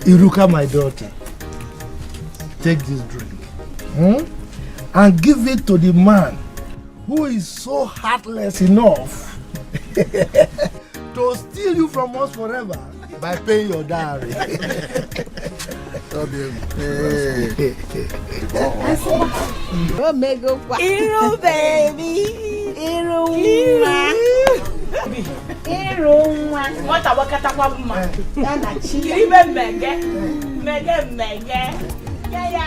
Iruka, my daughter, take this drink and give it to the man who is so heartless enough to steal you from us forever by paying your dowry. Iru baby, Iru. What a wakata wama. Yana chiri mege. Yeah.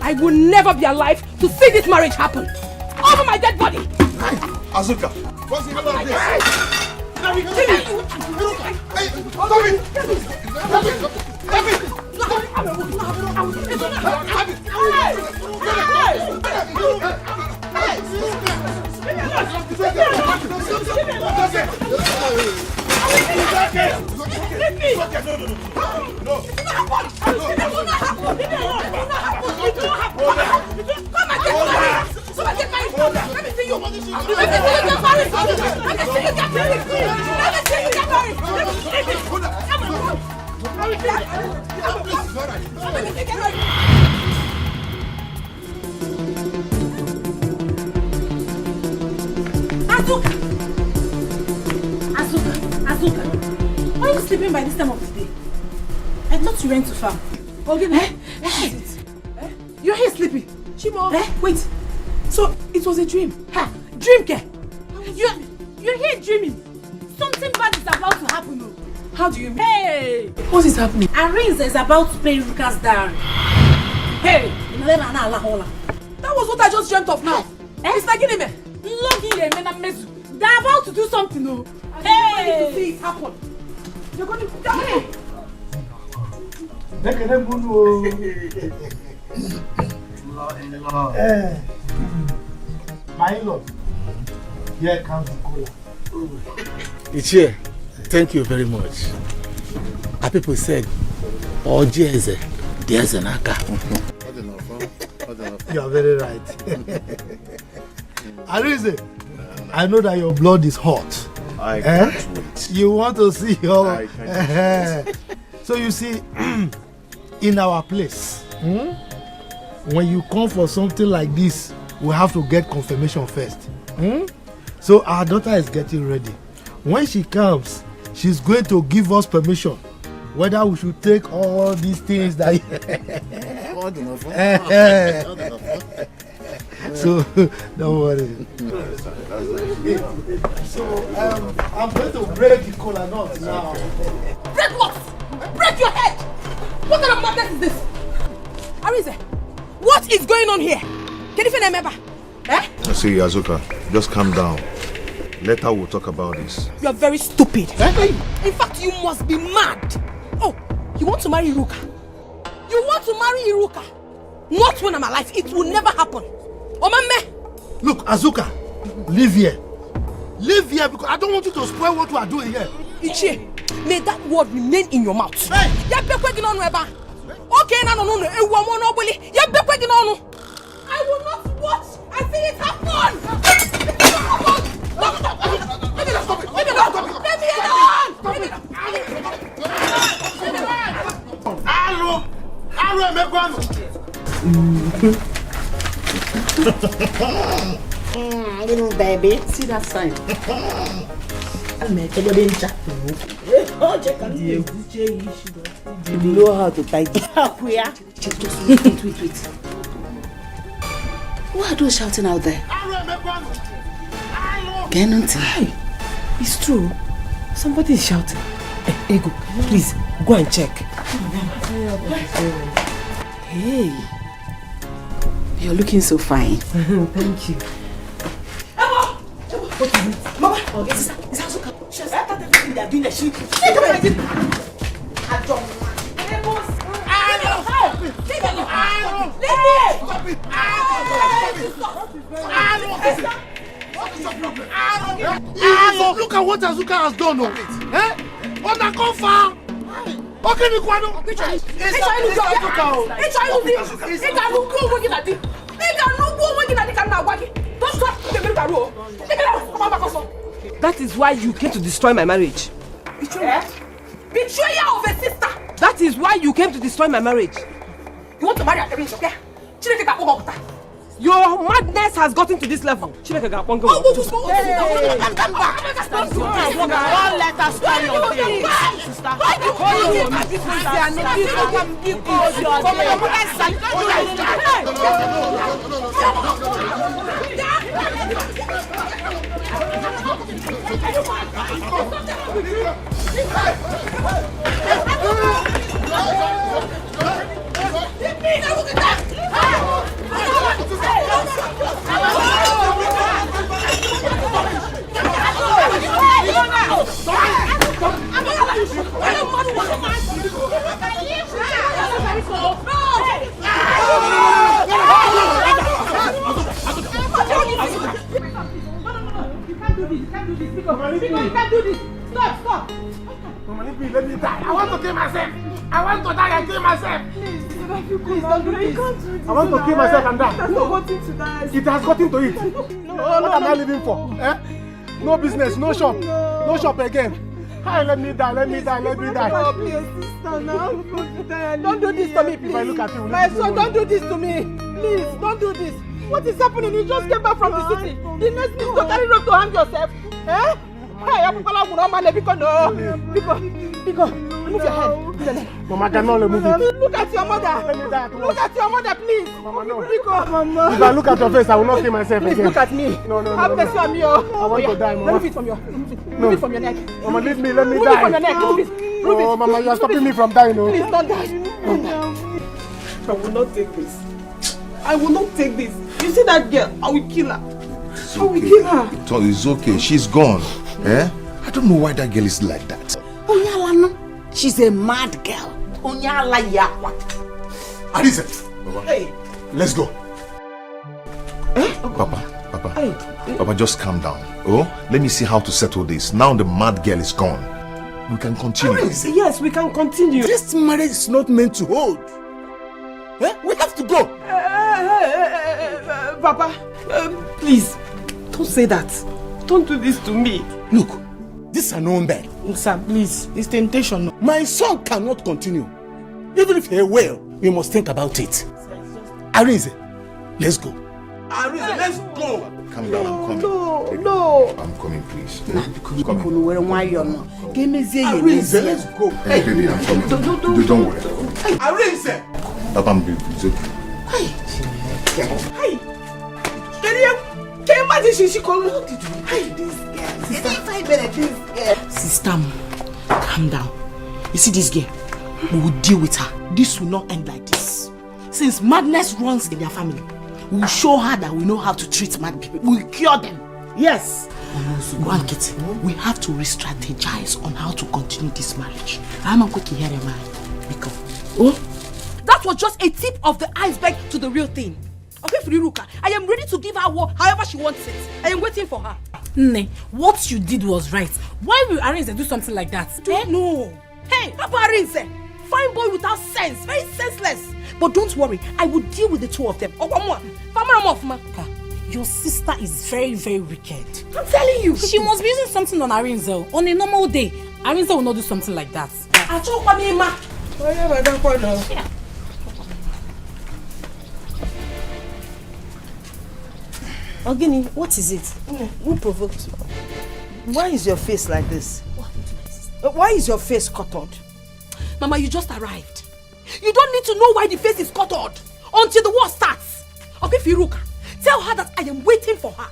I will never be alive to see this marriage happen. Over my dead body. Azuka, what's the matter with this? Azuka, why are you sleeping by this time of the day? I thought you went to farm. Okay, what is it? You're here sleeping. Shimo, wait. So it was a dream? Dream care? You're here dreaming. Something bad is about to happen. No? How do you mean? Hey! What is happening? Arinze is about to pay Ruka's dowry. Hey! That was what I just dreamt of now. Mr. Gineme, they're about to do something. No? Hey! To see it happen. You're going to die. My lord, here comes the cola. It's here. Thank you very much. Our people said, "Oh, Jesus, there's an aka." You are very right. Arinze, I know that your blood is hot. I can't wait. You want to see your... I can't wait. So you see, in our place, when you come for something like this, we have to get confirmation first. So our daughter is getting ready. When she comes, she's going to give us permission whether we should take all these things that so don't worry. So I'm going to break the cola nut now. Break what? Break your head! What kind of madness is this? Arinze, what is going on here? Can you remember? See, Azuka, just calm down. Later we'll talk about this. You are very stupid. In fact, you must be mad. Oh, you want to marry Iruka? You want to marry Iruka? Not when I'm alive. It will never happen. Omame! Look, Azuka, live here. Live here because I don't want you to spoil what we are doing here. Ichie, may that word remain in your mouth. Hey! Okay, no. I will not watch and see it happen. Little baby, see that sign? You know how to tie it. Wait. Who are those shouting out there? Hey, it's true. Somebody is shouting. Hey, Ego, please go and check. Hey, you're looking so fine. Thank you. What is it? Mama, it's Azuka. She has started everything they are doing. She Look at what Azuka has done. Eh? On the cover. Okay, Nikwano. That is why you came to destroy my marriage. Betrayer of a sister. That is why you came to destroy my marriage. You want to marry a prince, okay? Your madness has gotten to this level. Don't let us carry on things, sister. Stop. Mama, let me die. I want to kill myself. I want to die and kill myself. Please don't do this. I want to kill myself and die. It has not gotten to that. It has gotten to it. What am I living for? Eh? No business, no shop. No shop again. Hi, let me die. Oh, please, sister, now. Don't do this to me, please. If I look at you, my son, don't do this to me. Please, don't do this. What is happening? You just came back from the city. The next thing, don't carry rope to hang yourself. Eh? Hey, I'm going to man, because remove your head. Mama, I cannot remove it. Look at your mother. Look at your mother, please. Mama, no. Mama. If I look at your face, I will not kill myself please again. Look at me. No. Have mercy on me, I want to die, Mama. Remove it from your Remove it from your neck. Mama, leave me. Let me Remove die. it from your neck. Remove it. Oh, Mama, you are stopping me from dying. No. Please don't die. I will not take this. I will not take this. You see that girl? I will kill her. It's I will okay. kill her. It's okay. She's gone. Eh? I don't know why that girl is like that. She's a mad girl. Arisa, Baba, Hey. let's go. Eh? Papa, Hey. Papa, just calm down. Oh, let me see how to settle this. Now the mad girl is gone. We can continue. Yes, we can continue. This marriage is not meant to hold. Eh? We have to go. Papa, please, don't say that. Don't do this to me. Look, this is an own bed. Sir, please, it's temptation. My son cannot continue. Even if he will, we must think about it. Arinze, let's go. Arinze, let's go. Calm down, I'm coming. No. I'm coming, please. Arinze, let's go. Hey, baby, I'm coming. Don't worry. Arinze! Papa, it's okay. Hey! Can you imagine she called me? Sister, calm down. You see this girl? We will deal with her. This will not end like this. Since madness runs in their family, we will show her that we know how to treat mad people. We will cure them. Yes. One kid, we have to re-strategize on how to continue this marriage. I'm going to hear a man. Because That was just a tip of the iceberg to the real thing. Okay, Friruka, I am ready to give her war however she wants it. I am waiting for her. Nne, what you did was right. Why will Arinze do something like that? No. Hey, Papa Arinze, fine boy without sense, very senseless. But don't worry, I will deal with the two of them. Your sister is very, very wicked. I'm telling you. She must be using something on Arinze. On a normal day, Arinze will not do something like that. Ogini, what is it? Who provoked you? Why is your face like this? Why is your face cuttered? Mama, you just arrived. You don't need to know why the face is cuttered until the war starts. Okay, Firuka, tell her that I am waiting for her.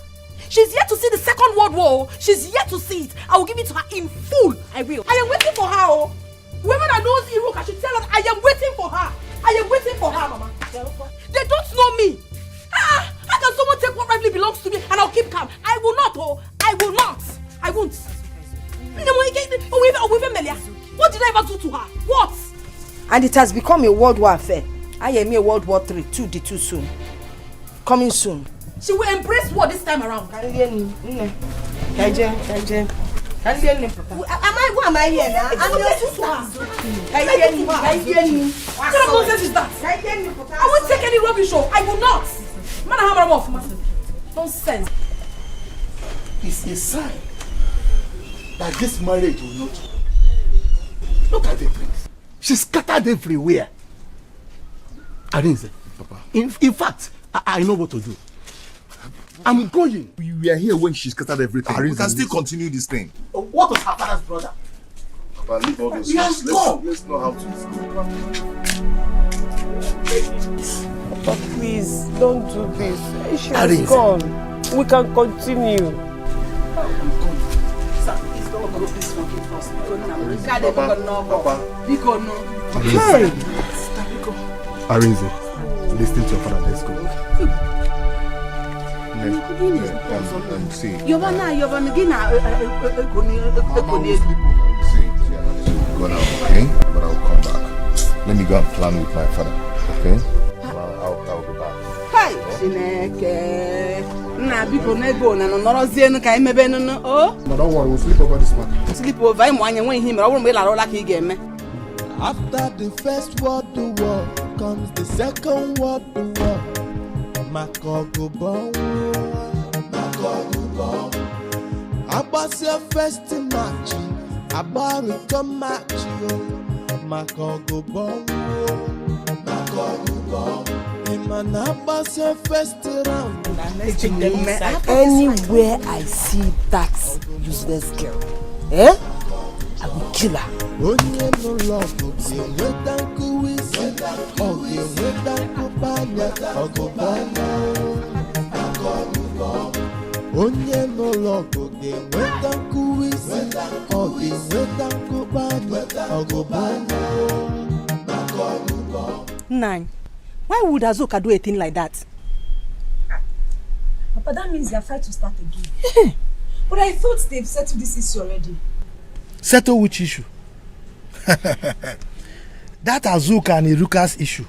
She's yet to see the Second World War. She's yet to see it. I will give it to her in full. I will. I am waiting for her. Oh. Whoever that knows Iruka should tell her I am waiting for her. I am waiting for her, Mama. They don't know me. How can someone take what rightly belongs to me and I'll keep calm? I will not, oh. I will not. I won't. What did I ever do to her? What? And it has become a World War affair. I am a World War III, 2D2 soon. Coming soon. She will embrace war this time around. Am I? Who am I here now? I'm your sister. What kind of nonsense is that? I won't take any rubbish. I will not. Man, I hammer off. Nonsense. It's a sign that this marriage will not. Look at the things. She's scattered everywhere. Arinze, Papa. In fact, I know what to do. I'm going. We were here when she scattered everything. We can still continue this thing. What was her father's brother? Papa, leave all this. He has gone. Let's know how to. Papa, please, don't do this. She has Arinze. gone. We can continue. Papa. Hey! Arinze, listen to your father. Let's go. See. Go now, okay? But I'll come back. Let me go and plan with my father, okay? I'll be back. Hi, Chineke. Nah, biko nego na norozie nu ka imebe nu oh. No, don't worry, we'll sleep over this matter. Sleep over im anya when him. I won't be la rola ka igeme. After the first world war comes the second world war. Makogo bon. About your first match, about return match, Makogo bon. Man, about your first round. Anywhere I see that useless girl, I will kill her. Onye no love, weta kuwisi, oge weta kubanya, ogobanya. Onye no love, weta kuwisi, oge weta kubanya, ogobanya. Nine. Why would Azuka do a thing like that? Papa, that means they are fighting to start again. But I thought they've settled this issue already. Settle which issue? That Azuka and Iruka's issue.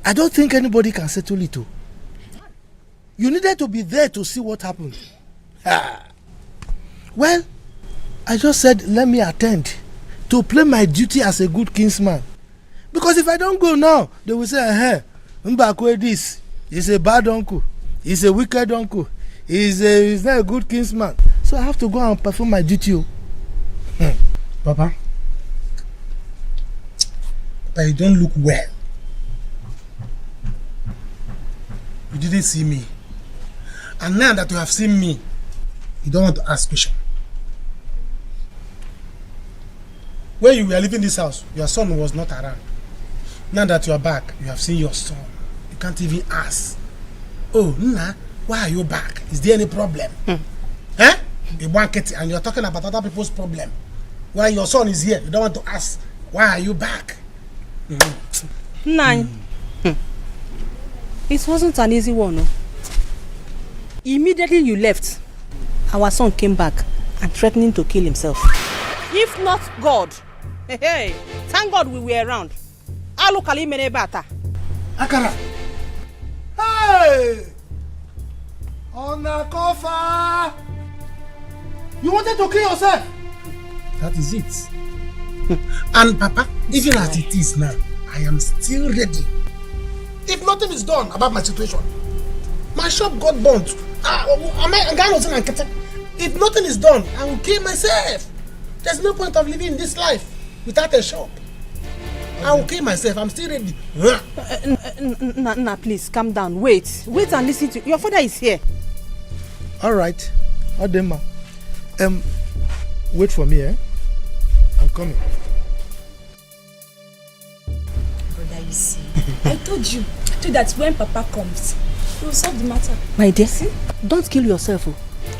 I don't think anybody can settle it too. You needed to be there to see what happened. Well, I just said let me attend to play my duty as a good kinsman. Because if I don't go now, they will say, Mbakwe this, he's a bad uncle, he's a wicked uncle, he's not a good kinsman. So I have to go and perform my duty. Papa, you don't look well. You didn't see me. And now that you have seen me, you don't want to ask questions. When you were leaving this house, your son was not around. Now that you are back, you have seen your son. You can't even ask. Oh, Nna, why are you back? Is there any problem? You want it and you're talking about other people's problem. While your son is here, you don't want to ask, why are you back? Nine. It wasn't an easy one. No? Immediately you left, our son came back and threatening to kill himself. If not God, thank God we were around. Alukali mene bata. Akara. Hey! Onakofa! You wanted to kill yourself? That is it. And Papa, even as it is now, I am still ready. If nothing is done about my situation, my shop got burnt. If nothing is done, I will kill myself. There's no point of living this life without a shop. I will kill myself. I'm still ready. Nah, please, calm down. Wait and listen to your father is here. All right. Adema. Wait for me, I'm coming. Brother, you see, I told you that when Papa comes, he will solve the matter. My dear, don't kill yourself.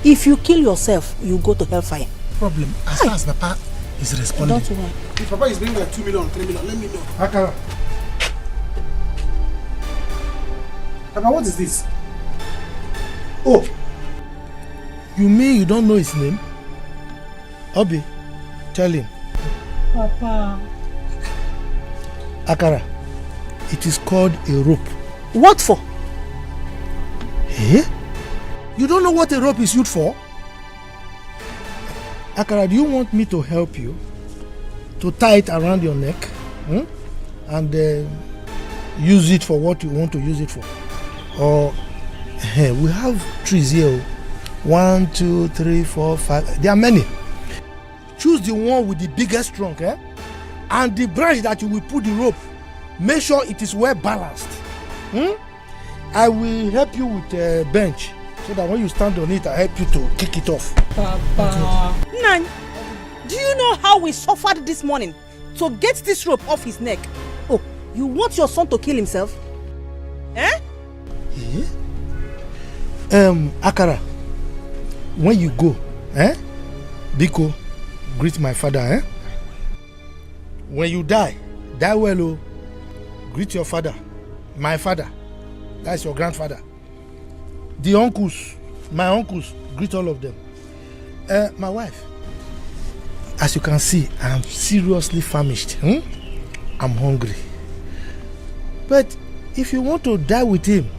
If you kill yourself, you go to hellfire. Problem. As far as Papa is responding. Don't worry. If Papa is bringing like 2 million, 3 million, let me know. Akara. Papa, what is this? Oh. You mean you don't know his name? Obi, tell him. Papa. Akara, it is called a rope. What for? Eh? You don't know what a rope is used for? Akara, do you want me to help you to tie it around your neck and use it for what you want to use it for? Or we have trees here. 1, 2, 3, 4, 5. There are many. Choose the one with the biggest trunk, and the branch that you will put the rope. Make sure it is well balanced. I will help you with a bench so that when you stand on it, I help you to kick it off. Papa. Nan, do you know how we suffered this morning to get this rope off his neck? Oh, you want your son to kill himself? Akara, when you go, Biko, greet my father, When you die well, oh. Greet your father, my father, that's your grandfather. The uncles, my uncles, greet all of them. My wife, as you can see, I'm seriously famished. I'm hungry. But if you want to die with him,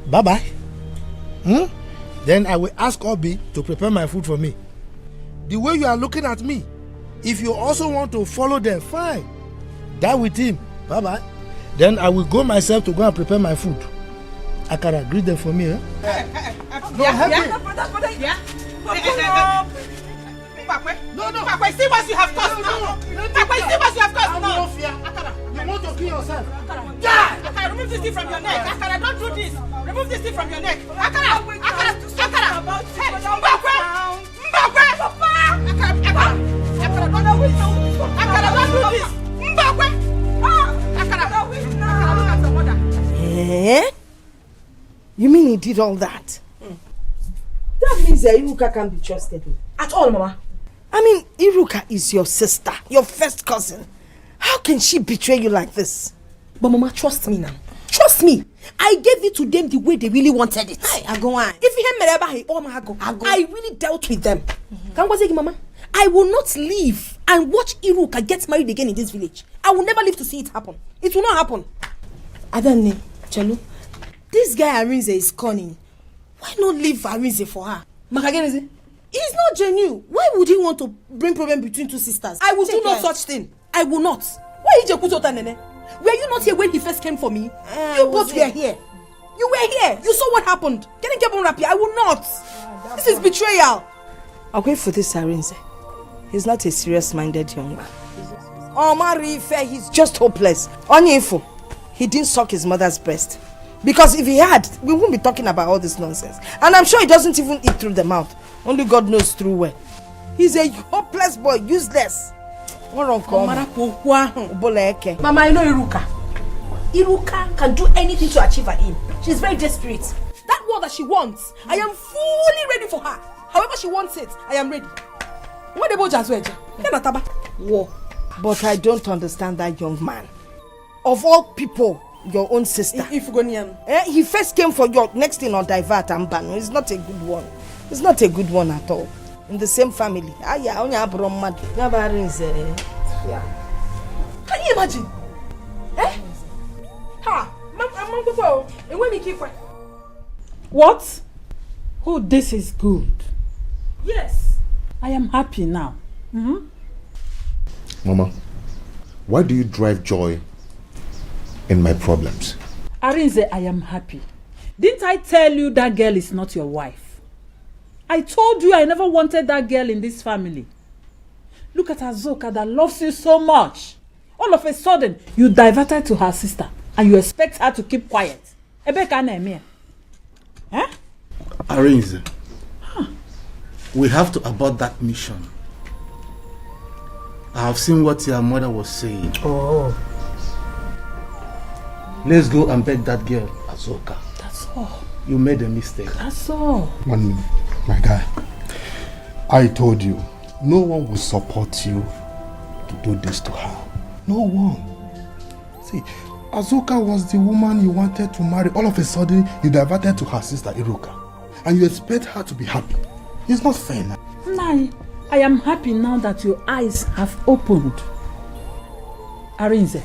bye-bye. Then I will ask Obi to prepare my food for me. The way you are looking at me, if you also want to follow them, fine. Die with him, bye-bye. Then I will go myself to go and prepare my food. Akara, greet them for me, No, help me. No, see what you have caused now. See what you have caused now. You want to kill yourself? Yeah! Akara, remove this thing from your neck. Akara, don't do this. Remove this thing from your neck. Akara! You mean he did all that? That means that Iruka can't be trusted at all, Mama. I mean, Iruka is your sister, your first cousin. How can she betray you like this? But Mama, trust me now. Trust me. I gave it to them the way they really wanted it. I go on. If I really dealt with them. Mama, I will not leave and watch Iruka get married again in this village. I will never live to see it happen. It will not happen. Adani, Chelu, this guy Arinze is cunning. Why not leave Arinze for her? Makageneze? He's not genuine. Why would he want to bring problem between two sisters? I will do no such thing. I will not. Why is Jekutota Nene? Were you not here when he first came for me? You both were here. You were here. You saw what happened. Getting kept on rapi. I will not. This is betrayal. I'll wait for this Arinze. He's not a serious-minded young man. Omar Ife, he's just hopeless. On info, he didn't suck his mother's breast. Because if he had, we wouldn't be talking about all this nonsense. And I'm sure he doesn't even eat through the mouth. Only God knows through where. He's a hopeless boy, useless. Mama, I know Iruka. Iruka can do anything to achieve her aim. She's very desperate. That world that she wants, I am fully ready for her. However she wants it, I am ready. What about Jazweja? War. But I don't understand that young man. Of all people, your own sister. He first came for your next thing on divert and ban. It's not a good one. It's not a good one at all. In the same family. Can you imagine? What? Oh, this is good. Yes. I am happy now. Mama, why do you drive joy in my problems? Arinze, I am happy. Didn't I tell you that girl is not your wife? I told you I never wanted that girl in this family. Look at Azoka that loves you so much. All of a sudden, you diverted to her sister and you expect her to keep quiet. Arinze, we have to abort that mission. I have seen what your mother was saying. Oh. Let's go and beg that girl, Azoka. That's all. You made a mistake. That's all. 1 minute, my guy. I told you, no one will support you to do this to her. No one. See, Azoka was the woman you wanted to marry. All of a sudden, you diverted to her sister, Iruka. And you expect her to be happy. It's not fair now. Nai, I am happy now that your eyes have opened. Arinze,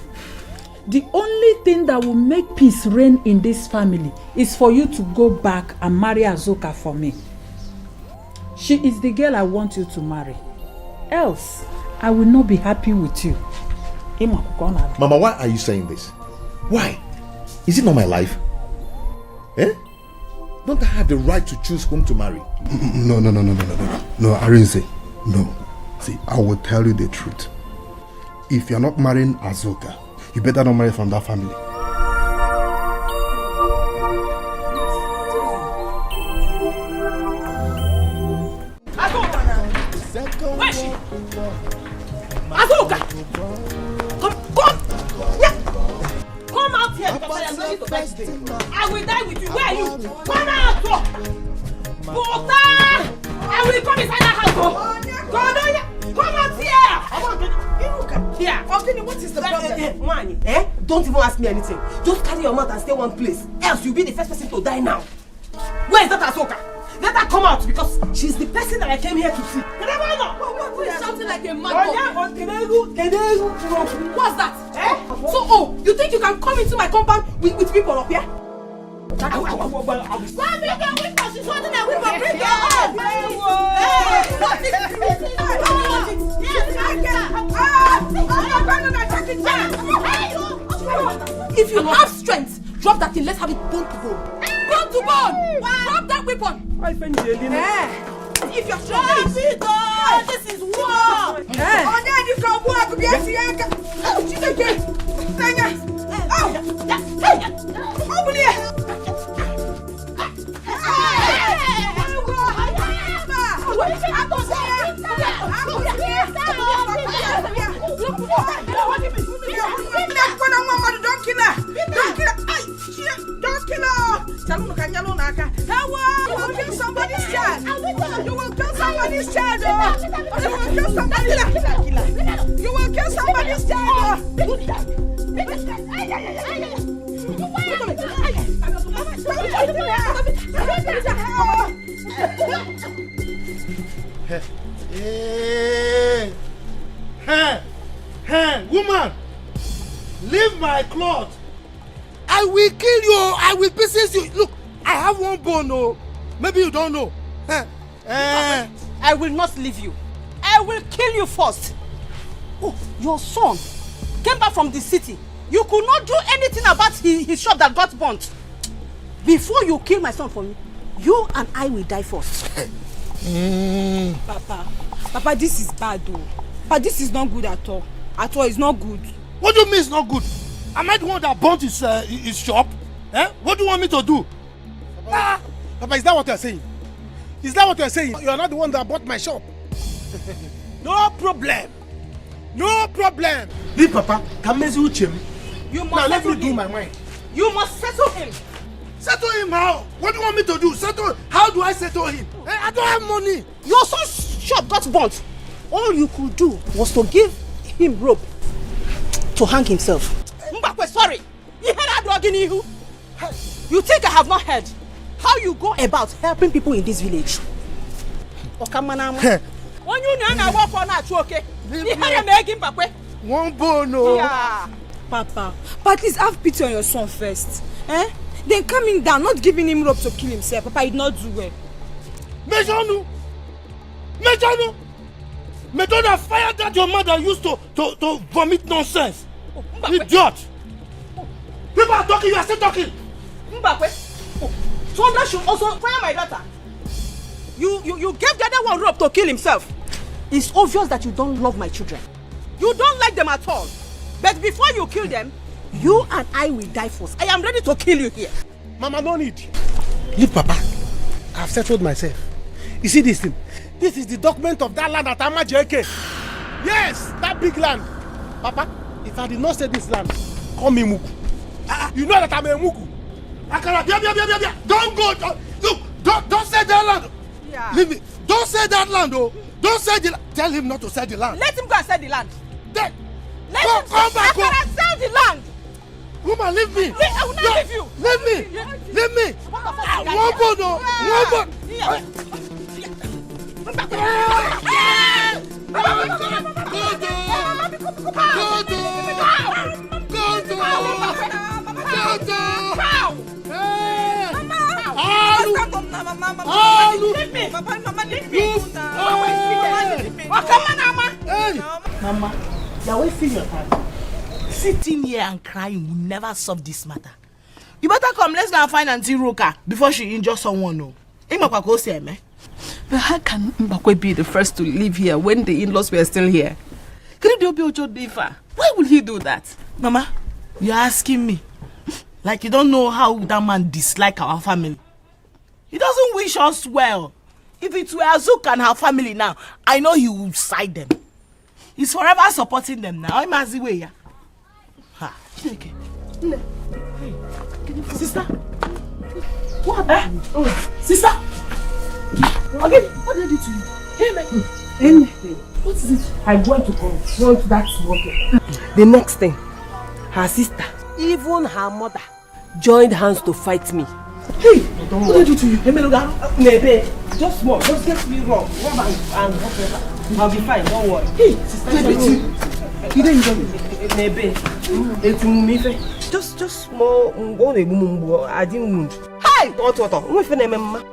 The only thing that will make peace reign in this family is for you to go back and marry Azuka for me. She is the girl I want you to marry. Else, I will not be happy with you. Mama, why are you saying this? Why? Is it not my life? Eh? Don't I have the right to choose whom to marry? No, Arinze. No. See, I will tell you the truth. If you're not marrying Azuka, you better not marry from that family. Where is she? Azuka! Come! Yeah. Come out here because I am ready to die today. I will die with you. Where are you? Come out! Buta! I will come inside that house. Come out here! Here. Okay, what is the problem? Man, don't even ask me anything. Just carry your mouth and stay one place. Else you'll be the first person to die now. Where is that Azuka? Let her come out because she's the person that I came here to see. Who is shouting like a mad dog? What's that? So, you think you can come into my compound with people up here? If you have strength, drop that thing. Let's have it bone to bone. Bone to bone. Drop that weapon. If you're strong, this is war. Don't kill her. You will kill somebody's child. You will kill somebody's child. You will kill somebody's child. You will kill somebody's child. Hey, woman, leave my cloth. I will kill you. I will pieces you. Look, I have one bone. Oh, maybe you don't know. I will not leave you. I will kill you first. Oh, your son came back from the city. You could not do anything about his shop that got burnt. Before you kill my son for me, you and I will die first. Papa, this is bad though. But this is not good at all. At all, it's not good. What do you mean it's not good? Am I the one that burnt his shop? What do you want me to do? Papa, is that what you're saying? Is that what you're saying? You're not the one that bought my shop. No problem. No problem. Leave Papa. You must now let me him. do my mind. You must settle him. Settle him how? What do you want me to do? How do I settle him? I don't have money. Your son's shop got burnt. All you could do was to give him rope to hang himself. Mbakwe, sorry. You think I have not heard how you go about helping people in this village? One bone, no. Yeah. Papa, but at least have pity on your son first. Then coming down, not giving him rope to kill himself. Papa, he did not do well. Mejanu! Method of fire that your mother used to vomit nonsense. Idiot! People are talking, you are still talking. Mbakwe, Sonda should also fire my daughter. You gave the other one rope to kill himself. It's obvious that you don't love my children. You don't like them at all. But before you kill them, you and I will die first. I am ready to kill you here. Mama, no need. Leave Papa. I've settled myself. You see this thing? This is the document of that land at AmazingMovie. Yes, that big land. Papa, if I did not say this land, call me Muku. You know that I'm a Muku. Don't go. Look, don't say that land. Yeah. Leave me. Don't say that land, oh. Don't say the land. Tell him not to sell the land. Let him go and sell the land. Then, come back. I cannot sell the land. Woman, leave me. I will not leave you. Leave me. One bone, no. One bone. Go. Leave me. Mama, leave me. Oh, come on, Mama. Hey. Mama, you're wasting your time. Sitting here and crying will never solve this matter. You better come, let's go and find Auntie Roka before she injures someone. No. But how can Mbakwe be the first to leave here when the in-laws were still here? Why will he do that? Mama, you're asking me. Like you don't know how that man dislikes our family. He doesn't wish us well. If it were Azuka and her family now, I know he would side them. He's forever supporting them now. I'm as the way. Ha. Okay. Sister. What happened? Sister. Okay, what did I do to you? Anything. What is it? I'm going to confront that smoker. The next thing, her sister, even her mother, joined hands to fight me. Hey, what did I do to you? Nebe, just small, just get me wrong. And whatever. I'll be fine, don't worry. Hey, sister, you didn't enjoy me. Nebe, just small. I didn't wound. Hey, what?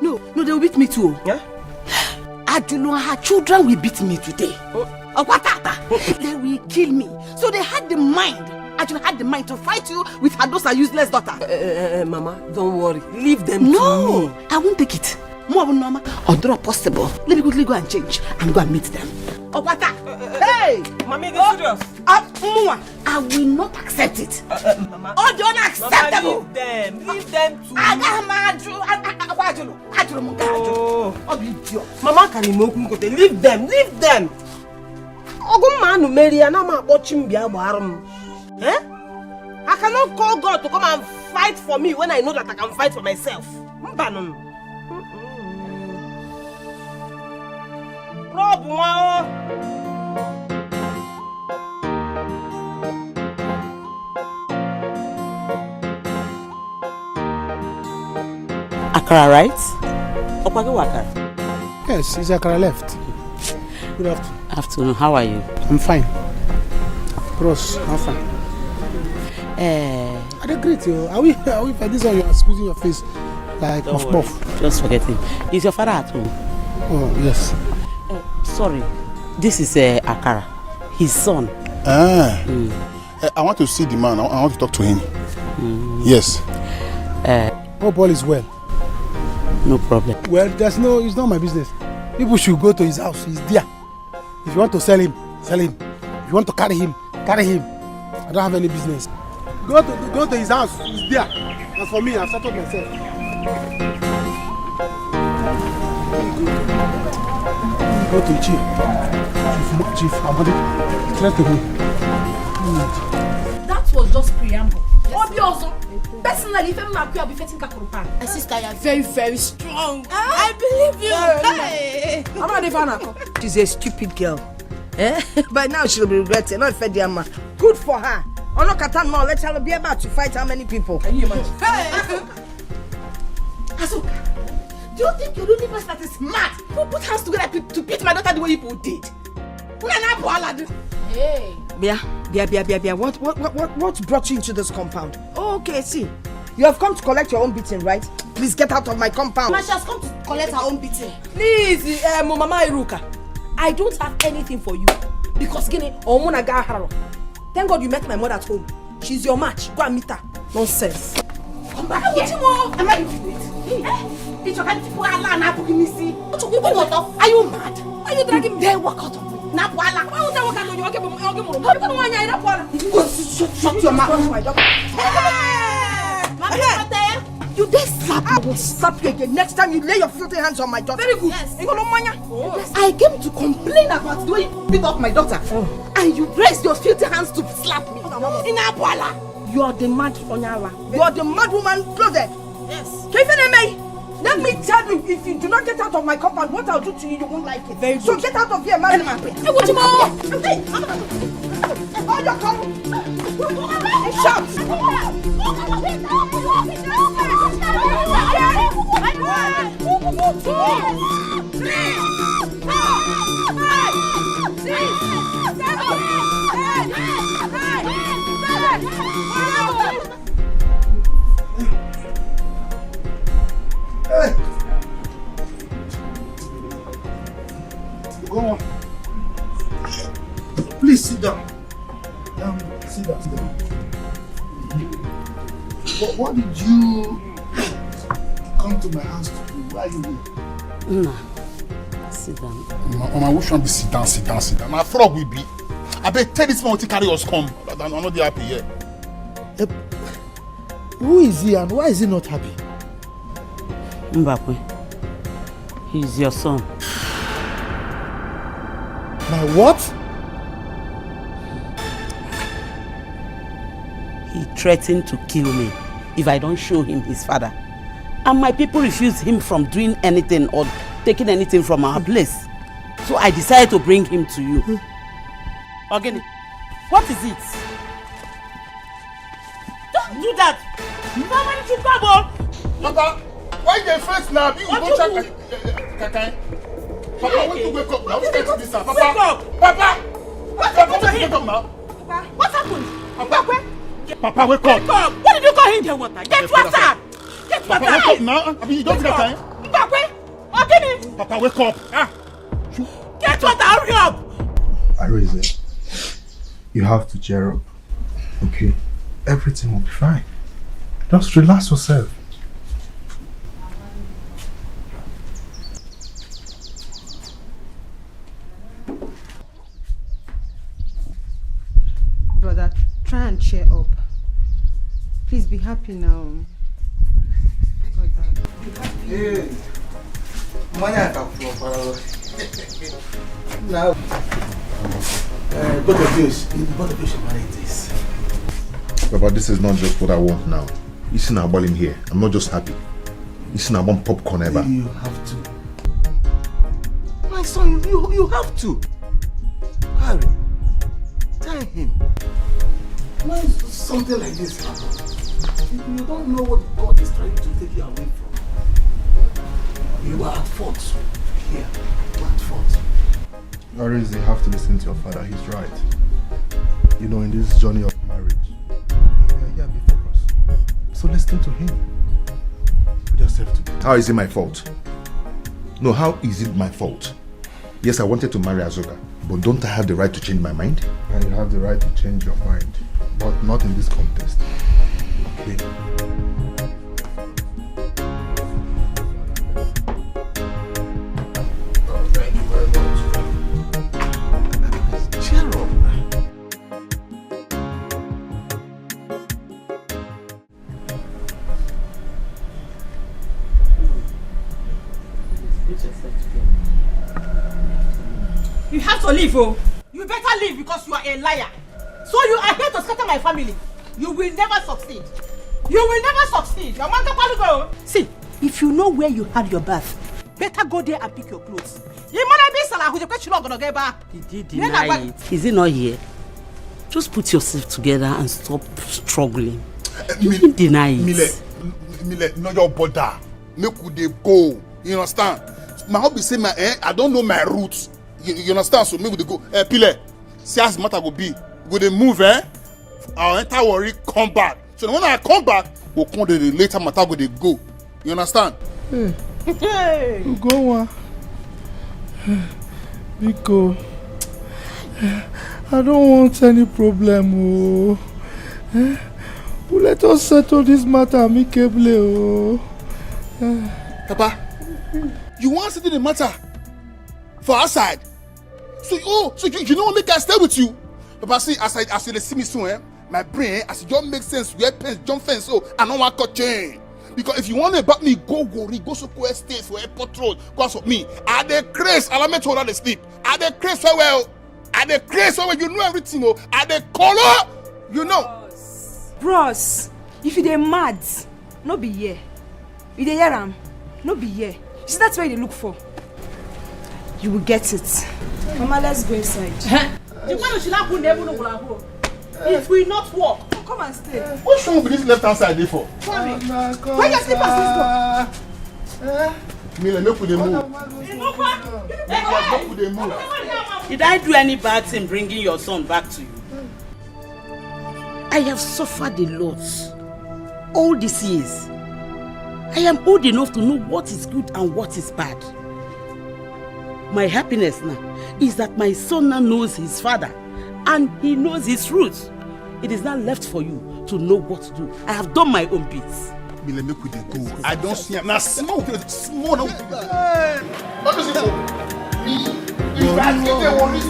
No, they will beat me too. Yeah. I do know her children will beat me today. They will kill me. So they had the mind. Actually had the mind to fight you with her daughter, useless daughter. Mama, don't worry. Leave them to me. I won't take it. More normal or draw possible. Let me quickly go and change and go and meet them. Hey! Mommy, this serious. I will not accept it. Mama. Oh, the unacceptable. Leave them to me. Mama, can you leave them? Ogumanu Mary and I'm watching Biabarum. Eh? I cannot call God to come and fight for me when I know that I can fight for myself. Akara, right? Akara. Yes, it's Akara left. Good afternoon. Afternoon, how are you? I'm fine. Bros, I'm fine. I don't greet you. Are we for this one you are squeezing your face like puff? Just forget him. Is your father at home? Oh, yes. Sorry. This is Akara, his son. I want to see the man. I want to talk to him. Yes. Hope all is well. No problem. Well, it's not my business. People should go to his house. He's there. If you want to sell him, sell him. If you want to carry him, carry him. I don't have any business. Go to his house. He's there. And for me, I've settled myself. Go to Chief Amadi. Try to me. That was just preamble. Obviously, personally, if I'm not be fighting Kakurupan. Sister, you're very, very strong. I believe you. Hey. I'm not even. She's a stupid girl. By now she'll be regretting. Not fed the man. Good for her. Onokatan now, let her be about to fight how many people? Can you imagine? Hey. Asuka, do you think you're the only person that is smart who put hands together to beat my daughter the way you did? Hey. Bia. What brought you into this compound? Oh, okay, see. You have come to collect your own beating, right? Please get out of my compound. She has come to collect her own beating. Please, Mama Iruka. I don't have anything for you. Because thank God you met my mother at home. She's your match. Go and meet her. Nonsense. Come back here. Am I Are you mad? Are you dragging me? Then walk out of me. Why would I walk out of you? Shut your mouth. You dare slap me? I will slap you again. Next time you lay your filthy hands on my daughter. Very good. Yes. I came to complain about the way you beat up my daughter. And you raised your filthy hands to slap me. You are the mad Onyala. You are the mad woman clothed. Yes. Let me tell you, if you do not get out of my compound, what I'll do to you, you won't like it. Very good. So get out of here, man. Oh, you're coming. Shout. Sit down. What did you come to my house to do? Why are you here? Nah. Sit down. Mama, which one be sit down? My frog will be. I bet tell this man to carry us come. I'm not happy here. Who is he and why is he not happy? Mbakwe, he's your son. My what? He threatened to kill me if I don't show him his father. And my people refused him from doing anything or taking anything from our place. So I decided to bring him to you. Ogini, what is it? Don't do that! Nobody should babble! Papa, why the face now? You go check. Papa, want to wake up now? What's this? Papa, wake up! Papa, What happened to him? Wake up now. What happened? Papa, wake up! Wake up! What did you call him the water? Get water! Get water! Papa, wake up now! I mean, you don't get time. Mbakwe! Ogini! Papa, wake up! Get water! Hurry up! Arise, you have to cheer up. Okay? Everything will be fine. Just relax yourself. Brother, try and cheer up. Please be happy now. Hey, now, both of you should manage this. But this is not just what I want now. You see now, him here. I'm not just happy. You see now, I want popcorn ever. You have to. My son, you have to. Harry, tell him. Why is something like this happen? You don't know what God is trying to take you away from. You are at fault. Here, you are at fault. Arise, you have to listen to your father. He's right. You know, in this journey of marriage, we are here before us. So listen to him. Put yourself together. How is it my fault? No, how is it my fault? Yes, I wanted to marry Azuka, but don't I have the right to change my mind? And you have the right to change your mind, but not in this contest. Okay? Thank you very much. Cheer up. You have to leave, oh. You better leave because you are a liar. So you are here to scatter my family. You will never succeed. You will never succeed. Your man can go. See, if you know where you had your bath, better go there and pick your clothes. He did deny it. Is he not here? Just put yourself together and stop struggling. You didn't deny it. Mile, no your bother. Make we dey go. You understand? My hobby say I don't know my roots. You understand? So make we dey go. Pile, see as matter go be. Go dey move, I'll enter worry, come back. So when I come back, we'll come the later matter go dey go. You understand? Hey. Go on. Biko, I don't want any problem. Oh. Let us settle this matter amicably. Oh. Papa, you want to settle the matter for outside? So you know what make I stay with you? Papa, see, as you see me soon, my brain, as it don't make sense, we have pens, jump fence, so I don't want to change. Because if you want to back me, go so go estate for airport road, because of me. I the craze, I'll make sure they sleep. I the craze so well. I the craze so well, you know everything. Oh, I the color, you know. Bros, if you dey mad, no be here. You dey hear am, no be here. See, that's what they look for. You will get it. Mama, let's go inside. It will not work. Oh, come and stay. Which one will this left hand side there for? Sorry. Where your slippers this door? Mile, make we dey move. Did I do any bad thing bringing your son back to you? I have suffered a lot all these years. I am old enough to know what is good and what is bad. My happiness now is that my son now knows his father and he knows his roots. it is now left for you to know what to do. I have done my own bits. Let me with the go. I don't see him. Now small. Hey! What is it for? Me. If I get a worry,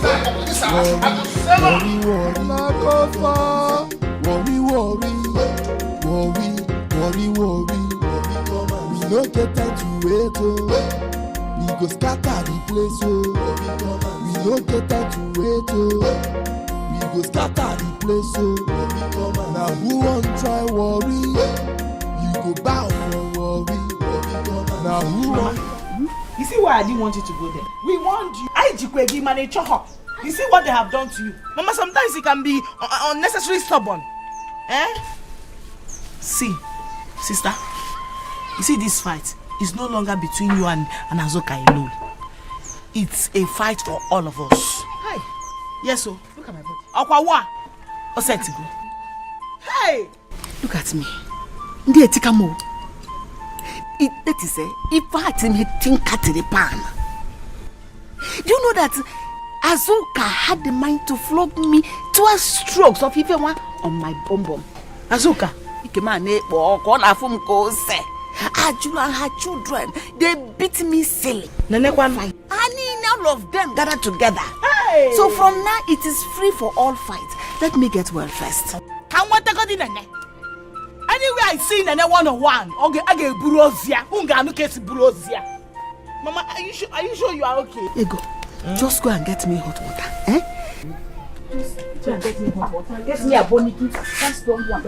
we no get time to wait, oh. We go scatter the place, oh. We no get time to wait, oh. We go scatter the place, oh. Now who won't try worry? You go bow for worry. Now who won't? You see why I didn't want you to go there? We warned you. You see what they have done to you? Mama, sometimes it can be unnecessarily stubborn. See, sister, you see this fight is no longer between you and Azoka alone. It's a fight for all of us. Hi. Yes, so look at my body. Hey! Look at me. That is if I think at the pan. Do you know that Azuka had the mind to flog me 12 strokes of even one on my bum? Azuka, Ajula and her children, they beat me silly. I need all of them gathered together. Hey. So from now it is free for all fights. Let me get well first. Anyway, I see Nene 101. Okay, I get burozia. Unga kesi burozia. Mama, are you sure you are okay? Ego, just go and get me hot water. Just get me hot water. Get me a boniki. That's the one.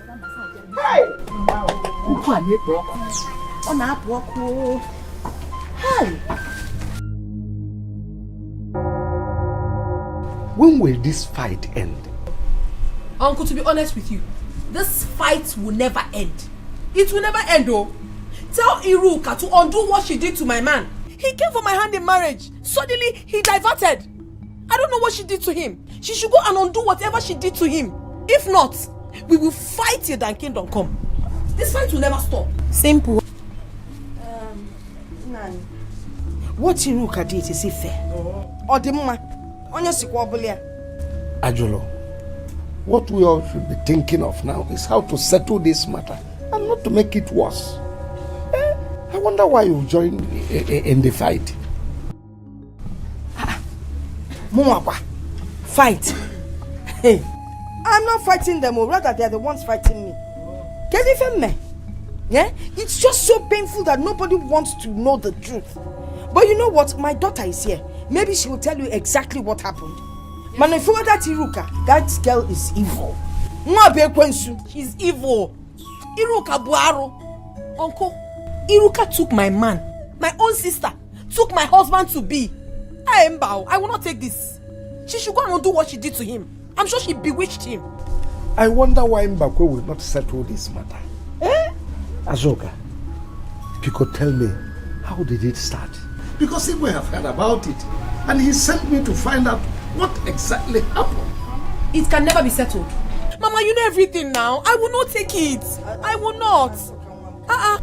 Hey! Hey! When will this fight end? Uncle, to be honest with you, this fight will never end. It will never end, though. Tell Iruka to undo what she did to my man. He came for my hand in marriage. Suddenly, he diverted. I don't know what she did to him. She should go and undo whatever she did to him. If not, we will fight till thy kingdom come. This fight will never stop. Simple. Nani. What Iruka did is fair. Or the mama. Ajolo, what we all should be thinking of now is how to settle this matter and not to make it worse. I wonder why you joined in the fight. Muwapa, fight. Hey, I'm not fighting them, or rather they are the ones fighting me. Get it from me? Yeah? It's just so painful that nobody wants to know the truth. But you know what? My daughter is here. Maybe she will tell you exactly what happened. Man, if you want that Iruka, that girl is evil. She's evil. Iruka Buaro. Uncle, Iruka took my man, my own sister, took my husband to be. I will not take this. She should go and do what she did to him. I'm sure she bewitched him. I wonder why Mbakwe will not settle this matter. Azoka, if you could tell me, how did it start? Because he will have heard about it, and he sent me to find out what exactly happened. It can never be settled. Mama, you know everything now. I will not take it. I will not.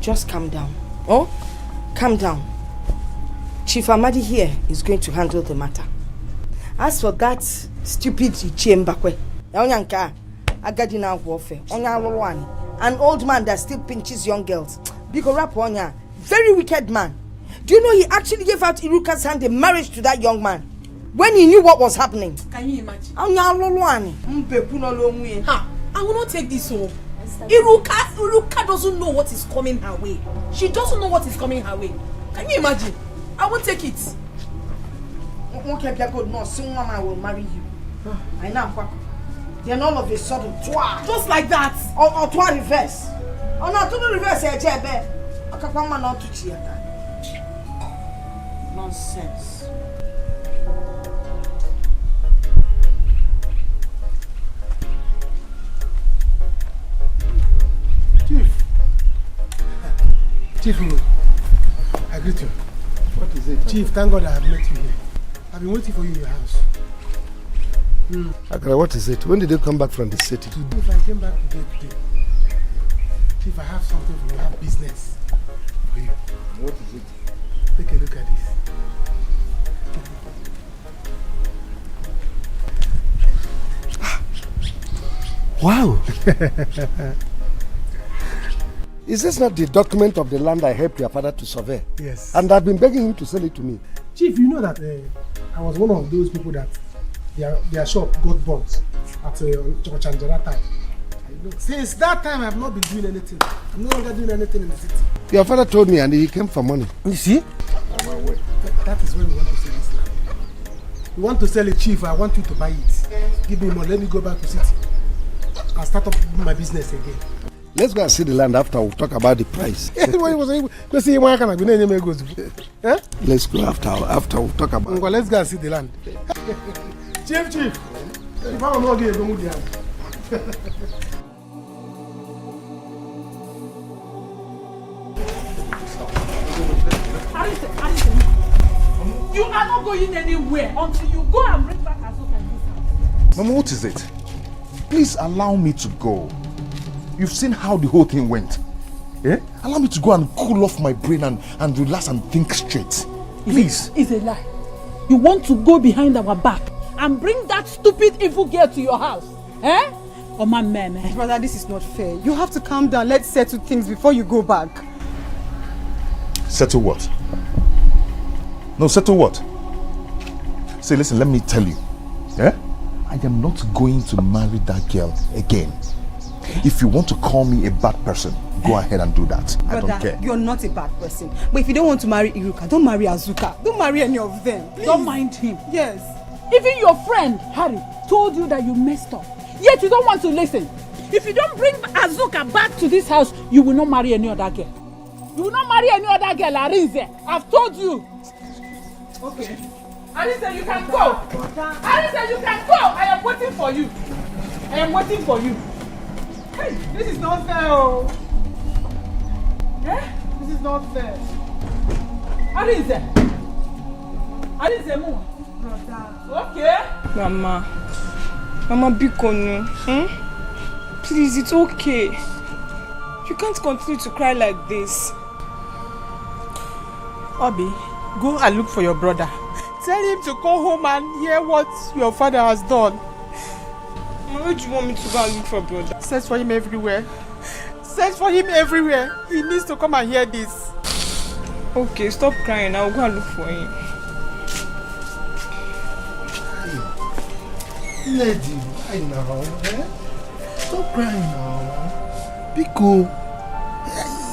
Just calm down. Oh, calm down. Chief Amadi here is going to handle the matter. As for that stupid Ichembakwe, an old man that still pinches young girls. Very wicked man. Do you know he actually gave out Iruka's hand in marriage to that young man when he knew what was happening? Can you imagine? I will not take this home. Iruka doesn't know what is coming her way. She doesn't know what is coming her way. Can you imagine? I won't take it. No, someone will marry you. I know. Then all of a sudden, just like that. Or twa reverse. Oh no, to the reverse, not to cheer. Nonsense. Chief, I greet you. What is it? Chief, thank God I have met you here. I've been waiting for you in your house. Akara, what is it? When did you come back from the city? If I came back today. Chief, I have something for you. I have business for you. What is it? Take a look at this. Wow. Is this not the document of the land I helped your father to survey? Yes. And I've been begging him to sell it to me. Chief, you know that I was one of those people that their shop got burnt at Chocochanjara time. Since that time, I have not been doing anything. I'm no longer doing anything in the city. Your father told me and he came for money. You see? That is when we want to sell this land. We want to sell it, Chief. I want you to buy it. Give me money. Let me go back to city. I'll start up my business again. Let's go and see the land after we'll talk about the price. Let's go after we'll talk about it. Let's go and see the land. Chief. If I don't know, I'll go with the hand. You are not going anywhere until you go and bring back Azuka in this house. Mama, what is it? Please allow me to go. You've seen how the whole thing went. Eh? Allow me to go and cool off my brain and relax and think straight. Please. It's a lie. You want to go behind our back and bring that stupid evil girl to your house. Eh? Oh my man. Brother, this is not fair. You have to calm down. Let's settle things before you go back. Settle what? No, settle what? Say, listen, let me tell you. Eh? I am not going to marry that girl again. If you want to call me a bad person, go ahead and do that. Brother, I don't care. You're not a bad person. But if you don't want to marry Iruka, don't marry Azuka. Don't marry any of them. Please. Don't mind him. Yes. Even your friend, Harry, told you that you messed up. Yet you don't want to listen. If you don't bring Azuka back to this house, you will not marry any other girl. You will not marry any other girl, Arinze. I've told you. Okay. Arinze, you can go. Arinze, you can go. I am waiting for you. I am waiting for you. Hey, this is not fair. Oh. Eh? This is not fair. Arinze. Arinze, move. Okay. Mama, Bikonu. Please, it's okay. You can't continue to cry like this. Obi, go and look for your brother. Tell him to go home and hear what your father has done. Where do you want me to go and look for brother? Search for him everywhere. Search for him everywhere. He needs to come and hear this. Okay, stop crying. I'll go and look for him. Lady, I know. Stop crying now. Biko,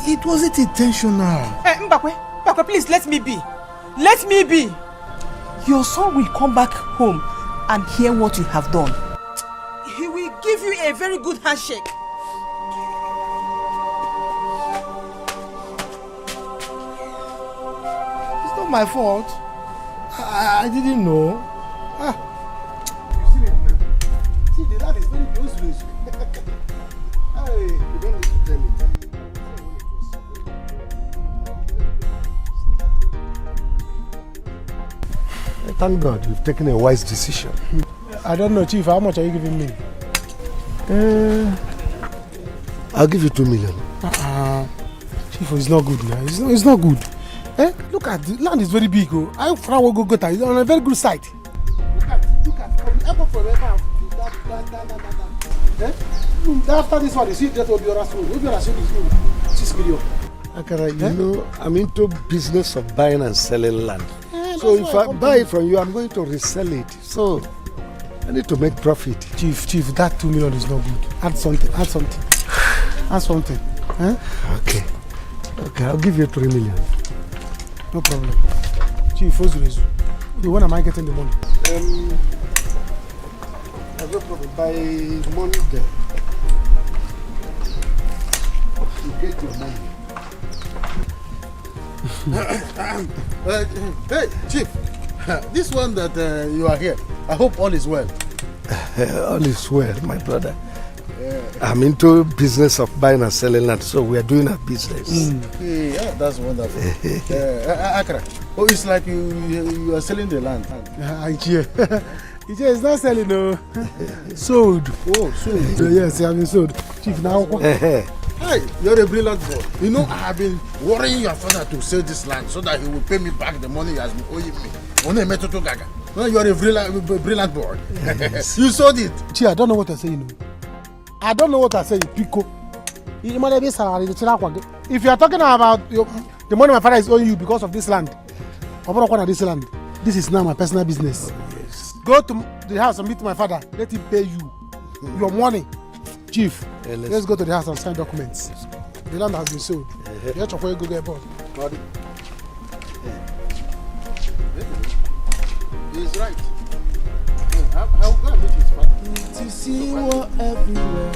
it wasn't intentional. Hey, Mbakwe, please let me be. Let me be. Your son will come back home and hear what you have done. He will give you a very good handshake. It's not my fault. I didn't know. You see it now? See, the lad is very close to you. Hey, you don't need to tell me. Thank God you've taken a wise decision. I don't know, Chief. How much are you giving me? I'll give you 2 million. Chief, it's not good now. It's not good. Look at the land is very big. I will go it's on a very good site. Look at after this one, you see that will be your school. If your school is 6 million. Akara, you know, I'm into business of buying and selling land. So if I buy it from you, I'm going to resell it. So I need to make profit. Chief, that 2 million is not good. Add something. Huh? Okay, I'll give you 3 million. No problem. Chief, when am I getting the money? I no problem. By money there. You get your money. Hey, Chief, this one that you are here, I hope all is well. All is well, my brother. I'm into business of buying and selling land, so we are doing our business. Yeah, that's wonderful. Akra, it's like you are selling the land. It's not selling, no. Sold. Oh, sold. Yes, I have been sold. Chief, now. Hey, you're a brilliant boy. You know, I have been worrying your father to sell this land so that he will pay me back the money he has been owing me. No, you're a brilliant boy. Yes. You sold it. Chief, I don't know what I'm saying. I don't know what I say, Pico. If you are talking about the money my father is owing you because of this land, this is now my personal business. Yes. Go to the house and meet my father. Let him pay you your money. Chief, let's go to the house and sign documents. The land has been sold. He's right. I'll go and meet his father. To see what everywhere.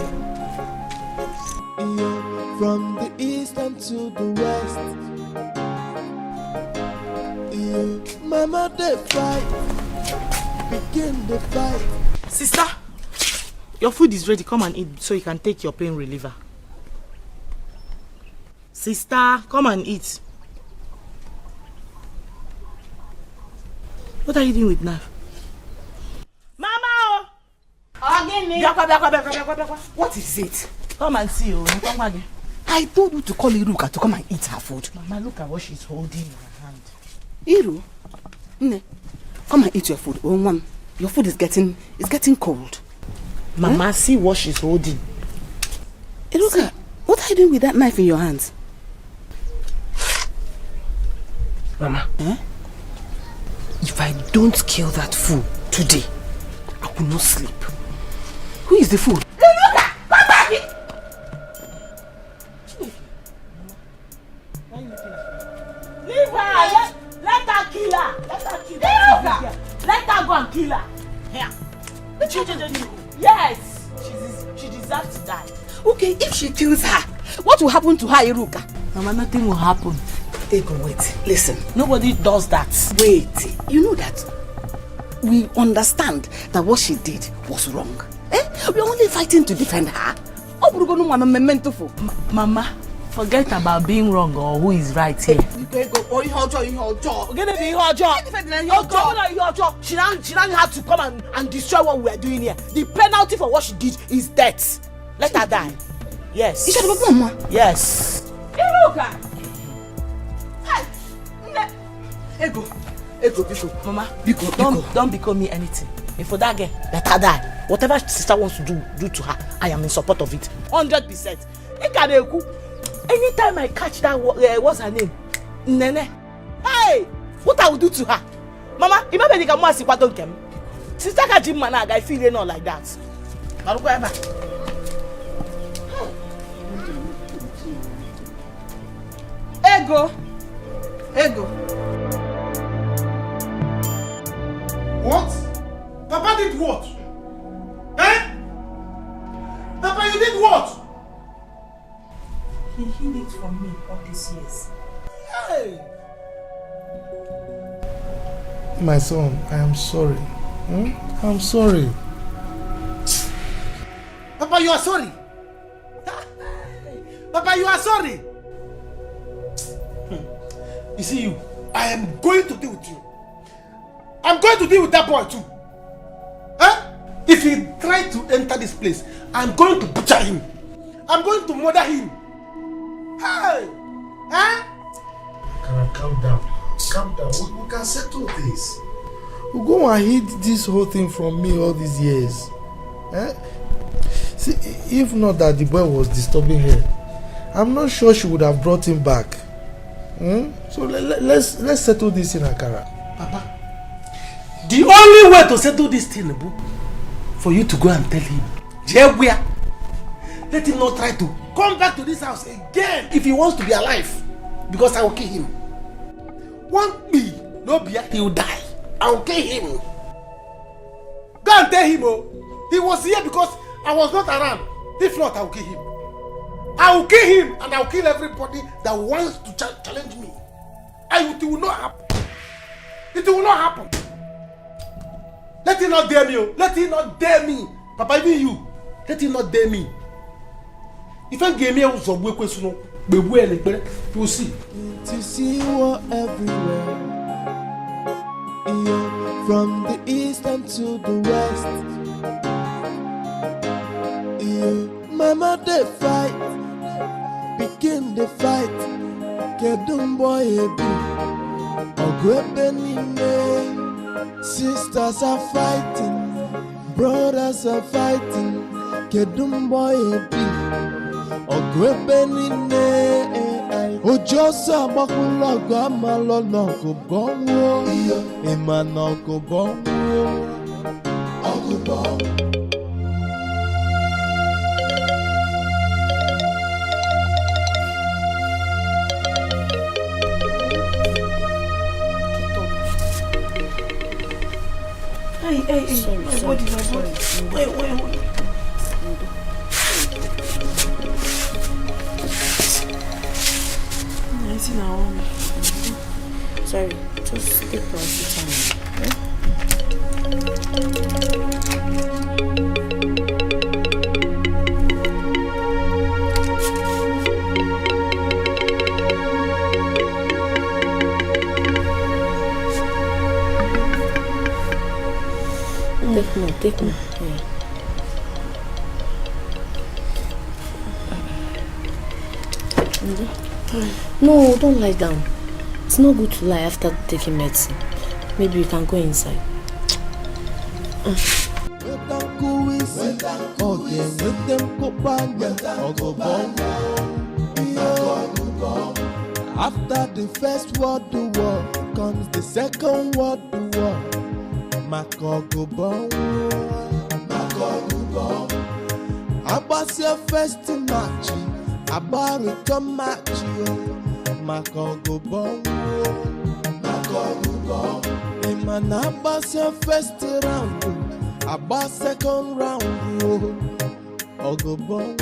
Yeah. From the east and to the west. Yeah. Mama, they fight. Begin the fight. Sister, your food is ready. Come and eat so you can take your pain reliever. Sister, come and eat. What are you doing with knife? Mama! What is it? Come and see you. I told you to call Iruka to come and eat her food. Mama, look at what she's holding in her hand. Iru, come and eat your food. Your food is getting cold. Mama, see what she's holding. Iruka, what are you doing with that knife in your hands? Mama, if I don't kill that fool today, I will not sleep. Who is the fool? Iruka, come back here! Leave her! Let her kill her! Let her kill her! Let her go and kill her! Here! Yes! She deserves to die. Okay, if she kills her, what will happen to her, Iruka? Mama, nothing will happen. Ego, wait. Listen. Nobody does that. Wait. You know that we understand that what she did was wrong. We're only fighting to defend her. Mama, forget about being wrong or who is right here. She now had to come and destroy what we are doing here. The penalty for what she did is death. Let her die. Yes. Yes. Ego, Mama, don't become me anything. If for that girl, let her die. Whatever sister wants to do to her, I am in support of it. 100%. Anytime I catch that, what's her name? Nene. Hey, what I will do to her? Mama, imagine you can more see what don't come. Sister Kajim Mana, I feel not like that. Ego. What? Papa did what? Papa, you did what? He hid it from me all these years. Hey! My son, I am sorry. I'm sorry. Papa, you are sorry. Papa, you are sorry. You see you, I am going to deal with you. I'm going to deal with that boy too. If he tries to enter this place, I'm going to butcher him. I'm going to murder him. Hey! Calm down. Calm down. We can settle this. We'll go and hid this whole thing from me all these years. See, if not that the boy was disturbing her, I'm not sure she would have brought him back. So let's settle this in Akara. Papa, the only way to settle this thing, for you to go and tell him, let him not try to come back to this house again if he wants to be alive, because I will kill him. One be, no be, he will die. I will kill him. Go and tell him, he was here because I was not around. If not, I will kill him. I will kill him and I will kill everybody that wants to challenge me. It will not happen. It will not happen. Let him not dare me. Let him not dare me. Papa, even you. Let him not dare me. If I give me a question, you will see. To see what everywhere. Yeah. From the east and to the west. Yeah. Mama, they fight. Begin the fight. Kedum boy ebi. Ogwebenime. Sisters are fighting. Brothers are fighting. kedumbo ebi ogwebe nine ojo sa bakulo gama lo no ko bonwo ema no ko bonwo ogubo. Hey, sorry. Wait. Sorry, just take paracetamol. Take me. Yeah. No, don't lie down. It's not good to lie after taking medicine. Maybe you can go inside. After the first world war comes the second world war. Makogubo. About your first match, about return match, Makogubo. Iman about your first round, about second round, Ogubo.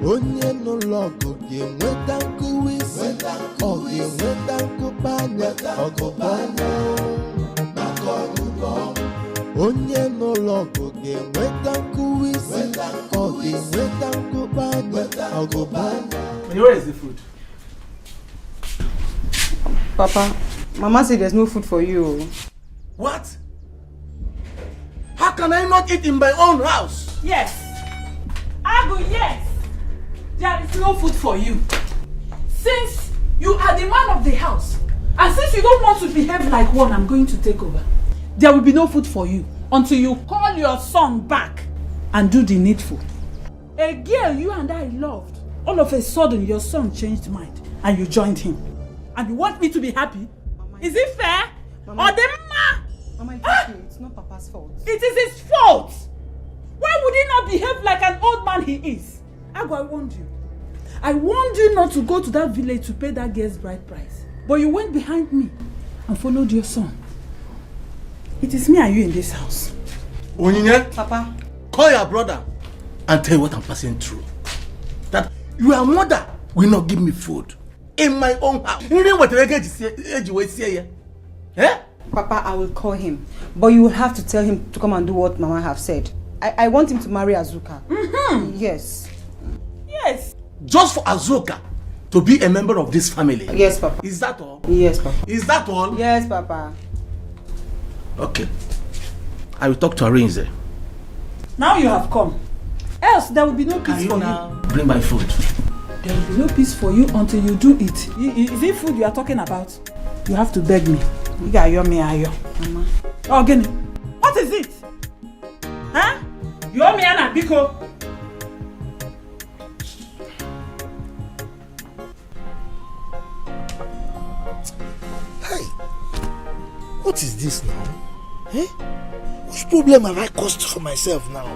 Onye no logo ye weta kuwisi o ye weta kupanya ogobanya onye no logo ye weta kuwisi o ye weta kupanya ogobanya. Where is the food? Papa, Mama said there's no food for you. What? How can I not eat in my own house? Yes. Agu, yes. There is no food for you. Since you are the man of the house, and since you don't want to behave like one, I'm going to take over. There will be no food for you until you call your son back and do the needful. A girl you and I loved, all of a sudden your son changed mind and you joined him. And you want me to be happy? Mama, is it fair? Mama, or the Mama, it's not Papa's fault. It is his fault. Why would he not behave like an old man he is? Agu, I warned you. I warned you not to go to that village to pay that girl's bride price. But you went behind me and followed your son. It is me and you in this house. Onyinye, Papa, call your brother and tell you what I'm passing through. That your mother will not give me food in my own house. Papa, I will call him. But you will have to tell him to come and do what Mama have said. I want him to marry Azuka. Mm-hmm. Yes. Yes. Just for Azuka to be a member of this family. Yes, Papa. Is that all? Yes, Papa. Is that all? Yes, Papa. Okay. I will talk to Arinze. Now you have come. Else there will be no peace for you. Bring my food. There will be no peace for you until you do it. Is it food you are talking about? You have to beg me. Mama. Oh, Gini. What is it? Huh? You owe me Anna Biko. Hey, what is this now? Eh? Which problem have I caused for myself now?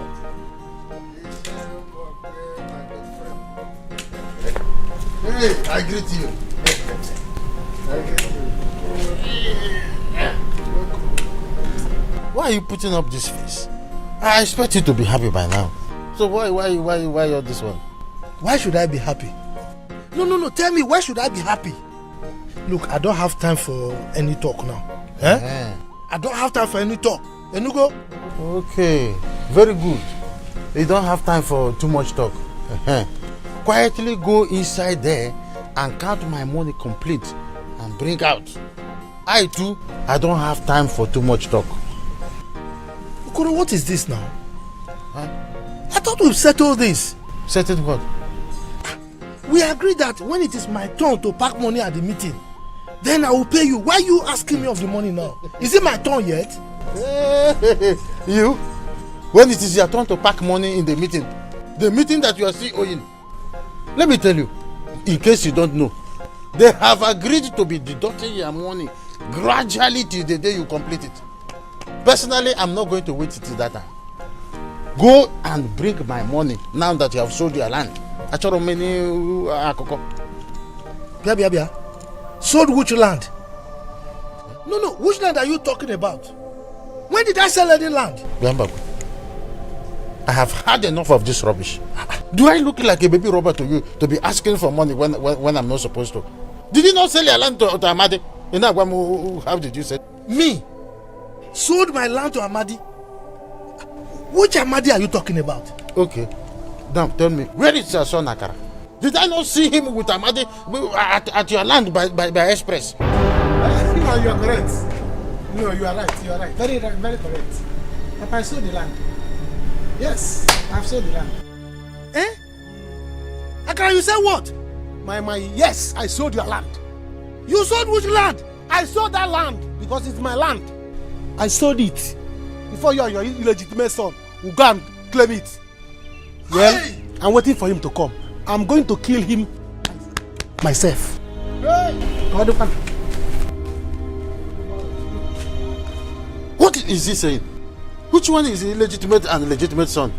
Hey, I greet you. Why are you putting up this face? I expect you to be happy by now. So why all this one? Why should I be happy? No, tell me, why should I be happy? Look, I don't have time for any talk now. Eh? I don't have time for any talk. Enugo? Okay, very good. You don't have time for too much talk. Quietly go inside there and count my money complete and bring out. I too, I don't have time for too much talk. Okoro, what is this now? Huh? I thought we've settled this. Settled what? We agreed that when it is my turn to pack money at the meeting, then I will pay you. Why are you asking me of the money now? Is it my turn yet? You? when it is your turn to pack money in the meeting that you are still owing. Let me tell you, in case you don't know, they have agreed to be deducting your money gradually till the day you complete it. Personally, I'm not going to wait till that time. Go and bring my money now that you have sold your land. Bia. Sold which land? No, which land are you talking about? When did I sell any land? I have had enough of this rubbish. Do I look like a baby robber to you to be asking for money when I'm not supposed to? Did you not sell your land to Amadi? How did you say? Me? Sold my land to Amadi? Which Amadi are you talking about? Okay. Now tell me, where is your son Akara? Did I not see him with Amadi at your land by express? You are correct. No, you are right. You are right. Very correct. Papa, I sold the land. Yes, I've sold the land. Eh? Akara, you said what? Yes, I sold your land. You sold which land? I sold that land because it's my land. I sold it before you and your illegitimate son will go and claim it. Well, hey! I'm waiting for him to come. I'm going to kill him myself. Hey! What is he saying? Which one is the illegitimate and legitimate son?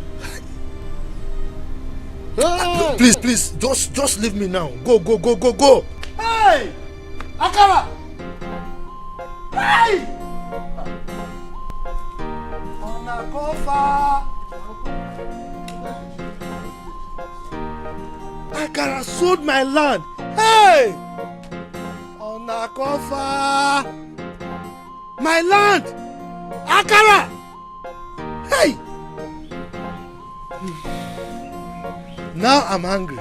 Hey! Please, just leave me now. Go. Hey! Akara! Hey! Akara sold my land. Hey! Onakofa! My land! Akara! Hey! Now I'm hungry.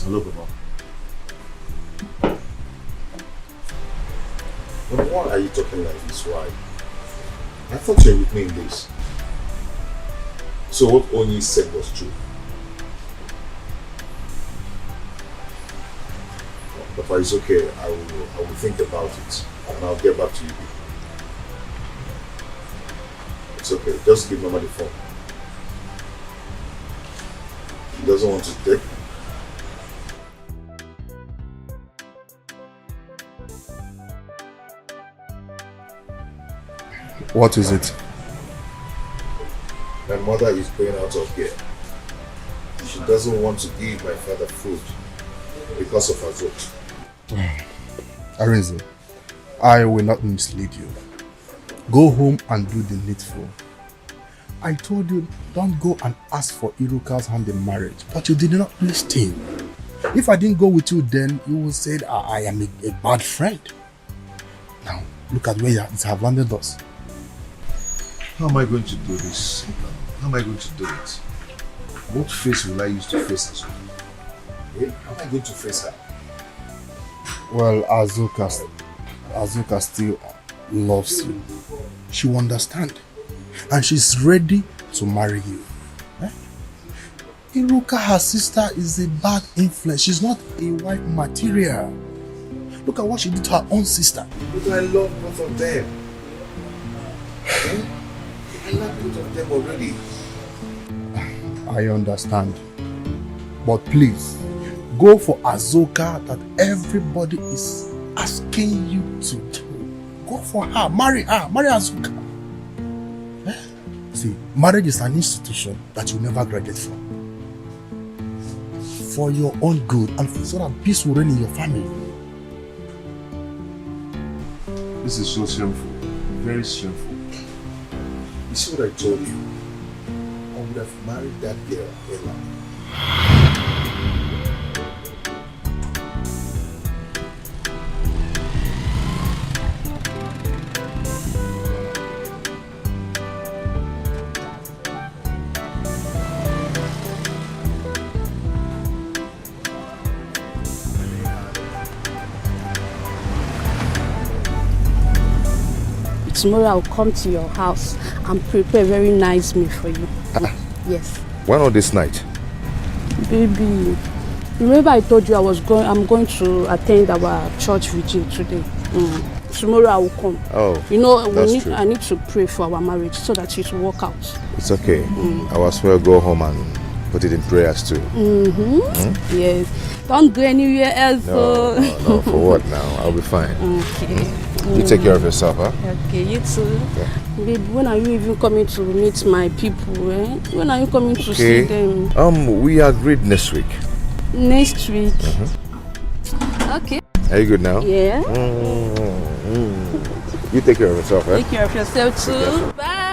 Hello, Papa. Why are you talking like this? Why? I thought you were with me in this. So what Oni said was true. Papa, it's okay. I will think about it and I'll get back to you. It's okay. Just give Mama the phone. He doesn't want to take. What is it? My mother is going out of here. She doesn't want to give my father food because of her vote. Arinze, I will not mislead you. Go home and do the needful. I told you, don't go and ask for Iruka's hand in marriage, but you did not listen. If I didn't go with you then, you would say I am a bad friend. Now, look at where it has landed us. How am I going to do this? How am I going to do it? What face will I use to face her? How am I going to face her? Well, Azuka still loves you. She will understand. And she's ready to marry you. Iruka, her sister, is a bad influence. She's not a wife material. Look at what she did to her own sister. But I love both of them. I love both of them already. I understand. But please, go for Azuka that everybody is asking you to do. Go for her. Marry Azuka. See, marriage is an institution that you never graduate from. For your own good and so that peace will reign in your family. This is so shameful. Very shameful. You see what I told you? I would have married that girl, Ella. Tomorrow I'll come to your house and prepare a very nice meal for you. Yes. Why not this night? Baby, remember I told you I'm going to attend our church vigil today. tomorrow I will come. Oh, you know, that's true. I need to pray for our marriage so that it will work out. It's okay. I will as well go home and put it in prayers too. Yes. Don't go anywhere else. No, for what now? I'll be fine. Okay. You take care of yourself, huh? Okay, you too. Okay. Babe, when are you even coming to meet my people? When are you coming to see them? We agreed next week. Next week. Okay. Are you good now? Yeah. You take care of yourself, eh? Take care of yourself too. Bye.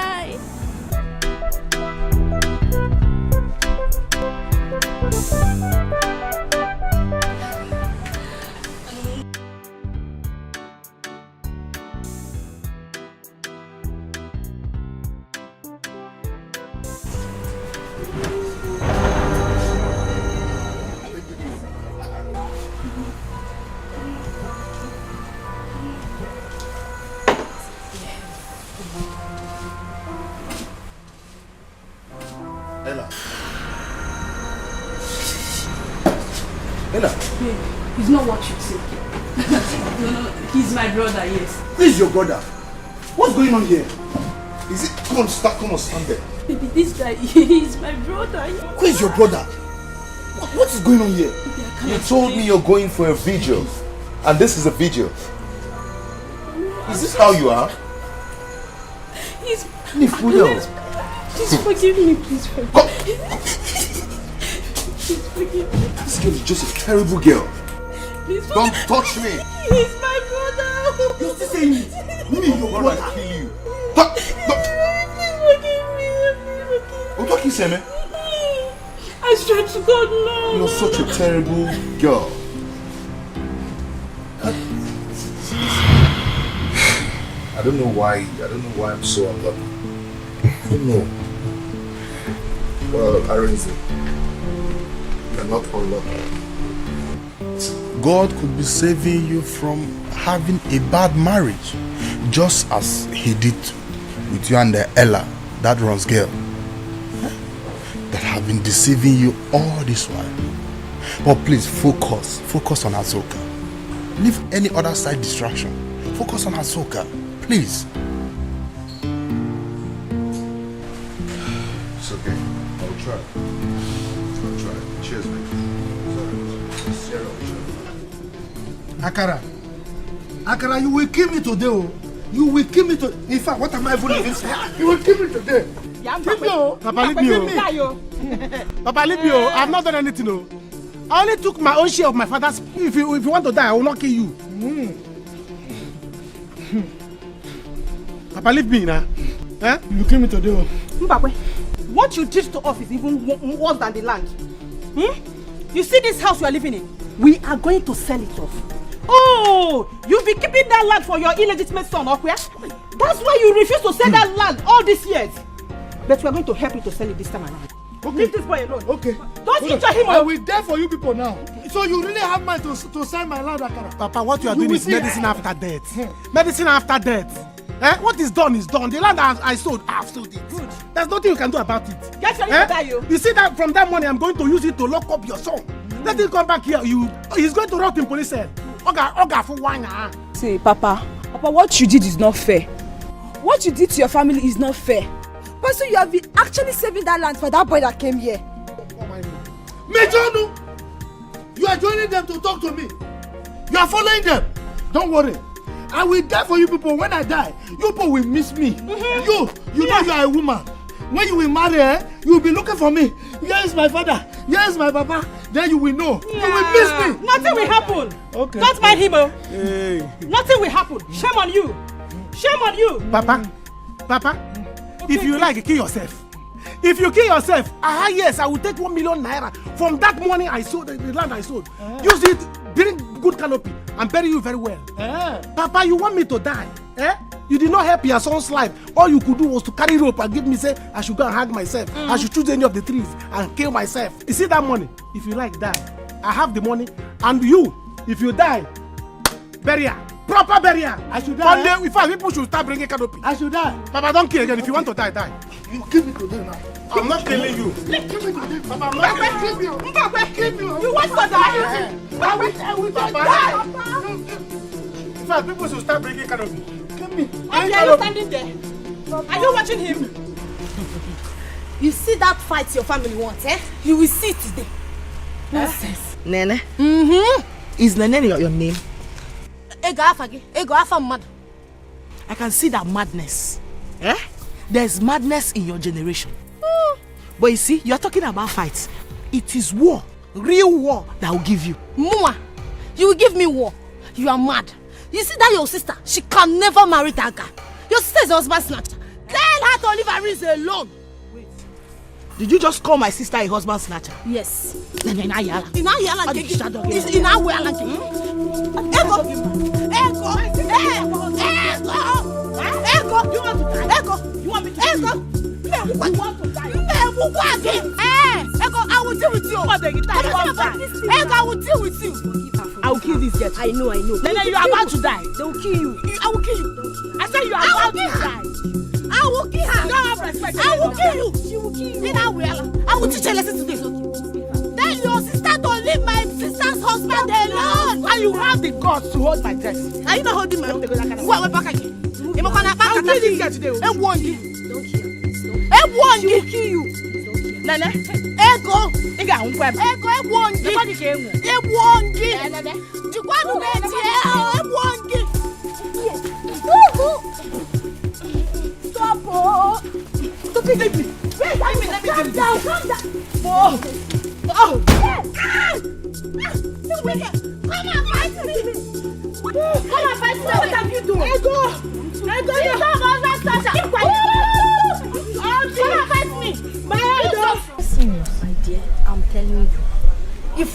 Ella. He's not what you think. No, he's my brother, yes. Who is your brother? What's going on here? Is it? Come on, stand there. Baby, this guy, he's my brother. Who is your brother? What is going on here? You told me you're going for a vigil, and this is a vigil. Is this how you are? He's... Please forgive me, please forgive me. Please forgive me. This girl is just a terrible girl. Please don't touch me. He's my brother. You're still saying it. Me, your brother. I'll kill you. Please forgive me. What are you saying? I swear to God, no. You're such a terrible girl. I don't know why I'm so unlucky. I don't know. Well, Arinze, you're not unlucky. God could be saving you from having a bad marriage, just as he did with you and Ella, that runs girl, that have been deceiving you all this while. But please focus on Azoka. Leave any other side distraction. Focus on Azoka, please. It's okay. I'll try. Cheers, mate. Akara, you will kill me today, oh. You will kill me today. In fact, what am I even even saying? You will kill me today. Kill me, oh. Papa, leave me, oh. Papa, leave me, oh. I have not done anything, oh. I only took my own share of my father's. If you want to die, I will not kill you. Papa, leave me now. Eh? You will kill me today, oh. Mbakwe, what you did to us is even worse than the land. You see this house you are living in? We are going to sell it off. Oh, you'll be keeping that land for your illegitimate son, okay? That's why you refuse to sell that land all these years. But we are going to help you to sell it this time around. Okay. Leave this boy alone. Okay. Don't injure him. I will die for you people now. Okay. So you really have mind to sign my land, Akara? Papa, what you are doing is medicine after death. Medicine after death. What is done is done. The land I sold, I have sold it. Good. There's nothing you can do about it. Get ready to die, you. You see that from that money, I'm going to use it to lock up your son. Let him come back here. He's going to rot in police cell. Oga for wine. See, Papa, what you did is not fair. What you did to your family is not fair. But so you have been actually saving that land for that boy that came here. Mejonu! You are joining them to talk to me. You are following them. Don't worry. I will die for you people. When I die, you people will miss me. You know you are a woman. When you will marry, you will be looking for me. Here is my father. Here is my papa. Then you will know. You will miss me. Nothing will happen. Okay. Don't mind him. Hey. Nothing will happen. Shame on you. Shame on you. Papa, okay. If you like, kill yourself. If you kill yourself, yes, I will take 1 million naira from that money I sold, the land I sold. Use it, bring good canopy, and bury you very well. Papa, you want me to die? You did not help your son's life. All you could do was to carry rope and give me, say, I should go and hang myself. I should choose any of the trees and kill myself. You see that money? If you like, die. I have the money. And you, if you die, burial. Proper burial. I should die. One day, in fact, people should start bringing canopy. I should die. Papa, don't kill again. If you want to die, die. You kill me today now. I'm not killing you. Kill me today. Papa, I'm not killing you. Kill me. You want to die? I will die. fast, people should start breaking canopy. Come me. Okay, are you standing there? Are you watching him? You see that fight your family wants, eh? You will see it today. Nonsense. Nene? Is Nene your name? I can see that madness. Eh? There's madness in your generation. But you see, you're talking about fights. It is war, real war, that will give you. Muma, you will give me war. You are mad. You see that your sister, she can never marry that guy. Your sister is a husband snatcher. Tell her to leave her reason alone. Wait. Did you just call my sister a husband snatcher? Yes. In you want me to I will deal with you. I will deal with you. I will kill this girl. I know. Then you are about to die. They will kill you. I will kill you. I said you are about to die. I will kill her. You don't have respect. I will kill you. She will kill you. I will teach her a lesson today. Tell your sister to leave my sister's husband alone. Why you have the guts to hold my dress? Are you not holding my own? We're back again. I'll kill this girl today. Don't kill you. Nene. Ego. Stop. Stop it, baby. Let me calm down. Oh. Come and fight me. What have you done? Ego, you don't understand. Keep quiet. Come and fight me. Serious, my dear, I'm telling you. If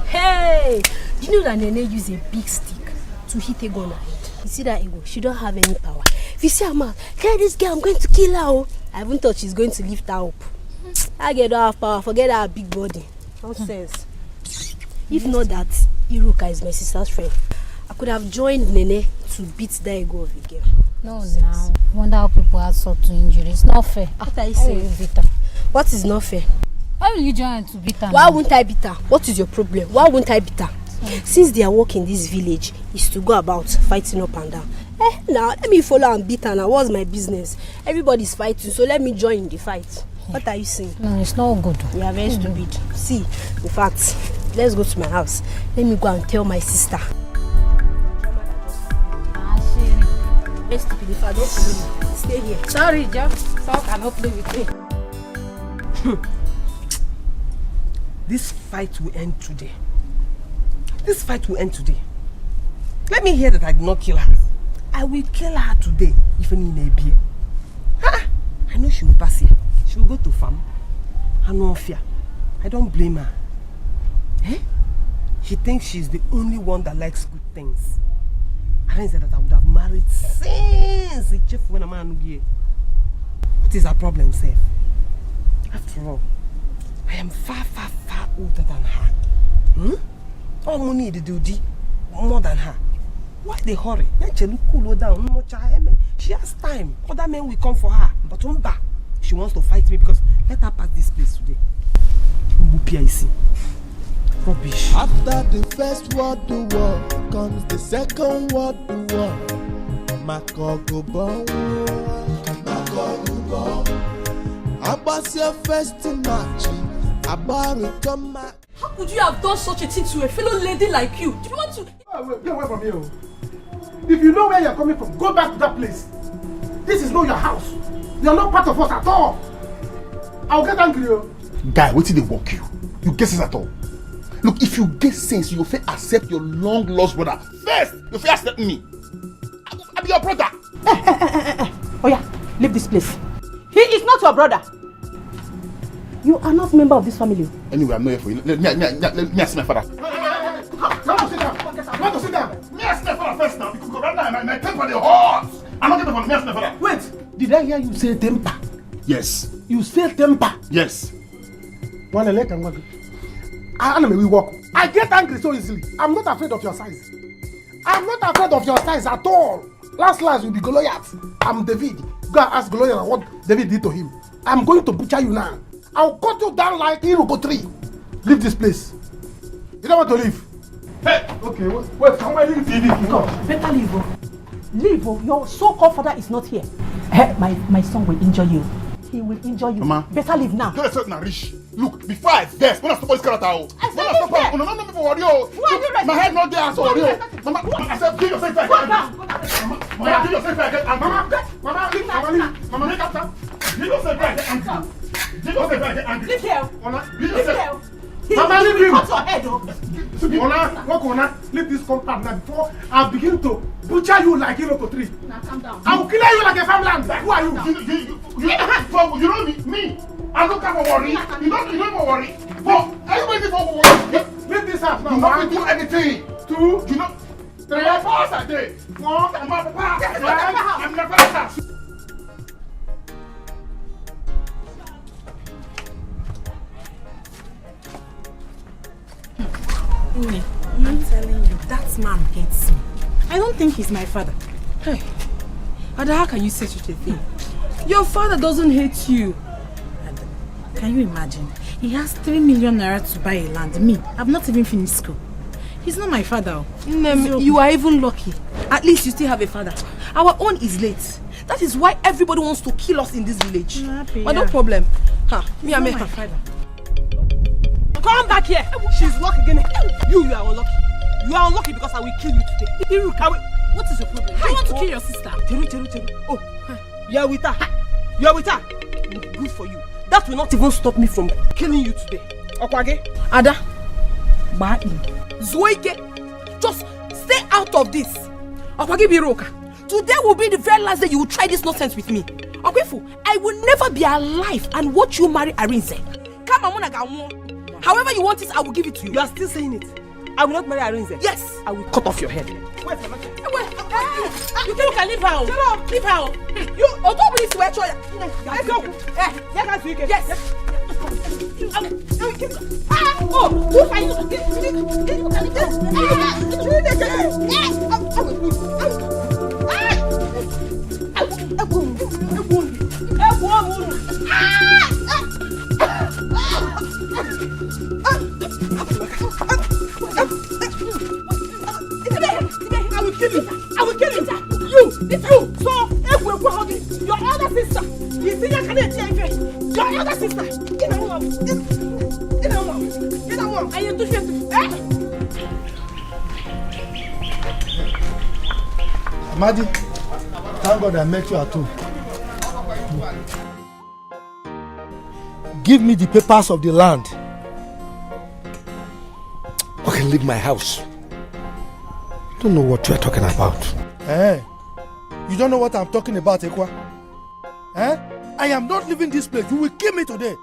hey, you know that Nene use a big stick to hit Ego on her head. You see that Ego? She don't have any power. If you see her mouth, tell this girl I'm going to kill her. Oh. I haven't thought she's going to lift her up. I get don't have power. Forget her big body. Nonsense. If not that Iruka is my sister's friend, I could have joined Nene to beat that Ego of a girl. No, now. I wonder how people have sort to injury. It's not fair. What are you saying? What is not fair? Why will you join to beat her? Why won't I beat her? What is your problem? Why won't I beat her? Since their work in this village is to go about fighting up and down. Now let me follow and beat her now. What's my business? Everybody's fighting, so let me join in the fight. What are you saying? No, it's not good. You are very stupid. See, in fact, let's go to my house. Let me go and tell my sister. Very stupid. If I don't follow me, stay here. Sorry, Joe. So I cannot play with me. This fight will end today. Let me hear that I did not kill her. I will kill her today, even in a beer. I know she will pass here. She will go to farm. I no fear. I don't blame her. She thinks she's the only one that likes good things. I didn't say that I would have married since the chief when a man here. What is her problem, Seth? After all, I am far older than her. All money the duty more than her. Why they hurry? Cool down. She has time. Other men will come for her. But she wants to fight me because let her pass this place today. Rubbish. After the first world war comes the second world war. Makogo bon. About your first match. About it come back. How could you have done such a thing to a fellow lady like you? Do you want to? Get away from here. If you know where you're coming from, go back to that place. This is not your house. You're not part of us at all. I'll get angry. Guy, what did they walk you? You get sense at all? Look, if you get sense, you will accept your long lost brother. First, you will accept me. I'll be your brother. Oh yeah, leave this place. He is not your brother. You are not a member of this family. Anyway, I'm not here for you. Let me ask my father. Want to sit down? Me ask my father first now, because right now my temper is hot. I'm not going to ask my father. Wait, did I hear you say temper? Yes. You say temper? Yes. One leg and one. We walk. I get angry so easily. I'm not afraid of your size. I'm not afraid of your size at all. Last will be Goliath. I'm David. Go and ask Goliath what David did to him. I'm going to butcher you now. I'll cut you down like Iroko tree. Leave this place. You don't want to leave? Hey! Okay, wait, come on, leave TV. Come. Better leave, oh. Leave, oh. Your so-called father is not here. My son will injure you. He will injure you. Mama. Better leave now. Don't expect rich. Look, before I vex, when I stop this character, when I stop, no me for worry. My head not there, so worry. Mama, I said, give yourself back. Mama, give yourself back. Mama, make up time. Give yourself back. Give yourself back. Leave here. Leave yourself. Mama, leave him. Cut your head, oh. Ona, leave this compound now before I begin to butcher you like to tree. Now calm down. I will kill you like a farmland. Who are you? You know me. I don't have a worry. You don't worry. But everybody for worry. Leave this house now. You not do anything. Two. You know. 3 hours a day. 4. I'm never attached. I'm telling you, that man hates me. I don't think he's my father. Hey, Ada, how can you say such a thing? Your father doesn't hate you. Can you imagine? He has 3 million naira to buy a land. Me, I've not even finished school. He's not my father. You are even lucky. At least you still have a father. Our own is late. That is why everybody wants to kill us in this village. But no problem. Me and my father. Come back here. She's lucky again. You are unlucky. You are unlucky because I will kill you today. What is your problem? I want to kill your sister. Teru. Oh, you are with her. You are with her. Good for you. That will not even stop me from killing you today. Okwage, Ada, Zoike, just stay out of this. Okwage Biroka, today will be the very last day you will try this nonsense with me. Okwefu, I will never be alive and watch you marry Arinze. Come on, however you want it, I will give it to you. You are still saying it. I will not marry Arinze. Yes, I will cut off your head. Wait. You can leave her. Leave her. You don't believe swear choya. Let's go. Yes. Oh, who find I will kill you. You. So, your other sister. You see your other sister. I am too Amadi, thank God I met you at home. Give me the papers of the land. Okay, leave my house. I don't know what you are talking about. You don't know what I'm talking about, Ekwa? I am not leaving this place. You will kill me today.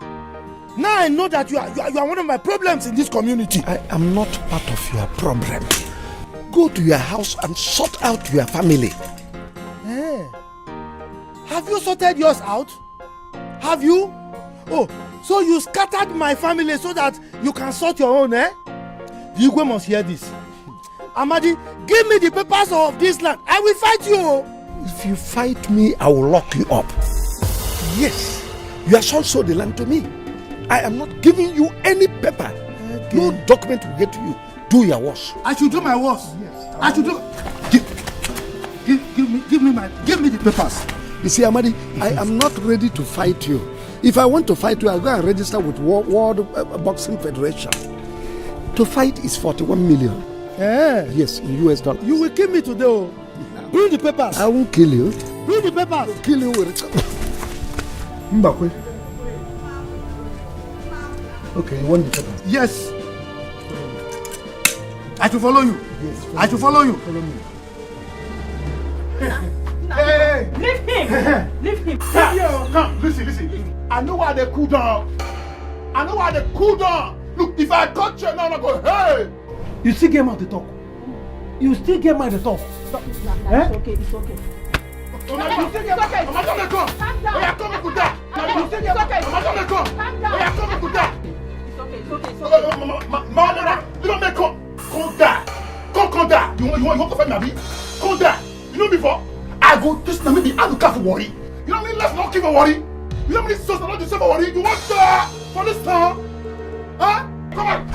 Now I know that you are one of my problems in this community. I am not part of your problem. Go to your house and sort out your family. Have you sorted yours out? Have you? Oh, so you scattered my family so that you can sort your own, The Igwe must hear this. Amadi, give me the papers of this land. I will fight you. If you fight me, I will lock you up. Yes, your son sold the land to me. I am not giving you any paper. Okay. No document will get to you. Do your worst. I should do my worst. Yes. I should do. Give me the papers. You see, Amadi, I am not ready to fight you. If I want to fight you, I'll go and register with World Boxing Federation. To fight is 41 million. Yes, in US dollars. You will kill me today. Oh. Bring the papers. I won't kill you. Bring the papers. I'll kill you with it. Mbakwe. Okay, you want the papers? Yes. I should follow you. Yes. I should follow you. Follow me. Hey! Leave him! Leave him! Come, listen. I know why they cool down. Look, if I cut you now, I go, hey! You still get mad to talk. It's okay. It's okay. You want to fight Nabi? Come there. You know before? I go this na maybe I look for worry. You know me, let's not keep a worry. You know me, so not to save a worry. You want for this town? Huh? Come on.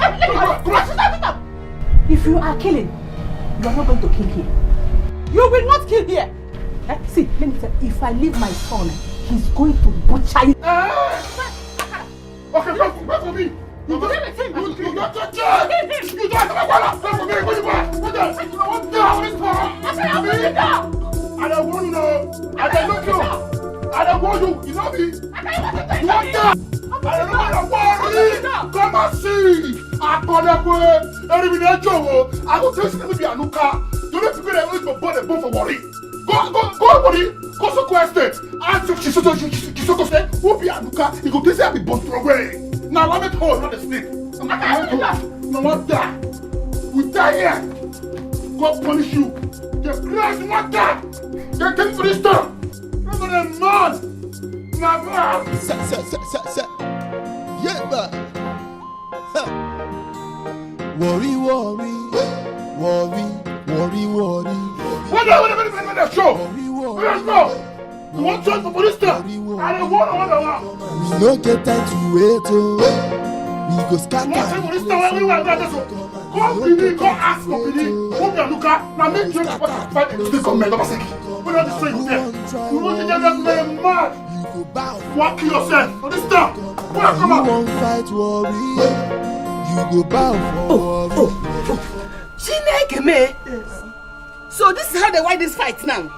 If you are killing, you are not going to kill here. You will not kill here. See, let me tell you, if I leave my son, he's going to butcher you. Okay, wait for me. You don't touch it. You don't touch it. You don't touch it. I don't want to know. I don't know. I don't want you. You know me. You want that? I don't know. Come and see. I go tell you to be Anuka. You don't figure out what body both for worry. Go, buddy. Go so question. Answer. She's so question. Who be Anuka? You go to say I be boss away. Now let me hold, not the sleep. I'm not going to. No one die. We die here. God punish you. The Christ not die. They take for this stuff. I'm not a man. Never. Sir. Yeah, but. Worry. What show? Let's go. You want to for police stuff? I don't want. We no get time to wait. We go scatter. Go ask for Billy. Go be a looker. Now make sure you fight the government. We don't destroy you there. You want to get that man mad? Walk yourself. Understand? Come on. You won't fight worry. You go bow for worry. Chineke me. So this is how they win this fight now.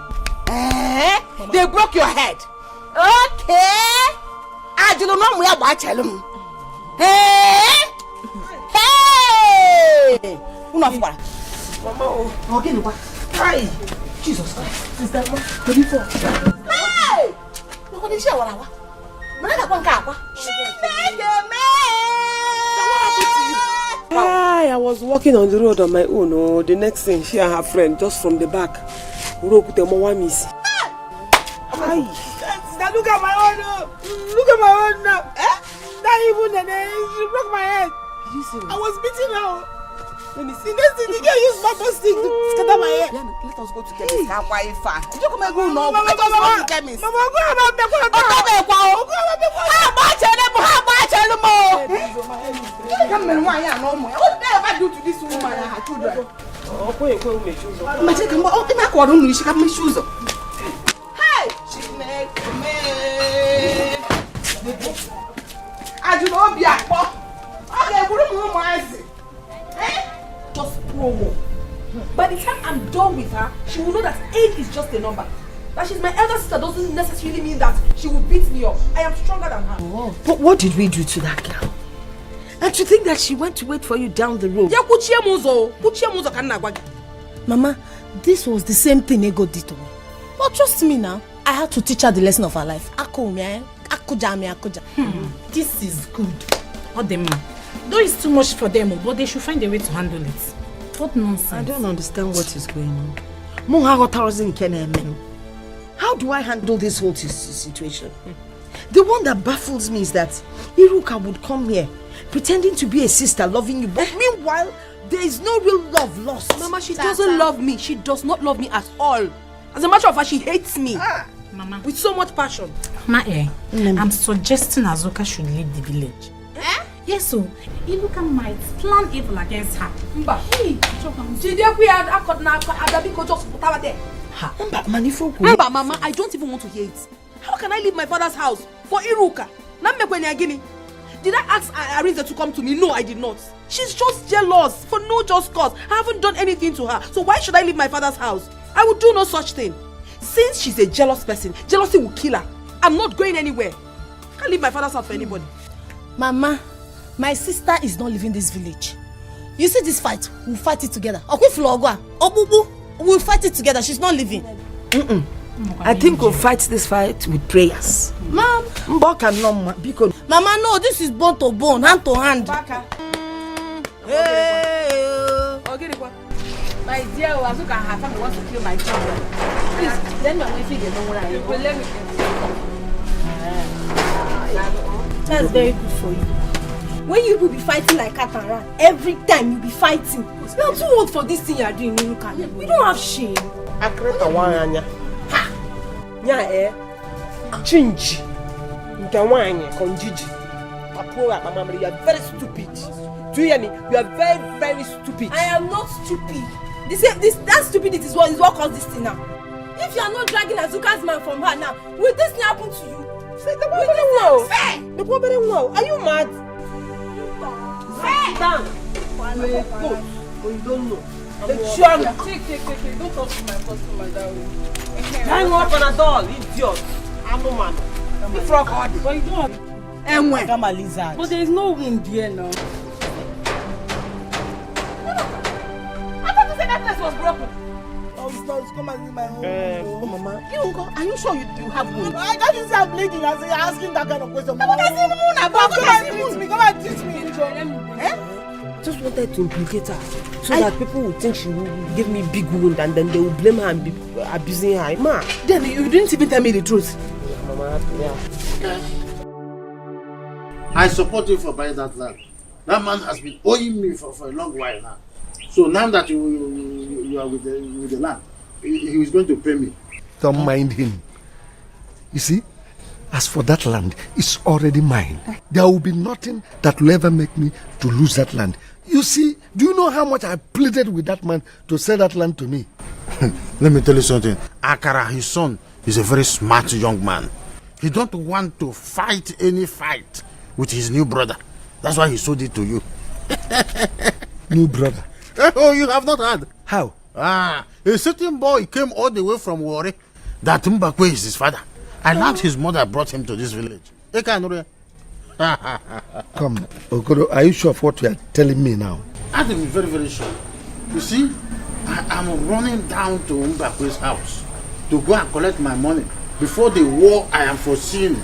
They broke your head. Okay. I don't know where I tell them. Hey. Mama, okay, no. Hi. Jesus Christ. Is that what? 24. Hey. Look at this show. I was walking on the road on my own. Oh, the next thing, she and her friend, just from the back, rope the Mowami's. Look at my own. Look at my own now. Not even she broke my head. I was beating her. Let me see. Next thing, the girl used bumper stick to scatter my head. Let us go to chemist. How quite far? You come and go now. Let us go to chemist. Mama, go about the How much? Come and why no more? What did I do to this woman and her children? Oh, go make shoes. My chicken, open my quarter, she got my shoes. Hey, she make me. I do not be a pop. Okay, what do you just promo. By the time I'm done with her, she will know that age is just a number. That she's my elder sister doesn't necessarily mean that she will beat me up. I am stronger than her. Oh. But what did we do to that girl? And to think that she went to wait for you down the road. Mama, this was the same thing Ego did to me. But trust me now, I had to teach her the lesson of her life. This is good. Though it's too much for them, but they should find a way to handle it. What nonsense. I don't understand what is going on. How do I handle this whole situation? The one that baffles me is that Iruka would come here pretending to be a sister loving you, but meanwhile there is no real love lost. Mama, she doesn't love me. She does not love me at all. As a matter of fact, she hates me. Mama, with so much passion. I'm suggesting Azuka should leave the village. Yes, so Iruka might plan evil against her. Mama, I don't even want to hear it. How can I leave my father's house for Iruka? Did I ask Arinze to come to me? No, I did not. She's just jealous for no just cause. I haven't done anything to her. So why should I leave my father's house? I would do no such thing. Since she's a jealous person, jealousy will kill her. I'm not going anywhere. I can't leave my father's house for anybody. Mama, my sister is not leaving this village. You see this fight? We'll fight it together. We'll fight it together. She's not leaving. I think we'll fight this fight with prayers. Mom. Mama, no, this is bone to bone, hand to hand. My dear, Azuka, her family wants to kill my children. Please, let me away if you know what I will. Let me. That's very good for you. When you will be fighting like cat and rat, every time you be fighting. You are too old for this thing you are doing, Niruka. We don't have shame. Change. You are very stupid. Do you hear me? You are very, very stupid. I am not stupid. That stupidity is what caused this thing now. If you are not dragging Azuka's man from her now, will this thing happen to you? Say the one very well. Are you mad? Sit down. You you don't know. Take. Don't talk to my customer that way. Hang up on a doll, idiot. I'm no man. You frog hard. But you don't. And when? I'm a lizard. But there is no wind here now. I thought you said that place was broken. Oh, it's not. It's come and in my home. Mama. You uncle, are you sure you have wound? I can't see I'm blinking and say asking that kind of question. Come and teach me. Come and teach me. Just wanted to implicate her so that people would think she will give me big wound and then they will blame her and be abusing her. Ma. Then you didn't even tell me the truth. Mama, yeah. I support you for buying that land. That man has been owing me for a long while now. So now that you are with the land, he is going to pay me. Don't mind him. You see, as for that land, it's already mine. There will be nothing that will ever make me to lose that land. You see, do you know how much I pleaded with that man to sell that land to me? Let me tell you something. Akara, his son, is a very smart young man. He don't want to fight any fight with his new brother. That's why he sold it to you. New brother? Oh, you have not heard. How? A certain boy came all the way from Warri. That Mbakwe is his father. I learned his mother brought him to this village. Come, Okoro, are you sure of what you are telling me now? I'm very, very sure. You see, I'm running down to Mbakwe's house to go and collect my money before the war I am foreseeing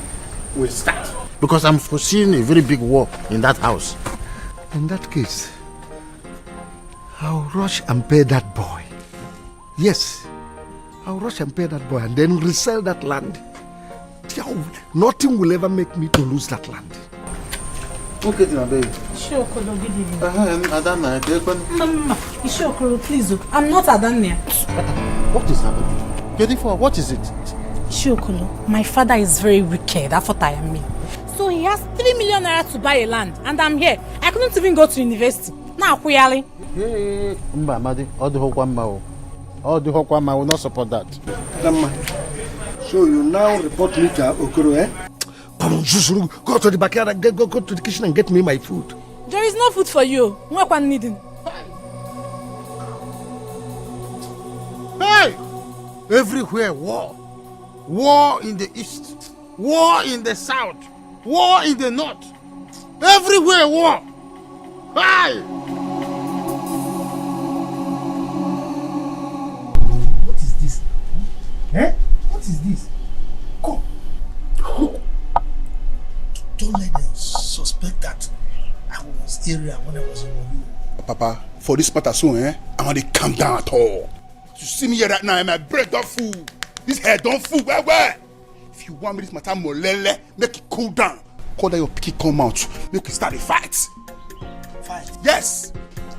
will start. Because I'm foreseeing a very big war in that house. In that case, I'll rush and pay that boy. Yes, I'll rush and pay that boy and then resell that land. Nothing will ever make me to lose that land. Okay, baby. Sure, Kolo, good evening. Sure, Kolo, please. I'm not Adania. What is happening? Getting what is it? Sure, Kolo, my father is very wicked. That's what I am mean. So he has 3 million naira to buy a land, and I'm here. I couldn't even go to university. Now, Kuyali. Hey, Madi, all the Hokwama will not support that. So you now report me to Okoro, eh? Come on, go to the backyard, go to the kitchen and get me my food. There is no food for you. What needing? Hey! Everywhere war. War in the east. War in the south. War in the north. Everywhere war. Hey! What is this? Eh? What is this? Come. Don't let them suspect that I was area when I was in Nollywood. Papa, for this matter soon, I want to calm down at all. You see me here right now, my bread don't fool. This head don't fool. Where? If you want me this matter molele, make it cool down. Call that your picky come out, make it start a fight. Fight? Yes.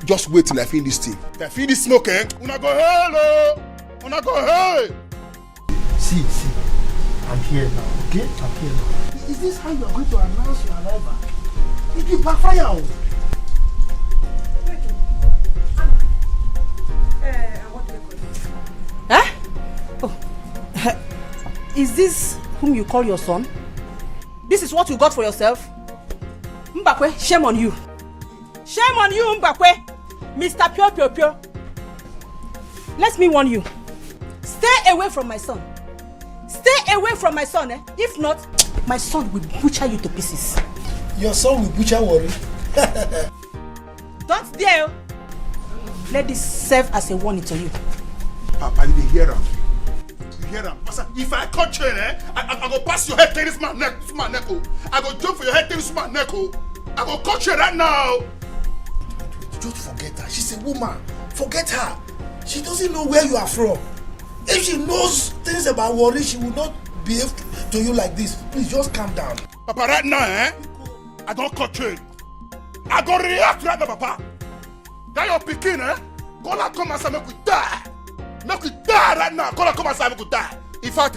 Just wait till I finish this thing. If I finish this smoke, una go hello. Una go hey. See, I'm here now, okay? I'm here now. Is this how you are going to announce your arrival? It will backfire. Huh? Oh. Is this whom you call your son? This is what you got for yourself? Mbakwe, shame on you. Shame on you, Mbakwe. Mr. Pure. Let me warn you. Stay away from my son. Stay away from my son, eh? If not, my son will butcher you to pieces. Your son will butcher Warri? Don't dare. Let this serve as a warning to you. Papa, you hear him? You hear him? If I catch you, I go pass your head to this man neck. I go jump for your head to this man neck. I go catch you right now. Just forget her. She's a woman. Forget her. She doesn't know where you are from. If she knows things about Warri, she will not behave to you like this. Please just calm down. Papa, right now, I don't cut you. I go react right now, Papa. That your picking, Call her come outside, make we die. Make we die right now. Call her come outside, make we die. In fact,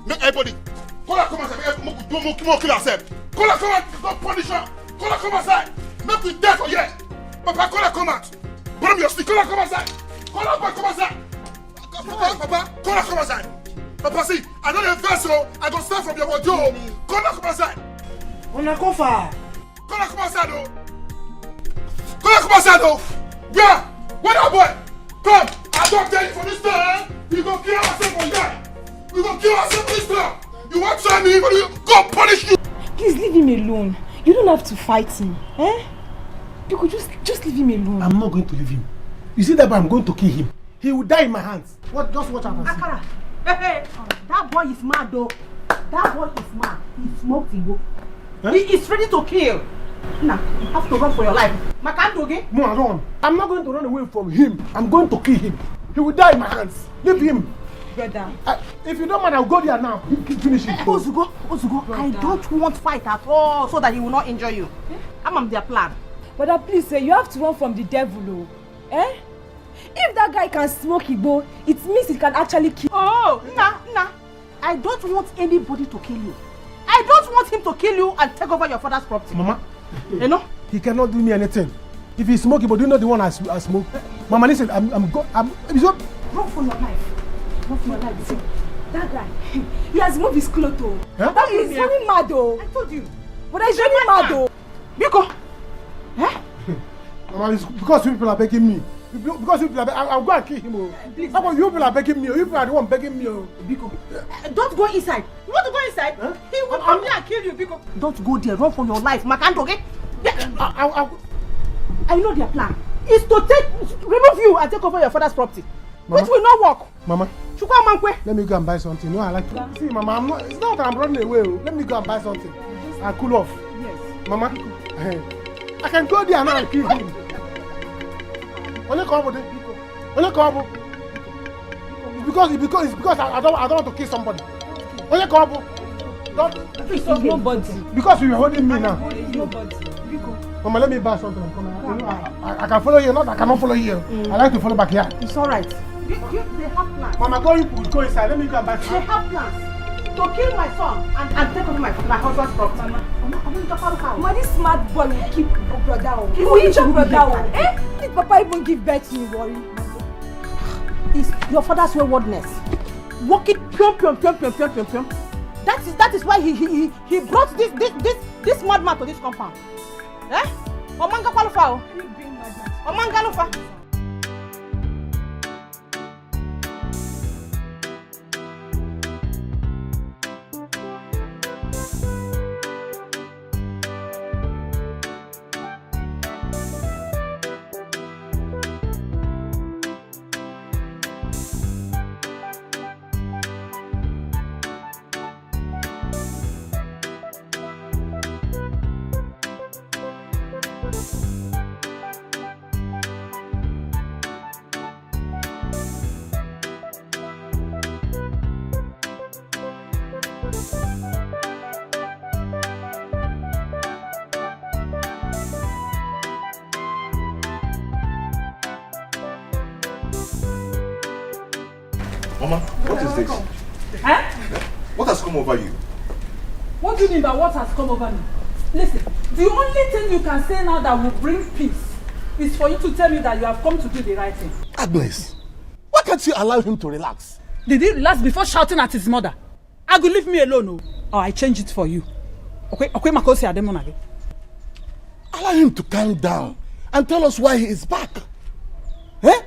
make everybody. Call her come outside, make we kill ourselves. Call her come outside, don't punish her. Call her come outside, make we die for yes. Papa, call her, come out. Put up your stick. Call her, come outside. Call her, come outside. Papa, call her, come outside. Papa, see, I know the vessel. I go start from your wardrobe. Call her, come outside. On a coffre. Call her, come outside, though. Call her, come outside, though. Yeah, where that boy? Come, I don't tell you for this time. We go kill ourselves for that. We go kill ourselves for this time. You want to try me? Go punish you. Please leave him alone. You don't have to fight him. Eh? You could just leave him alone. I'm not going to leave him. You see that boy, I'm going to kill him. He will die in my hands. Just watch out and see. Akara, hey, that boy is mad though. That boy is mad. He smoked Igbo. Huh? He is ready to kill. Now, you have to run for your life. Makandoge? No, I don't. I'm not going to run away from him. I'm going to kill him. He will die in my hands. Leave him. Brother. If you don't mind, I'll go there now. Finish it. Ozugo, I don't want fight at all so that he will not injure you. I'm their plan. Brother, please, you have to run from the devil. Eh? If that guy can smoke Igbo, it means he can actually kill. Oh, nah. I don't want anybody to kill you. I don't want him to kill you and take over your father's property. Mama, you know? He cannot do me anything. If he's smoking, but do you know the one I smoke? Mama, listen, I'm run for your life. Run for your life. See, that guy, he has moved his clothes. Huh? That is very mad though. I told you. But he's very mad though. Biko. Eh? Mama, it's because people are begging me. Because you people are I'll go and kill him. How about you people are begging me? You people are the one begging me. Biko, don't go inside. You want to go inside? Huh? He will come here and kill you, Biko. Don't go there. Run for your life, Makanto, okay? I know their plan. Is to remove you and take over your father's property. Mama, which will not work. Mama, let me go and buy something. No, I like to. See, Mama, it's not that I'm running away. Let me go and buy something. I'll cool off. Yes. Mama, I can go there now and kill him. Only come over. It's because I don't want to kill somebody. Only come over. Don't. Nobody. Because you are holding me now. Nobody. Mama, let me buy something. I can follow you, not I cannot follow you. I like to follow back here. It's alright. They have plans. Mama, go inside. Let me go and buy something. They have plans to kill my son and take over my husband's property. Mama, this smart boy will keep your brother. He will eat your brother. Eh? Did Papa even give birth to you, worry? It's your father's waywardness. Walk it, pium. That is why he brought this madman to this compound. Eh? Omanga Palufa. Omanga Lufa. Mama, what is this? Huh? What has come over you? What do you mean by what has come over me? Listen, the only thing you can say now that will bring peace is for you to tell me that you have come to do the right thing. Agnes, why can't you allow him to relax? Did he relax before shouting at his mother? I will leave me alone, or I change it for you. Okay, Makosi Ademon again. Allow him to calm down and tell us why he is back. Eh?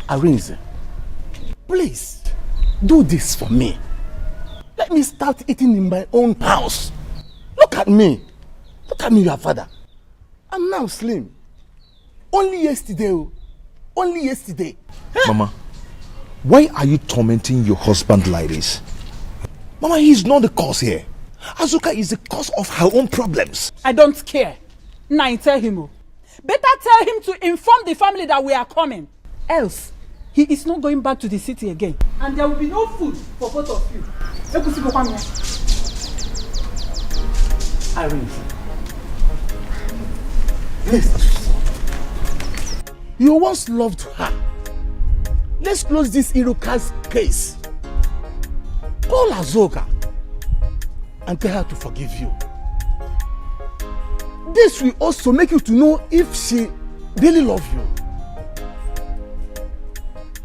Arinze, please, do this for me. Let me start eating in my own house. Look at me, your father. I'm now slim. Only yesterday. Eh? Mama, why are you tormenting your husband like this? Mama, he's not the cause here. Azuka is the cause of her own problems. I don't care. Now tell him. Better tell him to inform the family that we are coming. Else, he is not going back to the city again. And there will be no food for both of you. Irene, please. You once loved her. Let's close this Iruka's case. Call Azoka and tell her to forgive you. This will also make you to know if she really loves you.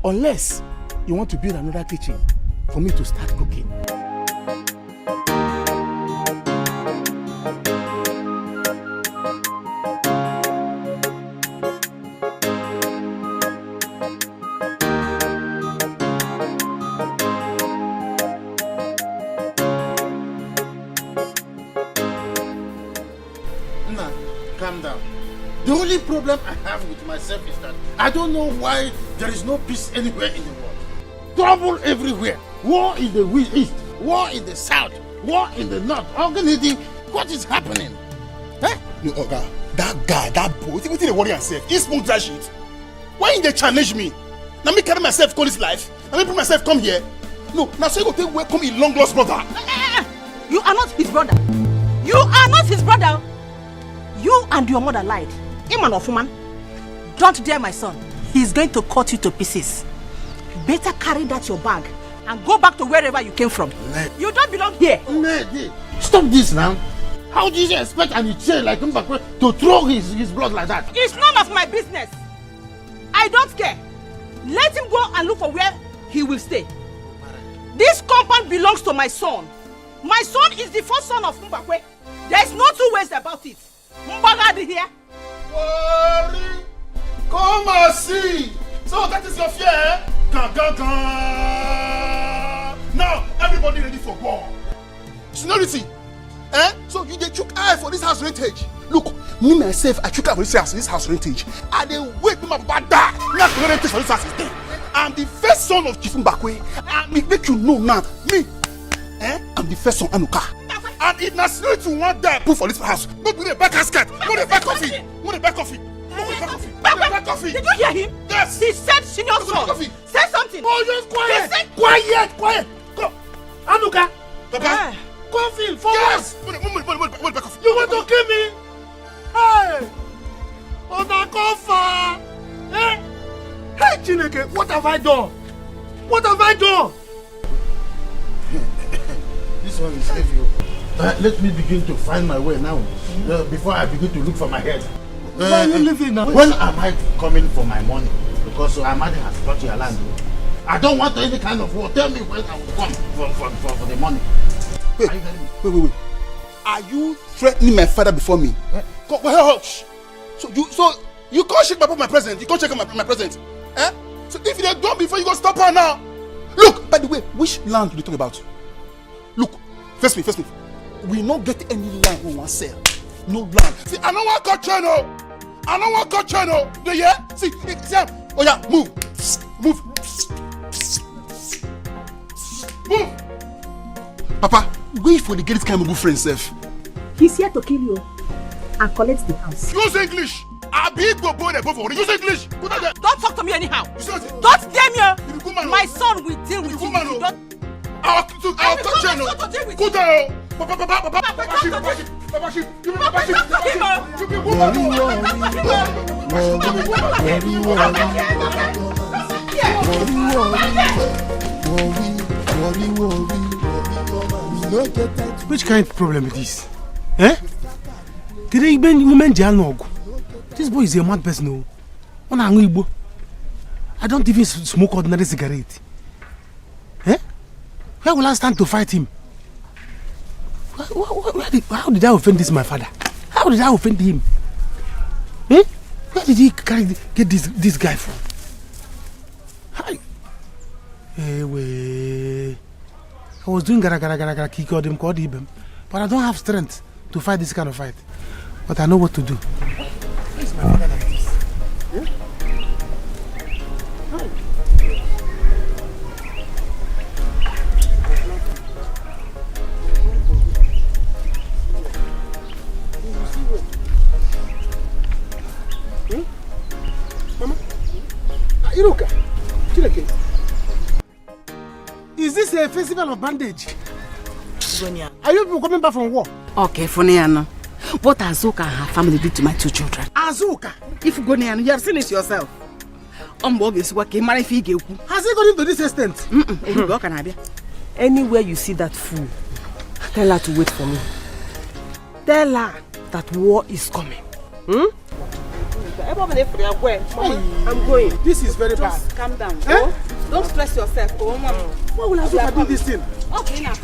Unless you want to build another kitchen for me to start cooking. Calm down. The only problem I have with myself is that I don't know why there is no peace anywhere in the world. Trouble everywhere. War in the east, war in the south, war in the north. What is happening? Eh? No, Oga, that guy, that boy, what did they worry yourself? He smoke that shit. Why they challenge me? Now me carry myself call this life. Now me bring myself come here. No, now so you go take welcome a long lost brother. You are not his brother. You are not his brother. You and your mother lied. Iman of woman. Don't dare my son. He's going to cut you to pieces. Better carry that your bag and go back to wherever you came from. You don't belong here. Stop this now. How do you expect an Ichie like Mbakwe to throw his blood like that? It's none of my business. I don't care. Let him go and look for where he will stay. This compound belongs to my son. My son is the first son of Mbakwe. There's no two ways about it. Mbagadi here. Worry. Come and see. So that is your fear, eh? Now everybody ready for war. Seniority. Eh? So you took eye for this house rentage. Look, me myself, I took eye for this house rentage. And they wait me my bad die. Not the rentage for this house is there. I'm the first son of Chief Mbakwe. And me make you know now. Me. I'm the first son Anuka. And it not to want that put for this house. Not with a back casket. Not a back coffee. Not a back coffee. Back coffee. Did you hear him? Yes. He said senior son. Say something. Oh, just quiet. He said Quiet. Go. Anuka. Papa. Coffee. For yes. What back coffee? You want to kill me? Hey. Ona Kofa. Eh? Hey, Chineke, what have I done? This one is heavy. Let me begin to find my way now. Before I begin to look for my head. Where are you living now? When am I coming for my money? Because Amadi has brought your land. I don't want any kind of war. Tell me when I will come for the money. Wait. Are you threatening my father before me? So you can't shake my present. You can't check my present. Eh? So if you don't do before, you go stop her now. Look, by the way, which land do you talk about? Look, first me. We not get any land we want to sell. No land. See, I don't want to channel. Do you hear? See, oh yeah, move. Papa, wait for the get this kind of friend, self. He's here to kill you and collect the house. Use English. I big boy that go for it. Use English. Don't talk to me anyhow. Don't dare me. My son will deal with you. I'll touch you. Go down. Papa. Which kind of problem is this? Eh? Today women dialogue. This boy is a mad person. I don't even smoke ordinary cigarette. Eh? Where will I stand to fight him? How did I offend this my father? How did I offend him? Eh? Where did he get this guy from? Hi. Hey, I was doing gara kick him, but I don't have strength to fight this kind of fight. But I know what to do. Why is my father like this? Hmm? Mama, Iruka, is this a festival of bandage? Are you people coming back from war? Okay, Funiano. What Azuka and her family did to my two children? Azuka? If you go near, you have seen it yourself. Bob is working, marry Fige. Has he gone into this extent? Anywhere you see that fool, tell her to wait for me. Tell her that war is coming. I'm going. This is very bad. Just calm down. Don't stress yourself. Why will Azuka do this thing? Okay, now.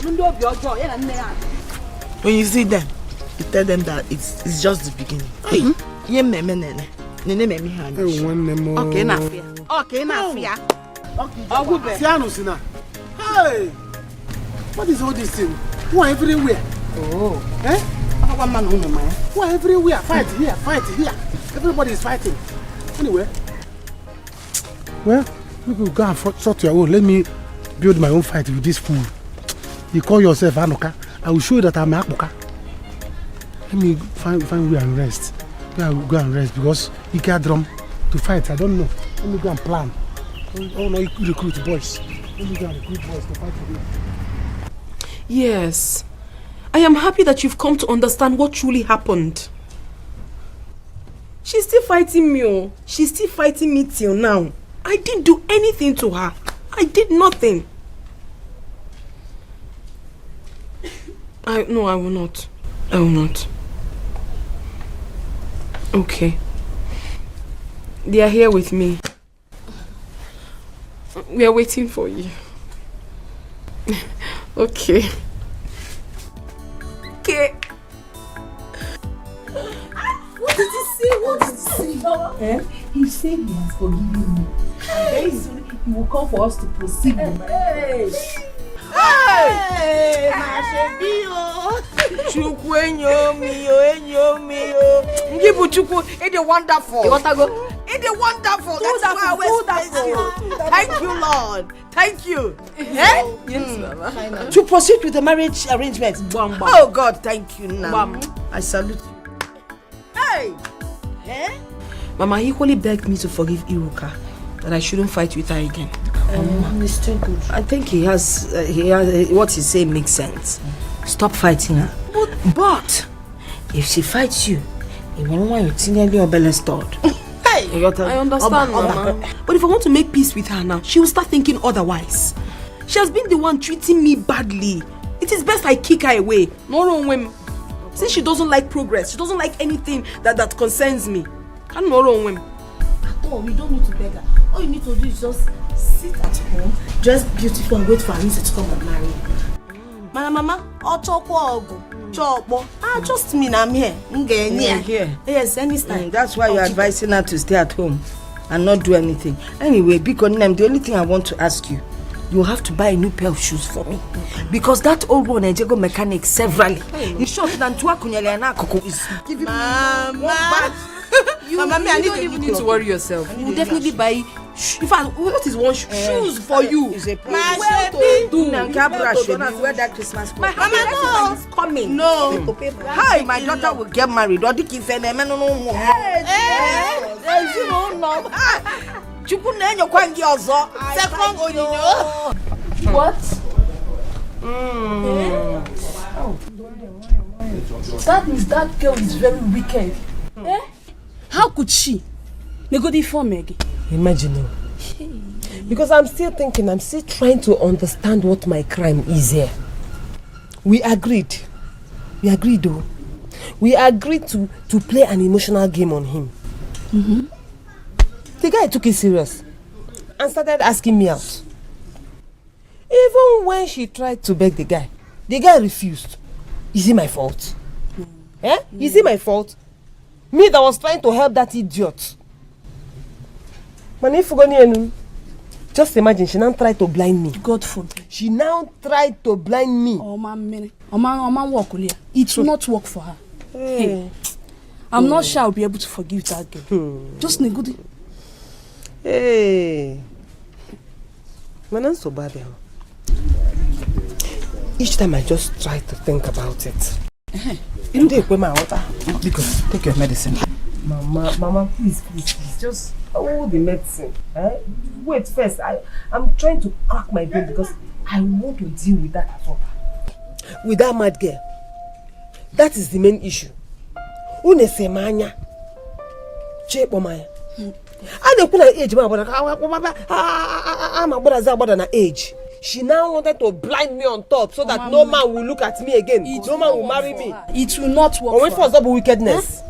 When you see them, you tell them that it's just the beginning. Hey, Okay, now fear. Okay, now fear. Hey! What is all this thing? Who are everywhere? Oh. Eh? Who are everywhere? Fight here, fight here. Everybody is fighting. Anyway. Well, you go and sort your own. Let me build my own fight with this fool. You call yourself Anoka. I will show you that I'm Apoka. Let me find where and rest. Where I will go and rest because you can't drum to fight. I don't know. Let me go and plan. Oh no, you recruit boys. Let me go and recruit boys to fight for you. Yes. I am happy that you've come to understand what truly happened. She's still fighting me. Oh. She's still fighting me till now. I didn't do anything to her. I did nothing. No, I will not. I will not. Okay. They are here with me. We are waiting for you. Okay. Okay. What did he say? What did he say? He said he has forgiven me. Very soon he will come for us to proceed. Hey! Chukwu Ngibu Chukwu, it's wonderful. You want to go? It's wonderful. That's why I always praise you. Thank you, Lord. Thank you. Yes, Mama. To proceed with the marriage arrangements. Oh God, thank you now. I salute you. Hey! Mama equally begged me to forgive Iruka, that I shouldn't fight with her again. It's still good. I think he has what he say makes sense. Stop fighting her. But if she fights you, you won't want you to nearly your belly stored. I understand, Mama. But if I want to make peace with her now, she will start thinking otherwise. She has been the one treating me badly. It is best I kick her away. No wrong with. Since she doesn't like progress, she doesn't like anything that concerns me. I don't know wrong with. At all, we don't need to beg her. All you need to do is just sit at home, dress beautiful and wait for Anissa to come and marry you. Mama, just me, I'm here. Here. Yes, any time. That's why you're advising her to stay at home and not do anything. Anyway, because the only thing I want to ask you, you have to buy a new pair of shoes for me. Because that old one, I go mechanic severally. It's short than Tuakunyale is giving me Mama, you don't even need to worry yourself. You will definitely buy. In fact, what is one shoes for you? Is a wear that Christmas. My Mama is coming. No. Hi, my daughter will get married. What did you say? What? That means that girl is very wicked. How could she? Negodi for Maggie. Imagine. Because I'm still thinking, I'm still trying to understand what my crime is here. We agreed though. We agreed to play an emotional game on him. The guy took it serious and started asking me out. Even when she tried to beg the guy refused. Is it my fault? Is it my fault? Me that was trying to help that idiot. Just imagine, she now tried to blind me. God forbid. She now tried to blind me. It will not work for her. Hey. I'm not sure I'll be able to forgive that girl. Just Negudi. Hey. Man, so bad. Each time I just try to think about it. Because take your medicine. Mama, please. Just hold the medicine. Wait first. I'm trying to crack my brain because I want to deal with that at all. With that mad girl. That is the main issue. Unesemanya. Chepomaya. I don't put an age, I'm a age. She now wanted to blind me on top so that no man will look at me again. No man will marry me. It will not work. Or wait for double wickedness.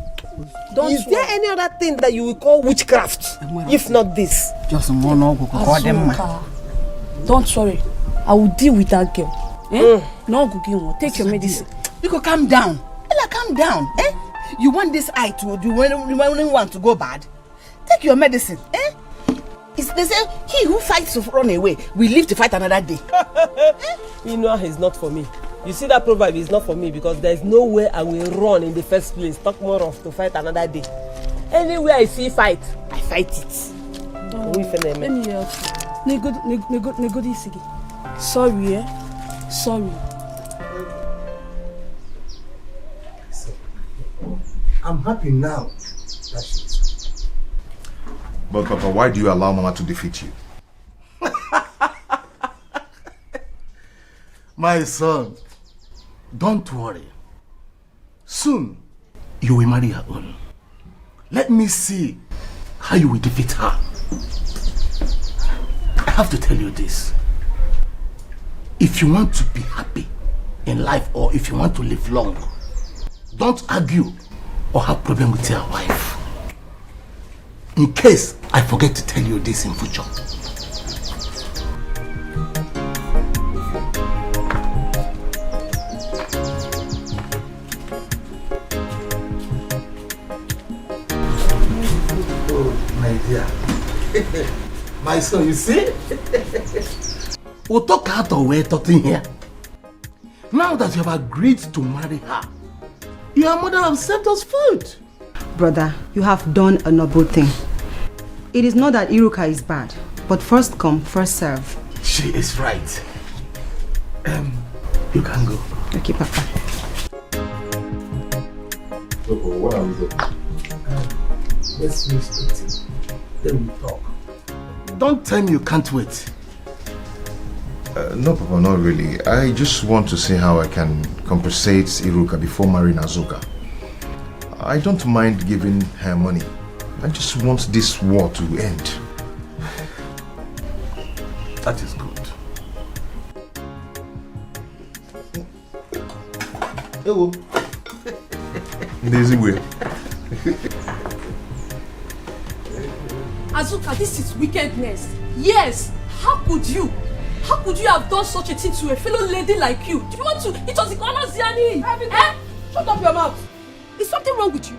Is there any other thing that you will call witchcraft? If not this. Just one or don't worry. I will deal with that girl. No go take your medicine. You go calm down. Ella, calm down. You want this eye to do when you want to go bad? Take your medicine. They say he who fights to run away will live to fight another day. Inoa is not for me. You see that proverb is not for me because there is no way I will run in the first place. Talk more of to fight another day. Anywhere I see fight, I fight it. Let me help you. Sorry, Sorry. I'm happy now that she's. But Papa, why do you allow Mama to defeat you? My son, don't worry. Soon, you will marry her own. Let me see how you will defeat her. I have to tell you this. If you want to be happy in life or if you want to live long, don't argue or have problem with your wife. In case I forget to tell you this in future. Oh, my dear. My son, you see? We'll talk out of way talking here. Now that you have agreed to marry her, your mother has served us food. Brother, you have done a noble thing. It is not that Iruka is bad, but first come, first serve. She is right. You can go. Okay, Papa. So, what are we doing? Let's finish the tea. Then we talk. Don't tell me you can't wait. No, Papa, not really. I just want to see how I can compensate Iruka before marrying Azuka. I don't mind giving her money. I just want this war to end. That is good. Hello. In the easy way. Azuka, this is wickedness. Yes, how could you? How could you have done such a thing to a fellow lady like you? Do you want to? It was the corner Ziani. Shut up your mouth. Is something wrong with you?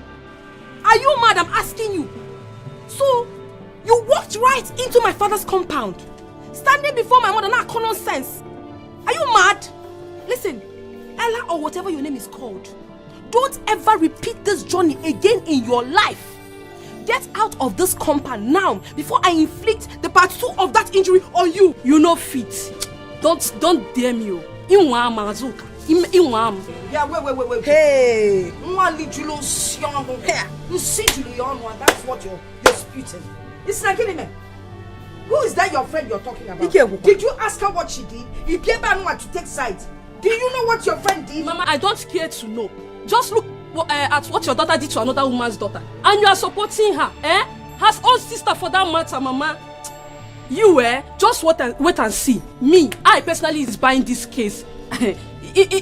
Are you mad? I'm asking you. So, you walked right into my father's compound, standing before my mother, not common sense. Are you mad? Listen, Ella or whatever your name is called, don't ever repeat this journey again in your life. Get out of this compound now before I inflict the part 2 of that injury on you. You know fit. Don't dare me. Yeah, wait. Hey, you see Julian, that's what you're spewing. It's like me. Who is that your friend you're talking about? Did you ask her what she did? You gave her no one to take sides. Do you know what your friend did? Mama, I don't care to know. Just look at what your daughter did to another woman's daughter. And you are supporting her, Her own sister for that matter, Mama. You, just wait and see. Me, I personally is buying this case. See, yes,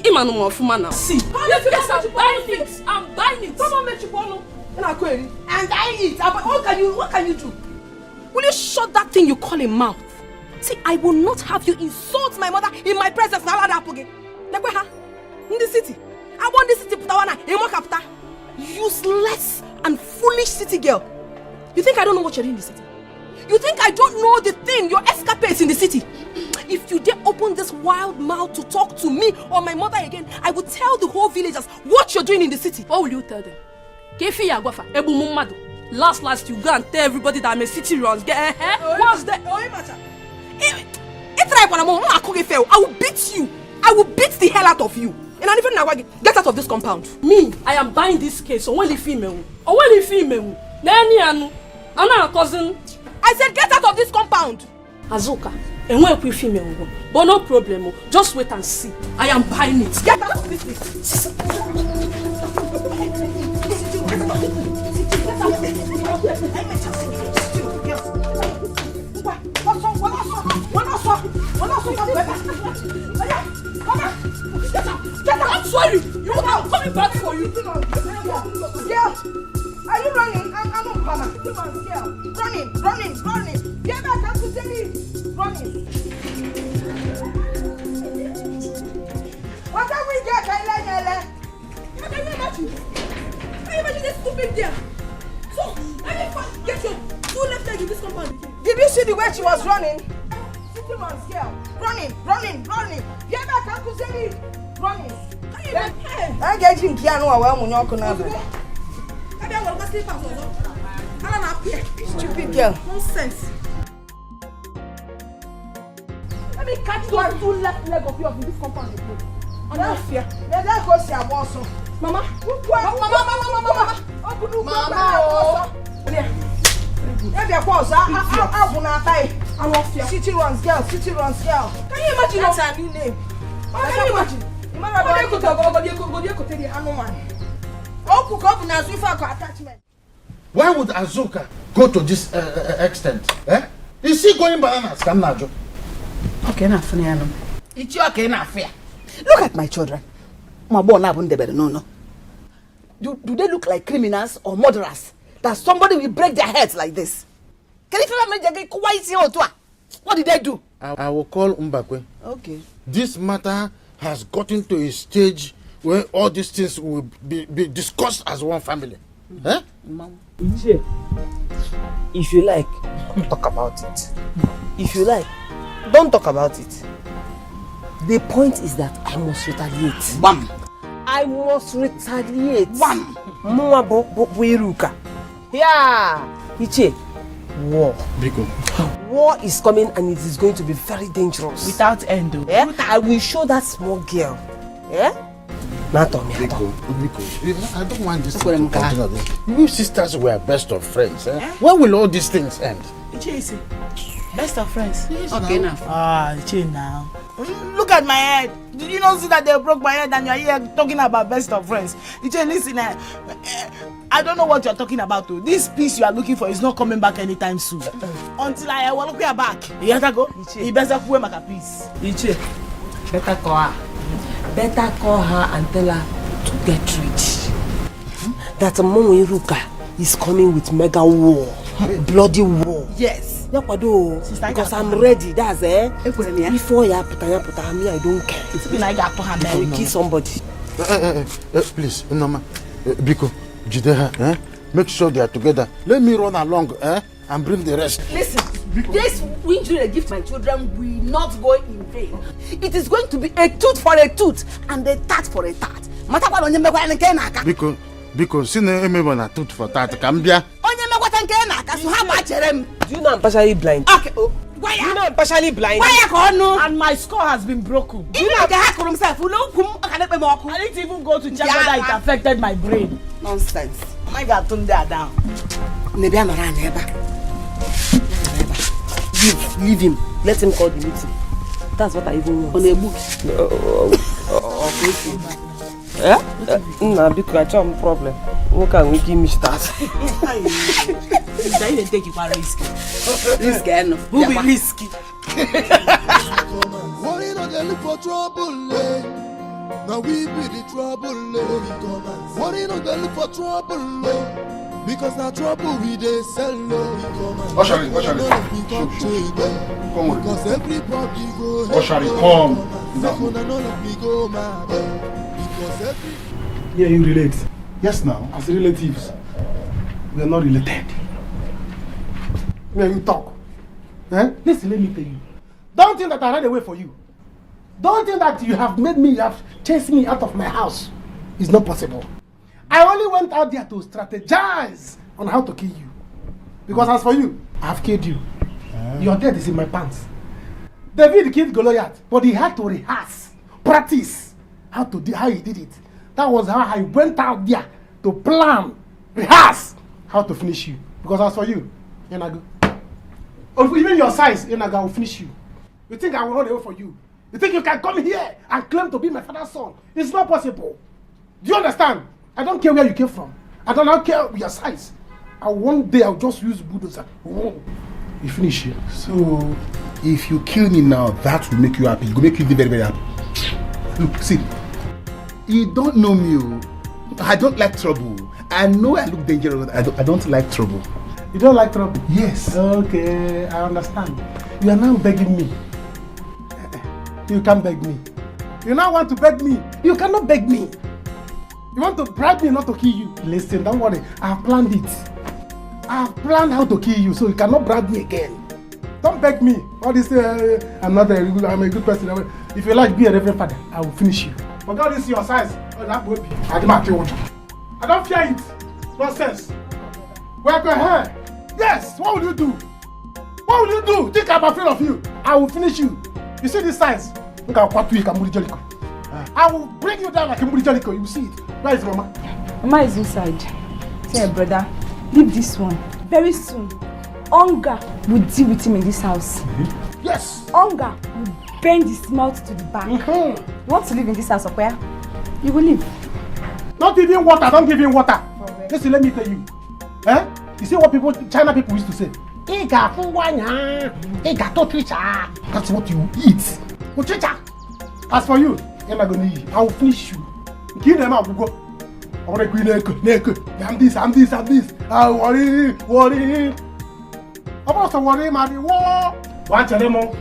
I'm buying it. Someone make you follow. And I'm buying it. What can you do? Will you shut that thing you call a mouth? See, I will not have you insult my mother in my presence. Now that again. In the city. I want this city putawana. Useless and foolish city girl. You think I don't know what you're doing in the city? You think I don't know the thing, your escapades in the city? If you dare open this wild mouth to talk to me or my mother again, I will tell the whole villagers what you're doing in the city. What will you tell them? Last, you go and tell everybody that I'm a city runs. What's that? I will beat you. I will beat the hell out of you. And I even get out of this compound. Me, I am buying this case. Only female. I'm not a cousin. I said get out of this compound. Azuka, and when we female, but no problem. Just wait and see. I am buying it. Get out of this place. That's for you. Girl, are you running? I'm not coming. Girl, running. Get back, I'm to tell you. Running. What can we get? Can you imagine? Can you imagine this stupid girl? So, get your two left leg in this compound. Did you see the way she was running? City runs, girl. Running. Get back, I'm to tell you. Running. I'm getting piano while I'm not going to. Stupid girl. Nonsense. Let me catch those two left leg of yours in this compound again. I'm not fear. Let go see a boss. Mama. City runs, girl. Can you imagine? That's her new name. Can you imagine? Why would Azuka go to this extent? Eh? Is she going bananas? Come now, Joe. Okay, now, it's okay, now, fair. Look at my children. My boy, now, no. Do they look like criminals or murderers? That somebody will break their heads like this? Can you feel me? What did they do? I will call Mbakwe. Okay. This matter has gotten to a stage where all these things will be discussed as one family. Eh? If you like, talk about it. If you like, don't talk about it. The point is that I must retaliate. Bam! I must retaliate. Bam! Yeah! Iche, war. Biko. War is coming and it is going to be very dangerous. Without end. Yeah? I will show that small girl. Yeah? Not on me. Biko, I don't want this to continue. You sisters were best of friends. Eh? When will all these things end? Iche, best of friends. Yes, okay, now. Iche now. Look at my head. Did you not see that they broke my head and you're here talking about best of friends? Iche, listen, I don't know what you're talking about though. This peace you are looking for is not coming back anytime soon. Until I will look you back. You have to go? You better go make a peace. Iche, better call her. Better call her and tell her to get rich. That Monwiruka is coming with mega war. Bloody war. Yes. Because I'm ready. That's before you put me, I don't care. I will kill somebody. Please, Noma, Biko, Jideha, make sure they are together. Let me run along and bring the rest. Listen, this injury I give my children will not go in vain. It is going to be a tooth for a tooth and a tat for a tat. Biko, see no na tooth for tat. Cambia. Do you know I'm partially blind? Okay. Do you know I'm partially blind? And my score has been broken. Do you know I didn't even go to check whether it affected my brain. Nonsense. I got turned that down. Leave him. Let him call the meeting. That's what I even want. On a book. Nah, because I have a problem. What can we give me start? You take it for risky. Risky, no. Who be risky? Worry not they look for trouble, now we be the trouble, Worry not they look for trouble, because now trouble we they sell, Oshari. Come on. Because everybody go. Oshari, come. Yeah, you relate. Yes, now. As relatives, we are not related. When you talk, listen, let me tell you. Don't think that I ran away for you. Don't think that you have chased me out of my house. It's not possible. I only went out there to strategize on how to kill you. Because as for you, I have killed you. Your death is in my pants. David killed Goliath, but he had to rehearse, practice how he did it. That was how I went out there to plan, rehearse how to finish you. Because as for you, Yenago, even your size, Yenago will finish you. You think I will run away for you? You think you can come here and claim to be my father's son? It's not possible. Do you understand? I don't care where you came from. I don't care your size. And one day I'll just use bulldozer. You finish here. So, if you kill me now, that will make you happy. It will make you very, very happy. Look, see, you don't know me. I don't like trouble. I know I look dangerous. I don't like trouble. You don't like trouble? Yes. Okay, I understand. You are now begging me. You can't beg me. You now want to beg me. You cannot beg me. You want to bribe me not to kill you. Listen, don't worry. I have planned it. I have planned how to kill you, so you cannot bribe me again. Don't beg me. All this, I'm a good person. If you like, be a reverend father. I will finish you. But God is your size. I don't fear it. Nonsense. Work your hair. Yes. What will you do? What will you do? Think I'm afraid of you. I will finish you. You see this size? Look at what we can do. I will bring you down like a Jericho. You will see it. Where is Mama? Mama is inside. Say, brother, leave this one. Very soon, hunger will deal with him in this house. Mm-hmm. Yes. Hunger will bend his mouth to the back. Mm-hmm. You want to live in this house or where? You will live. Not even water. Don't give him water. Listen, let me tell you. You see what China people used to say? That's what you eat. As for you, I'm not going to eat. I will finish you. Kill them out. Go. I'm this. I worry. I'm also worried, man. Watch them all.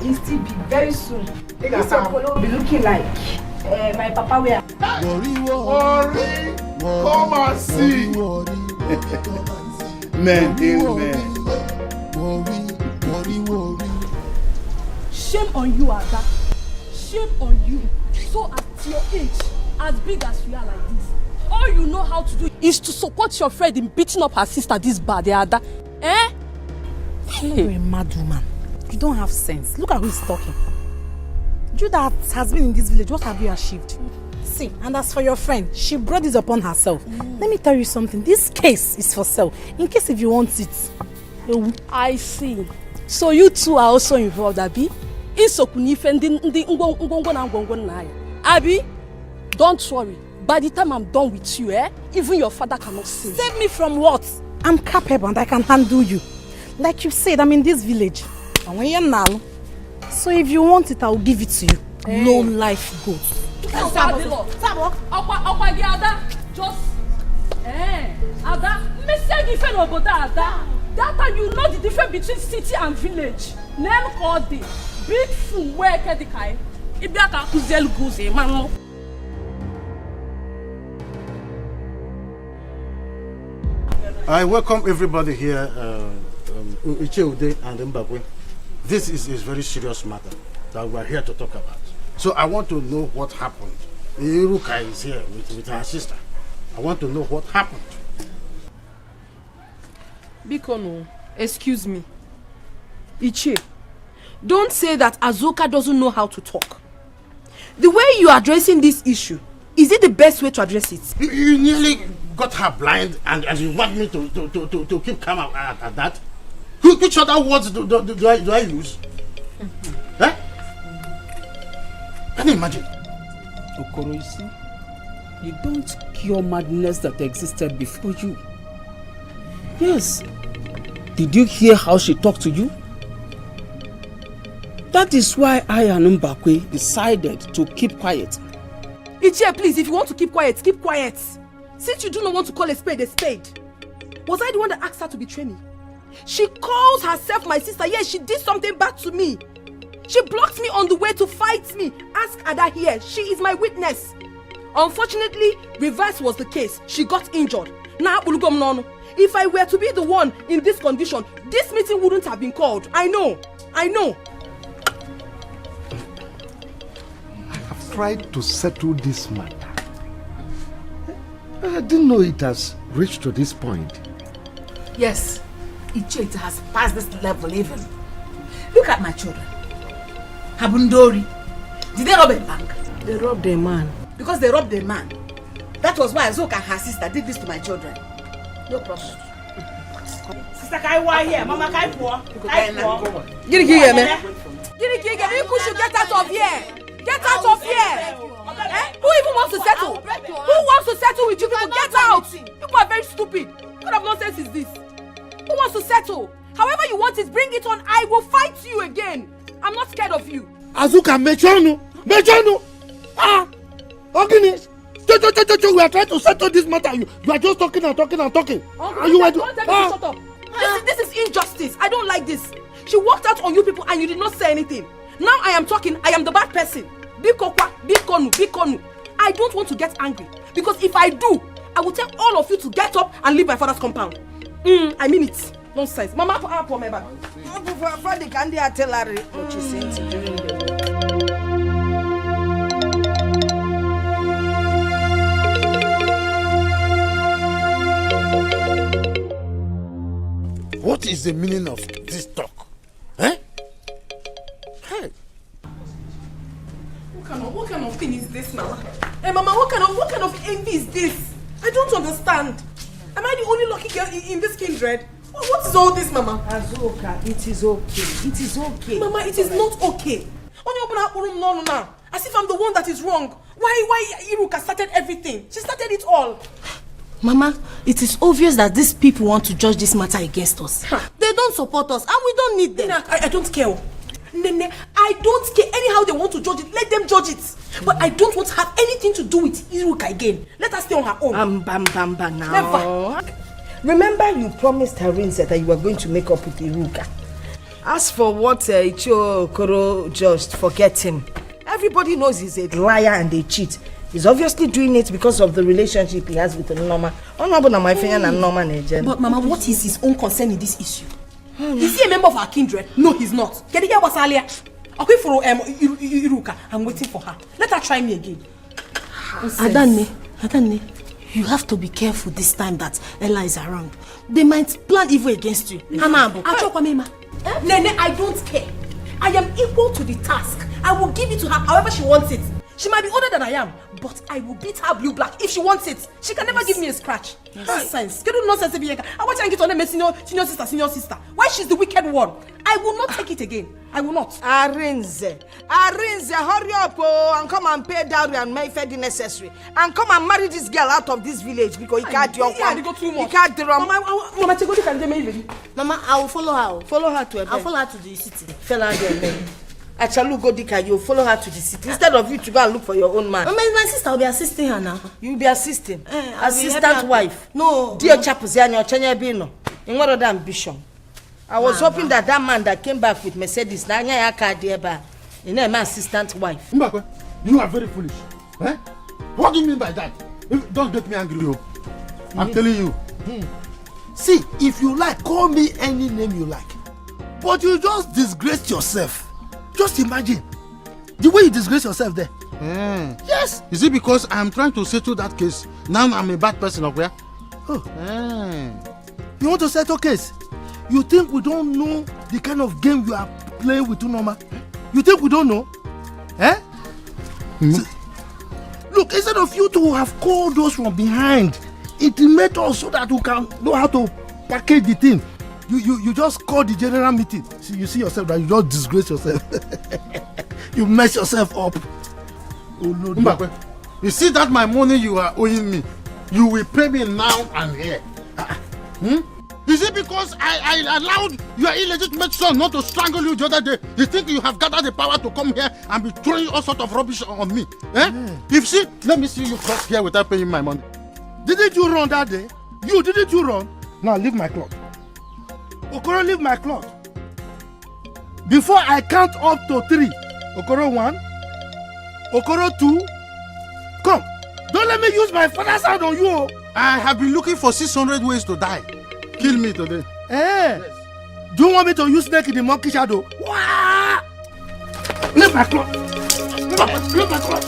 He'll still be very soon. This Apollo will be looking like my papa where. Worry. Come and see. Men. Worry. Shame on you, Ada. Shame on you. So at your age, as big as you are like this, all you know how to do is to support your friend in beating up her sister this bad, Ada. You're a mad woman. You don't have sense. Look at who is talking. You that has been in this village, what have you achieved? See, and as for your friend, she brought this upon herself. Let me tell you something. This case is for sale. In case if you want it. I see. So you two are also involved, Abi? Abi, don't worry. By the time I'm done with you, even your father cannot save. Save me from what? I'm capable and I can handle you. Like you said, I'm in this village. So if you want it, I'll give it to you. Hey. No life goes. Sabo. Just Ada, message different about Ada. That time you know the difference between city and village. Name called the big fool where Kedikai. Ibiaka kuzel guze man. I welcome everybody here, Icheude and Mbakwe. This is a very serious matter that we are here to talk about. So I want to know what happened. Iruka is here with her sister. I want to know what happened. Bikono, excuse me. Iche, don't say that Azuka doesn't know how to talk. The way you are addressing this issue, is it the best way to address it? You nearly got her blind and you want me to keep calm at that? Which other words do I use? Can you imagine? Okoro, you see, you don't cure madness that existed before you. Yes. Did you hear how she talked to you? That is why I and Mbakwe decided to keep quiet. Ichie, please, if you want to keep quiet, keep quiet. Since you do not want to call a spade, was I the one that asked her to betray me? She calls herself my sister. Yes, she did something bad to me. She blocked me on the way to fight me. Ask Ada here. She is my witness. Unfortunately, reverse was the case. She got injured. Now, if I were to be the one in this condition, this meeting wouldn't have been called. I know. I have tried to settle this matter. I didn't know it has reached to this point. Yes, it has passed this level even. Look at my children. Habundori. Did they rob a bank? They robbed a man. Because they robbed a man. That was why Azuka and her sister did this to my children. No problem. Sister Kaiwa here, Mama Kaiwa. Get out of here. Get out of here. Who even wants to settle? Who wants to settle with you people? Get out. People are very stupid. What kind of nonsense is this? Who wants to settle? However you want it, bring it on. I will fight you again. I'm not scared of you. Azuka, mechonu. Ah! Ogini. We are trying to settle this matter. You are just talking and talking and talking. Are you ready? Shut up. This is injustice. I don't like this. She walked out on you people and you did not say anything. Now I am talking. I am the bad person. Bikonu. I don't want to get angry because if I do, I will tell all of you to get up and leave my father's compound. I mean it. Nonsense. Mama, for my bag. What is the meaning of this talk? Eh? Hey. What kind of thing is this, Mama? Hey, Mama, what kind of envy is this? I don't understand. Am I the only lucky girl in this kindred? What is all this, Mama? Azuka, it is okay. It is okay. Mama, it is not okay. No. As if I'm the one that is wrong. Why Iruka started everything? She started it all. Mama, it is obvious that these people want to judge this matter against us. They don't support us and we don't need them. I don't care. Nene, I don't care. Anyhow they want to judge it, let them judge it. But I don't want to have anything to do with Iruka again. Let her stay on her own. Bam now. Never. Remember you promised Harinze that you were going to make up with Iruka. As for what Ichio Okoro judged, forget him. Everybody knows he's a liar and a cheat. He's obviously doing it because of the relationship he has with Noma. But Mama, what is his own concern in this issue? Is he a member of our kindred? No, he's not. Can you hear what's earlier? Okay, for Iruka, I'm waiting for her. Let her try me again. Adane, you have to be careful this time that Ella is around. They might plan evil against you. Nene, I don't care. I am equal to the task. I will give it to her however she wants it. She might be older than I am, but I will beat her blue black if she wants it. She can never give me a scratch. Nonsense. Get nonsense. I want to get on them senior sister. Why she's the wicked one? I will not take it again. I will not. Arinze, hurry up and come and pay dowry and make the necessary. And come and marry this girl out of this village because he can't do He can't do Mama, I will follow her. Follow her to I'll follow her to the city. Fella there. Achalu Godika, you follow her to the city instead of you to go and look for your own man. My sister will be assisting her now. You will be assisting? Assistant wife? No. Dear Chapuziano, Chenya Bino. In what other ambition? I was hoping that man that came back with Mercedes, you know, my assistant wife. Mbakwe, you are very foolish. Eh? What do you mean by that? Don't get me angry, yo. I'm telling you. See, if you like, call me any name you like. But you just disgrace yourself. Just imagine the way you disgrace yourself there. Yes. Is it because I'm trying to settle that case? Now I'm a bad person up there? You want to settle case? You think we don't know the kind of game you are playing with Unoma? You think we don't know? So, look, instead of you to have called those from behind, intimate us so that we can know how to package the thing. You just call the general meeting. See, you see yourself that you just disgrace yourself. You mess yourself up. Oh no, Mbakwe, you see that my money you are owing me, you will pay me now and here. Is it because I allowed your illegitimate son not to strangle you the other day? You think you have gathered the power to come here and be throwing all sort of rubbish on me? If see, let me see you cross here without paying my money. Didn't you run that day? Didn't you run? Now leave my cloth. Okoro, leave my cloth. Before I count up to 3. Okoro 1. Okoro 2. Come. Don't let me use my father's hand on you. I have been looking for 600 ways to die. Kill me today. Yes. Do you want me to use snake in the monkey shadow? Leave my cloth. Leave my cloth.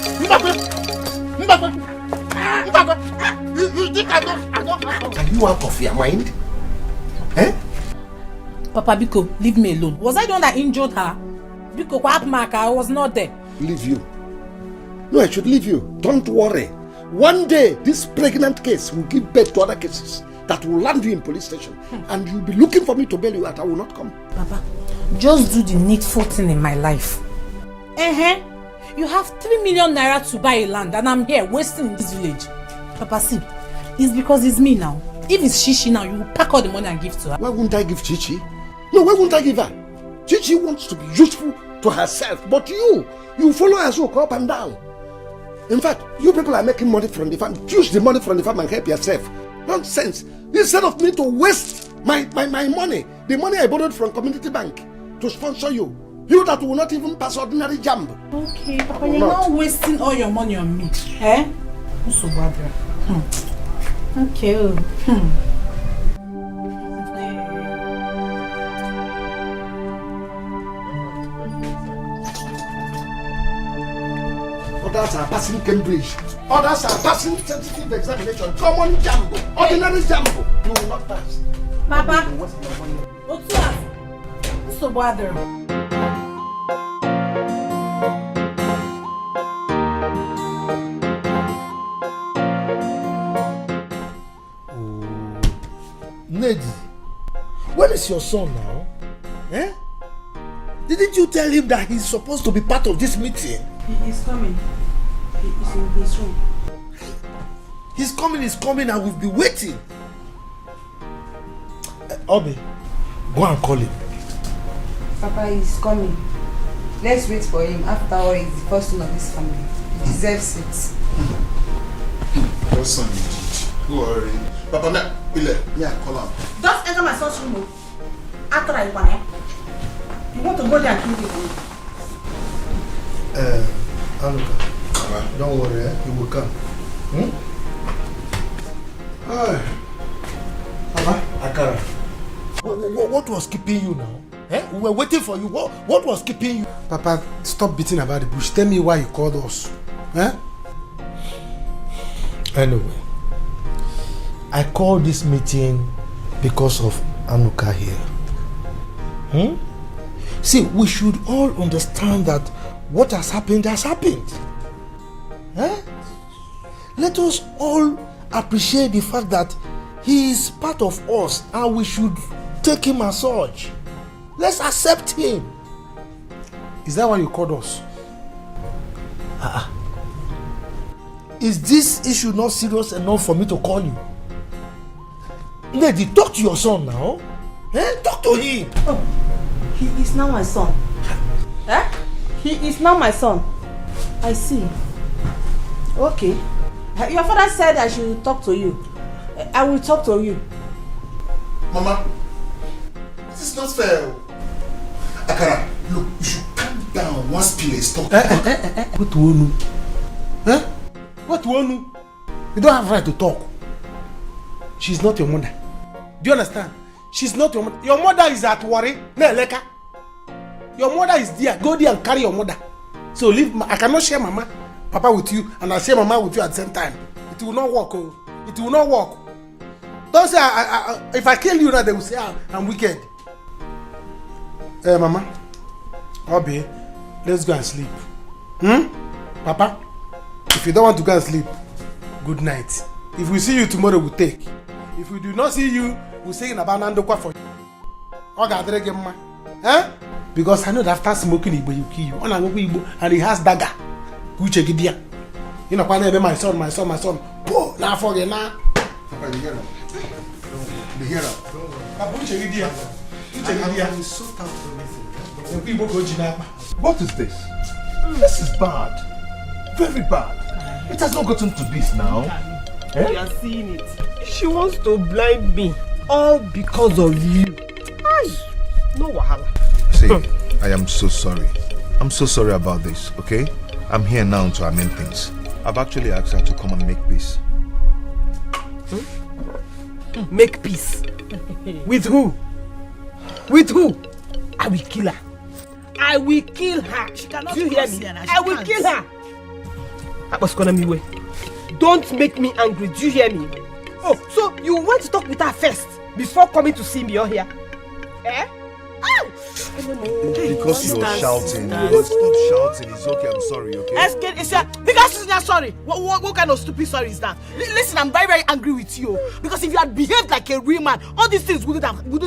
You think I don't? Are you out of your mind? Papa Biko, leave me alone. Was I the one that injured her? Biko, what mark? I was not there. Leave you. No, I should leave you. Don't worry. One day, this pregnant case will give birth to other cases that will land you in police station. And you'll be looking for me to bail you out. I will not come. Papa, just do the needful thing in my life. You have 3 million naira to buy a land and I'm here wasting in this village. Papa, see, it's because it's me now. If it's Chichi now, you will pack all the money and give to her. Why wouldn't I give Chichi? No, why wouldn't I give her? Chichi wants to be useful to herself, but you follow Azuka up and down. In fact, you people are making money from the farm. Use the money from the farm and help yourself. Nonsense. Instead of me to waste my money, the money I borrowed from Community Bank to sponsor you, you that will not even pass ordinary jump. Okay, Papa, you're not wasting all your money on me. Eh? So bad. Okay. Others are passing Cambridge. Others are passing sensitive examination. Common jumbo. Ordinary jumbo. You will not pass. Papa. What's up? So bother. Lady, where is your son now? Eh? Didn't you tell him that he's supposed to be part of this meeting? He is coming. He is in his room. He's coming and we'll be waiting. Obi, go and call him. Papa is coming. Let's wait for him. After all, he's the first son of this family. He deserves it. Your son indeed. Who are you? Papa, call him. Just enter my son's room. After I want him. You want to go there and kill him? Anuka, don't worry, he will come. Papa, Akara, what was keeping you now? Eh? We were waiting for you. What was keeping you? Papa, stop beating about the bush. Tell me why you called us. Eh? Anyway, I called this meeting because of Anuka here. See, we should all understand that what has happened has happened. Eh? Let us all appreciate the fact that he is part of us and we should take him as such. Let's accept him. Is that why you called us? Is this issue not serious enough for me to call you? Lady, talk to your son now. Eh? Talk to him. Oh, he is now my son. Eh? He is now my son. I see. Okay. Your father said I should talk to you. I will talk to you. Mama, this is not fair. Akara, look, you should calm down once place talk. What do you know? Eh? What do you know? You don't have right to talk. She's not your mother. Do you understand? She's not your mother. Your mother is at Wari, Neleka. Your mother is there. Go there and carry your mother. So leave. I cannot share Mama, Papa with you, and I share Mama with you at the same time. It will not work. Oh. It will not work. Don't say if I kill you now, they will say I'm wicked. Mama, Obi, let's go and sleep. Papa, if you don't want to go and sleep, good night. If we see you tomorrow, we'll take. If we do not see you, we'll say in Abanandokwa for you. Eh? Because I know that after smoking Igbo, you kill you. And he has dagger. You know, my son. Oh, now forget now. Papa, you hear him? You hear him? I'm so What is this? This is bad. Very bad. It has not gotten to this now. Eh? You are seeing it. She wants to blind me. All because of you. Ay, no wahala. See, I am so sorry. I'm so sorry about this, okay? I'm here now to amend things. I've actually asked her to come and make peace. Make peace? With who? With who? I will kill her. I will kill her. She cannot. Do you hear me? I will kill her. Don't make me angry. Do you hear me? Oh, so you went to talk with her first before coming to see me over here? Eh? Because you're shouting. Stop shouting. It's okay. I'm sorry, okay? Because you're sorry. What kind of stupid sorry is that? Listen, I'm very, very angry with you. Because if you had behaved like a real man, all these things wouldn't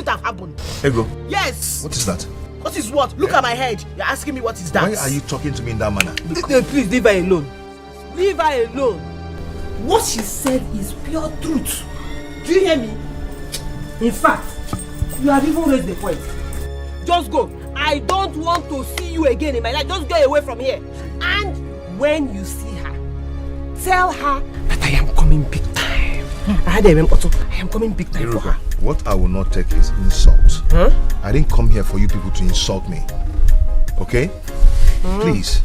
have happened. Ego. Yes. What is that? What is what? Look at my head. You're asking me what is that? Why are you talking to me in that manner? Please leave her alone. Leave her alone. What she said is pure truth. Do you hear me? In fact, you have even raised the point. Just go. I don't want to see you again in my life. Just go away from here. And when you see her, tell her that I am coming big time. I am coming big time for her. What I will not take is insult. Huh? I didn't come here for you people to insult me. Okay? Please.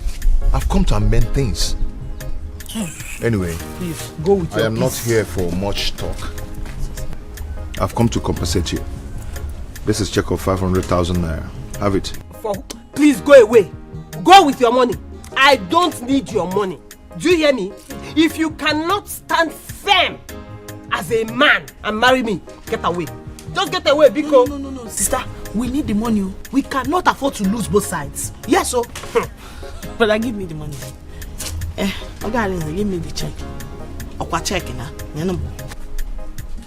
I've come to amend things. Anyway, please go with your I am not here for much talk. I've come to compensate you. This is check of 500,000 naira. Have it. Please go away. Go with your money. I don't need your money. Do you hear me? If you cannot stand firm as a man and marry me, get away. Just get away, because No, sister. We need the money. We cannot afford to lose both sides. Yes, sir. Brother, give me the money. Okay, give me the check. I'll check it now.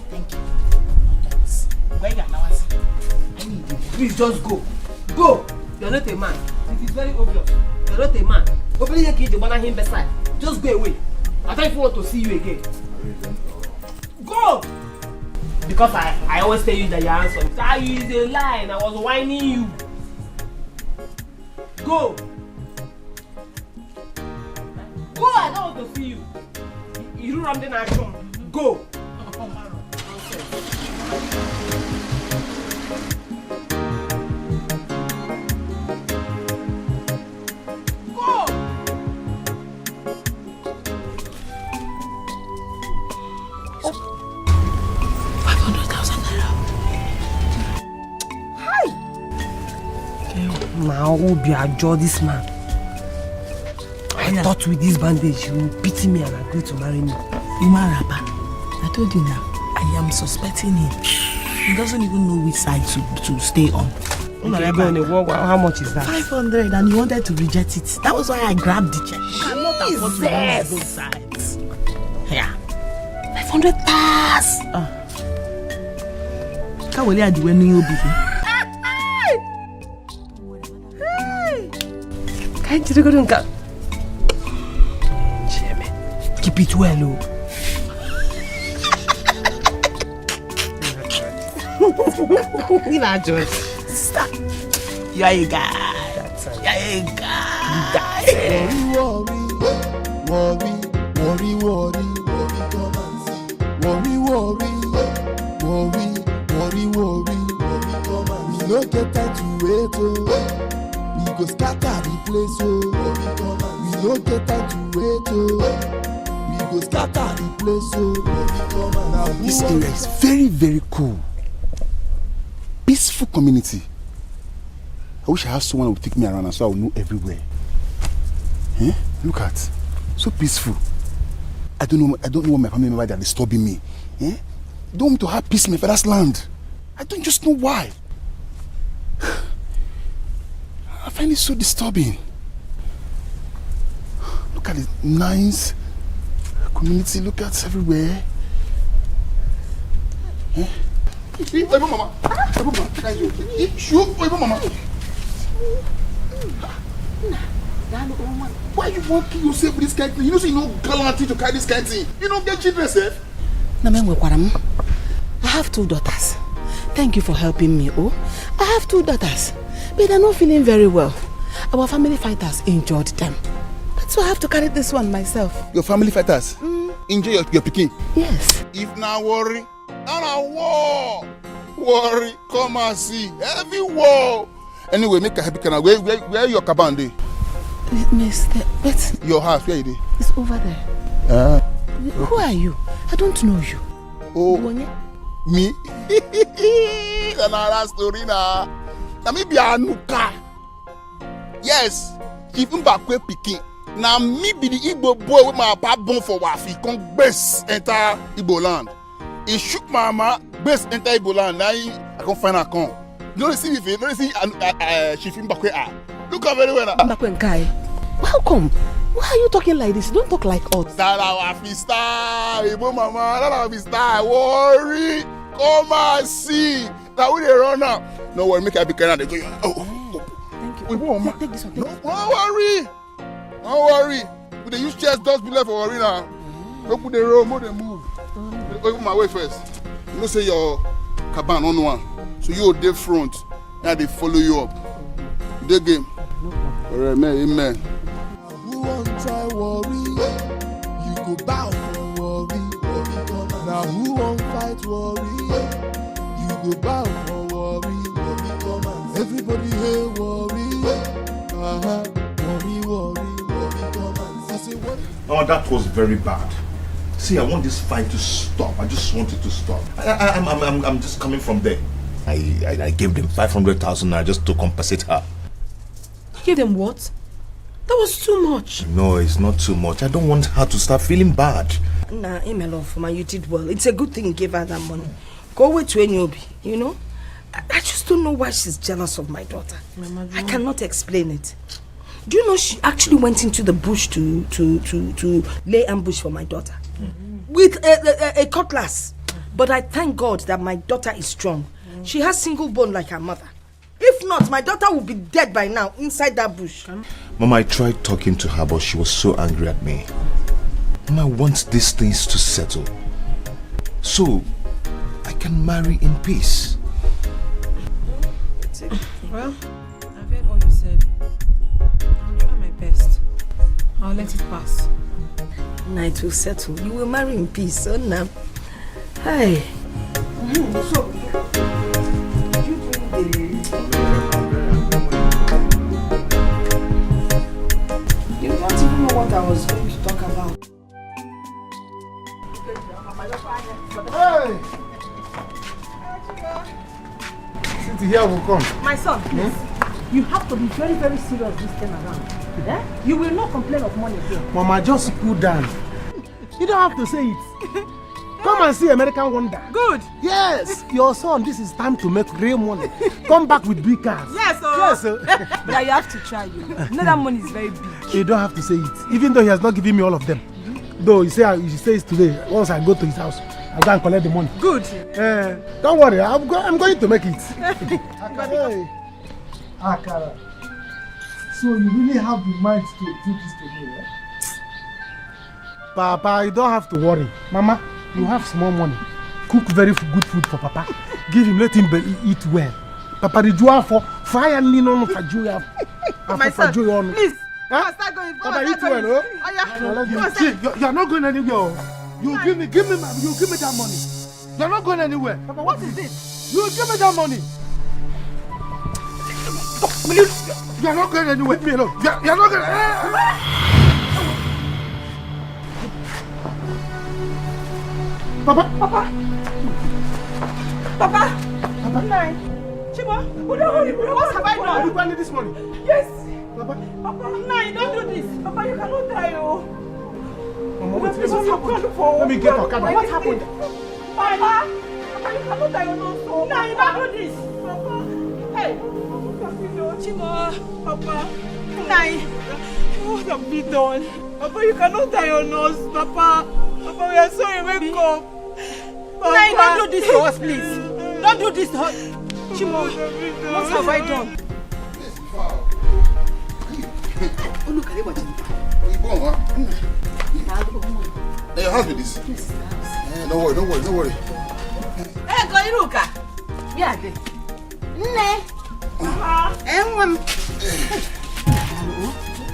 Thank you. Please just go. Go. You're not a man. It is very obvious. You're not a man. Nobody can keep the banner him beside. Just go away. I don't even want to see you again. Go! Because I always tell you that you're handsome. That is a lie and I was whining you. Go! Go! I don't want to see you. You do something action. Go! Now who be a jaw this man? I thought with this bandage he will pity me and agree to marry me. Human rapper. I told you now. I am suspecting him. He doesn't even know which side to stay on. Okay, go on a walk. How much is that? 500, and he wanted to reject it. That was why I grabbed the check. You cannot afford to lose both sides. Yeah. 500 pass. Can't wait to when you be. Can't you go to keep it well, oh. You know, George. Stop. You are a guy. You are a guy. Worry, we no get time to wait, oh. We go scatter the place, oh. We no get time to wait, oh. We go scatter the place, oh. This area is very, very cool. Peaceful community. I wish I had someone who would take me around and so I would know everywhere. Eh? Look at, so peaceful. I don't know what my family members are disturbing me. Eh? I don't want to have peace in my father's land. I don't just know why. I find it so disturbing. Look at the nice community. Look at everywhere. Eh? Mama. Why you walking yourself with this kind of thing? You know, so you know gallantry to carry this kind of thing. You don't get children, sir. I have 2 daughters. Thank you for helping me, oh. I have 2 daughters, but they're not feeling very well. Our family fighters injured them. That's why I have to carry this one myself. Your family fighters? Injure your pikin? Yes. If not worry, not war. Worry, come and see. Heavy war. Anyway, make a happy canal. Where your cabin dey? Mister, but your house, where it is? It's over there. Who are you? I don't know you. Oh, me? Another story now. Na me be Anuka. Yes, even back where picking. Now me be the Igbo boy with my papa born for Wafi. Come base enter Igbo land. He shook my mama, base enter Igbo land. Now I can't find a con. You don't see me, you don't see she film back where. Look at very well. How come? Why are you talking like this? You don't talk like us. That our star, Igbo mama, that our star. Worry, come and see. Now we dey run now. No worry, make I be careful. Thank you. Mama. Take this one. No worry. Don't worry. We dey use chest dust below for worry now. Don't put the road, more than move. Open my way first. You know say your caban on one, so you dey front. Now they follow you up. The game. Alright, amen. Who won't try worry? You go bow for worry. Now who won't fight worry? You go bow for worry. Everybody here worry. Worry. I say what? Oh, that was very bad. See, I want this fight to stop. I just want it to stop. I'm just coming from there. I gave them 500,000 naira just to compensate her. You gave them what? That was too much. No, it's not too much. I don't want her to start feeling bad. Nah, Emelofuma, you did well. It's a good thing you gave her that money. Go away to Eniobi, you know? I just don't know why she's jealous of my daughter. I cannot explain it. Do you know she actually went into the bush to lay ambush for my daughter? With a cutlass. But I thank God that my daughter is strong. She has single bone like her mother. If not, my daughter would be dead by now inside that bush. Mama, I tried talking to her, but she was so angry at me. Mama, I want these things to settle, so I can marry in peace. Well, I've heard all you said. I'll try my best. I'll let it pass. Now it will settle. You will marry in peace, so now. Hey. So, you don't even know what I was going to talk about. Hey! Since here will come. My son, please. You have to be very, very serious this time around. Eh? You will not complain of money here. Mama, just cool down. You don't have to say it. Come and see American Wonder. Good. Yes, your son, this is time to make real money. Come back with big cars. Yes, sir. Yes, sir. But you have to try, you know that money is very big. You don't have to say it, even though he has not given me all of them. Though he says today, once I go to his house, I'll go and collect the money. Good. Don't worry, I'm going to make it. Hey. Akara. So you really have the mind to do this to me, eh? Papa, you don't have to worry. Mama, you have small money. Cook very good food for Papa. Give him, let him eat well. Papa, the joy for fire lean on for joy. My son, please. Huh? Start going. Papa, eat well, oh? See, you're not going anywhere. You give me that money. You're not going anywhere. Papa, what is this? You give me that money. You're not going anywhere. Me alone. You're not going. Papa. Nine. Chima, what have I done? Are you planning this money? Yes. Papa. Nine, don't do this. Papa, you cannot die, oh. Mama, what happened? Let me get Okada. What happened? Papa, you cannot die, oh. Nine, don't do this. Papa. Hey. Chima, Papa. Nine. What have we done? Papa, you cannot die on us, Papa. Papa, we are sorry, wake up. Nine, don't do this to us, please. Don't do this to us. Chima, what have I done? Oh, look at what hey, your house with this? Yes, don't worry. Hey, go Iruka. Yeah, there. Ne.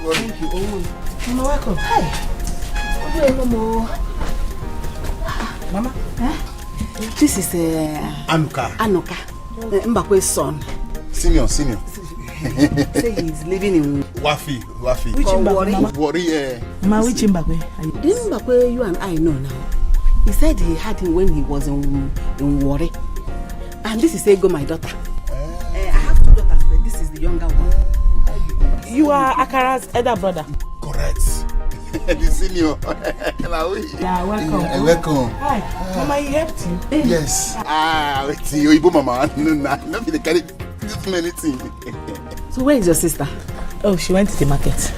Thank you. Mama, welcome. Hey. Mama? This is Anuka. Mbakwe's son. Senior. Say he's living in Wafi. Which Mbakwe? Worry, Ma, which Mbakwe? This Mbakwe you and I know now. He said he had him when he was in Warri. And this is Ego, my daughter. I have two daughters, but this is the younger one. You are Akara's elder brother. Correct. The senior. Yeah, welcome. Welcome. Hi. Mama, he helped you? Yes. Wait, you mama. No, they carry this many things. So where is your sister? Oh, she went to the market.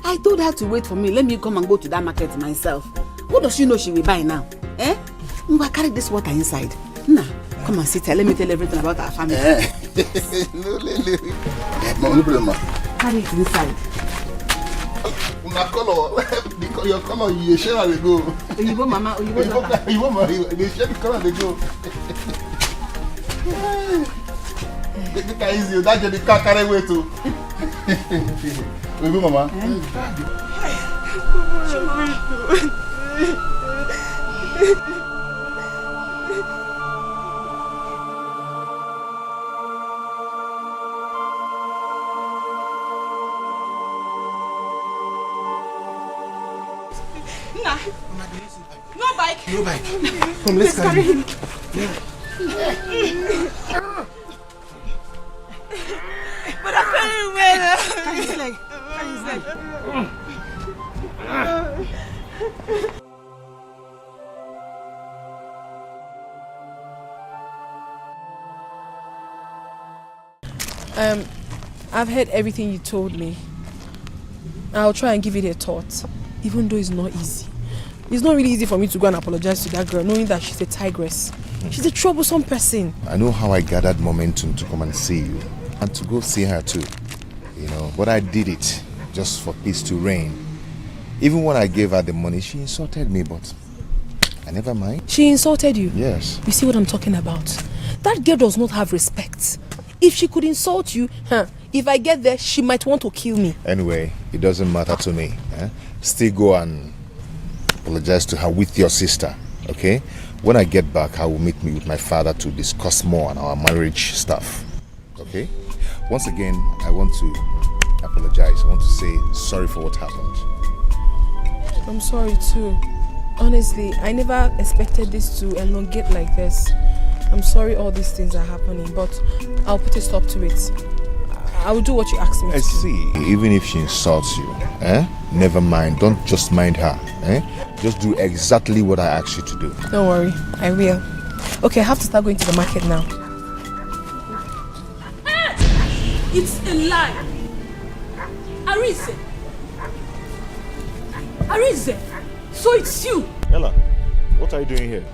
I told her to wait for me. Let me come and go to that market myself. What does she know she will buy now? Eh? I carry this water inside. Nah, come and sit here. Let me tell everything about our family. No problem. Carry it inside. Una color, because your color you share and go. Oyibo mama, Oyibo mama, they share the color they go. They can easy. That's the car carry way too. Oyibo mama. Nah. No bike. No bike. Come, let's carry him. But I'm very well. Carry his leg. Carry his leg. I've heard everything you told me. I'll try and give it a thought, even though it's not easy. It's not really easy for me to go and apologize to that girl, knowing that she's a tigress. She's a troublesome person. I know how I gathered momentum to come and see you, and to go see her too. You know, but I did it just for peace to reign. Even when I gave her the money, she insulted me, but I never mind. She insulted you? Yes. You see what I'm talking about? That girl does not have respect. If she could insult you, if I get there, she might want to kill me. Anyway, it doesn't matter to me. Still go and apologize to her with your sister, okay? When I get back, I will meet me with my father to discuss more on our marriage stuff, okay? Once again, I want to apologize. I want to say sorry for what happened. I'm sorry too. Honestly, I never expected this to elongate like this. I'm sorry all these things are happening, but I'll put a stop to it. I will do what you asked me to do. See, even if she insults you, never mind. Don't just mind her. Just do exactly what I asked you to do. Don't worry, I will. Okay, I have to start going to the market now. It's a lie. Arise. Arise. So it's you. Ella, what are you doing here?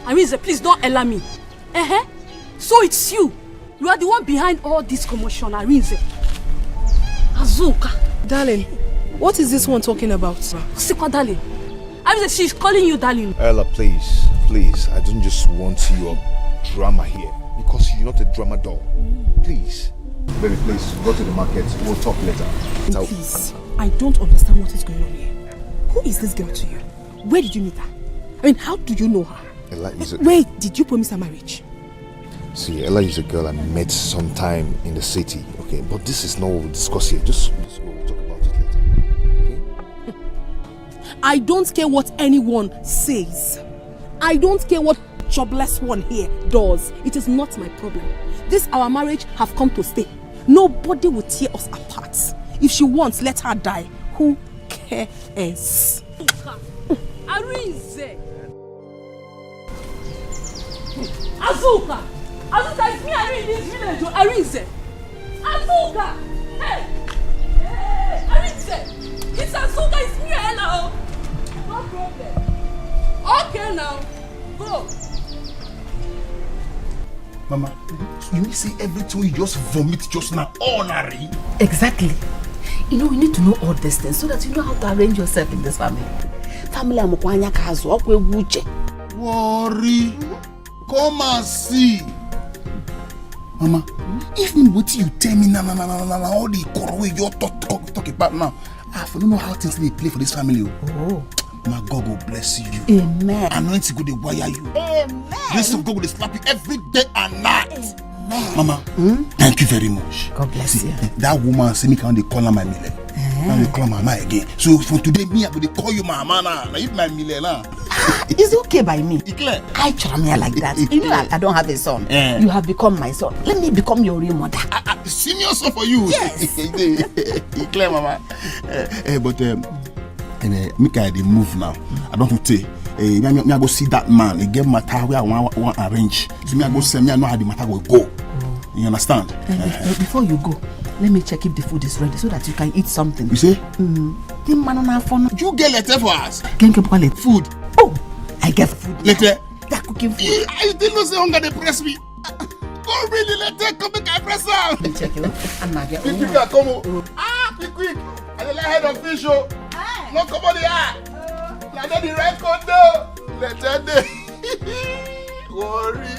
Arise, please don't Ella me. So it's you. You are the one behind all this commotion, Arise. Azuka. Darling, what is this one talking about? Sikwa, darling. Arise, she's calling you darling. Ella, please. I don't just want your drama here because you're not a drama doll. Please. Baby, please, go to the market. We'll talk later. Please, I don't understand what is going on here. Who is this girl to you? Where did you meet her? I mean, how do you know her? Ella is a... Where did you promise her marriage? See, Ella is a girl I met sometime in the city, okay? But this is not what we'll discuss here. Just go, we'll talk about it later, okay? I don't care what anyone says. I don't care what jobless one here does. It is not my problem. This our marriage have come to stay. Nobody will tear us apart. If she wants, let her die. Who cares? Arise. Azuka! Azuka, it's me Arise in this village. Arise! Azuka! Hey! Hey! Arise! It's Azuka, it's me Ella. No problem. Okay now. Go. Mama, you see everything you just vomit just now, honorary. Exactly. You know, you need to know all these things so that you know how to arrange yourself in this family. Family amukwanya kazo, okwe wuche. Worry. Come and see. Mama, even what you tell me now, all the correct you talk about now, I don't know how things they play for this family. Oh. My God will bless you. Amen. Anointing God will wire you. Amen. Grace of God will slap you every day and night. Amen. Mama, thank you very much. God bless you. That woman say me can they call her my mile. Now they call mama again. So from today, me I will call you mama now. Now you my mile now. It's okay by me. Declare. I charm you like that. You know I don't have a son. You have become my son. Let me become your real mother. Senior son for you. Yes. Declare, mama. But make I move now. I don't want to say. Me I go see that man. He get matter where I want arrange. So me I go say me I know how the matter will go. You understand? Before you go, let me check if the food is ready so that you can eat something. You say? You get letter for us. Food. Oh, I get food. Letter. That cooking food. I didn't say hunger they press me. Go really letter come make I press out. Check it. I'm not getting. Quick, come. Quick. I dey like head of fish oh. No come on the eye. Now then the record though. Letter day. Worry.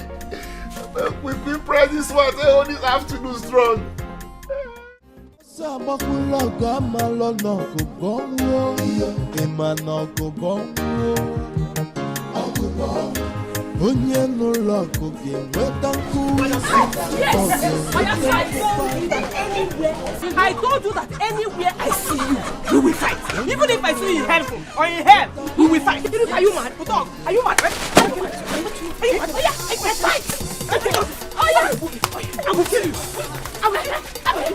We press this one. Say all this afternoon strong. Onye n'ụlọ ọgụ ga-enweta I told you that anywhere I see you, we will fight. Even if I see you in hell or in hell, we will fight. Are you mad? Are you mad? Are you mad? Oh yeah, I will fight. Oh yeah, I will kill you. I will kill you.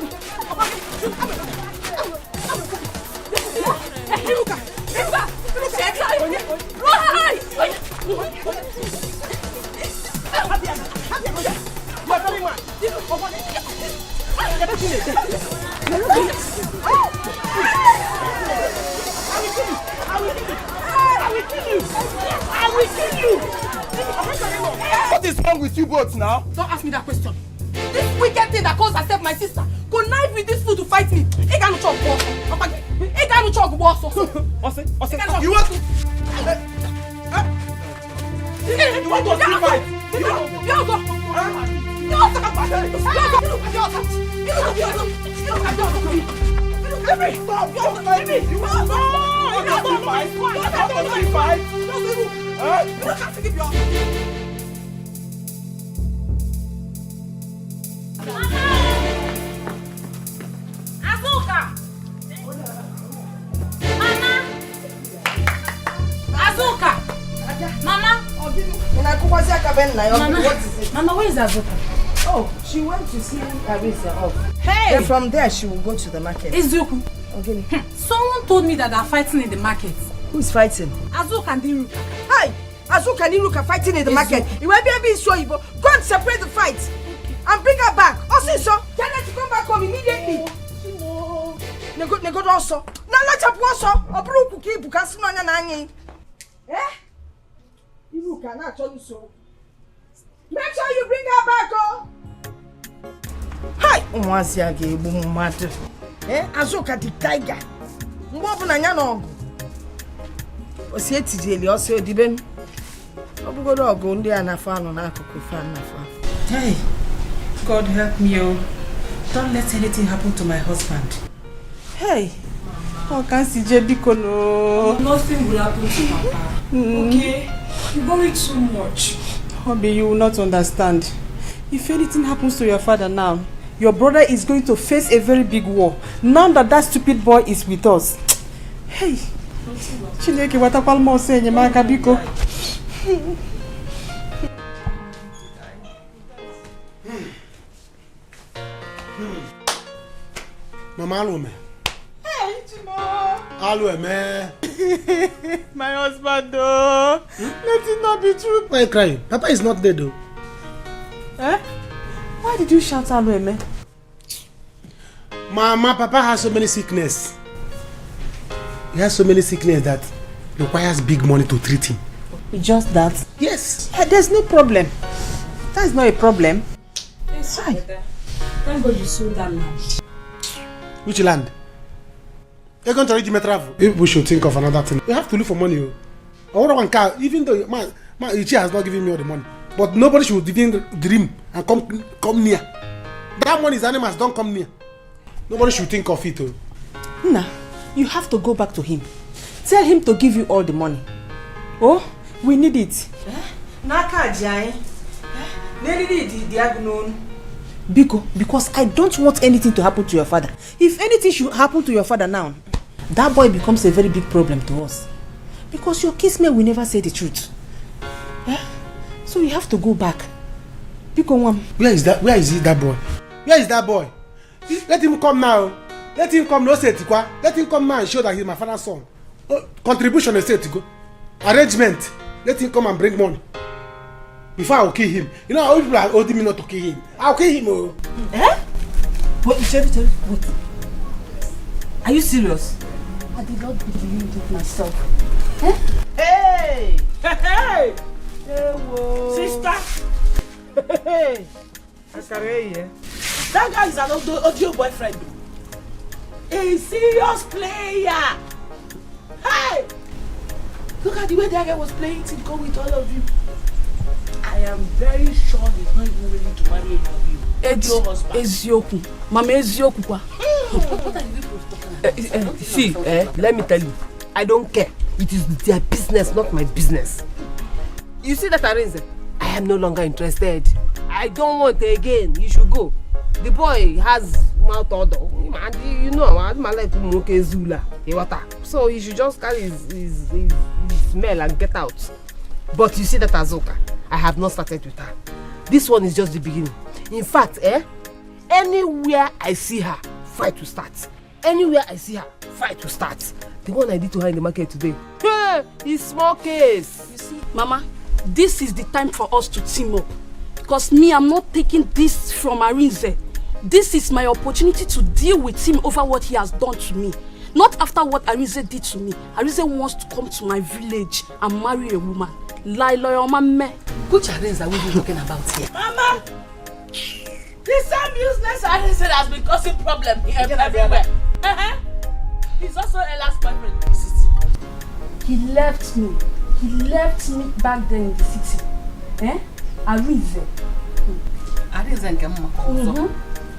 What is wrong with you both now? Don't ask me that question. This wicked thing that calls herself my sister connive with this fool to fight me. He can't talk boss. He can't talk boss. You want to? You want to fight? Mama, where is Azuka? Oh, she went to see Arisa off. Hey! Then from there, she will go to the market. Izuku. Okay. Someone told me that they're fighting in the market. Who is fighting? Azuka and Iruka. Hi! Azuka and Iruka are fighting in the market. You might be able to show you, but go and separate the fight. And bring her back. Also, so, tell her to come back home immediately. Nego also. Na let up also. Obru kuki bukasi no nya na anyi. Eh? Iruka na tell you so. Make sure you bring her back, oh. Hi, umwazi aga-egbu mmadụ. Azuka the tiger. Mgbe ọbụla anya na ọgụ. Osi etijeli ọsọ odibe m. Ọ bụgodo ọgụ ndị a na-afọ anụ n'akụkụ ife a na-afọ. Hey, God help me, oh. Don't let anything happen to my husband. Hey, how can CJ biko no? Nothing will happen to Papa. Okay? You worry too much. Obi, you will not understand. If anything happens to your father now, your brother is going to face a very big war. Now that stupid boy is with us. Hey, Chineke watakwal mo se nyemaka biko. Mama Alume. Hey, Chimo. Alume. My husband, though. Let it not be true. Why are you crying? Papa is not dead, though. Eh? Why did you shout Alume? Mama, Papa has so many sickness. He has so many sickness that requires big money to treat him. Just that? Yes. There's no problem. That is not a problem. Yes, Hi. Thank God you sold that land. Which land? You're going to reach travel. Maybe we should think of another thing. We have to look for money. I want one car, even though my Ichi has not given me all the money. But nobody should even dream and come near. That money is animals, don't come near. Nobody should think of it. Nah, you have to go back to him. Tell him to give you all the money. Oh, we need it. Because I don't want anything to happen to your father. If anything should happen to your father now, that boy becomes a very big problem to us. Because your kinsmen will never say the truth. So you have to go back. Where is that? Where is he, that boy? Where is that boy? Let him come now. Let him come. No say tikwa. Let him come now and show that he's my father's son. Contribution is said to go. Arrangement. Let him come and bring money. Before I will kill him. You know how people are holding me not to kill him. I'll kill him. Oh. Eh? Wait. Are you serious? I did not believe it myself. Eh? Hey! Hey! Sister! Hey! That guy is an audio boyfriend. A serious player! Hey! Look at the way that guy was playing to go with all of you. I am very sure he's not even willing to marry any of you. Ezioku. Mama Ezioku kwa. See, let me tell you, I don't care. It is their business, not my business. You see that Arinze? I am no longer interested. I don't want again. You should go. The boy has mouth odor. You know, I'm like Zula. So you should just carry his smell and get out. But you see that Azuka, I have not started with her. This one is just the beginning. In fact, anywhere I see her, fight to start. Anywhere I see her, fight to start. The one I did to her in the market today, hey, it's small case. You see, Mama, this is the time for us to team up. Because me, I'm not taking this from Arinze. This is my opportunity to deal with him over what he has done to me. Not after what Arinze did to me. Arinze wants to come to my village and marry a woman. Lie, lawyer, mama. Which Arinze are we talking about here? Mama! This same useless Arinze has been causing problem here everywhere. He's also Ella's boyfriend. He left me. He left me back then in the city. Arinze. Arinze and Mama.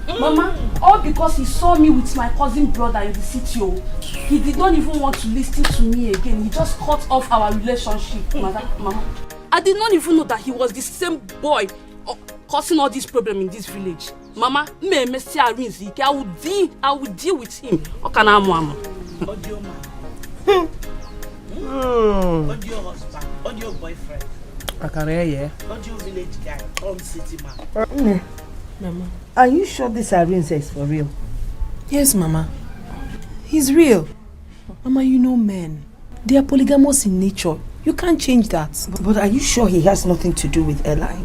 Mama, all because he saw me with my cousin brother in the city. He did not even want to listen to me again. He just cut off our relationship, Mama. I did not even know that he was the same boy causing all this problem in this village. Mama, I will deal with him. Audio man. Audio husband. Audio boyfriend. Audio village guy. City man. Mama, are you sure this Arinze is for real? Yes, Mama. He's real. Mama, you know men. They are polygamous in nature. You can't change that. But are you sure he has nothing to do with Ella?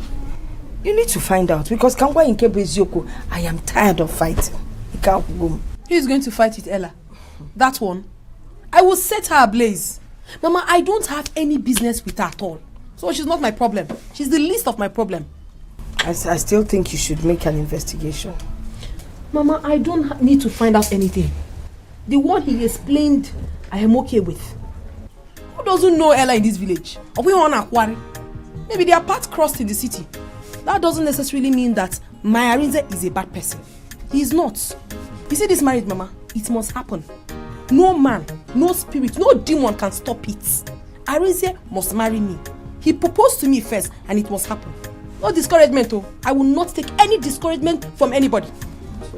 You need to find out because Kangwa Inkebo Eziokwu, I am tired of fighting. He can't go. Who's going to fight with Ella? That one? I will set her ablaze. Mama, I don't have any business with her at all. So she's not my problem. She's the least of my problem. I still think you should make an investigation. Mama, I don't need to find out anything. The one he explained, I am okay with. Who doesn't know Ella in this village? Or we on Aquari? Maybe their paths crossed in the city. That doesn't necessarily mean that my Arinze is a bad person. He is not. You see this marriage, Mama? It must happen. No man, no spirit, no demon can stop it. Arinze must marry me. He proposed to me first and it must happen. No discouragement, oh. I will not take any discouragement from anybody.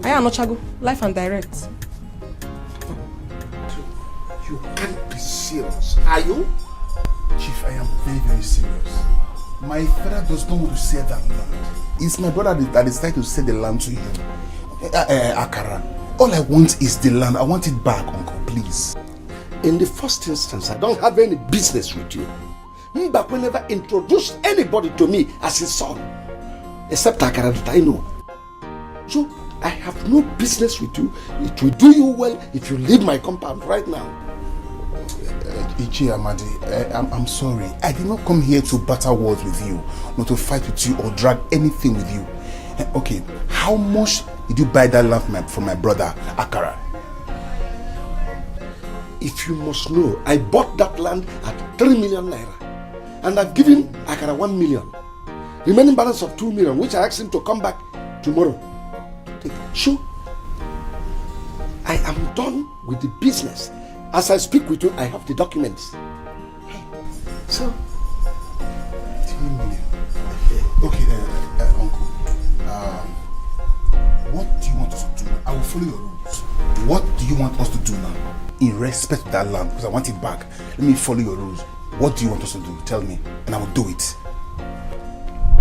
I am not Chago. Life and direct. You can't be serious, are you? Chief, I am very, very serious. My father does not want to sell that land. It's my brother that decided to sell the land to him. Akara, all I want is the land. I want it back, uncle, please. In the first instance, I don't have any business with you. Mbakwe never introduced anybody to me as his son, except Akara that I know. So I have no business with you. It will do you well if you leave my compound right now. Ichi Amadi, I'm sorry. I did not come here to batter words with you, not to fight with you or drag anything with you. Okay, how much did you buy that land from my brother Akara? If you must know, I bought that land at 3 million naira. And I've given Akara 1 million. Remaining balance of 2 million, which I asked him to come back tomorrow. So, I am done with the business. As I speak with you, I have the documents. So, 3 million. Okay, uncle. What do you want us to do? I will follow your rules. What do you want us to do now? In respect to that land, because I want it back. Let me follow your rules. What do you want us to do? Tell me, and I will do it.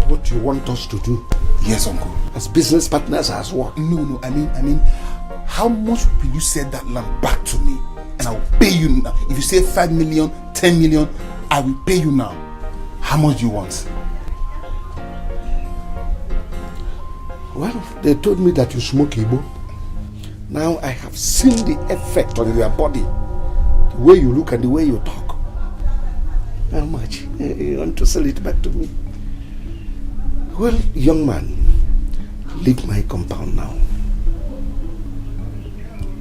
What do you want us to do? Yes, uncle. As business partners, as what? No. I mean, how much will you sell that land back to me? And I will pay you now. If you say 5 million, 10 million, I will pay you now. How much do you want? Well, they told me that you smoke Igbo. Now I have seen the effect on your body. The way you look and the way you talk. How much? You want to sell it back to me? Well, young man, leave my compound now.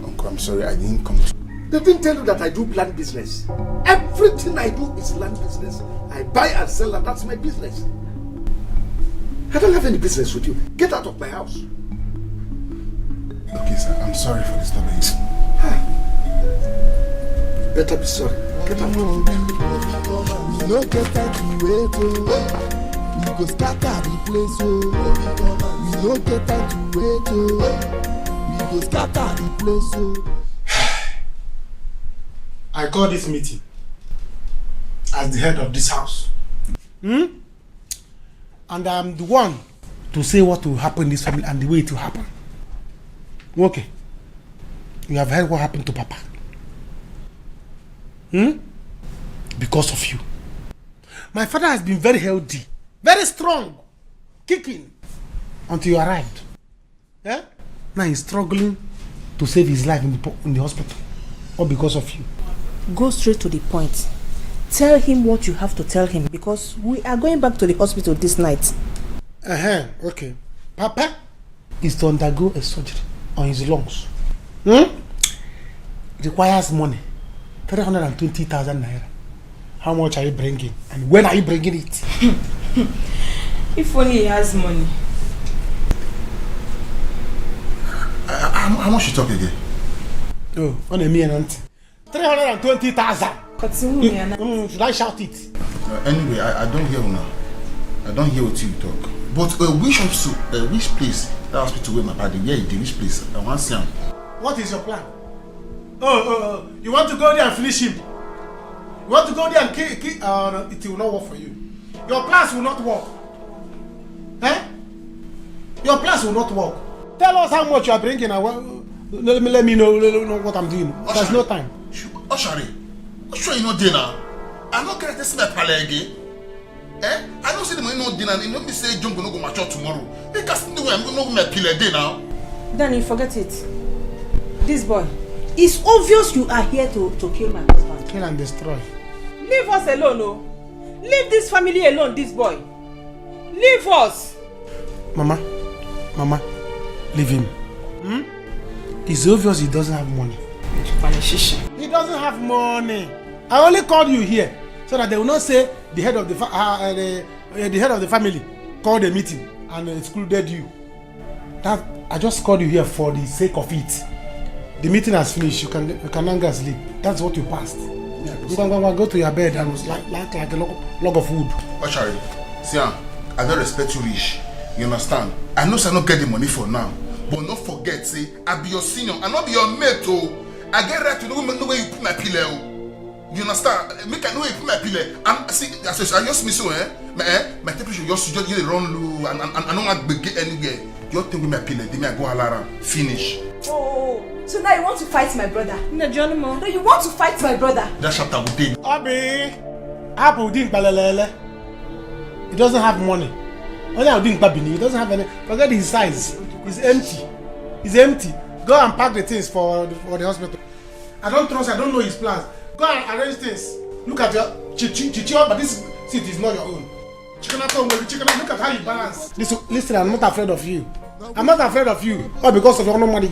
Uncle, I'm sorry, I didn't come to... They didn't tell you that I do land business. Everything I do is land business. I buy and sell and that's my business. I don't have any business with you. Get out of my house. Okay, sir. I'm sorry for disturbing you. Better be sorry. Get up. We no get time to wait, oh. We go scatter the place, oh. We no get time to wait, oh. We go scatter the place, oh. I call this meeting as the head of this house. And I'm the one to say what will happen in this family and the way it will happen. Okay. You have heard what happened to Papa. Because of you. My father has been very healthy, very strong, kicking, until you arrived. Yeah? Now he's struggling to save his life in the hospital. All because of you. Go straight to the point. Tell him what you have to tell him, because we are going back to the hospital this night. Okay. Papa is to undergo a surgery on his lungs. Requires money. 320,000 naira. How much are you bringing? And when are you bringing it? If only he has money. How much you talk again? Oh, on a mere auntie. 320,000. Should I shout it? Anyway, I don't hear now. I don't hear what you talk. But which place that hospital where my daddy? Yeah, which place? I want to see him. What is your plan? Oh, you want to go there and finish him? You want to go there and kill? No, it will not work for you. Your plans will not work. Your plans will not work. Tell us how much you are bringing and let me know what I'm doing. There's no time. Oshari, sure you know dinner. I don't care to see my pale again. I don't see the money no dinner. You know me say John gonna go mature tomorrow. Because the way I'm gonna go my pile dinner. Danny, forget it. This boy, it's obvious you are here to kill my husband. Kill and destroy. Leave us alone, oh. Leave this family alone, this boy. Leave us. Mama, leave him. It's obvious he doesn't have money. He doesn't have money. I only called you here so that they will not say the head of the family called a meeting and excluded you. That I just called you here for the sake of it. The meeting has finished. You can now go sleep. That's what you passed. You can go to your bed and like a log of wood. Oshari, see, I don't respect you, Rich. You understand? I know I don't get the money for now, but don't forget, say I be your senior, I not be your mate. Oh, I get right to know where you put my pillow. You understand? Make I know where you put my pillow. And see, I just miss you, my temperature just run low, and I don't want to get anywhere. You think with my pillow, then I go alarm. Finish. Oh, so now you want to fight my brother? No, you want to fight my brother? That's chapter would take. Abu didn't balele. He doesn't have money. Only Abu didn't babini. He doesn't have any. Forget his size. He's empty. He's empty. Go and pack the things for the hospital. I don't trust. I don't know his plans. Go and arrange things. Look at your chichi, but this seat is not your own. Chicken, look at how you balance. Listen, I'm not afraid of you. I'm not afraid of you. All because of your no money.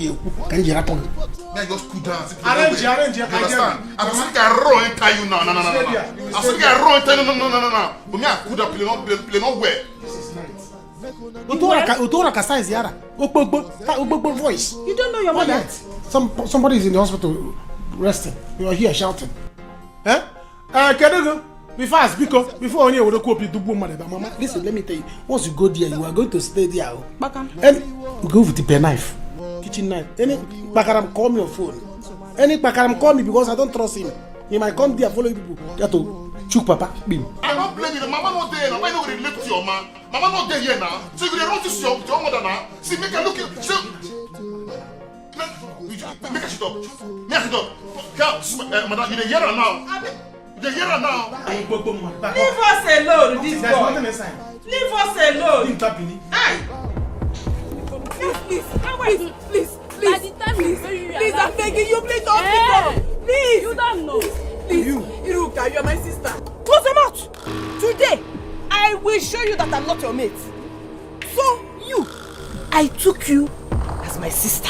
Can you happen? Now just cool down. Arrange. You understand? I'm saying I roll enter you now. No. I'm saying I roll enter no. But me I cool down play no where. Utora kasa is yara. Ogbo voice. You don't know your mother. Somebody is in the hospital resting. You are here shouting. Kedugo, be fast because before only would go up to mother. Mama, listen, let me tell you. Once you go there, you are going to stay there. And we go with the pen knife, kitchen knife. Any bakaram call me on phone. Any bakaram call me because I don't trust him. He might come there follow people. There to chook Papa. Bim. I don't blame you. Mama not there now. Why not relate to your man? Mama not there here now. So you run to your mother now. See, make her look at you. Make her shut up. Make her shut up. Madam, you hear her now. You hear her now. Leave us alone, this boy. Leave us alone. Aye. Please, I'm begging you, please don't pick up. Please. You don't know. Please, Iruka, you are my sister. Close your mouth. Today, I will show you that I'm not your mate. So, I took you as my sister.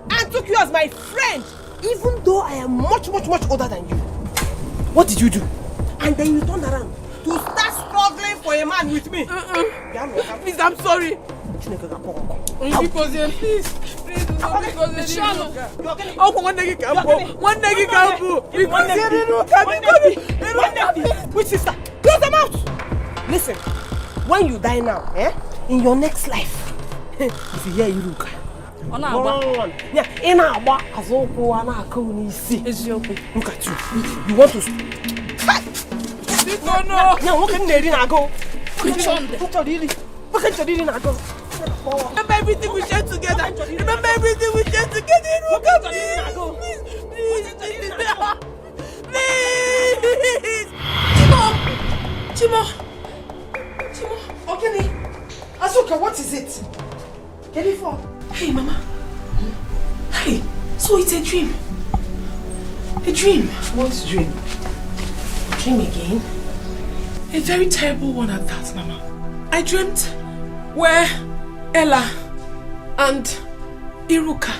I took you as my friend, even though I am much older than you. What did you do? And then you turned around to start struggling for a man with me. Please, I'm sorry. Please, Which sister? Close them out! Listen, when you die now, in your next life, if you hear Iruka, look at you. You want to... No, what can they go? Remember everything we shared together. Remember everything we shared together. Please. Chimo. Okay. Azuka, what is it? Get it for? Hey, Mama. Hey, so it's a dream. A dream. What dream? Dream again? A very terrible one at that, Mama. I dreamt where Ella and Iruka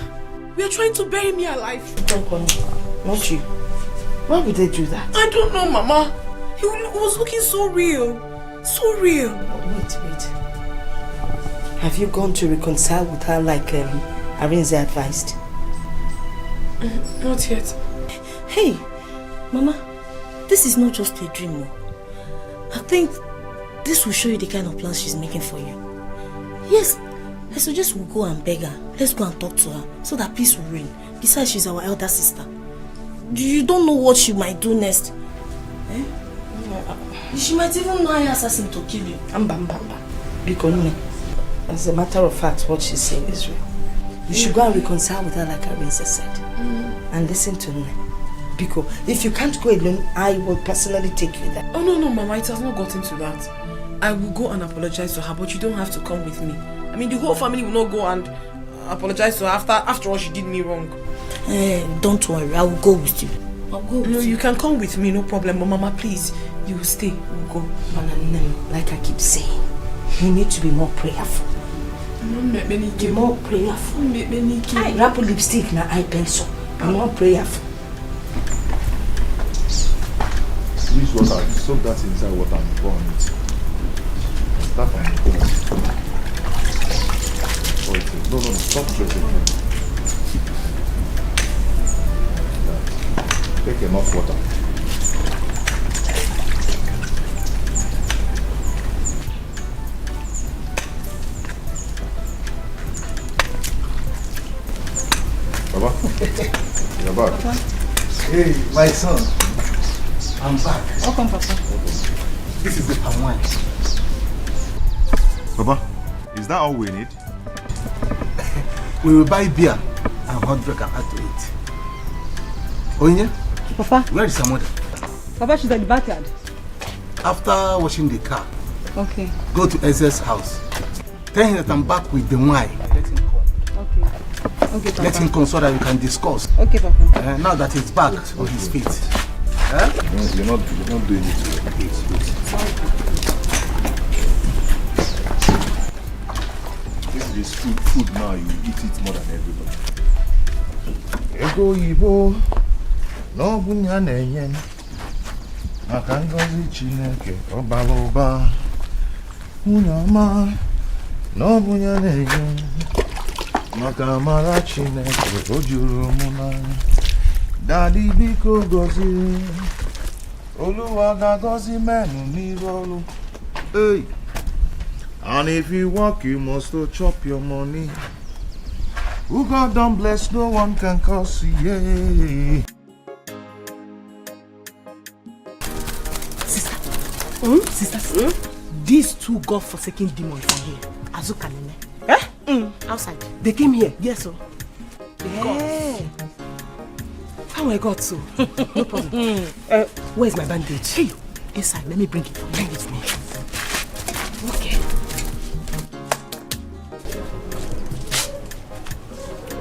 were trying to bury me alive. Don't call me. Not you. Why would they do that? I don't know, Mama. He was looking so real. So real. Wait. Have you gone to reconcile with her like Arinze advised? Not yet. Hey, Mama, this is not just a dream. I think this will show you the kind of plans she's making for you. Yes, I suggest we go and beg her. Let's go and talk to her so that peace will reign. Besides, she's our elder sister. You don't know what she might do next. She might even hire assassin to kill you. Because as a matter of fact, what she's saying is real. You should go and reconcile with her like Arinze said. And listen to me. Because if you can't go alone, I will personally take you there. Oh no, Mama, it has not gotten to that. I will go and apologize to her, but you don't have to come with me. I mean, the whole family will not go and apologize to her after all she did me wrong. Don't worry, I will go with you. I'll go with you. No, you you can come with me, no problem. But Mama, please, you will stay. We'll go. Like I keep saying, you need to be more prayerful. Be more prayerful. Wrap lipstick na eye pencil. Be more prayerful. Use water, soak that inside water and pour on it. Start from the No, stop pressing. Take enough water. Baba, you're back. Hey, my son. I'm back. Welcome, Papa. This is the palm wine. Baba, is that all we need? We will buy beer and hot drink and add to it. Oye? Papa? Where is your mother? Papa, she's at the backyard. After washing the car, okay, go to Eze's house. Tell him that I'm back with the wine. Let him come. Okay, Papa. Let him come so that we can discuss. Okay, Papa. Now that he's back on his feet. Huh? You're not doing it. This is food now, you eat it more than everybody. Ego Ibo, no bunya nenyen. Maka ngozi Chineke ọbara ụba. Unyama, no bunya nenyen. Maka amara Chineke o juru mụ n'anya. Daddy biko gozie. Oluwa ga-gozi menu n'iru ọrụ. Hey. And if you work, you must chop your money. Who God don't bless, no one can curse. Yeah. Sister, these two God-forsaken demons are here. Azuka and outside. They came here? Yes, sir. Yeah. How I got so? No problem. Where's my bandage? Hey, inside. Let me bring it. Bring it to me. Okay.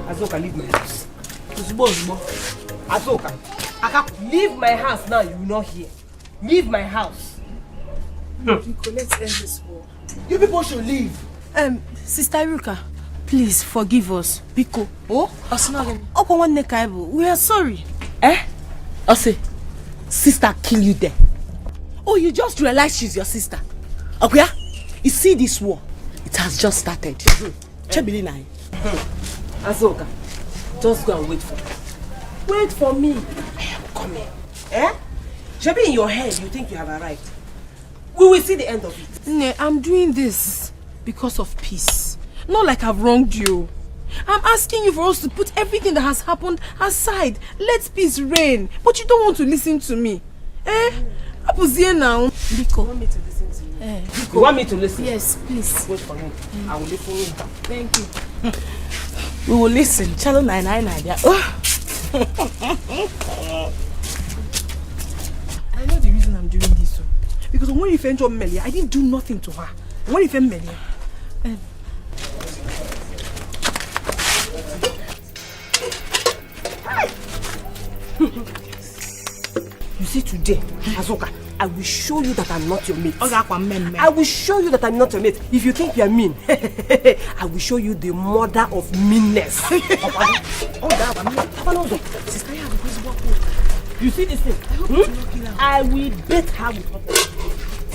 Azoka, leave my house. Azoka, leave my house now. You will not hear. Leave my house. Biko, let's end this war. You people should leave. Sister Iruka, please forgive us. Biko. Oh, we are sorry. Ose, sister kill you there. Oh, you just realized she's your sister. Okay? You see this war? It has just started. Azoka, just go and wait for me. Wait for me. I am coming. Eh? Maybe in your head you think you have arrived. We will see the end of it. Nne, I'm doing this because of peace. Not like I've wronged you. I'm asking you for us to put everything that has happened aside. Let peace reign. But you don't want to listen to me. Eh? What's here now? Biko. You want me to listen to you? You want me to listen? Yes, please. Wait for me. I will listen to you. Thank you. We will listen. Channel 99 there. I know the reason I'm doing this. Because when you found Melia, I didn't do nothing to her. When you found Melia, you see today, Azoka, I will show you that I'm not your mate. I will show you that I'm not your mate. If you think you are mean, I will show you the mother of meanness. Sister, you see this thing? I will bet her with her.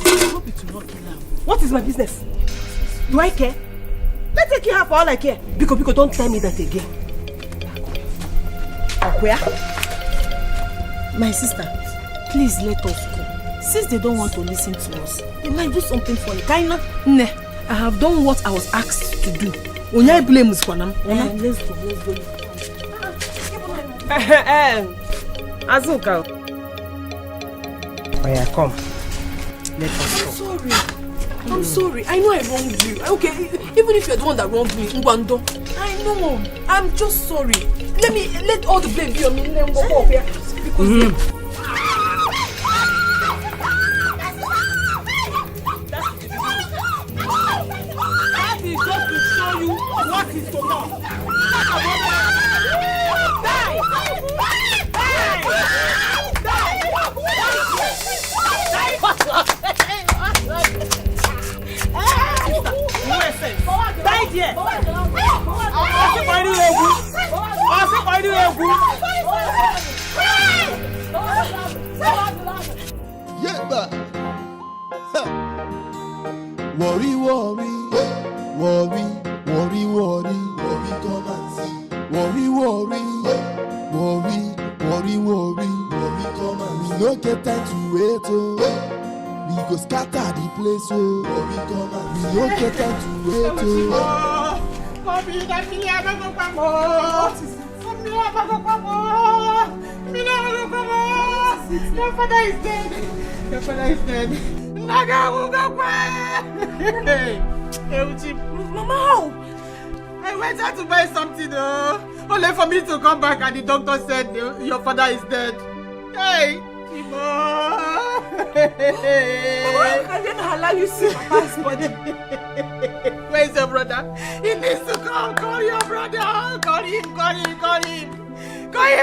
I hope it will not kill her. What is my business? Do I care? Let's take her for all I care. Biko, don't tell me that again. Where? My sister, please let us go. Since they don't want to listen to us, they might do something for you. Kaina? Ne, I have done what I was asked to do. Onya blame us for them. Let's go. Azuka. Oh yeah, come. Let us go. I'm sorry. I know I wronged you. Okay, even if you're the one that wronged me, Ngwando. I know. I'm just sorry. Let all the blame be on me. Let me go up here. Because that is just to show you what is to come. Worry, come and see. Worry, come and see. We no get time to wait, oh. We go scatter the place, oh. Worry, come and see. We no get time to wait, oh. Your father is dead. Mama, how? I went out to buy something, only for me to come back and the doctor said your father is dead. Hey, Kimo. I didn't allow you to see Papa's body. Where's your brother? He needs to come. Call your brother. Call him. Call him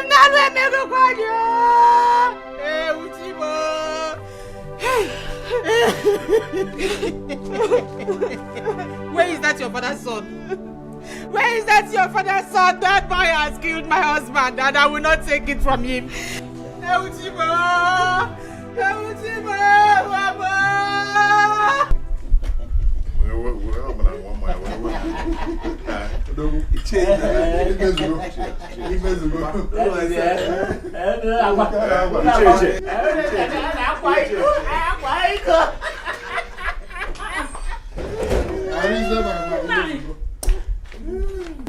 now. Let me go call you. Hey, Uchimo. Where is that your father's son? Where is that your father's son? That boy has killed my husband and I will not take it from him. Uchimo. Mama.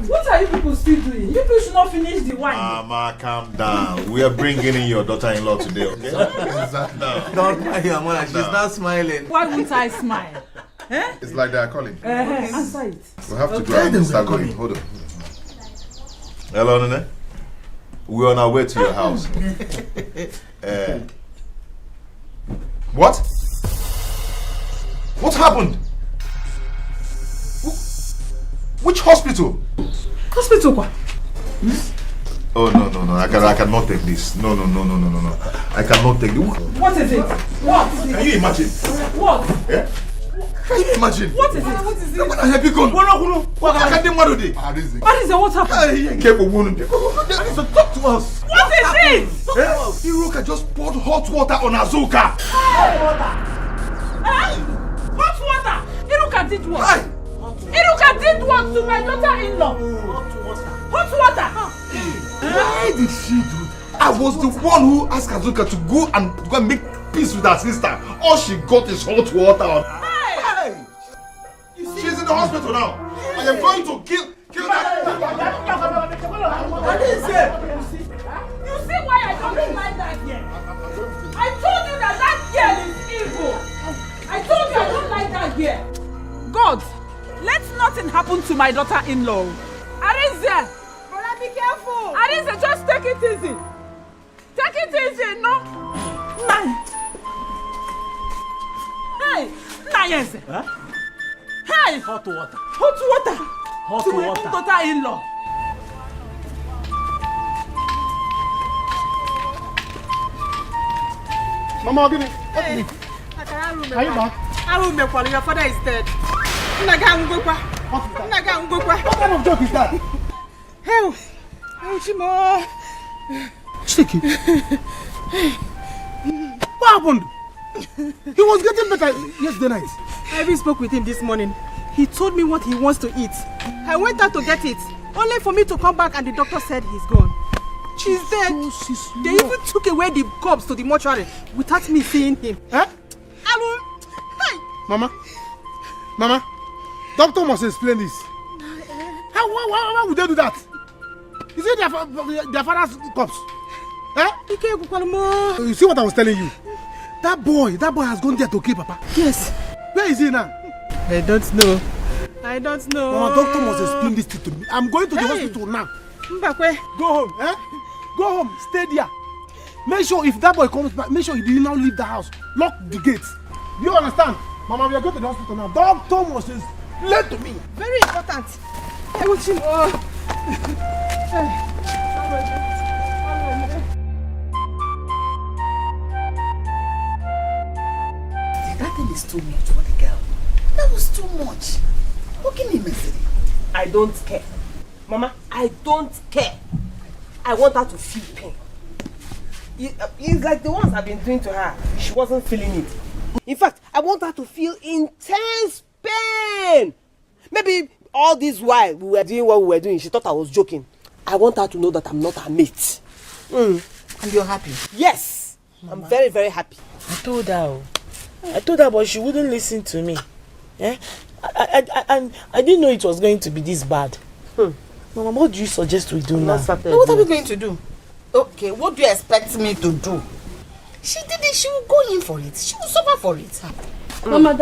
What are you people still doing? You people should not finish the wine. Mama, calm down. We are bringing in your daughter-in-law today, okay? No. Don't mind your mother. She's not smiling. Why won't I smile? Eh? It's like they are calling. Answer it. We have to go and start going. Hold on. Hello, Nene. We're on our way to your house. What? What happened? Which hospital? Hospital what? Oh no, I cannot take this. No. I cannot take it. What is it? What? Can you imagine? What? Yeah? Can you imagine? What is it? What is it? What is it? What happened? Talk to us. What is it? Iruka just poured hot water on Azuka. Hot water? Iruka did what? Iruka did what to my daughter-in-law? Hot water. Hot water! Why did she do that? I was the one who asked Azuka to go and make peace with her sister. All she got is hot water. Hey! She's in the hospital now. I am going to kill that. What is it? You see why I don't like that girl? I told you that girl is evil. I told you I don't like that girl. God, let nothing happen to my daughter-in-law. Arinze! Brother, be careful! Arinze, just take it easy. Take it easy, no? Hey! Nayense! Huh? Hey! Hot water. Hot water! Hot to water. My daughter-in-law. Mama, give me. Hey. Are you back? Your father is dead. What kind of joke is that? Hey, Chimo. Sticky. What happened? He was getting better yesterday night. I even spoke with him this morning. He told me what he wants to eat. I went out to get it, only for me to come back and the doctor said he's gone. She's dead. They even took away the corpse to the mortuary without me seeing him. Huh? Mama, doctor must explain this. Why would they do that? Is it their father's corpse? Eh? You see what I was telling you? That boy has gone there to kill Papa. Yes. Where is he now? I don't know. Mama, doctor must explain this to me. I'm going to the hospital now. Mbakwe. Go home, eh? Go home, stay there. Make sure if that boy comes back, make sure he did not leave the house. Lock the gates. Do you understand? Mama, we are going to the hospital now. Doctor must explain to me. Very important. I want you. That thing is too much for the girl. That was too much. What can you mess? I don't care. Mama, I don't care. I want her to feel pain. It's like the ones I've been doing to her. She wasn't feeling it. In fact, I want her to feel intense pain. Maybe all this while we were doing what we were doing, she thought I was joking. I want her to know that I'm not her mate. And you're happy? Yes. Mama. I'm very, very happy. I told her, but she wouldn't listen to me. Eh? I didn't know it was going to be this bad. Mama, what do you suggest we do now? What are we going to do? Okay, what do you expect me to do? She did it, she will go in for it. She will suffer for it. Mama,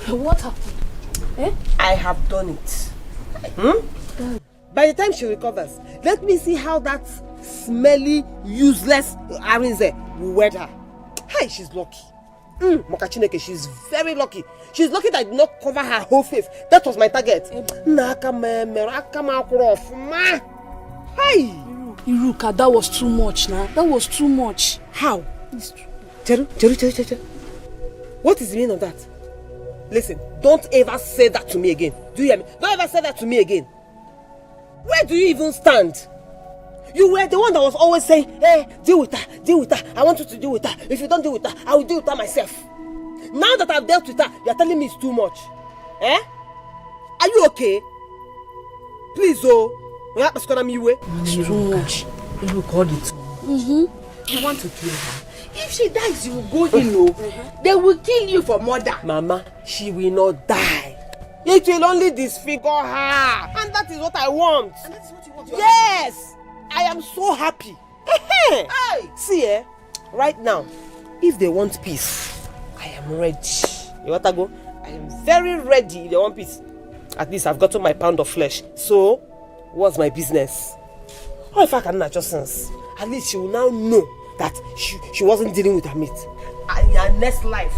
what happened? Eh? I have done it. By the time she recovers, let me see how that smelly, useless Arinze will wed her. Hey, she's lucky. Mokachineke, she's very lucky. She's lucky that I did not cover her whole face. That was my target. Hey! Iruka, that was too much now. That was too much. How? Cheru. What is the meaning of that? Listen, don't ever say that to me again. Do you hear me? Don't ever say that to me again. Where do you even stand? You were the one that was always saying, hey, deal with her. I want you to deal with her. If you don't deal with her, I will deal with her myself. Now that I've dealt with her, you're telling me it's too much. Eh? Are you okay? Please, oh. It's too much. You called it. You want to kill her? If she dies, you will go in, no. They will kill you for murder. Mama, she will not die. It will only disfigure her. And that is what I want. And that is what you want? Yes! I am so happy. Hey! See, right now, if they want peace, I am ready. You want to go? I am very ready if they want peace. At least I've gotten my pound of flesh. So, what's my business? Or if I can just sense, at least she will now know that she wasn't dealing with her mate. And in her next life,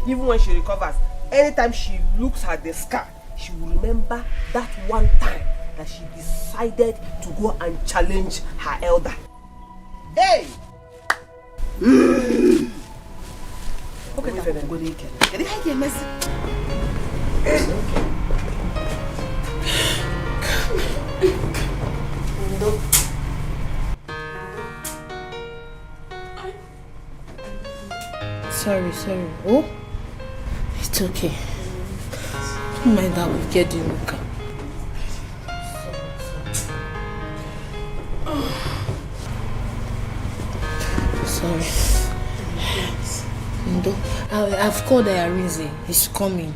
even when she recovers, anytime she looks at the scar, she will remember that one time that she decided to go and challenge her elder. Hey! Okay, go there. Can I get a message? Sorry. Oh? It's okay. Don't mind that wicked Iruka. sorry. Ndo, I've called Ayarinze. He's coming.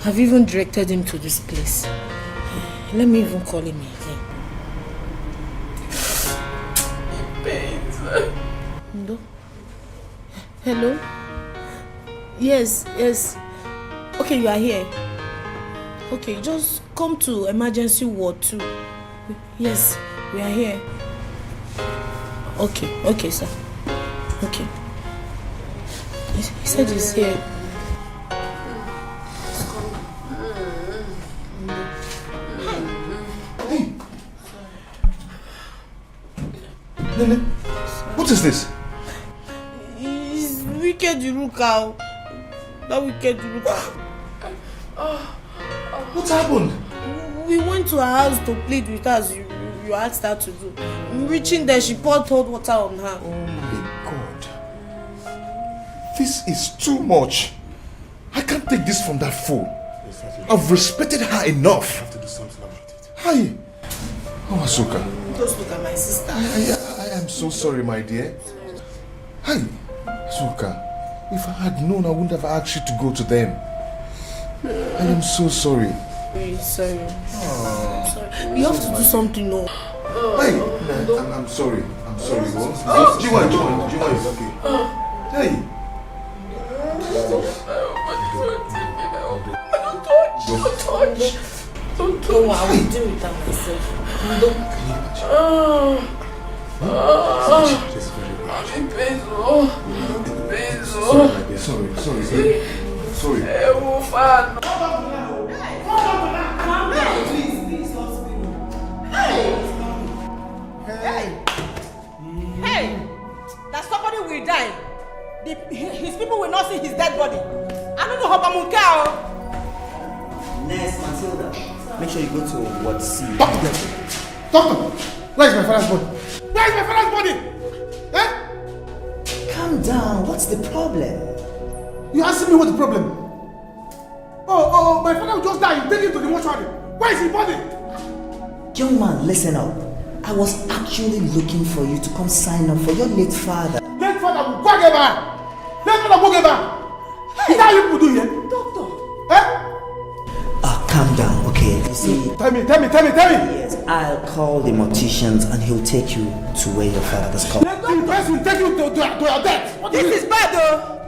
I've even directed him to this place. Let me even call him again. Ndo? Hello? Yes. Okay, you are here. Okay, just come to emergency ward 2. Yes, we are here. Okay, sir. Okay. He said he's here. Hey! Nene, what is this? It's wicked Iruka. That wicked Iruka. What happened? We went to her house to plead with her as you asked her to do. Reaching there, she poured cold water on her. Oh my God. This is too much. I can't take this from that fool. I've respected her enough. I have to do something about it. Hi. Oh, Azuka. Just look at my sister. I am so sorry, my dear. Hi. Azuka. If I had known, I wouldn't have asked you to go to them. I am so sorry. Really sorry. I'm sorry. You have to do something, no. Hey, I'm sorry. I'm sorry. Jiwa is okay. Hey. Don't touch. I will deal with that myself. Sorry. Hey! That somebody will die. His people will not see his dead body. I don't know how I'm going to. Nurse Matilda, make sure you go to Ward C. Doctor, where's my father's body? Where's my father's body? Eh? Calm down. What's the problem? You asking me what's the problem? Oh, my father just died. Take him to the mortuary. Where is his body? Young man, listen up. I was actually looking for you to come sign up for your late father. Late father will go get back. Late father will go get back. Is that what you do here? Doctor. Eh? Calm down, okay? You see... Tell me. Yes, I'll call the morticians and he'll take you to where your father is called. The person will take you to your death. This is bad, though.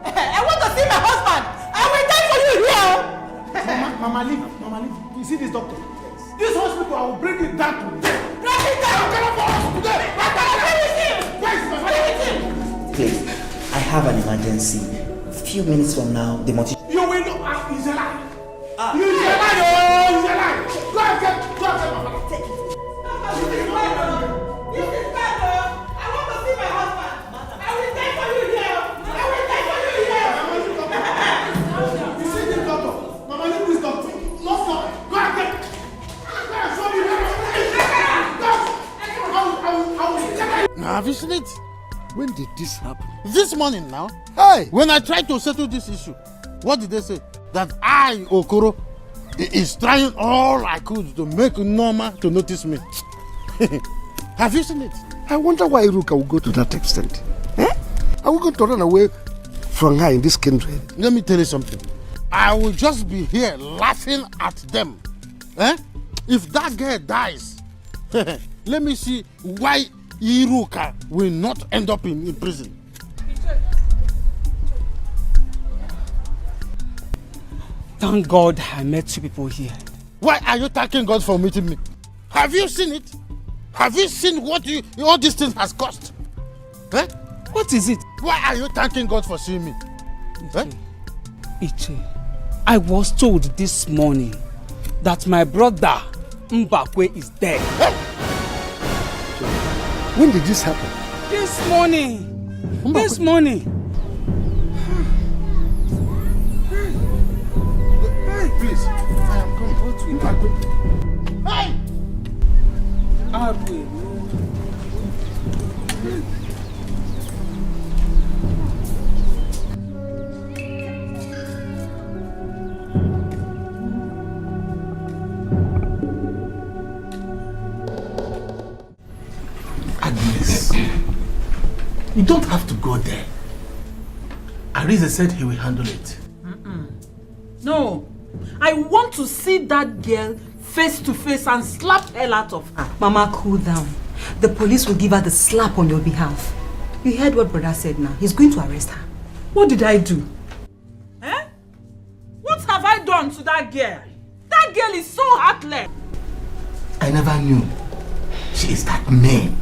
I want to see my husband. I will die for you here. Mama, leave. You see this doctor? This hospital, I will bring it down to death. Bring it down! Please, I have an emergency. A few minutes from now, the mortician... You will know. He's alive. He's alive. Go and get my father. Take it. This is bad. I want to see my husband. I will die for you here. You see this doctor? Mama, leave this doctor. No, stop. Go and get. Now, have you seen it? When did this happen? This morning now. Hey! When I tried to settle this issue, what did they say? That I, Okoro, is trying all I could to make Norma to notice me. Have you seen it? I wonder why Iruka will go to that extent. Are we going to run away from her in this country? Let me tell you something. I will just be here laughing at them. If that girl dies, let me see why Iruka will not end up in prison. Thank God I met 2 people here. Why are you thanking God for meeting me? Have you seen it? Have you seen what all these things has cost? What is it? Why are you thanking God for seeing me? Iche, I was told this morning that my brother Mbakwe is dead. When did this happen? This morning. This morning. Hey, please. I am coming. What will happen? Hey! You don't have to go there. Arize said he will handle it. No. I want to see that girl face to face and slap hell out of her. Mama, cool down. The police will give her the slap on your behalf. You heard what brother said now. He's going to arrest her. What did I do? Eh? What have I done to that girl? That girl is so heartless. I never knew she is that mean.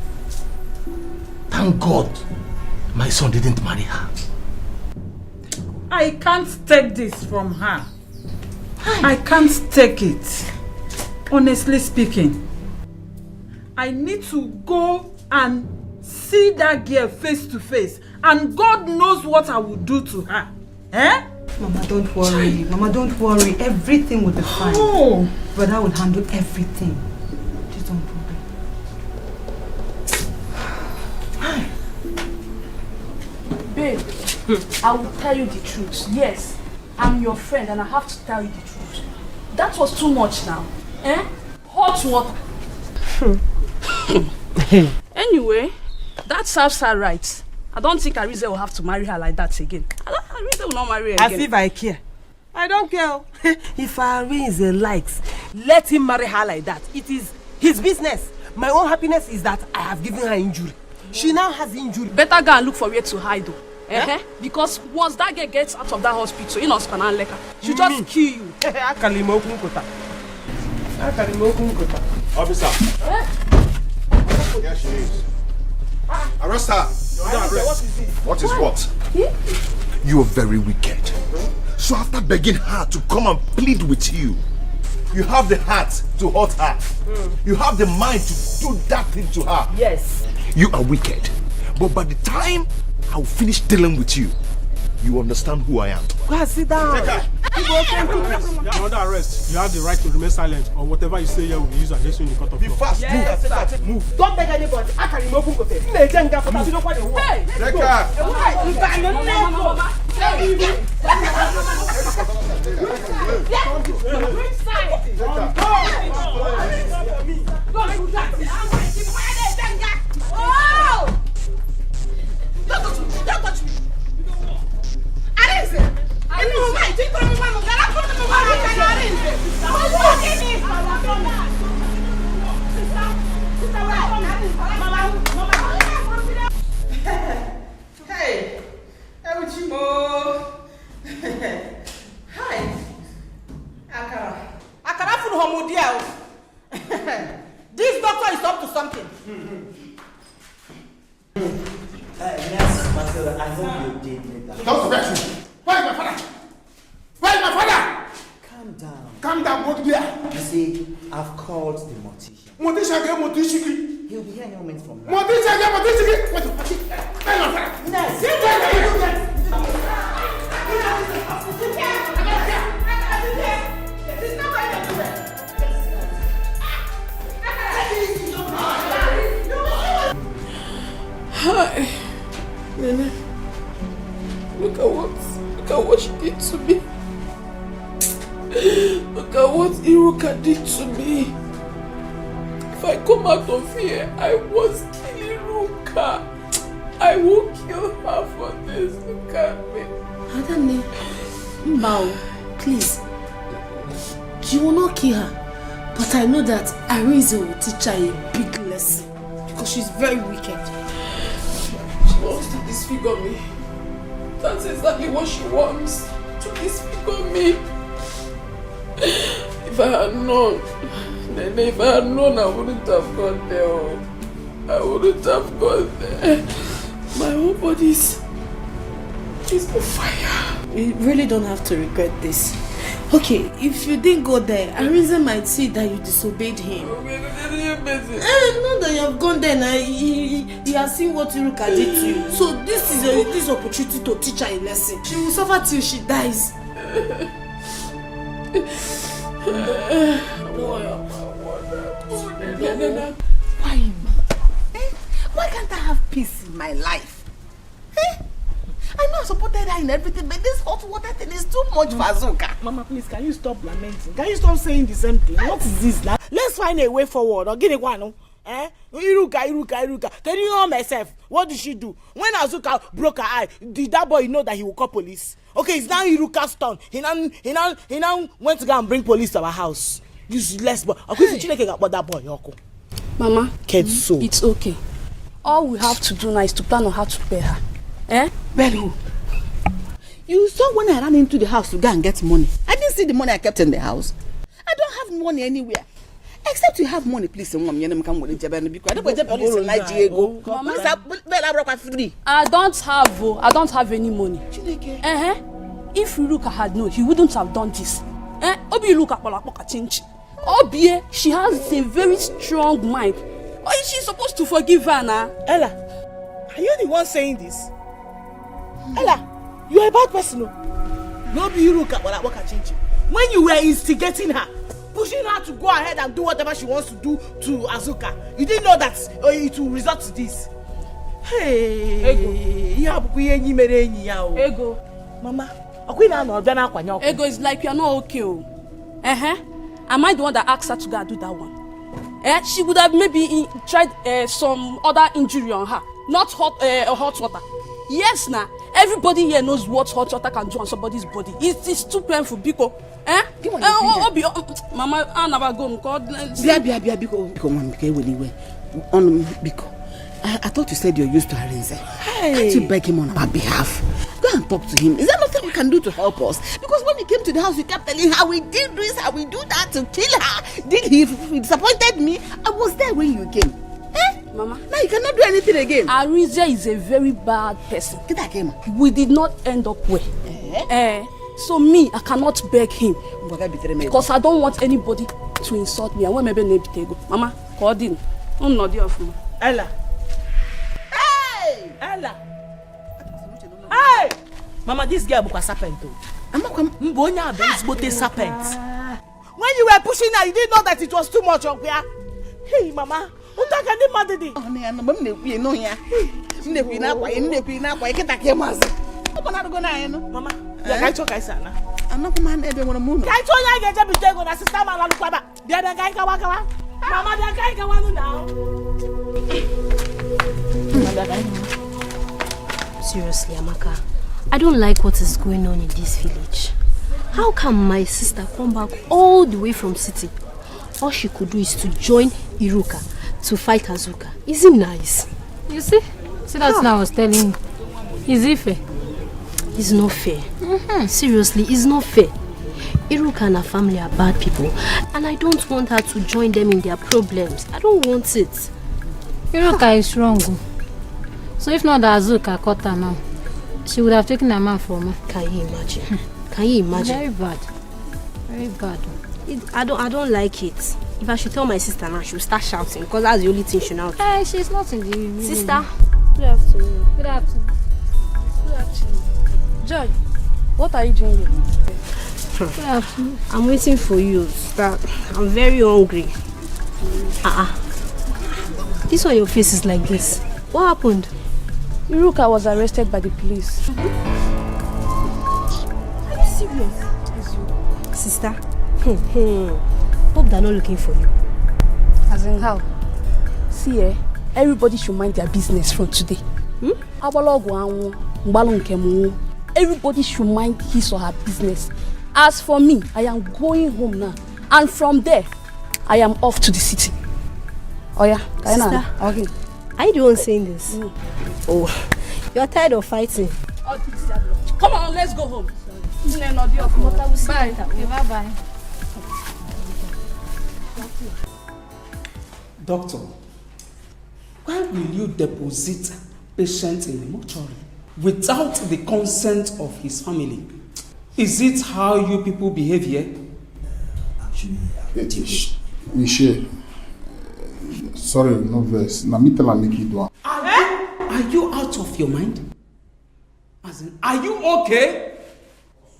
Thank God my son didn't marry her. I can't take this from her. I can't take it. Honestly speaking. I need to go and see that girl face to face. And God knows what I will do to her. Eh? Mama, don't worry. Mama, don't worry. Everything will be fine. Oh. Brother will handle everything. Just don't worry. Babe, I will tell you the truth. Yes, I'm your friend and I have to tell you the truth. That was too much now. Eh? Hot water. Anyway, that serves her right. I don't think Arize will have to marry her like that again. Arize will not marry her again. As if I care. I don't care. If Arize likes, let him marry her like that. It is his business. My own happiness is that I have given her injury. She now has injury. Better go and look for where to hide though. Eh? Because once that girl gets out of that hospital, you know, she'll just kill you. Officer. Here she is. Arrest her. What is what? You are very wicked. So after begging her to come and plead with you, you have the heart to hurt her. You have the mind to do that thing to her. Yes. You are wicked. But by the time I'll finish dealing with you, you understand who I am. Go and sit down. You're under arrest. You have the right to remain silent, or whatever you say here will be used against you in the court of law. Be fast. Yes. Move. Don't beg anybody. I can remove him. Hey, let's go. Don't touch me. Arize! Hey! Ewuchimo! Hi! Akara funu homudia. This doctor is up to something. Yes, Matilda, I hope you did make that. Don't correct me. Where is my father? Where is my father? Calm down. Calm down, go there. You see, I've called the mortician. Mortician. He'll be here any moment from now. Mortician. Where is my father? Yes. Hi, Nene. Look at what she did to me. Look at what Iruka did to me. If I come out of here, I was killing Iruka. I will kill her for this. Look at me. Adane, Mbao, please. You will not kill her. But I know that Arize will teach her a big lesson. Because she's very wicked. She wants to disfigure me. That's exactly what she wants. To disfigure me. If I had known, I wouldn't have gone there. I wouldn't have gone there. My whole body is on fire. You really don't have to regret this. Okay, if you didn't go there, Arize might see that you disobeyed him. Now that you have gone there, now he has seen what Iruka did to you. So this is this opportunity to teach her a lesson. She will suffer till she dies. Why, ma? Why can't I have peace in my life? I know I supported her in everything, but this hot water thing is too much for Azuka. Mama, please, can you stop lamenting? Can you stop saying the same thing? What is this? Let's find a way forward. Or get it one. Iruka. Can you know myself? What did she do? When Azuka broke her eye, did that boy know that he will call police? Okay, it's now Iruka's turn. He now went to go and bring police to our house. Useless boy. About that boy, Yoko. Mama, Ketso. It's okay. All we have to do now is to plan on how to pay her. Well, who? You saw when I ran into the house to go and get money. I didn't see the money I kept in the house. I don't have money anywhere. Except you have money, please. I don't have any money. If Iruka had known, he wouldn't have done this. Obi, she has a very strong mind. Why is she supposed to forgive her now? Ella, are you the one saying this? Ella, you are a bad person. No be Iruka when you were instigating her, pushing her to go ahead and do whatever she wants to do to Azuka, you didn't know that it will result to this. Hey, Ego. Mama, Ego is like you're not okay. Am I the one that asked her to go and do that one? She would have maybe tried some other injury on her, not hot water. Yes, now everybody here knows what hot water can do on somebody's body. It's too painful, Biko. Mama, I never go. I thought you said you're used to Arinze. Can't you beg him on our behalf? Go and talk to him. Is there nothing we can do to help us? Because when he came to the house, you kept telling how we did this, how we do that to kill her. He disappointed me? I was there when you came. Mama, now you cannot do anything again. Arinze is a very bad person. We did not end up well. So me, I cannot beg him. Because I don't want anybody to insult me. I want maybe go. Mama, call him. I'm not there for me. Ella. Hey! Ella. Hey! Mama, this girl is a serpent. Mbonya is a serpent. When you were pushing her, you didn't know that it was too much. Hey, Mama. Mama, I talk I sana. I'm not man ever want to move. I told you I get to take on a sister man and Kwaba. The other guy Kawaka. Mama, the guy Kawan now. Seriously, Amaka, I don't like what is going on in this village. How can my sister come back all the way from city? All she could do is to join Iruka to fight Azuka. Is it nice? You see? See, that's now I was telling you. Is it fair? It's not fair. Seriously, it's not fair. Iruka and her family are bad people, and I don't want her to join them in their problems. I don't want it. Iruka is strong. So if not that Azuka caught her now, she would have taken a man from her. Can you imagine? Can you imagine? Very bad. Very bad. I don't like it. If I should tell my sister now, she'll start shouting because that's the only thing she knows. Hey, she's not in the room. Sister, good afternoon. Good afternoon. Good afternoon. Joy, what are you doing here? Good afternoon. I'm waiting for you. I'm very hungry. This one your face is like this. What happened? Iruka was arrested by the police. Are you serious? Sister? Hope they're not looking for you. As in how? See, everybody should mind their business from today. Everybody should mind his or her business. As for me, I am going home now. And from there, I am off to the city. Oh yeah, Sister, okay. Are you the one saying this? Oh, you're tired of fighting. Come on, let's go home. Bye. Okay, bye-bye. Doctor, why will you deposit patient in the mortuary without the consent of his family? Is it how you people behave here? Michelle, sorry, no verse. Now me tell make it do. Are you out of your mind? As in, are you okay?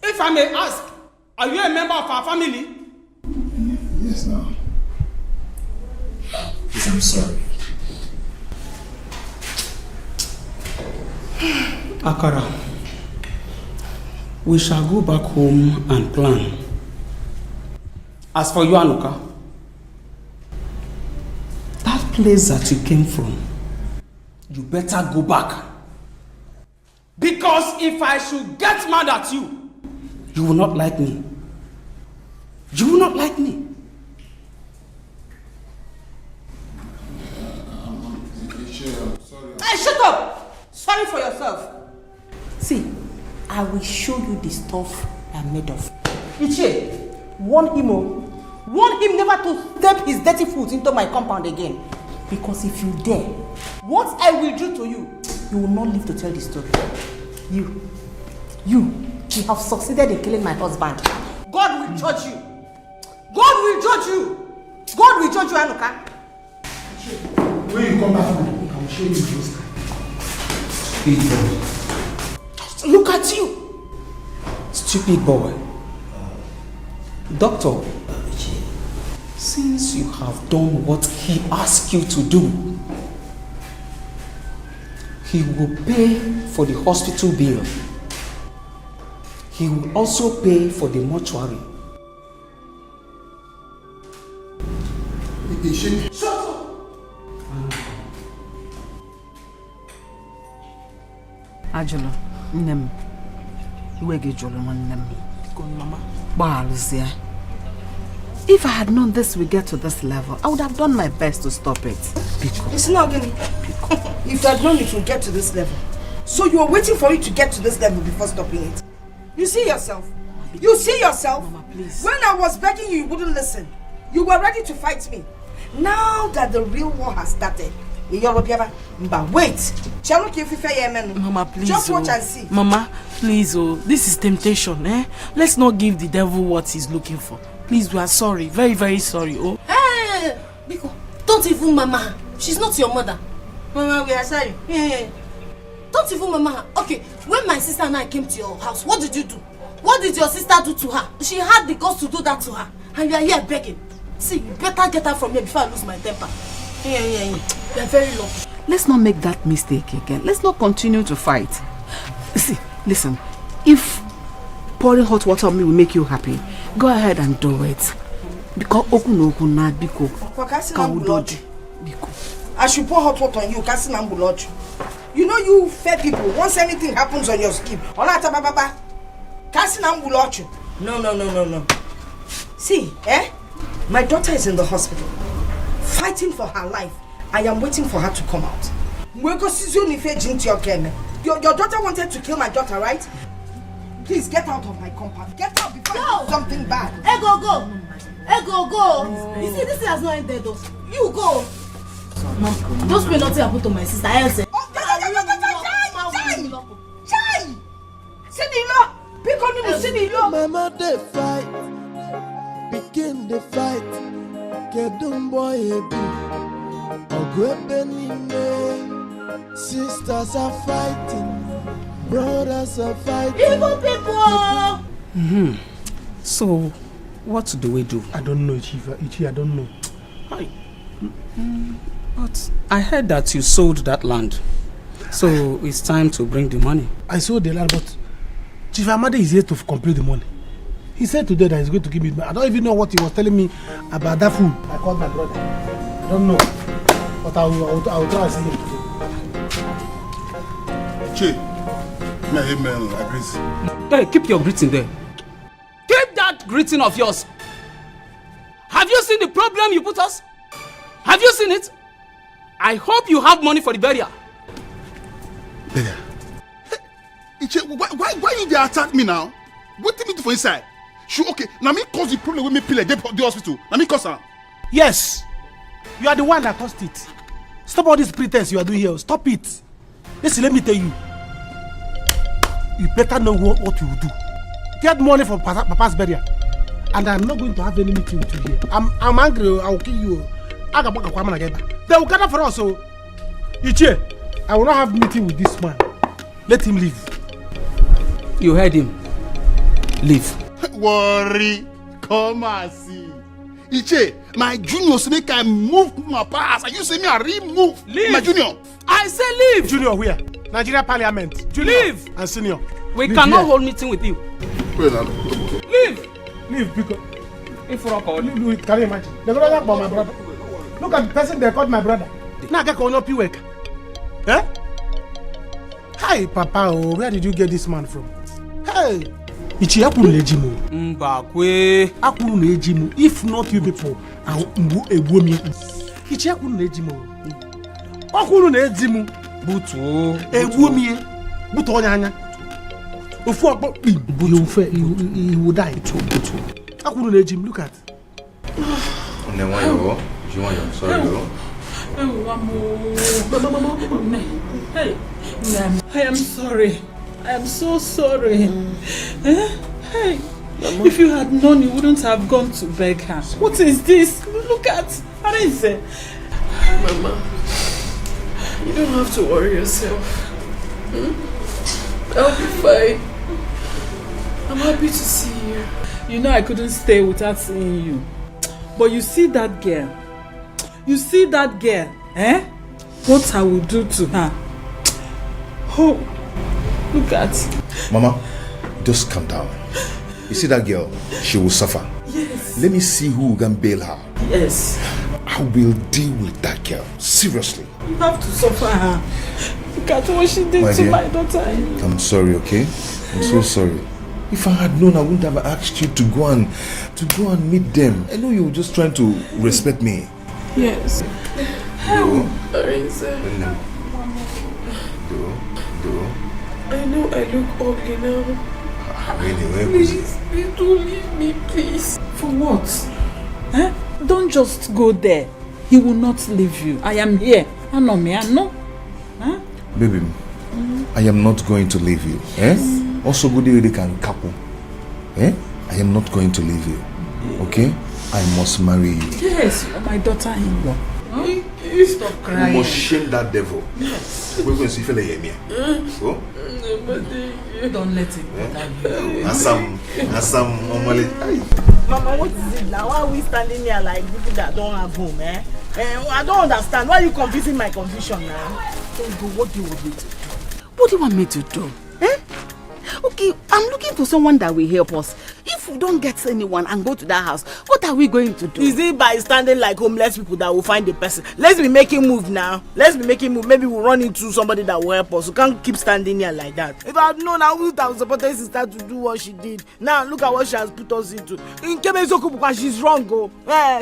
If I may ask, are you a member of our family? Yes, sir. Please, I'm sorry. Akara, we shall go back home and plan. As for you, Anuka, that place that you came from, you better go back. Because if I should get mad at you, you will not like me. You will not like me. Hey, shut up! Sorry for yourself. See, I will show you the stuff I'm made of. Ichie, warn him, warn him never to step his dirty foot into my compound again. Because if you dare, what I will do to you, you will not live to tell the story. You have succeeded in killing my husband. God will judge you. God will judge you. God will judge you, Anuka. When you come back, I will show you this time. Stupid boy. Just look at you. Stupid boy. Doctor, since you have done what he asked you to do, he will pay for the hospital bill. He will also pay for the mortuary. Shut up! Ajolo, nnem. Iwege jolo nnem. Mama. If I had known this would get to this level, I would have done my best to stop it. It's not gonna. If you had known it would get to this level, so you were waiting for it to get to this level before stopping it. You see yourself. You see yourself. Mama, please. When I was begging you, you wouldn't listen. You were ready to fight me. Now that the real war has started, wait. Mama, please. Just watch and see. Mama, please, this is temptation, eh? Let's not give the devil what he's looking for. Please, we are sorry. Very, very sorry, Hey, Biko, don't even mama. She's not your mother. Mama, we are sorry. Don't even mama her. Okay, when my sister and I came to your house, what did you do? What did your sister do to her? She had the guts to do that to her. And you are here begging. See, you better get her from here before I lose my temper. You are very lucky. Let's not make that mistake again. Let's not continue to fight. See, listen. If pouring hot water on me will make you happy, go ahead and do it. Because Biko. I should pour hot water on you, You know you fair people, once anything happens on your skin, no. See, my daughter is in the hospital, fighting for her life. I am waiting for her to come out. Your daughter wanted to kill my daughter, right? Please get out of my compound. Get out before I do something bad. Go. You see, this has not ended though. You go. No, don't pay nothing happen to my sister. Chai! Mama they fight, begin the fight. Kedum boy sisters are fighting, brothers are fighting. Evil people. So, what do we do? I don't know, Ichi, I don't know. But I heard that you sold that land. So it's time to bring the money. I sold the land, but Chief Amade is here to complete the money. He said today that he's going to give me. I don't even know what he was telling me about that food. I called my brother. I don't know. But I will try to see him today. Che, may agrees. Hey, keep your greeting there. Keep that greeting of yours. Have you seen the problem you put us? Have you seen it? I hope you have money for the burial. Burial? Hey, Iche, why you dey attack me now? What do you mean for inside? Sure, okay. Now me cause the problem with me pile the hospital. Now me cause her. Yes. You are the one that caused it. Stop all this pretense you are doing here. Stop it. Listen, let me tell you. You better know what you will do. Get money for Papa's burial. And I'm not going to have any meeting with you here. I'm angry. I will kill you. They will gather for us. So, Ichie, I will not have meeting with this man. Let him leave. You heard him. Leave. Worry. Come and see. Iche, my juniors make I move my pass. And you say me I remove my junior. I say leave. Junior where? Nigeria Parliament. Junior leave. And senior. We cannot hold meeting with you. Wait now. Leave. Leave because if you leave, can you imagine? They're gonna talk about my brother. Look at the person they called my brother. Now get on up you work. Eh? Hi, Papa. Oh, where did you get this man from? Hey, Ichi Akuru Nejimu. Mbakwe. Akuru Nejimu. If not you people, I will go me. Ichi Akuru Nejimu. Akuru Nejimu. Butu. Egwumie. Butu onyanya. Ofu okpo pim. He will die. Butu. Akuru Nejimu. Look at. Sorry, Hey, I am sorry. I am so sorry. Hey, if you had known, you wouldn't have gone to beg her. What is this? Look at Arinze. Mama, you don't have to worry yourself. I'll be fine. I'm happy to see you. You know I couldn't stay without seeing you. But you see that girl? Eh? What I will do to her? Oh, look at. Mama, just calm down. You see that girl? She will suffer. Yes. Let me see who can bail her. Yes. I will deal with that girl. Seriously. You have to suffer her. Look at what she did to my daughter. I'm sorry, okay? I'm so sorry. If I had known, I wouldn't have asked you to go and meet them. I know you were just trying to respect me. Yes. Arinze. I know I look ugly now. Please don't leave me, please. For what? Eh? Don't just go there. He will not leave you. I am here. I know me. I know. Huh? Baby, I am not going to leave you. Eh? Also, good you can couple. Eh? I am not going to leave you. Okay? I must marry you. Yes, you're my daughter-in-law. Huh? Stop crying. You must shame that devil. Yes. We're going to see fella here. Oh? Don't let it bother you. Asam, Omale. Mama, what is it now? Why are we standing here like people that don't have home, eh? I don't understand. Why are you confusing my confusion now? What do you want me to do? What do you want me to do? Eh? Okay, I'm looking for someone that will help us. If we don't get anyone and go to that house, what are we going to do? Is it by standing like homeless people that will find the person? Let's be making move now. Let's be making move. Maybe we'll run into somebody that will help us. We can't keep standing here like that. If I had known, I would have supported sister to do what she did. Now look at what she has put us into. In Kemezoku, because she's wrong, oh.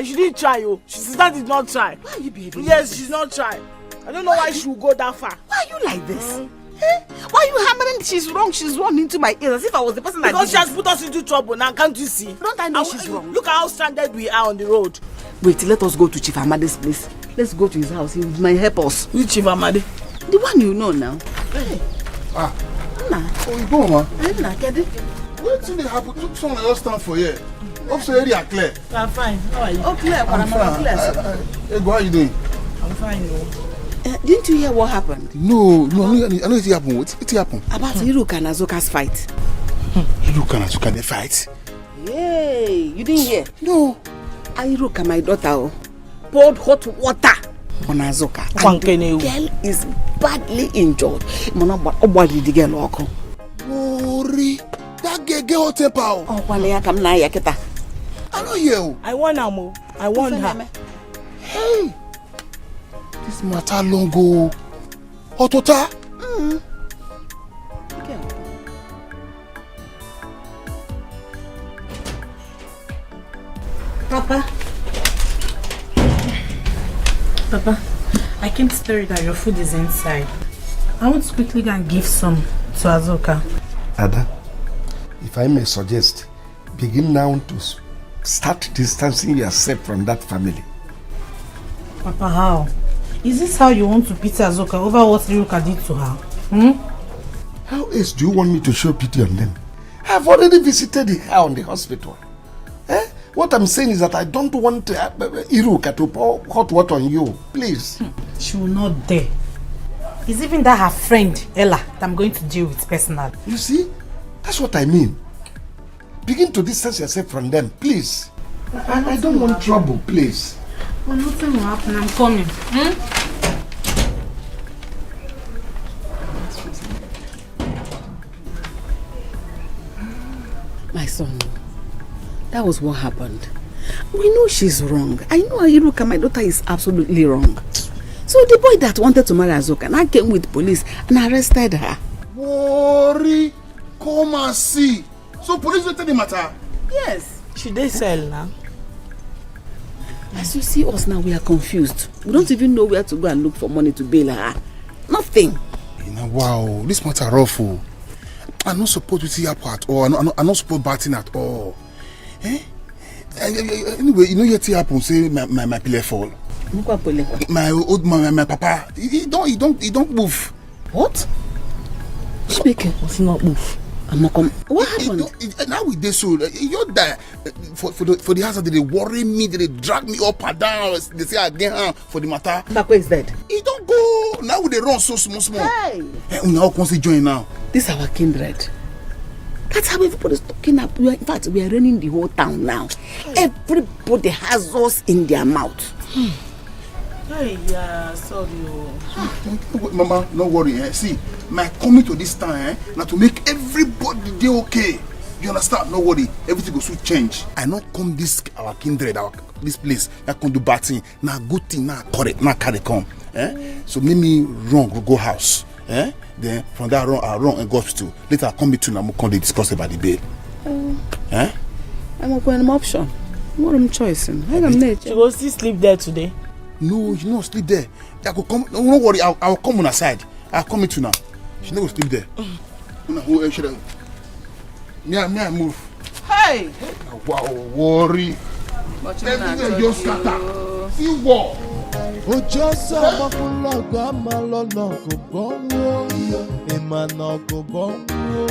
She didn't try, oh. Sister did not try. Why are you behaving? Yes, she's not trying. I don't know why she will go that far. Why are you like this? Eh? Why are you hammering she's wrong into my ears as if I was the person that because she has put us into trouble now, can't you see? Don't I know she's wrong? Look at how stranded we are on the road. Wait, let us go to Chief Amade's place. Let's go to his house. He might help us. Which Chief Amade? The one you know now. Hey. Oh, you go, ma. What did happen? Took someone else stand for here. Also, area Claire. I'm fine. How are you? Oh, Claire, I'm fine. Hey, how are you doing? I'm fine. Didn't you hear what happened? No, I know it happened. What happened? About Hiruka and Azuka's fight. Hiruka and Azuka, they fight? Yay! You didn't hear? No. Hiruka, my daughter, poured hot water on Azuka. And the girl is badly injured. What did the girl walk on? Mori, that girl get hot temper. Oh, Walea, come now, Yaketa. I know you. I want her, I want her. Hey. This matter long go. Otota? Okay. Papa, I came to tell you that your food is inside. I want to quickly go and give some to Azuka. Ada, if I may suggest, begin now to start distancing yourself from that family. Papa, how? Is this how you want to pity Azuka over what Hiruka did to her? How else do you want me to show pity on them? I've already visited her on the hospital. What I'm saying is that I don't want Hiruka to pour hot water on you. Please. She will not dare. It's even that her friend, Ella, that I'm going to deal with personally. You see? That's what I mean. Begin to distance yourself from them, please. I don't want trouble, please. Well, nothing will happen. I'm coming. My son, that was what happened. We know she's wrong. I know Iruka, my daughter, is absolutely wrong. So the boy that wanted to marry Azuka now came with police and arrested her. Worry, come and see. So police will tell the matter? Yes. Should they sell now? As you see us now, we are confused. We don't even know where to go and look for money to bail her. Nothing. You know, wow, this matter rough. I'm not supposed to see her at all. I'm not supposed to batting at all. Eh? Anyway, you know what happened? Say my pillar fall. My old man, my papa, he don't move. What? Speaking of not move. I'm not coming. What happened? Now with this, so you're there for the house. They worry me. They drag me up and down. They say again for the matter. Bakwe is dead. He don't go. Now they run so small. Hey. Now can see join now. This is our kindred. That's how everybody's talking up. In fact, we are running the whole town now. Everybody has us in their mouth. Hey, yeah, sorry. Mama, no worry. See, my coming to this time now to make everybody dey okay. You understand? No worry. Everything will soon change. I not come this our kindred, this place. I come do bad thing. Now good thing. Now correct. Now carry come. So make me wrong go house. Then from that wrong and go hospital. Later I come between and come discuss about the bail. I'm going an option. What am choosing? I am nature. She will still sleep there today. No, you not sleep there. I could come. No worry. I'll come on her side. I'll come into now. She never sleep there. Me I move. Hey. Wow, worry. Everything just scatter. See what? Ojo sama kulaga malona ko bongo. Emana ko bongo.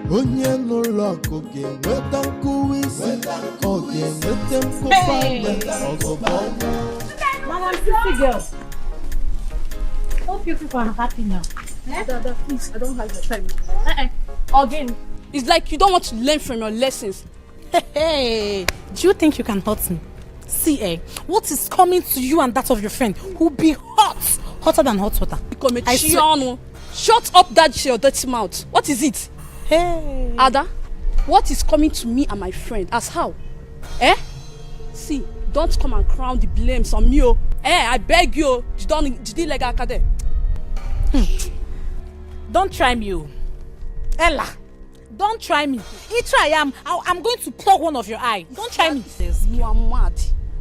Onye no loko ke weta kuwisi. Oge wetem ko pande. Mama, pretty girl. Hope you people are happy now. Dada, please, I don't have your time. Again, it's like you don't want to learn from your lessons. Hey, do you think you can hurt me? See, what is coming to you and that of your friend will be hotter than hot water. Shut up that your dirty mouth. What is it? Hey, Ada, what is coming to me and my friend? As how? See, don't come and crown the blames on me. I beg you. Did you like Akade? Don't try me, Ella. Don't try me. If I am, I'm going to plug one of your eye. Don't try me. You are mad.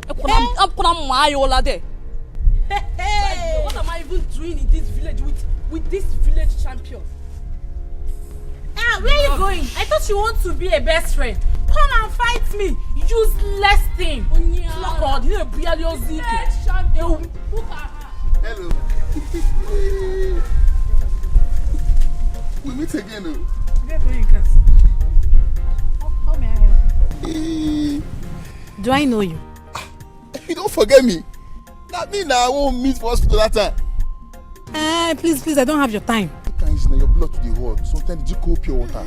I'm there. Hey. What am I even doing in this village with this village champion? Where are you going? I thought you want to be a best friend. Come and fight me, useless thing. Look, you know, village champion. Hello. We meet again. How may I help you? Do I know you? You don't forget me. That means I won't meet for hospital that time. Please, I don't have your time. You can't use your blood to the wall. Sometimes did you go pure water?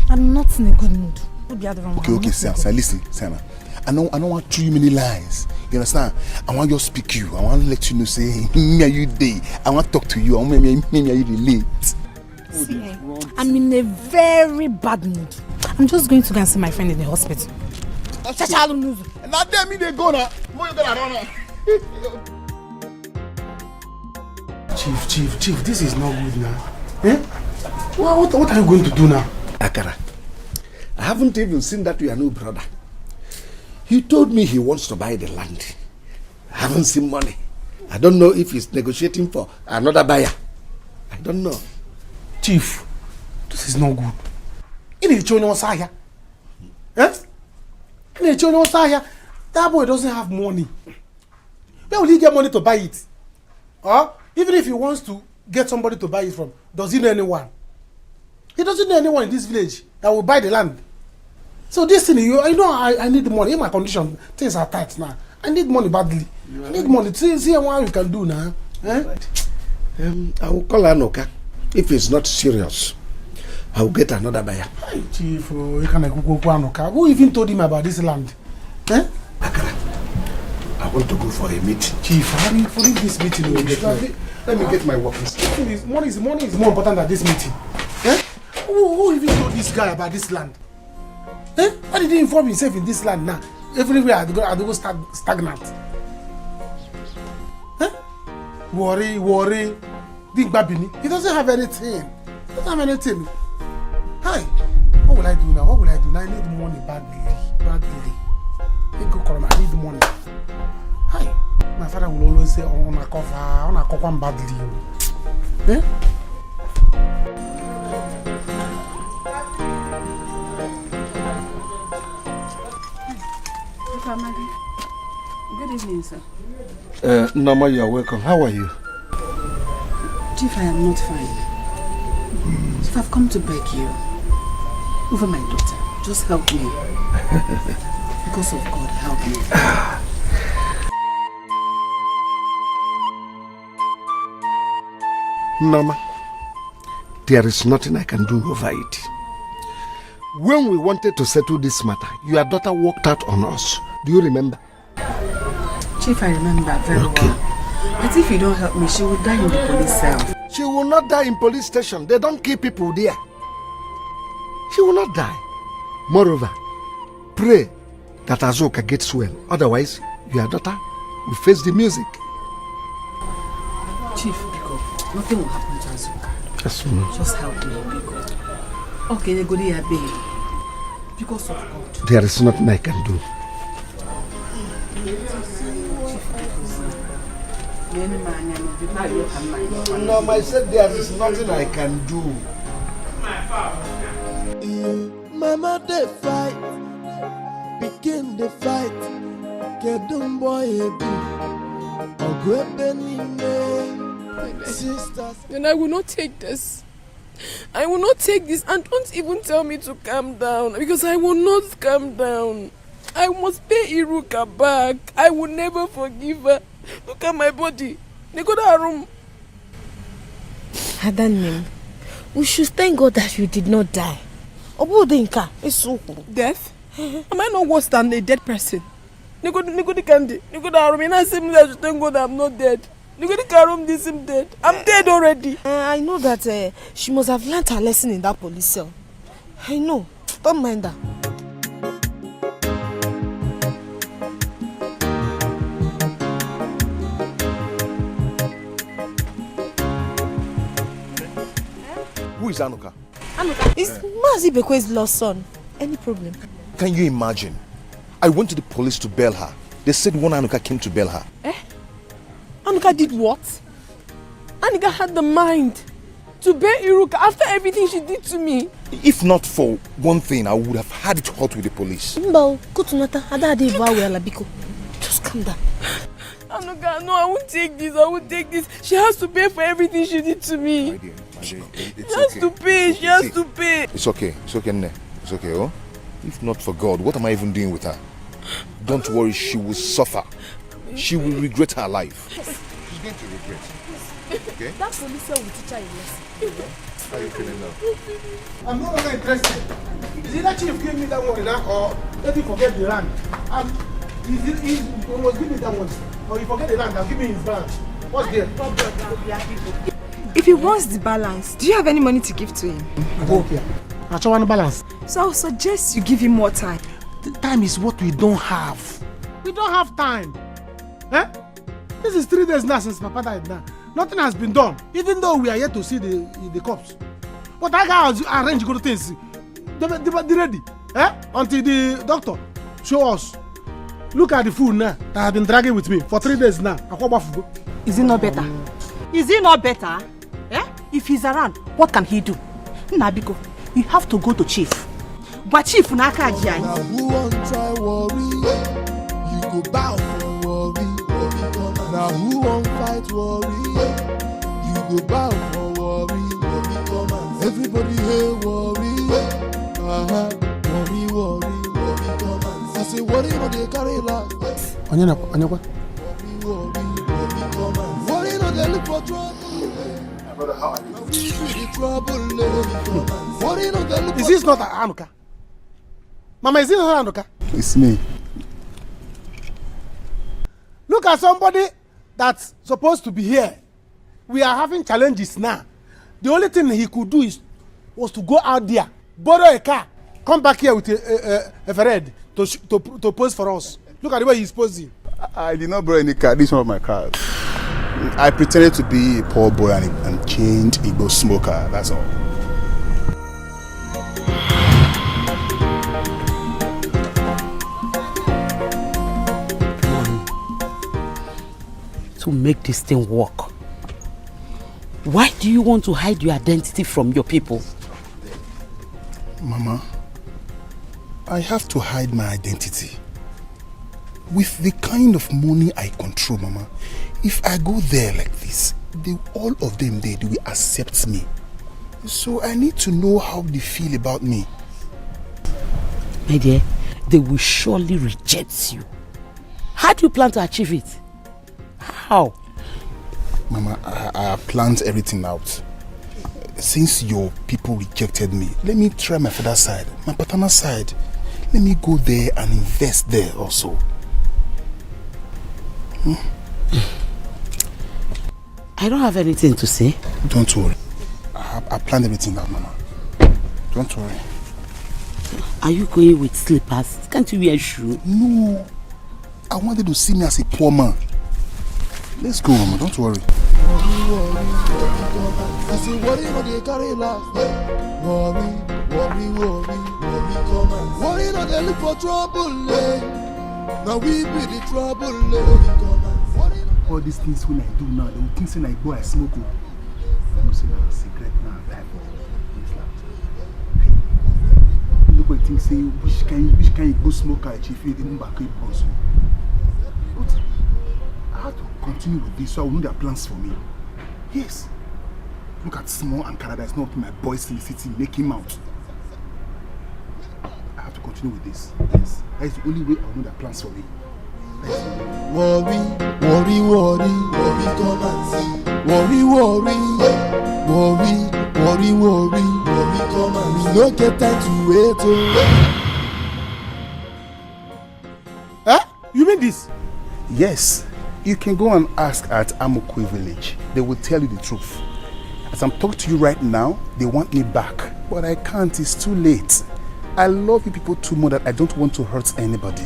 I'm not in a good mood. Okay, Sana, listen, Sana. I don't want too many lies. You understand? I want to speak you. I want to let you know, say, me are you day. I want to talk to you. I want me are you relate. See, I'm in a very bad mood. I'm just going to go and see my friend in the hospital. Now tell me they go now. More you gonna run now. Chief, this is not good now. What are you going to do now? Akara, I haven't even seen that your new brother. He told me he wants to buy the land. I haven't seen money. I don't know if he's negotiating for another buyer. I don't know. Chief, this is not good. That boy doesn't have money. Where will he get money to buy it? Even if he wants to get somebody to buy it from, does he know anyone? He doesn't know anyone in this village that will buy the land. So this thing, I need money. In my condition, things are tight now. I need money badly. I need money. See what you can do now. I will call Anoka. If it's not serious, I will get another buyer. Hey, Chief, you can go Anoka. Who even told him about this land? Akara, I want to go for a meeting. Chief, how do you leave this meeting? Let me get my work. Money is more important than this meeting. Who even told this guy about this land? Eh? Why did he involve himself in this land now? Everywhere I go stagnant. Eh? Worry. Big Babini. He doesn't have anything. Hi. What will I do now? I need money badly. I need money. Hi. My father will always say, on a cover badly. Eh? Good evening, sir. Nama, you are welcome. How are you? Chief, I am not fine. Chief, I've come to beg you. Over my daughter. Just help me. Because of God, help me. Nama, there is nothing I can do over it. When we wanted to settle this matter, your daughter walked out on us. Do you remember? Chief, I remember very well. But if you don't help me, she will die in the police cell. She will not die in police station. They don't keep people there. She will not die. Moreover, pray that Azuka gets well. Otherwise, your daughter will face the music. Chief, Biko, nothing will happen to Azuka. Yes, ma'am. Just help me, Biko. Okay, go there, babe. Because of God. There is nothing I can do. No, I said there is nothing I can do. Mama, they fight. Begin the fight. Get them boy sisters. Then I will not take this. I will not take this, and don't even tell me to calm down, because I will not calm down. I must pay Iruka back. I will never forgive her. Look at my body. They go to her room. Adanim, we should thank God that you did not die. Death? Am I not worse than a dead person? They go to Candy. They go to her room. And I say that you thank God that I'm not dead. You go to Karum, this I'm dead. I'm dead already. I know that she must have learnt her lesson in that police cell. I know. Don't mind her. Who is Anuka? Anuka? It's Mazi Bekwe's lost son. Any problem? Can you imagine? I went to the police to bail her. They said one Anuka came to bail her. Anuka did what? Anuka had the mind to bail Iruka after everything she did to me. If not for one thing, I would have had it hot with the police. Just calm down. Anuka, no, I won't take this. She has to pay for everything she did to me. My dear, she has to pay. She has to pay. It's okay, Nne. It's okay, oh? If not for God, what am I even doing with her? Don't worry, she will suffer. She will regret her life. She's going to regret. Okay? That police will teach her a lesson. How are you feeling now? I'm no longer interested. Is it that chief give me that one now, or let me forget the land? He must give me that one. Or you forget the land, I'll give me his balance. What's there? If he wants the balance, do you have any money to give to him? Okay. I want to balance. So I would suggest you give him more time. The time is what we don't have. We don't have time. Eh? This is 3 days now since Papa died now. Nothing has been done, even though we are yet to see the corpse. But I can arrange good things. They ready. Eh? Until the doctor show us. Look at the food now that has been dragging with me for 3 days now. Is it not better? Is it not better? Eh? If he's around, what can he do? Nabiko, you have to go to chief. But chief Naka Jai. Now who won't try worry? You go bow for worry. Now who won't fight worry? You go bow for worry. Everybody here worry. Worry. I say worry no dey carry last. Anya what? Worry no dey look for trouble. Is this not Anuka? Mama, is this not Anuka? It's me. Look at somebody that's supposed to be here. We are having challenges now. The only thing he could do was to go out there, borrow a car, come back here with a Fred to pose for us. Look at the way he's posing. I did not borrow any car. This is one of my cars. I pretended to be a poor boy and changed Igbo smoker. That's all. To make this thing work, why do you want to hide your identity from your people? Mama, I have to hide my identity. With the kind of money I control, Mama, if I go there like this, all of them there, they will accept me. So I need to know how they feel about me. My dear, they will surely reject you. How do you plan to achieve it? How? Mama, I have planned everything out. Since your people rejected me, let me try my father's side, my paternal side. Let me go there and invest there also. I don't have anything to say. Don't worry. I planned everything out, Mama. Don't worry. Are you going with slippers? Can't you wear shoes? No. I wanted to see me as a poor man. Let's go, Mama. Don't worry. I say worry no dey carry last. Worry come and worry no dey look for trouble. Now we be the trouble. All these things when I do now, they will think say I go I smoke. I'm saying I'm a cigarette now. Nobody thinks say which can you go smoke I chief you didn't back up also. But I have to continue with this so I will know their plans for me. Yes. Look at small and Canada is not my boys in the city making out. I have to continue with this. Yes. That is the only way I will know their plans for me. Worry come and see. Worry come and we no get time to wait. Huh? You mean this? Yes. You can go and ask at Amokwe village. They will tell you the truth. As I'm talking to you right now, they want me back. But I can't, it's too late. I love you people too much that I don't want to hurt anybody.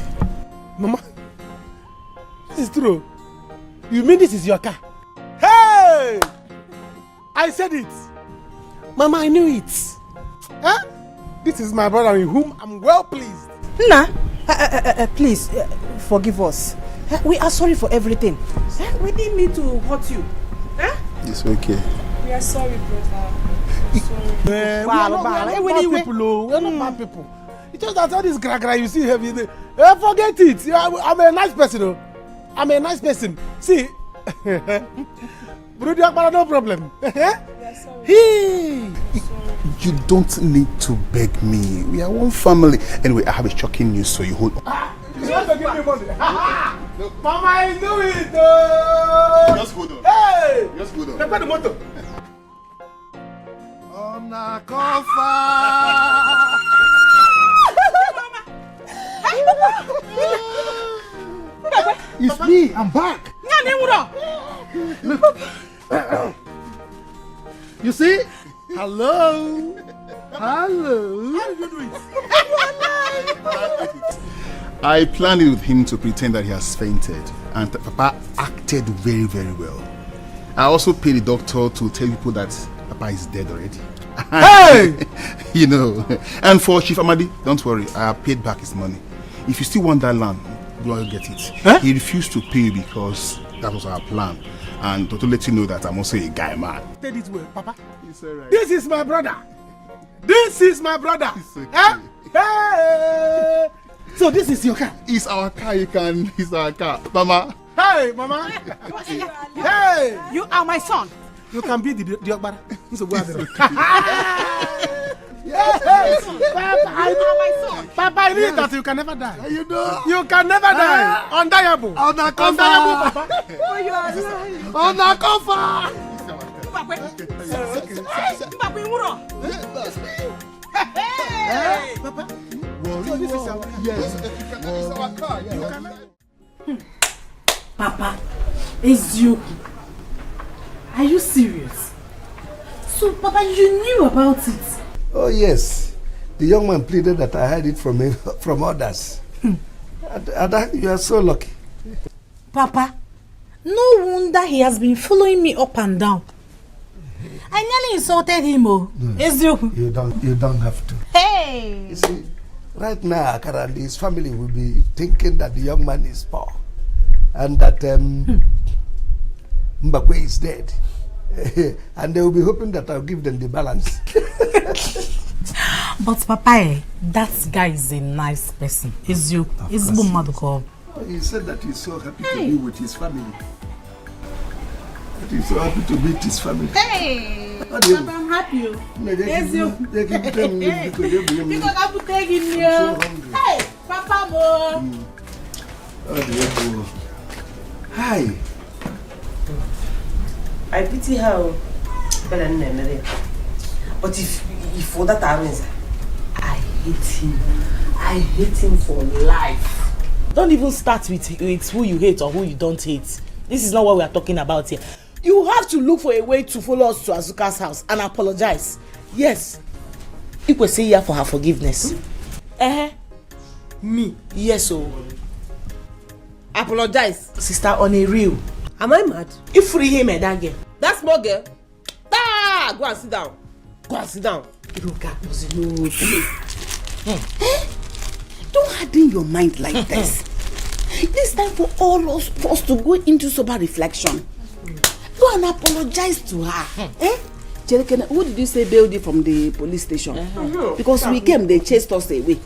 Mama, this is true. You mean this is your car? Hey! I said it. Mama, I knew it. Huh? This is my brother in whom I'm well pleased. Nah, please, forgive us. We are sorry for everything. We didn't mean to hurt you. It's okay. We are sorry, brother. We are not bad people. We are not bad people. It's just that all this gra you see every day. Forget it. I'm a nice person. Though. I'm a nice person. See, no problem. You don't need to beg me. We are one family. Anyway, I have a shocking news so you hold on. You want to give me money? Mama, I knew it. Just hold on. Hey! Just hold on. Let's the motor. On a cover. It's me. I'm back. Look. You see? Hello. Hello. How did you do it? I planned it with him to pretend that he has fainted, and Papa acted very, very well. I also paid the doctor to tell people that Papa is dead already. Hey! You know. And for Chief Amadi, don't worry, I have paid back his money. If you still want that land, go and get it. Huh? He refused to pay because that was our plan. And to let you know that I'm also a guy man. Take it well, Papa. It's alright. This is my brother. This is my brother. It's okay. Huh? Hey! So this is your car? It's our car, it's our car. Mama. Hey, Mama. Hey! You are my son. You can be the Okbara. Yes! Papa, I know my son. Papa, I know that you can never die. You know. You can never die. Undeniable. Undeniable, Papa. On a cover. Hey, Papa. So this is our yes. It's our car. Papa, it's you. Are you serious? So, Papa, you knew about it? Oh yes, The young man pleaded that I had it from him, from others. Ada, you are so lucky. Papa, no wonder he has been following me up and down. I nearly insulted him, oh. You don't have to. Hey! You see, right now, Akara and his family will be thinking that the young man is poor. And that Mbakwe is dead. And they will be hoping that I'll give them the balance. But Papa, that guy is a nice person. He said that he's so happy to be with his family. That he's so happy to meet his family. Hey! Papa, I'm happy. Hey, Papa Mo! Hi. I pity her. But if for that happens, I hate him. I hate him for life. Don't even start with who you hate or who you don't hate. This is not what we are talking about here. You have to look for a way to follow us to Azuka's house and apologize. Yes. You could say here for her forgiveness. Me? Yes, oh. Apologize. Sister, on a real. Am I mad? You free him and that girl. That small girl? Go and sit down. Go and sit down. Don't harden your mind like this. It's time for all of us to go into sober reflection. Go and apologize to her. Jerikene, who did you say bailed you from the police station? Because we came, they chased us away.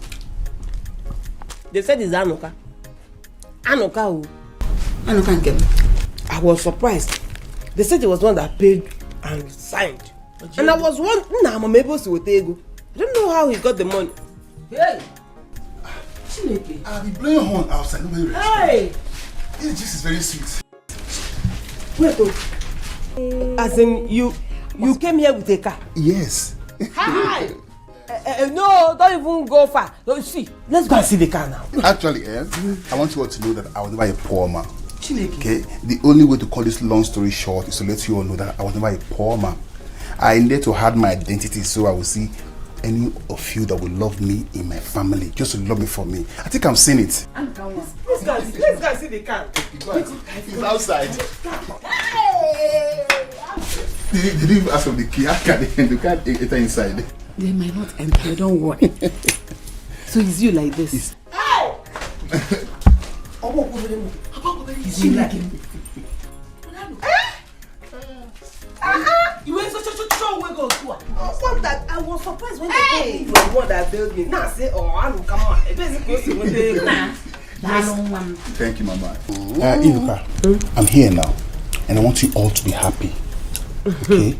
They said it's Anoka. Anoka who? Anoka came. I was surprised. They said it was one that paid and signed. And I was one. I don't know how he got the money. Hey! I'll be playing horn outside. Nobody will. Hey! This juice is very sweet. Wait, as in you came here with a car? Yes. Hi! No, don't even go far. No, see, let's go and see the car now. Actually, I want you all to know that I was never a poor man. Okay? The only way to call this long story short is to let you all know that I was never a poor man. I needed to hide my identity so I will see any of you that will love me in my family, just to love me for me. I think I'm seeing it. Let's go and see the car. It's outside. They didn't even ask for the key. How can they can't enter inside? They might not enter, don't worry. So it's you like this. Is you like him? You went such a way go to that I was surprised when they told me you were the one that bailed me. Now say, oh, I don't come on. Thank you, Mama. Iruka, I'm here now, and I want you all to be happy. Okay?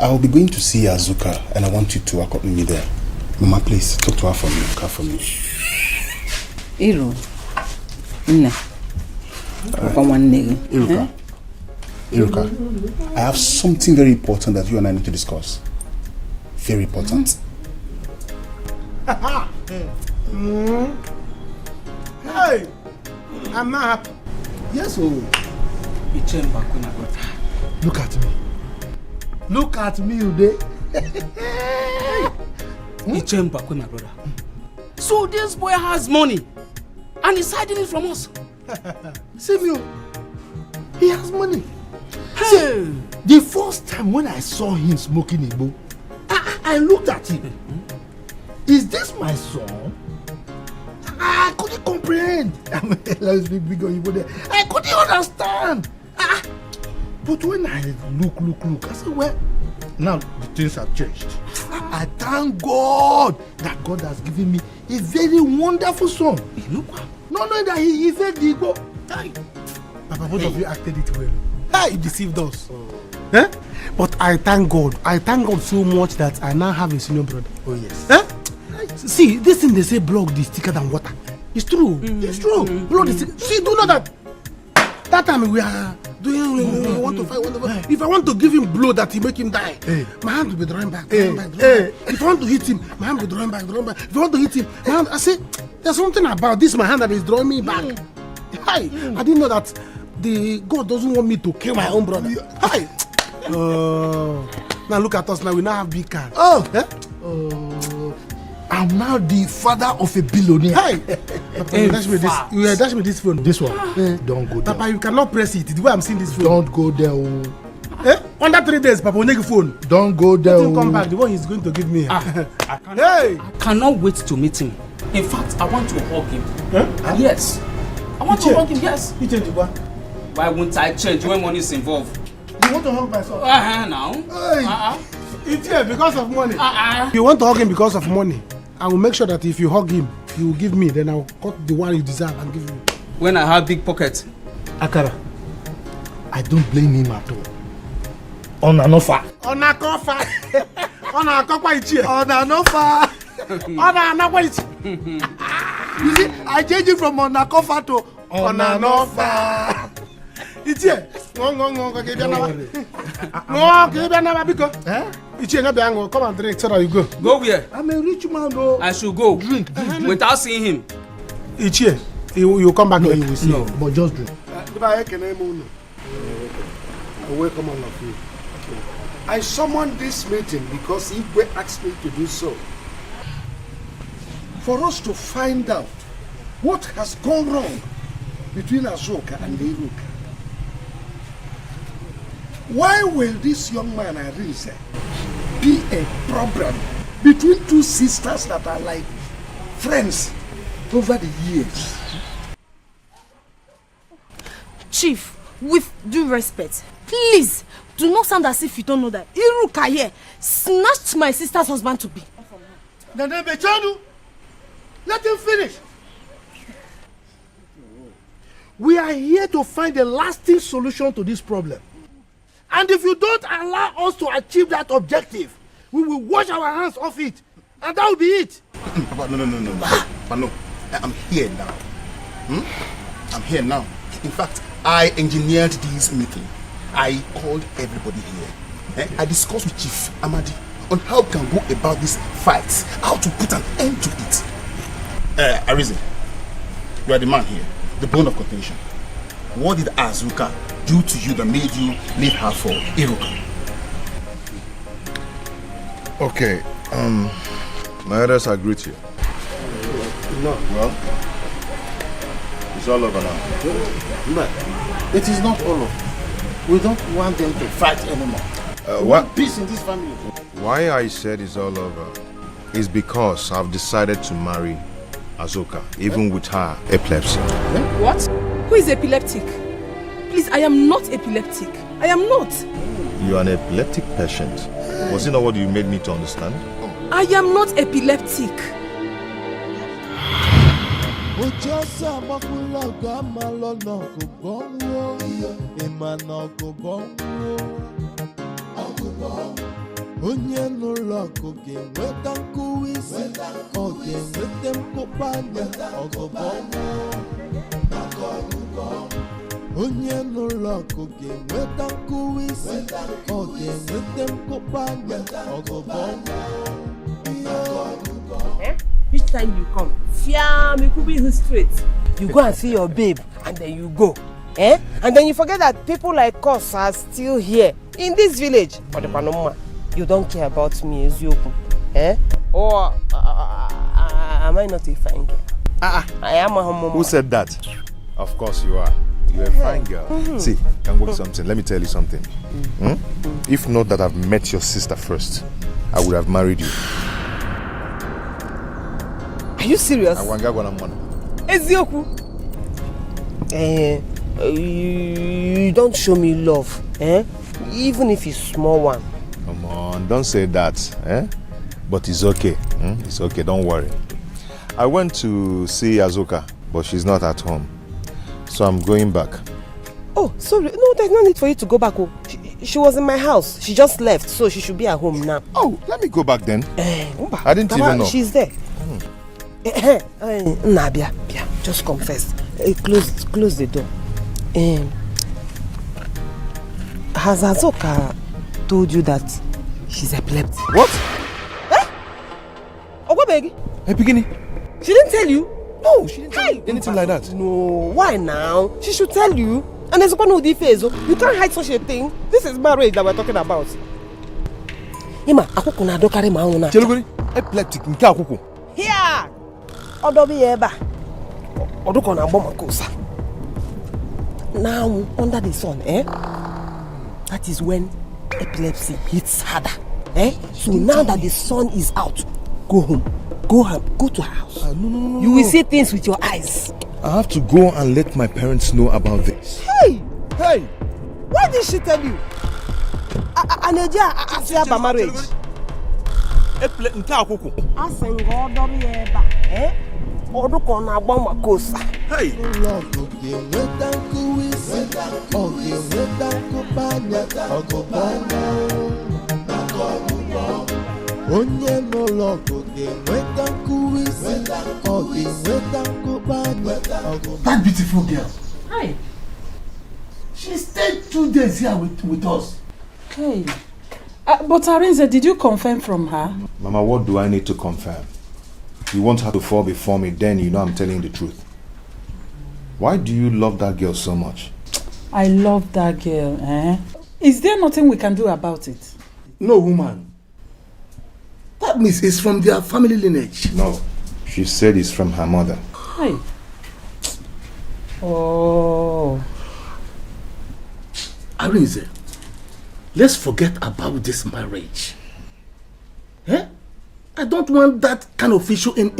I will be going to see Azuka, and I want you to accompany me there. Mama, please talk to her for me. Come for me. Iruka, I have something very important that you and I need to discuss. Very important. Hey, I'm not happy. Yes, oh. Look at me. Look at me, Ude. My brother. So this boy has money and he's hiding it from us. Samuel, he has money. See, the first time when I saw him smoking Igbo, I looked at him. Is this my son? I couldn't comprehend. Let's be big on Igbo there. I couldn't understand. But when I look, I said, well, now the things have changed. I thank God that God has given me a very wonderful son. Not knowing that he fed the Igbo. Papa, both of you acted it well. He deceived us. But I thank God. I thank God so much that I now have a senior brother. Oh yes. See, this thing they say blood is thicker than water. It's true. It's true. Blood is thicker. See, do you know that? That time we are doing we want to fight. If I want to give him blow that he make him die, my hand will be drawing back. If I want to hit him, my hand will be drawing back. If I want to hit him, my hand, I say, there's something about this, my hand that is drawing me back. I didn't know that the God doesn't want me to kill my own brother. Now look at us now. We now have big cars. I'm now the father of a billionaire. Hey! Papa, you dash me this phone. This one. Don't go there. Papa, you cannot press it. The way I'm seeing this phone. Don't go there. Under 3 days, Papa will take a phone. Don't go there. Let him come back. The one he's going to give me. I cannot wait to meet him. In fact, I want to hug him. Yes. I want to hug him, yes. Why won't I change when money is involved? You want to hug my son? Now. It's here because of money. If you want to hug him because of money, I will make sure that if you hug him, you will give me. Then I will cut the one you deserve and give you. When I have big pockets. Akara, I don't blame him at all. On an offer. On a cover. On a cover. On an offer. On an offer. You see, I changed it from on a cover to on an offer. It's here. Come and drink so that you go. Go where? I'm a rich man though. I should go. Drink. Without seeing him. It's here. You come back. No, you will see. No. But just drink. Welcome all of you. I summoned this meeting because Igwe asked me to do so. For us to find out what has gone wrong between Azuka and Iruka. Why will this young man, Arinze, be a problem between two sisters that are like friends over the years? Chief, with due respect, please do not sound as if you don't know that Iruka here snatched my sister's husband to be. Let him finish. We are here to find a lasting solution to this problem. And if you don't allow us to achieve that objective, we will wash our hands off it. And that will be it. But no. But no, I'm here now. I'm here now. In fact, I engineered this meeting. I called everybody here. I discussed with Chief Amadi on how we can go about this fight, how to put an end to it. Arize, you are the man here, the bone of contention. What did Azuka do to you that made you leave her for Iruka? Okay, my elders agree to you. No. Well, it's all over now. But it is not all over. We don't want them to fight anymore. We want peace in this family. Why I said it's all over is because I've decided to marry Azuka, even with her epilepsy. What? Who is epileptic? Please, I am not epileptic. I am not. You are an epileptic patient. Was it not what you made me to understand? I am not epileptic. Onye n'ụlọ ọkụ ga-enweta nkụwa isi, ọ ga-enweta mkpụkpanya ọgụgọ. Onye n'ụlọ ọkụ ga-enweta nkụwa isi, ọ ga-enweta mkpụkpanya ọgụgọ. Each time you come, me could be straight. You go and see your babe, and then you go. And then you forget that people like us are still here in this village. For the Panoma. You don't care about me, Ezioku. Or am I not a fine girl? I am a homo. Who said that? Of course you are. You're a fine girl. See, can work something. Let me tell you something. If not that I've met your sister first, I would have married you. Are you serious? Ezioku. You don't show me love, even if it's small one. Come on, don't say that, But it's okay. It's okay, don't worry. I went to see Azuka, but she's not at home. So I'm going back. Oh, sorry. No, there's no need for you to go back. She was in my house. She just left, so she should be at home now. Oh, let me go back then. I didn't even know. She's there. Nabia, just confess. Close the door. Has Azuka told you that she's epileptic? What? Ogwabegi? Hey, beginning. She didn't tell you? No, she didn't tell you anything like that. No, why now? She should tell you. And there's one who defends. You can't hide such a thing. This is marriage that we're talking about. Ima, akuku na dokare ma una. Chelugori, epileptic nke akuku. Now, under the sun, that is when epilepsy hits harder. So now that the sun is out, go home. Go to her house. No. You will see things with your eyes. I have to go and let my parents know about this. Hey! Why did she tell you? Aneja, I say about marriage. Hey! That beautiful girl. Hi. She stayed 2 days here with us. Hey. But Arinze, did you confirm from her? Mama, what do I need to confirm? You want her to fall before me, then you know I'm telling the truth. Why do you love that girl so much? I love that girl, Is there nothing we can do about it? No, woman. That means it's from their family lineage. No. She said it's from her mother. Hey. Oh. Arinze, let's forget about this marriage. I don't want that kind of issue in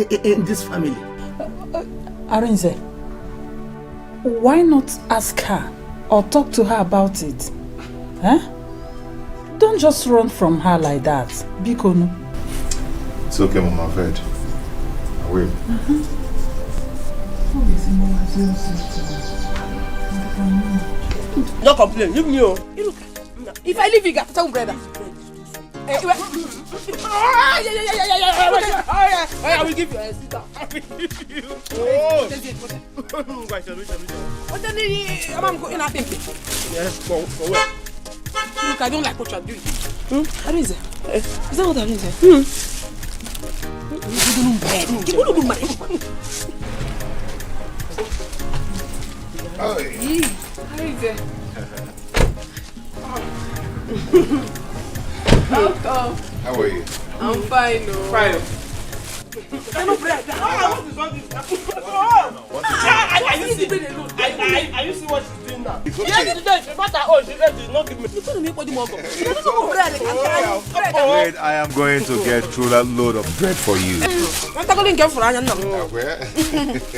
this family. Arinze, why not ask her or talk to her about it? Don't just run from her like that. Bikono. It's okay, Mama, I've heard. I will. No complain, leave me. If I leave you, get some brother. I will give you a sit down. What I'm going to think. Yes, go away. Look, I don't like what you're doing. Arinze, is that what Arinze? You don't know bad. Arinze. How are you? I'm fine, no. Fine. I know bread. Are you see what she's doing now? It's okay. She not give me. Wait, I am going to get through that load of bread for you.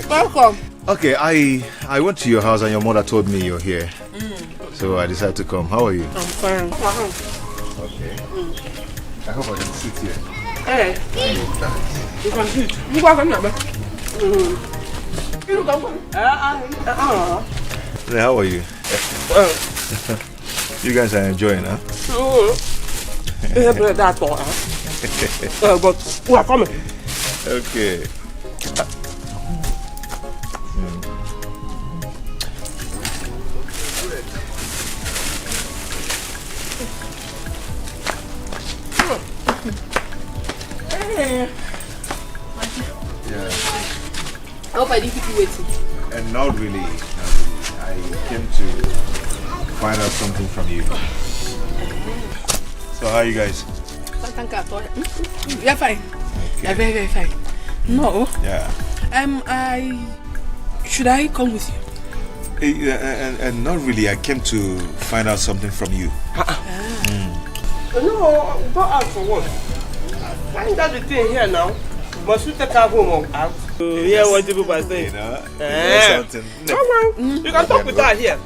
Welcome. Okay, I went to your house and your mother told me you're here. So I decided to come. How are you? I'm fine. Okay. I hope I can sit here. Hey. You can sit. You can come. How are you? You guys are enjoying, huh? But we are coming. Okay. I hope I didn't keep you waiting. And not really. I came to find out something from you. So how are you guys? You're fine. Okay. You're very, very fine. No. Yeah. Should I come with you? And not really. I came to find out something from you. No, don't ask for what. Find out the thing here now. Must you take her home or out? Hear what people are saying. You know something. You can talk with her here.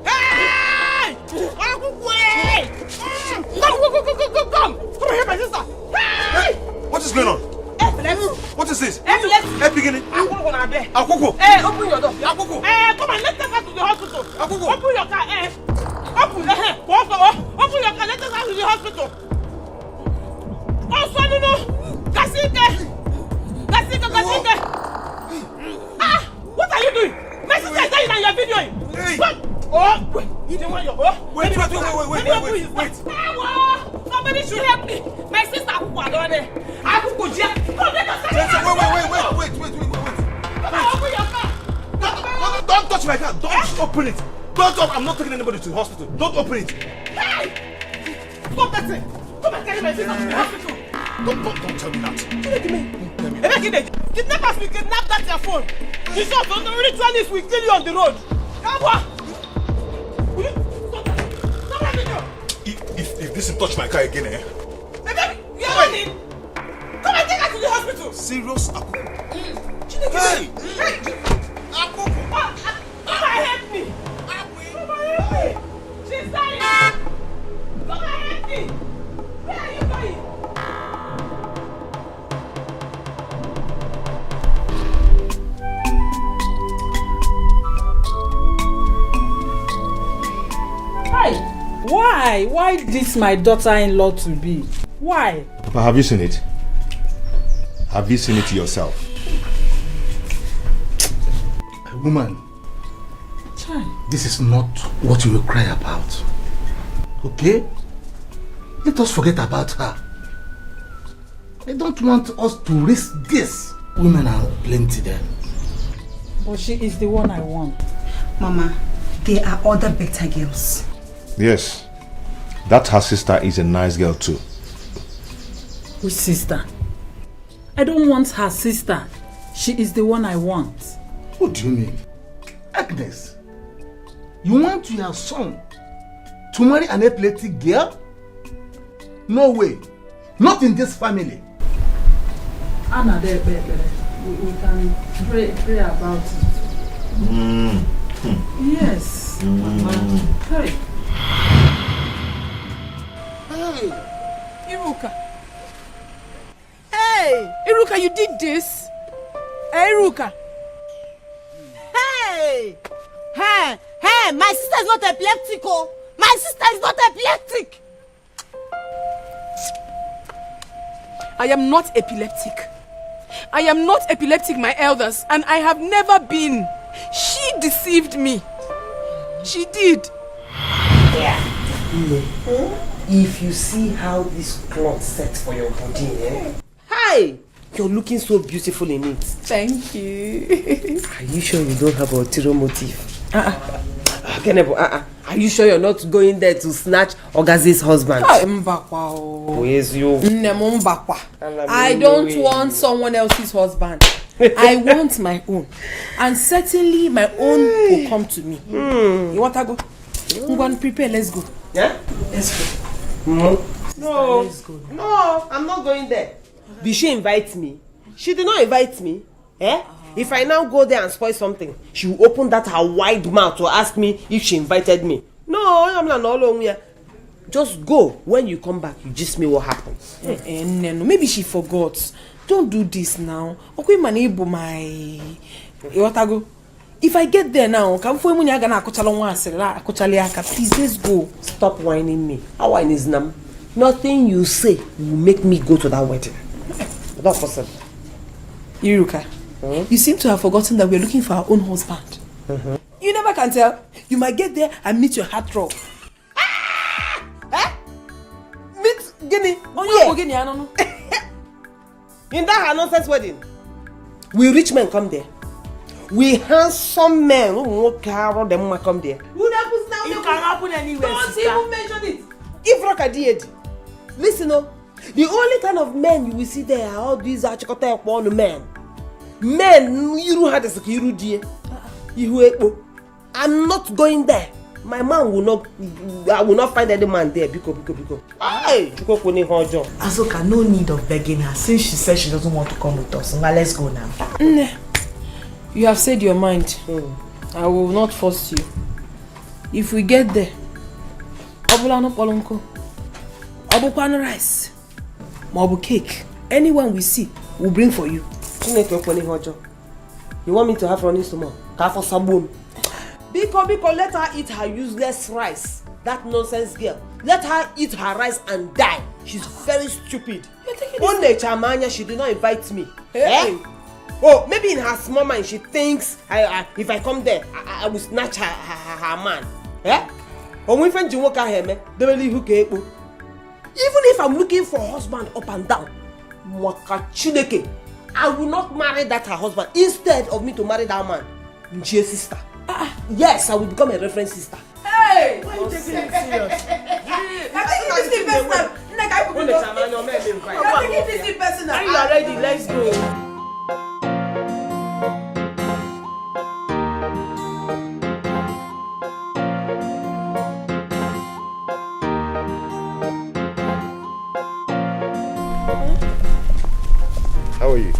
Hey! Come! Come here, my sister! Hey! What is going on? What is this? Hey, beginning. Akuku. Hey, open your door. Akuku. Hey, come on, let's take her to the hospital. Akuku. Open your car. Hey. Open your car. Let's take her to the hospital. Oh, so no. Kasike. Ah, what are you doing? My sister is dying and you're videoing. Hey. What? Oh, wait. You don't want your... Wait. Somebody should help me. My sister Akuku down there. Akuku, Open your car. Don't touch my car. Don't open it. Don't. I'm not taking anybody to the hospital. Don't open it. Hey! Stop that thing. Come and carry my sister to the hospital. Don't tell me that. Kidnappers will kidnap that your phone. The shop on the ritualist will kill you on the road. Come on. Stop that video. If this touch my car again, eh? Baby, you are running. Come and take her to the hospital. Serious? Hey. Come and help me. Come and help me. She's dying. Come and help me. Where are you going? Why? Why this my daughter-in-law to be? Why? Papa, have you seen it? Have you seen it yourself? Woman, this is not what you will cry about. Okay? Let us forget about her. I don't want us to risk this. Women are plenty there. But she is the one I want. Mama, there are other better girls. Yes. That her sister is a nice girl too. Which sister? I don't want her sister. She is the one I want. What do you mean? Agnes, you want your son to marry an athletic girl? No way. Not in this family. Anna, we can pray about it. Yes. Hey. Hey, Iruka. Hey, Iruka, you did this. Hey, Iruka. Hey! Hey! Hey! My sister is not epileptic, oh! My sister is not epileptic! I am not epileptic. I am not epileptic, my elders, and I have never been. She deceived me. She did. Yeah. If you see how this cloth sets for your body, eh? Hi! You're looking so beautiful in it. Thank you. Are you sure you don't have a ulterior motive? Are you sure you're not going there to snatch Ogazi's husband? I don't want someone else's husband. I want my own. And certainly my own will come to me. You want to go? I'm going to prepare. Let's go. Yeah? Let's go. No. Let's go. No, I'm not going there. Did she invite me? She did not invite me. Eh? If I now go there and spoil something, she will open that her wide mouth to ask me if she invited me. No, I'm not alone here. Just go. When you come back, you just me what happened. No, maybe she forgot. Don't do this now. Okay, manable my. If I get there now, please let's go. Stop whining me. How whine is nam? Nothing you say will make me go to that wedding. Not possible. Iruka, you seem to have forgotten that we're looking for our own husband. You never can tell. You might get there and meet your heartthrob. Meet Guinea? Oh, yeah. Guinea, I don't know. In that her nonsense wedding, we rich men come there. We handsome men who come there. What happens now? It can happen anywhere. Don't even mention it. If Roka did, listen, the only kind of men you will see there are all these achikote men. Men, you don't have the security. I'm not going there. My man will not. I will not find any man there. Because. Hey, Azuka, no need of begging her since she said she doesn't want to come with us. Now let's go now. You have said your mind. I will not force you. If we get there, Obulano Polonko, Obukwan rice, Mobu cake, anyone we see, we'll bring for you. You want me to have running stomach? Kafo sabun. Biko, let her eat her useless rice. That nonsense girl. Let her eat her rice and die. She's very stupid. One day, Chamanya, she did not invite me. Hey. Eh? Oh, maybe in her small mind, she thinks if I come there, I will snatch her man. Eh? Even if I'm looking for a husband up and down, I will not marry that her husband instead of me to marry that man. Nchie's sister. Yes, I will become a reference sister. Hey! Why are you taking it serious? I think this is the best time. Are you ready? Let's go. How are you?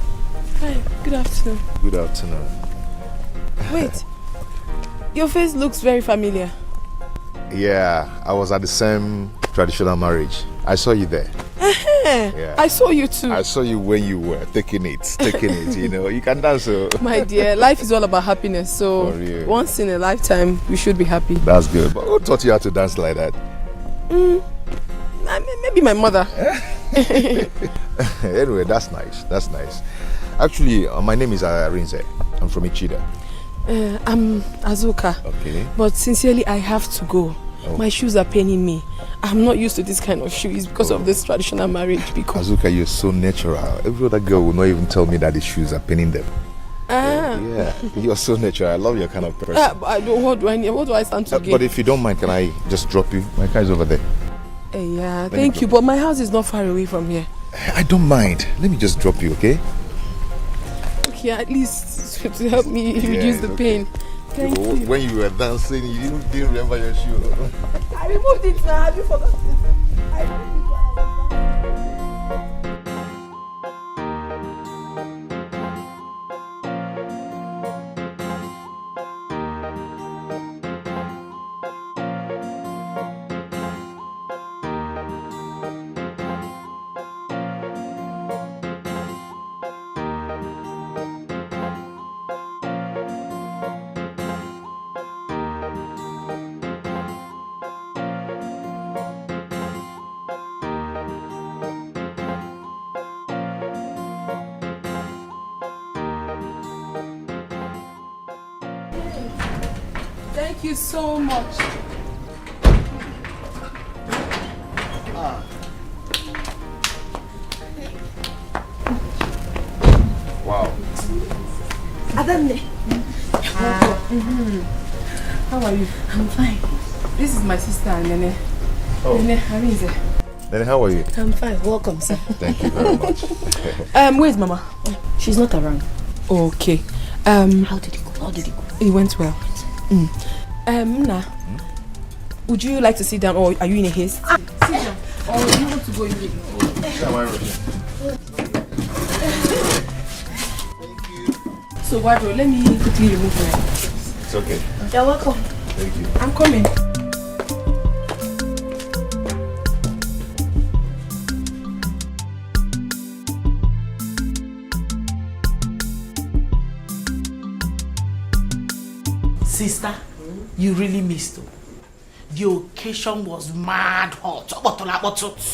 Hi, good afternoon. Good afternoon. Wait, your face looks very familiar. Yeah, I was at the same traditional marriage. I saw you there. Yeah. I saw you too. I saw you when you were taking it, you know. You can dance. My dear, life is all about happiness. So once in a lifetime, we should be happy. That's good. But who taught you how to dance like that? Maybe my mother. Anyway, that's nice. That's nice. Actually, my name is Arinze. I'm from Ichida. I'm Azuka. Okay. But sincerely, I have to go. Oh. My shoes are paining me. I'm not used to this kind of shoes because of this traditional marriage. Because Azuka, you're so natural. Every other girl will not even tell me that the shoes are paining them. Yeah, you're so natural. I love your kind of person. What do I stand to gain? But if you don't mind, can I just drop you? My car is over there. Yeah, thank you. But my house is not far away from here. I don't mind. Let me just drop you, okay? Okay, at least to help me reduce the pain. Thank you. When you were dancing, you didn't remember your shoe. I removed it now. Have you forgotten? I removed it. Thank you so much. Wow. Adamne. How are you? I'm fine. This is my sister, Nene. Oh. Nene, how is it? Nene, how are you? I'm fine. Welcome, sir. Thank you very much. Where's Mama? She's not around. Okay. How did it go? It went well. Nna, would you like to sit down or are you in a haste? Sit down. Or do you want to go in with me? So, Wadro, let me quickly remove my... It's okay. You're welcome. Thank you. I'm coming. Sister, you really missed it. The occasion was mad hot.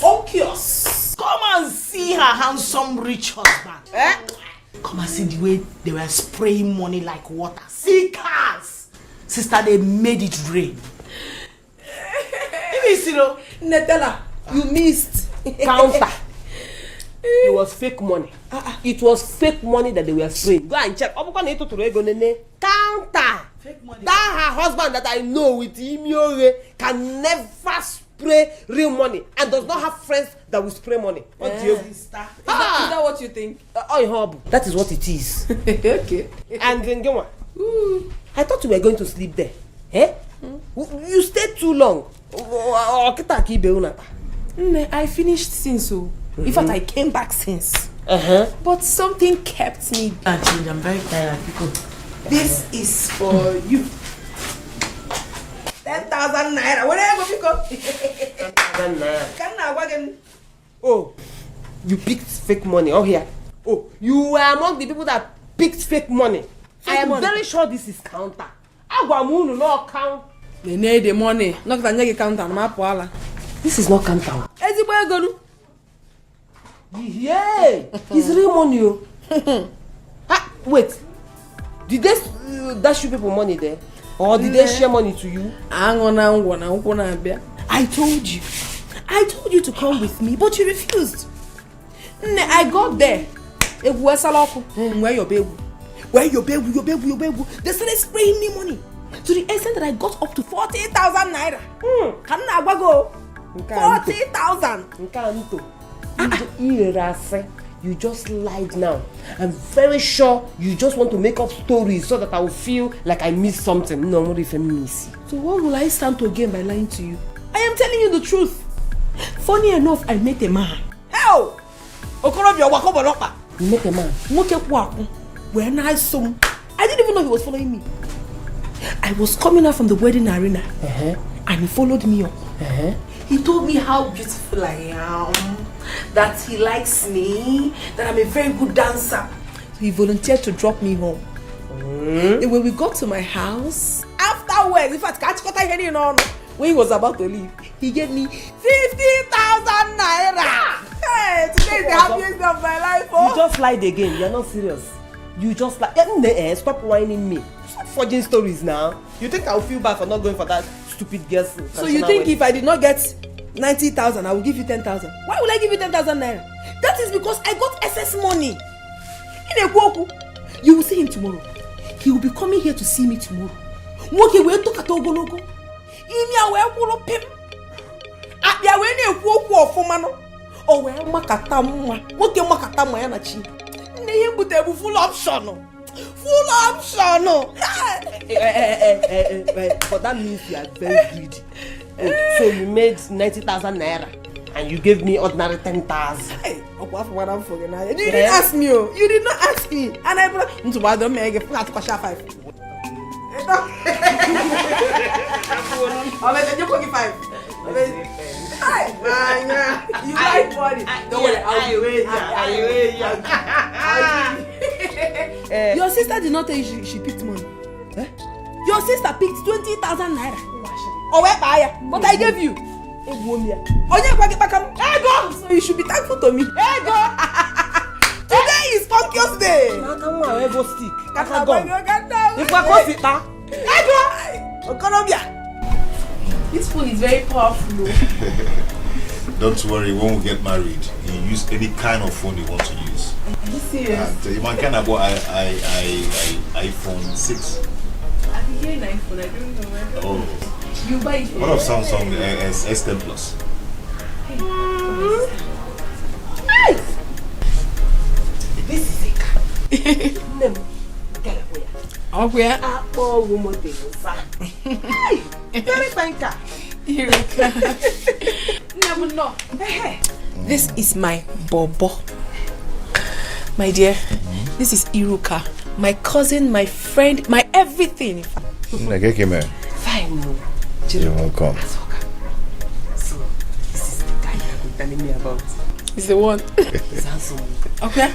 Obvious. Come and see her handsome rich husband. Come and see the way they were spraying money like water. See cars. Sister, they made it rain. You missed it, though. Netella, you missed. Counter. It was fake money. It was fake money that they were spraying. Go and check. Counter. Fake money. That her husband that I know with Imiore can never spray real money and does not have friends that will spray money. What do you? Is that what you think? That is what it is. Okay. And then go on. I thought you were going to sleep there. You stayed too long. I finished since so. In fact, I came back since. But something kept me. Actually, I'm very tired. This is for you. 10,000 naira. Whatever you go. 10,000 naira. Oh, you picked fake money. Oh, here. Oh, you were among the people that picked fake money. I am very sure this is counter. Agwamunu no count. They need the money. Not that you counter. This is not counter. Yeah, it's real money. Wait, did they dash you people money there? Or did they share money to you? I told you. I told you to come with me, but you refused. I got there. Where your baby? Where your baby? They started spraying me money to the extent that I got up to 40,000 naira. Can I go? 40,000. You just lied now. I'm very sure you just want to make up stories so that I will feel like I missed something. No, what if I miss? So what will I stand to gain by lying to you? I am telling you the truth. Funny enough, I met a man. Hell! You met a man? When I saw him, I didn't even know he was following me. I was coming out from the wedding arena, and he followed me up. He told me how beautiful I am, that he likes me, that I'm a very good dancer. So he volunteered to drop me home. And when we got to my house, afterwards, in fact, when he was about to leave, he gave me 50,000 naira. Hey, today is the happiest day of my life. Oh. You just lied again. You're not serious. You just lied. Stop whining me. Stop forging stories now. You think I'll feel bad for not going for that stupid girl's? So you think if I did not get 90,000, I will give you 10,000? Why will I give you 10,000 naira? That is because I got excess money. In a Kwoku, you will see him tomorrow. He will be coming here to see me tomorrow. Moke we to katogologo. Imi awe kulo pim. Abia we na ekwoku ofuma no. O we makata mma. Moke makata mma ya na chi. Ne him butebu full option no. Full option no. But that means you are very greedy. So you made 90,000 naira and you gave me ordinary 10,000. Hey, you didn't ask me. You did not ask me. And I brought into my don't make it flat for 5. I'll let you give 5. You like money. Don't worry, I'll wait. Your sister did not tell you she picked money. Your sister picked 20,000 naira. Oh, where buy? But I gave you. So you should be thankful to me. Today is Conquest Day. This food is very powerful. Don't worry, when we get married, you use any kind of phone you want to use. Are you serious? And you can go iPhone 6. I've been hearing iPhone, I don't know where. Oh. You buy it. What of Samsung S10 Plus? Hey! This is a car. Oh, where? Hey! Very fine car. This is my Bobo. My dear, this is Iruka. My cousin, my friend, my everything. Fine. You're welcome. So, this is the guy you've been telling me about. He's the one. He's handsome. Okay.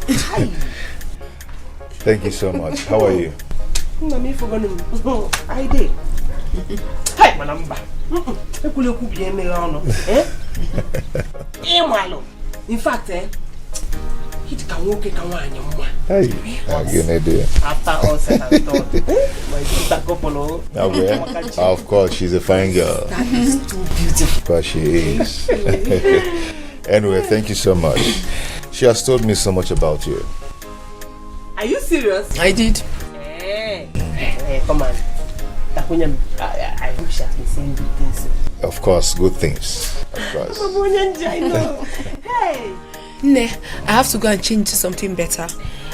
Hi. Thank you so much. How are you? I did. Hi, my number. In fact, it can walk a Hey, good idea. After all said and done, my sister couple. Of course, she's a fine girl. That is too beautiful. Of course, she is. Anyway, thank you so much. She has told me so much about you. Are you serious? I did. Hey, come on. I hope she has been saying good things. Of course, good things. Of course. Hey! Ne, I have to go and change to something better.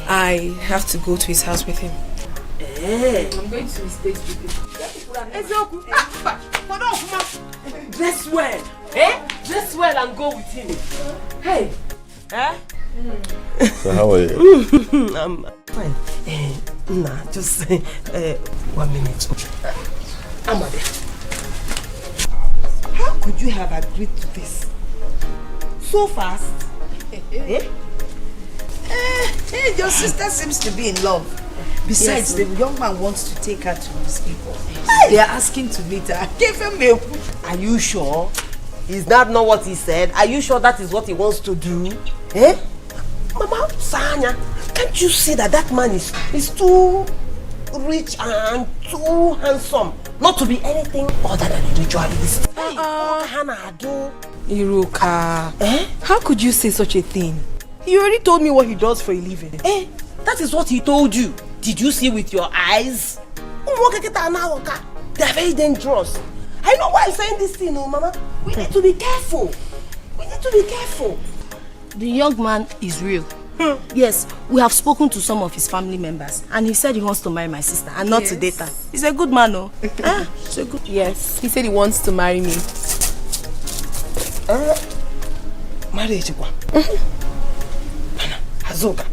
I have to go to his house with him. I'm going to his place with him. Dress well. Dress well and go with him. Hey! So how are you? I'm fine. Nah, just 1 minute. Amade. How could you have agreed to this? So fast? Your sister seems to be in love. Besides, the young man wants to take her to his people. They are asking to meet her. Give him milk. Are you sure? Is that not what he said? Are you sure that is what he wants to do? Mama, Sanya, can't you see that man is too rich and too handsome not to be anything other than a ritualist? Iruka, how could you say such a thing? He already told me what he does for a living. That is what he told you. Did you see with your eyes? They are very dangerous. I know why I'm saying this thing, Mama. We need to be careful. We need to be careful. The young man is real. Yes, we have spoken to some of his family members and he said he wants to marry my sister and not to date her. He's a good man, no? He's a good. Yes, he said he wants to marry me. Marriage, Azuka,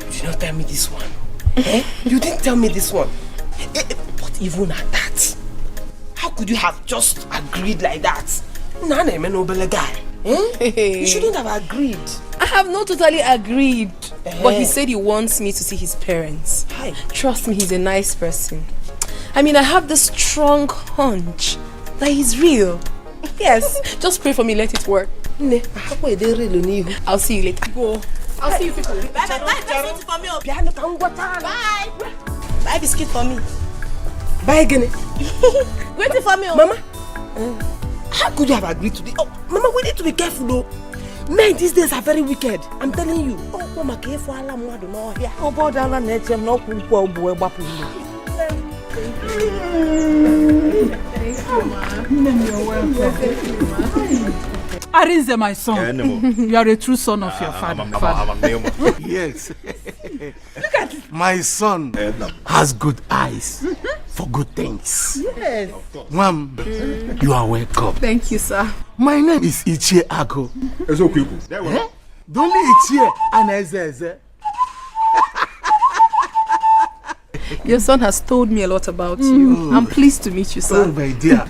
you did not tell me this one. You didn't tell me this one. But even at that, how could you have just agreed like that? Nana, I'm a noble guy. You shouldn't have agreed. I have not totally agreed. But he said he wants me to see his parents. Trust me, he's a nice person. I mean, I have this strong hunch that he's real. Yes, just pray for me, let it work. I'll see you later. Go. I'll see you people. Bye. Buy biscuit for me. Buy again. Waiting for me, Mama. How could you have agreed to this? Oh, Mama, we need to be careful though. Men these days are very wicked. I'm telling you. Oh, Mama, careful. Oh, boy, I'm Arinze, my son, you are a true son of your father. Yes. Look at it. My son has good eyes for good things. Yes. Mom, you are welcome. Thank you, sir. My name is Ichie Ako. Don't Ichie and Eze. Your son has told me a lot about you. I'm pleased to meet you, sir. Oh, my dear.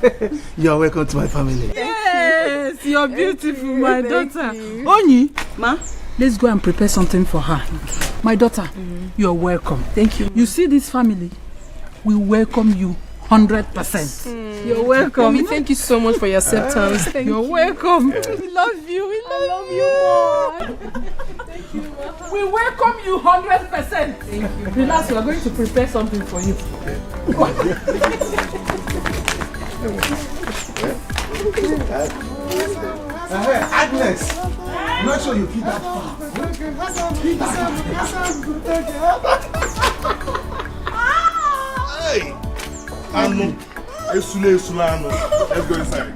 You are welcome to my family. Yes, you're beautiful, my daughter. Onyi, ma, let's go and prepare something for her. My daughter, you're welcome. Thank you. You see this family? We welcome you 100%. You're welcome. Mommy, thank you so much for your acceptance. You're welcome. We love you. We love you more. Thank you, Mama. We welcome you 100%. Thank you. Relax, we are going to prepare something for you. Agnes, I'm not sure you feed that far. Hey! Anu, Esule, Anu. Let's go inside.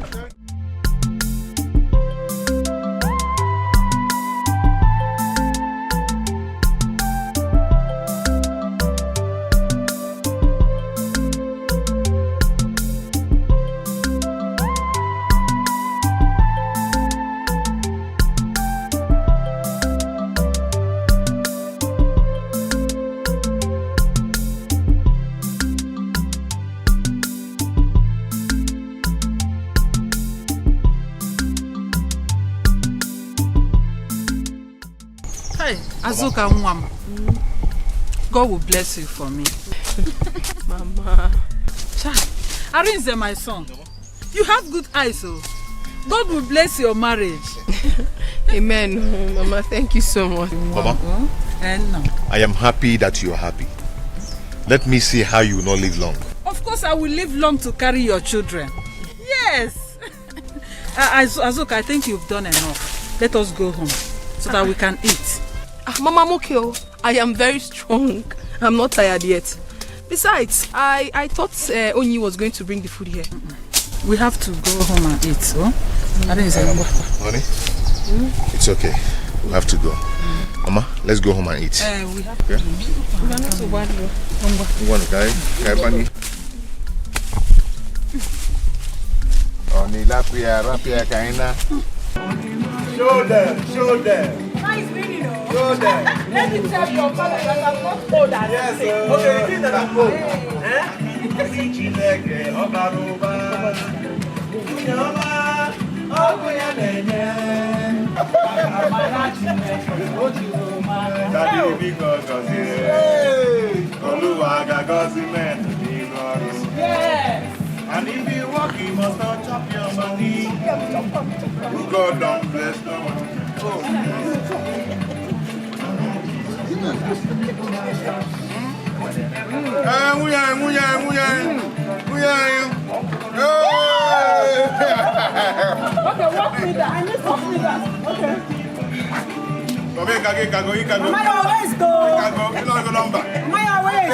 Azuka Mwam, God will bless you for me. Mama. Arinze, my son, you have good eyes, so God will bless your marriage. Amen. Mama, thank you so much. Mama, I am happy that you are happy. Let me see how you will not live long. Of course, I will live long to carry your children. Yes. Azuka, I think you've done enough. Let us go home so that we can eat. Mama, I'm okay. I am very strong. I'm not tired yet. Besides, I thought Onyi was going to bring the food here. We have to go home and eat, so? Honey, it's okay. We have to go. Mama, let's go home and eat. We have to. We are not so bad, though. Show them. Nice video. Show them. Let me tell your father that I'm not old as yes, you say. Okay, you think that I'm old. Yes. And if you walk, you must not chop your money. God don't bless no one. Okay, walk me that. I need to see that. Okay. Maya, let's go. Maya, wait.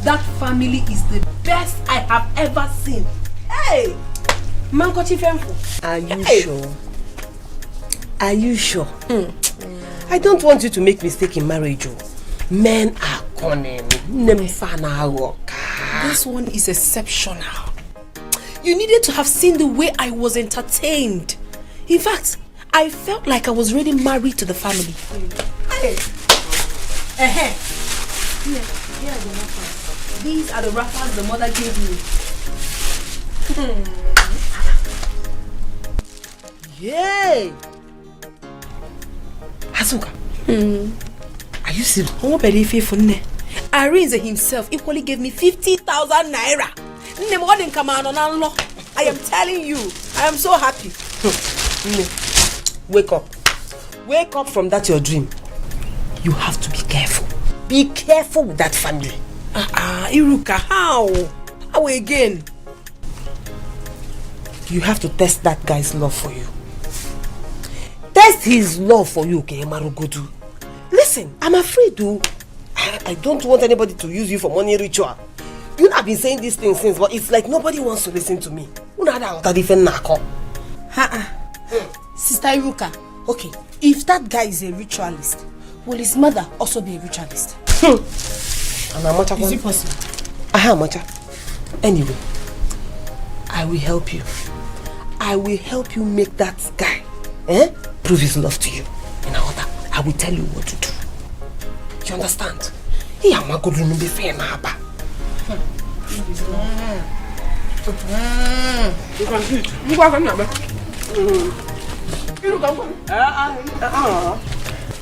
That family is the best I have ever seen. Hey! Are you sure? Are you sure? I don't want you to make mistake in marriage. Men are cunning. This one is exceptional. You needed to have seen the way I was entertained. In fact, I felt like I was already married to the family. Hey. Here are the wrappers. These are the wrappers the mother gave me. Yay! Azuka. Are you serious? Arinze himself equally gave me 50,000 naira. I am telling you, I am so happy. Wake up. Wake up from that your dream. You have to be careful. Be careful with that family. Iruka, how? How again? You have to test that guy's love for you. Test his love for you, okay, Marugodu. Listen, I'm afraid I don't want anybody to use you for money ritual. You know, I've been saying these things since, but it's like nobody wants to listen to me. Sister Iruka, okay, if that guy is a ritualist, will his mother also be a ritualist? Is it possible? Anyway, I will help you. I will help you make that guy prove his love to you. And I will tell you what to do. You understand? You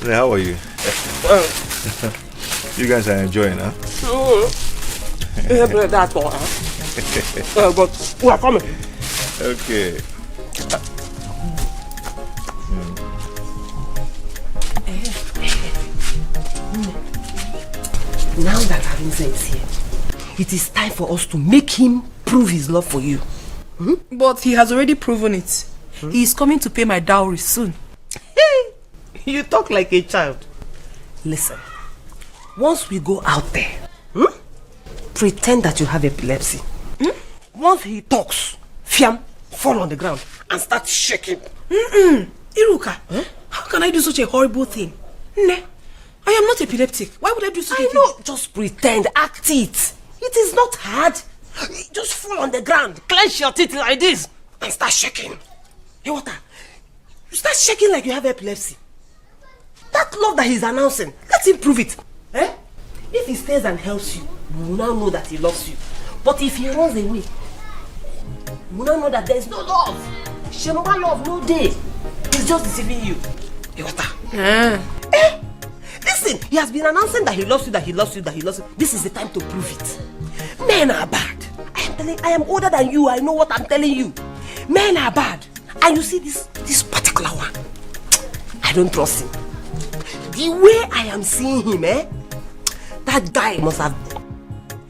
How are you? You guys are enjoying, huh? But we are coming. Okay. Now that Arinze is here, it is time for us to make him prove his love for you. But he has already proven it. He is coming to pay my dowry soon. You talk like a child. Listen, once we go out there, pretend that you have epilepsy. Once he talks, fiam, fall on the ground and start shaking. Iruka, how can I do such a horrible thing? I am not epileptic. Why would I do such a thing? I know, just pretend, act it. It is not hard. Just fall on the ground, clench your teeth like this and start shaking. Hey, water. You start shaking like you have epilepsy. That love that he's announcing, let him prove it. If he stays and helps you, you will now know that he loves you. But if he runs away, you will now know that there is no love. Shemaba love, no day. He's just deceiving you. Hey, water. Listen, he has been announcing that he loves you, that he loves you, that he loves you. This is the time to prove it. Men are bad. I am older than you. I know what I'm telling you. Men are bad. And you see this particular one, I don't trust him. The way I am seeing him, that guy must have...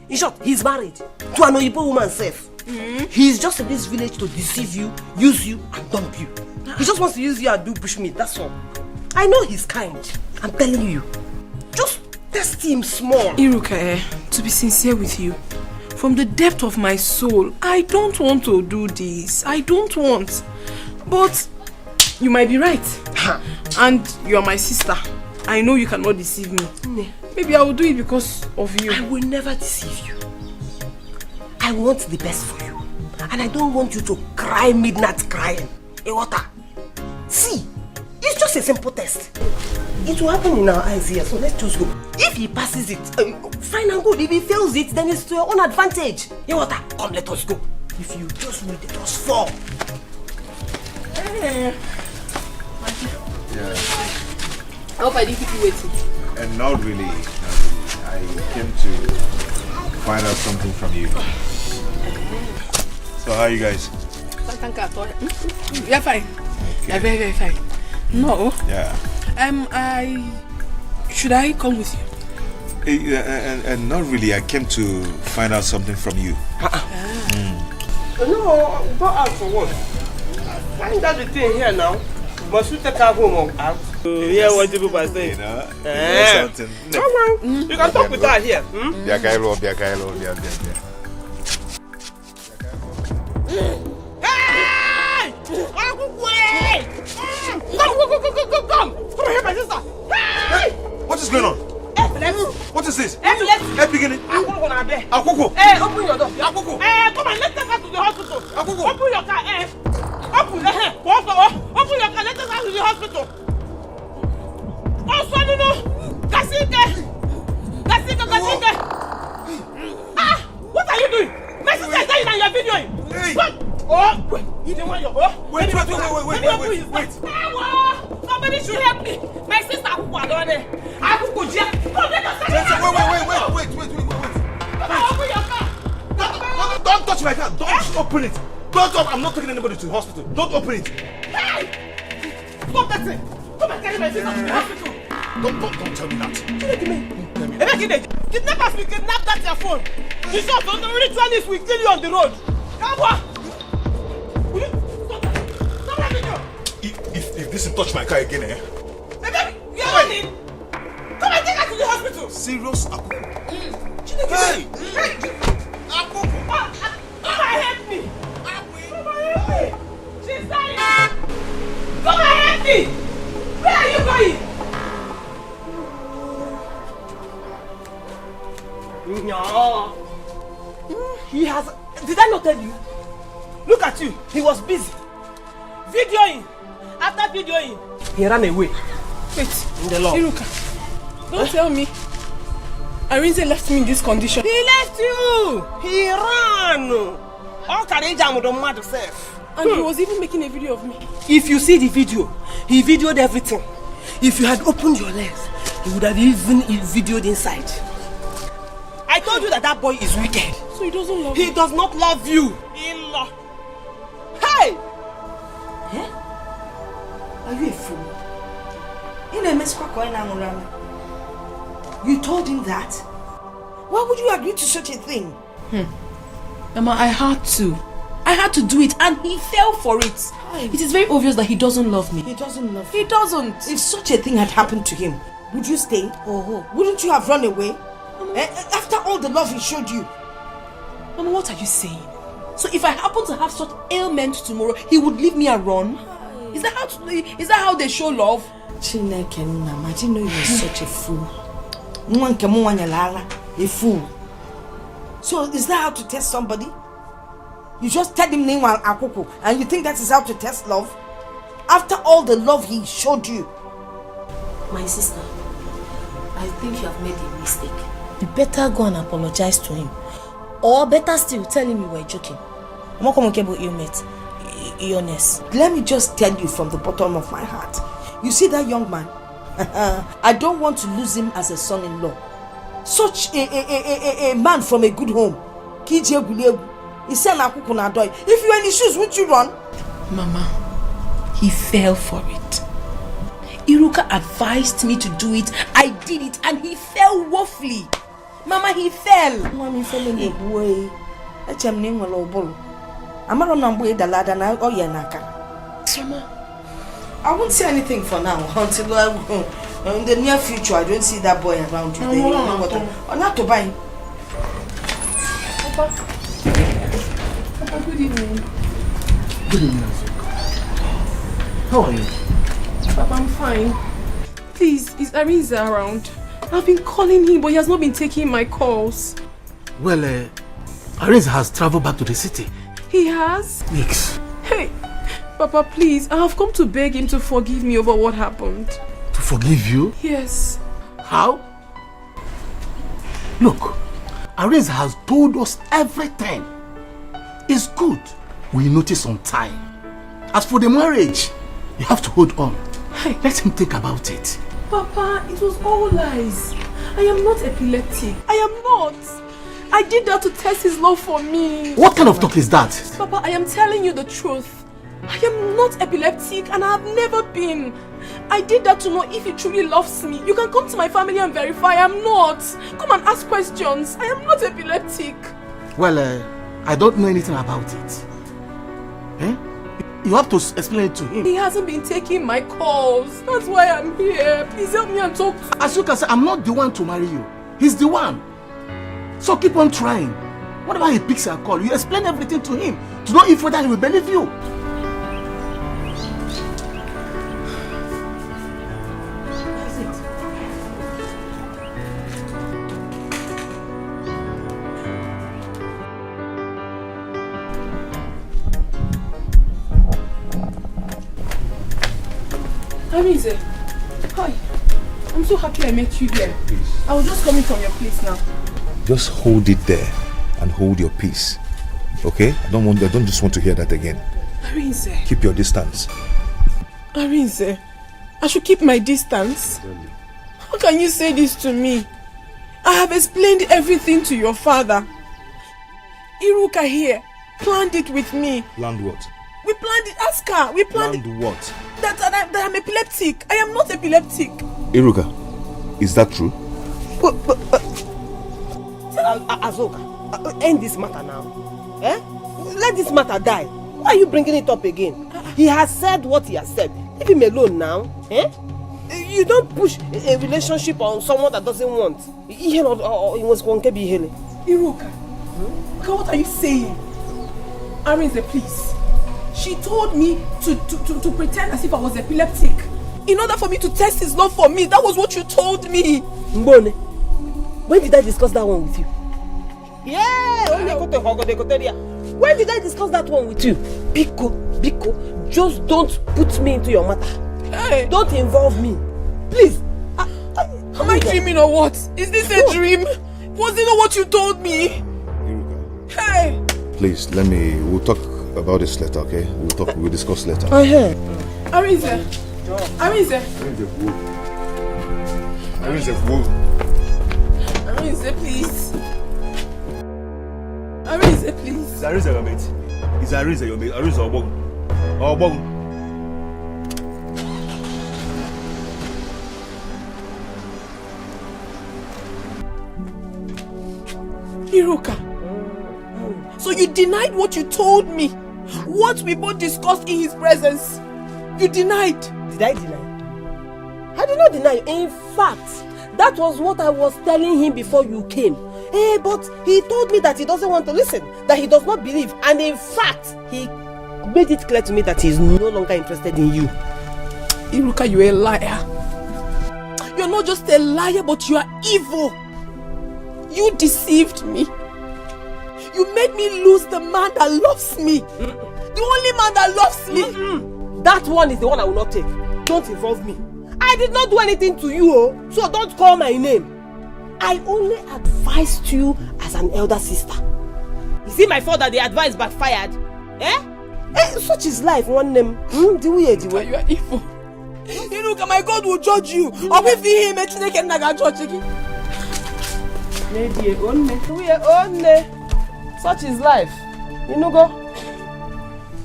In short, he's married to an Oyibo woman self. He's just in this village to deceive you, use you, and dump you. He just wants to use you and do bushmeat, that's all. I know he's kind. I'm telling you. Just test him small. Iruka, to be sincere with you, from the depth of my soul, I don't want to do this. I don't want. But you might be right. And you are my sister. I know you cannot deceive me. Maybe I will do it because of you. I will never deceive you. I want the best for you. And I don't want you to cry midnight crying. Water. See, it's just a simple test. It will happen in our eyes here, so let's just go. If he passes it, fine and good. If he fails it, then it's to your own advantage. Water, come, let us go. If you just will let us fall. Yeah. I hope I didn't keep you waiting. And not really. I came to find out something from you. So how are you guys? You're fine. Okay. You're very, very fine. No. Yeah. Should I come with you? And not really. I came to find out something from you. No, go out for what? Find out the thing here now. Must you take her home or out? Yeah, what people are saying. You know something. Come on. You can talk with her here. Biakailo. Hey! Come! Come here, my sister! Hey! What is going on? What is this? Beginning. Akuku! Hey, open your door. Akuku! Hey, come on, let's take her to the hospital. Akuku! Open your car, Open your car, let's take her to the hospital. Oh, son, no! Kasike! Ah! What are you doing? My sister is dying and you're videoing. Hey! Oh! Wait! You don't want your... Wait! Somebody should help me. My sister Akuku down there. Akuku, come, let us Wait. Open your car. Don't touch my car. Don't open it. Don't open. I'm not taking anybody to the hospital. Don't open it. Hey! Stop that thing. Come and carry my sister to the hospital. Don't tell me that. Kidnappers will kidnap that your phone. You saw the ritualists will kill you on the road. Come on. Stop that video. If this touch my car again, Baby, you're running. Come and take her to the hospital. Serious Akuku. Hey! Akuku! Come and help me! She's dying! Come and help me! Where are you going? No. He has... Did I not tell you? Look at you. He was busy. Videoing. After videoing, he ran away. Wait. In the law. Iruka, don't tell me. Arinze left me in this condition. He left you! He ran! All Kareja would not mad self. And he was even making a video of me. If you see the video, he videoed everything. If you had opened your legs, he would have even videoed inside. I told you that boy is wicked. So he doesn't love you? He does not love you. Hey! Are you a fool? You told him that? Why would you agree to such a thing? Mama, I had to do it and he fell for it. It is very obvious that he doesn't love me. He doesn't love you. He doesn't. If such a thing had happened to him, would you stay? Wouldn't you have run away? After all the love he showed you. Mama, what are you saying? So if I happen to have such ailment tomorrow, he would leave me and run? Is that how they show love? Chineke, I didn't know you were such a fool. A fool. So is that how to test somebody? You just tell him name Akuku and you think that is how to test love? After all the love he showed you. My sister, I think you have made a mistake. You better go and apologize to him. Or better still, tell him you were joking. I'm not coming about illness. Let me just tell you from the bottom of my heart. You see that young man? I don't want to lose him as a son-in-law. Such a man from a good home. If you were in his shoes, wouldn't you run? Mama, he fell for it. Iruka advised me to do it. I did it and he fell woefully. Mama, he fell. Mama, fell in the way. I won't say anything for now until in the near future I don't see that boy around you. Not to buy. Papa, good evening. Good evening. How are you? Papa, I'm fine. Please, is Arinze around? I've been calling him, but he has not been taking my calls. Well, Arinze has traveled back to the city. He has? Yes. Hey, Papa, please, I have come to beg him to forgive me over what happened. To forgive you? Yes. How? Look, Arinze has told us everything. It's good. We notice on time. As for the marriage, you have to hold on. Hey, let him think about it. Papa, it was all lies. I am not epileptic. I am not. I did that to test his love for me. What kind of talk is that? Papa, I am telling you the truth. I am not epileptic and I have never been. I did that to know if he truly loves me. You can come to my family and verify I am not. Come and ask questions. I am not epileptic. Well, I don't know anything about it. Eh? You have to explain it to him. He hasn't been taking my calls. That's why I'm here. Please help me and talk to him. As you can see, I'm not the one to marry you. He's the one. So keep on trying. Whenever he picks a call, you explain everything to him to know if whether he will believe you. Arinze, hi. I'm so happy I met you here. Please. I was just coming from your place now. Just hold it there and hold your peace. Okay? I don't just want to hear that again. Arinze. Keep your distance. Arinze, I should keep my distance? How can you say this to me? I have explained everything to your father. Iruka here planned it with me. Planned what? We planned it. Ask her. We planned what? That I'm epileptic. I am not epileptic. Iruka, is that true? Azoka, end this matter now. Eh? Let this matter die. Why are you bringing it up again? He has said what he has said. Leave him alone now. Eh? You don't push a relationship on someone that doesn't want. Iruka, what are you saying? Arinze, please. She told me to pretend as if I was epileptic in order for me to test his love for me. That was what you told me. Mbone, when did I discuss that one with you? Yeah, when did I discuss that one with you? Biko, just don't put me into your matter. Hey. Don't involve me. Please. Am I dreaming or what? Is this a dream? Was it not what you told me? Iruka. Hey. Please, we'll talk about this later, okay? We'll discuss later. Arinze. Arinze, please. Arinze, please. Is Arinze your mate? Is Arinze your mate? Arinze Obong. Iruka. So you denied what you told me. What we both discussed in his presence. You denied. Did I deny? I did not deny. In fact, that was what I was telling him before you came. But he told me that he doesn't want to listen, that he does not believe, and in fact, he made it clear to me that he is no longer interested in you. Iruka, you're a liar. You're not just a liar, but you are evil. You deceived me. You made me lose the man that loves me. The only man that loves me. That one is the one I will not take. Don't involve me. I did not do anything to you, so don't call my name. I only advised you as an elder sister. Is it my fault that the advice backfired? Such is life, one name. You are evil. Iruka, my God will judge you. Or if him a Chineke naga judge again. Such is life. You know, go.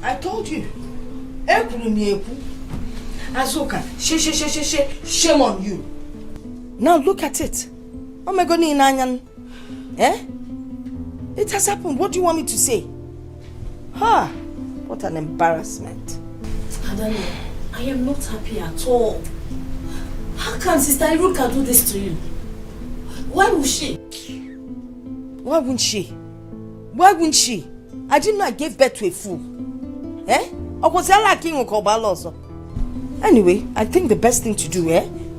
I told you. Azoka, shame on you. Now look at it. Oh my God, it has happened. What do you want me to say? What an embarrassment. Adani, I am not happy at all. How can Sister Iruka do this to you? Why would she? Why wouldn't she? Why wouldn't she? I didn't know I gave birth to a fool. Or was I like king also? Anyway, I think the best thing to do,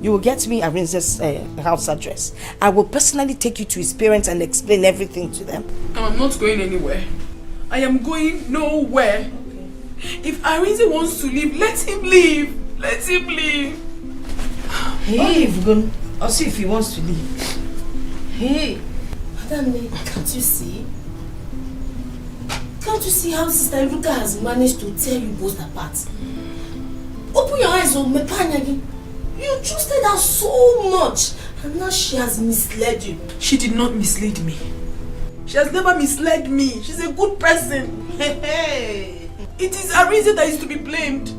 You will get me Arinze's house address. I will personally take you to his parents and explain everything to them. I'm not going anywhere. I am going nowhere. If Arinze wants to leave, let him leave. Let him leave. Hey, I'll see if he wants to leave. Hey. Madam, can't you see? Can't you see how Sister Iruka has managed to tear you both apart? Open your eyes, Mepanyagi. You trusted her so much, and now she has misled you. She did not mislead me. She has never misled me. She's a good person. Hey. It is Arinze that is to be blamed.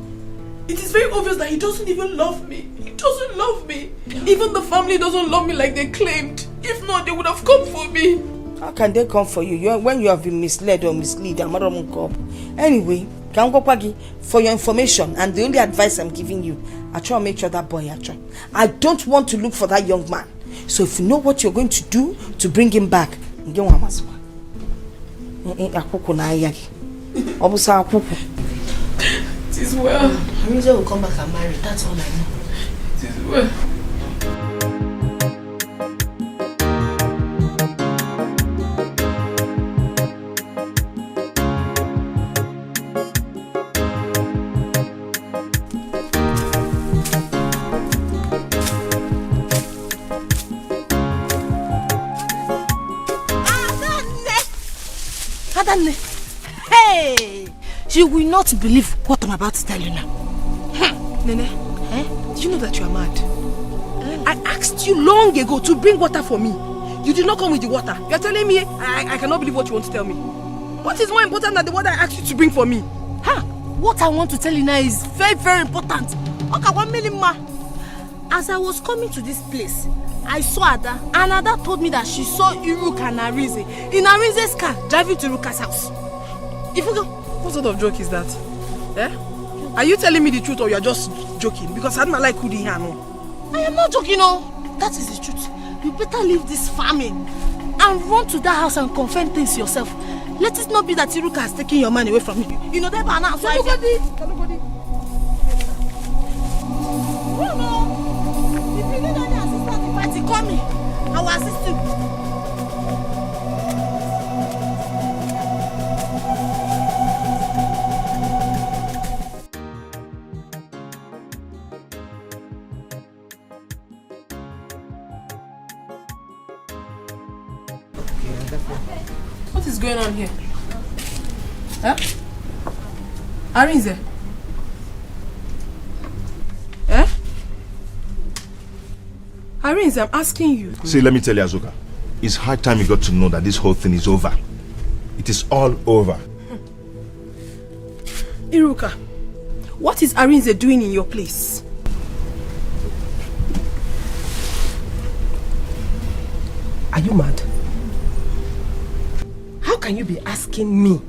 It is very obvious that he doesn't even love me. He doesn't love me. Even the family doesn't love me like they claimed. If not, they would have come for me. How can they come for you? When you have been misled or mislead, anyway, for your information and the only advice I'm giving you, I try to make sure that boy I don't want to look for that young man. So if you know what you're going to do to bring him back, it is well. Arinze will come back and marry. That's all I know. It is well. Hey! You will not believe what I'm about to tell you now. Nene, do you know that you are mad? I asked you long ago to bring water for me. You did not come with the water. You are telling me I cannot believe what you want to tell me. What is more important than the water I asked you to bring for me? What I want to tell you now is very, very important. Okay, 1 million ma. As I was coming to this place, I saw Ada, and Ada told me that she saw Iruka and Arinze in Arinze's car driving to Iruka's house. What sort of joke is that? Are you telling me the truth or you are just joking? Because I don't like Kudi here, no. I am not joking, no. That is the truth. You better leave this farming and run to that house and confirm things yourself. Let it not be that Iruka has taken your man away from you. You know that by now. Nobody. If you need any assistance in party, call me. I will assist you. What is going on here? Arinze? Arinze, I'm asking you. See, let me tell you, Azuka. It's high time you got to know that this whole thing is over. It is all over. Iruka, what is Arinze doing in your place? Are you mad? How can you be asking me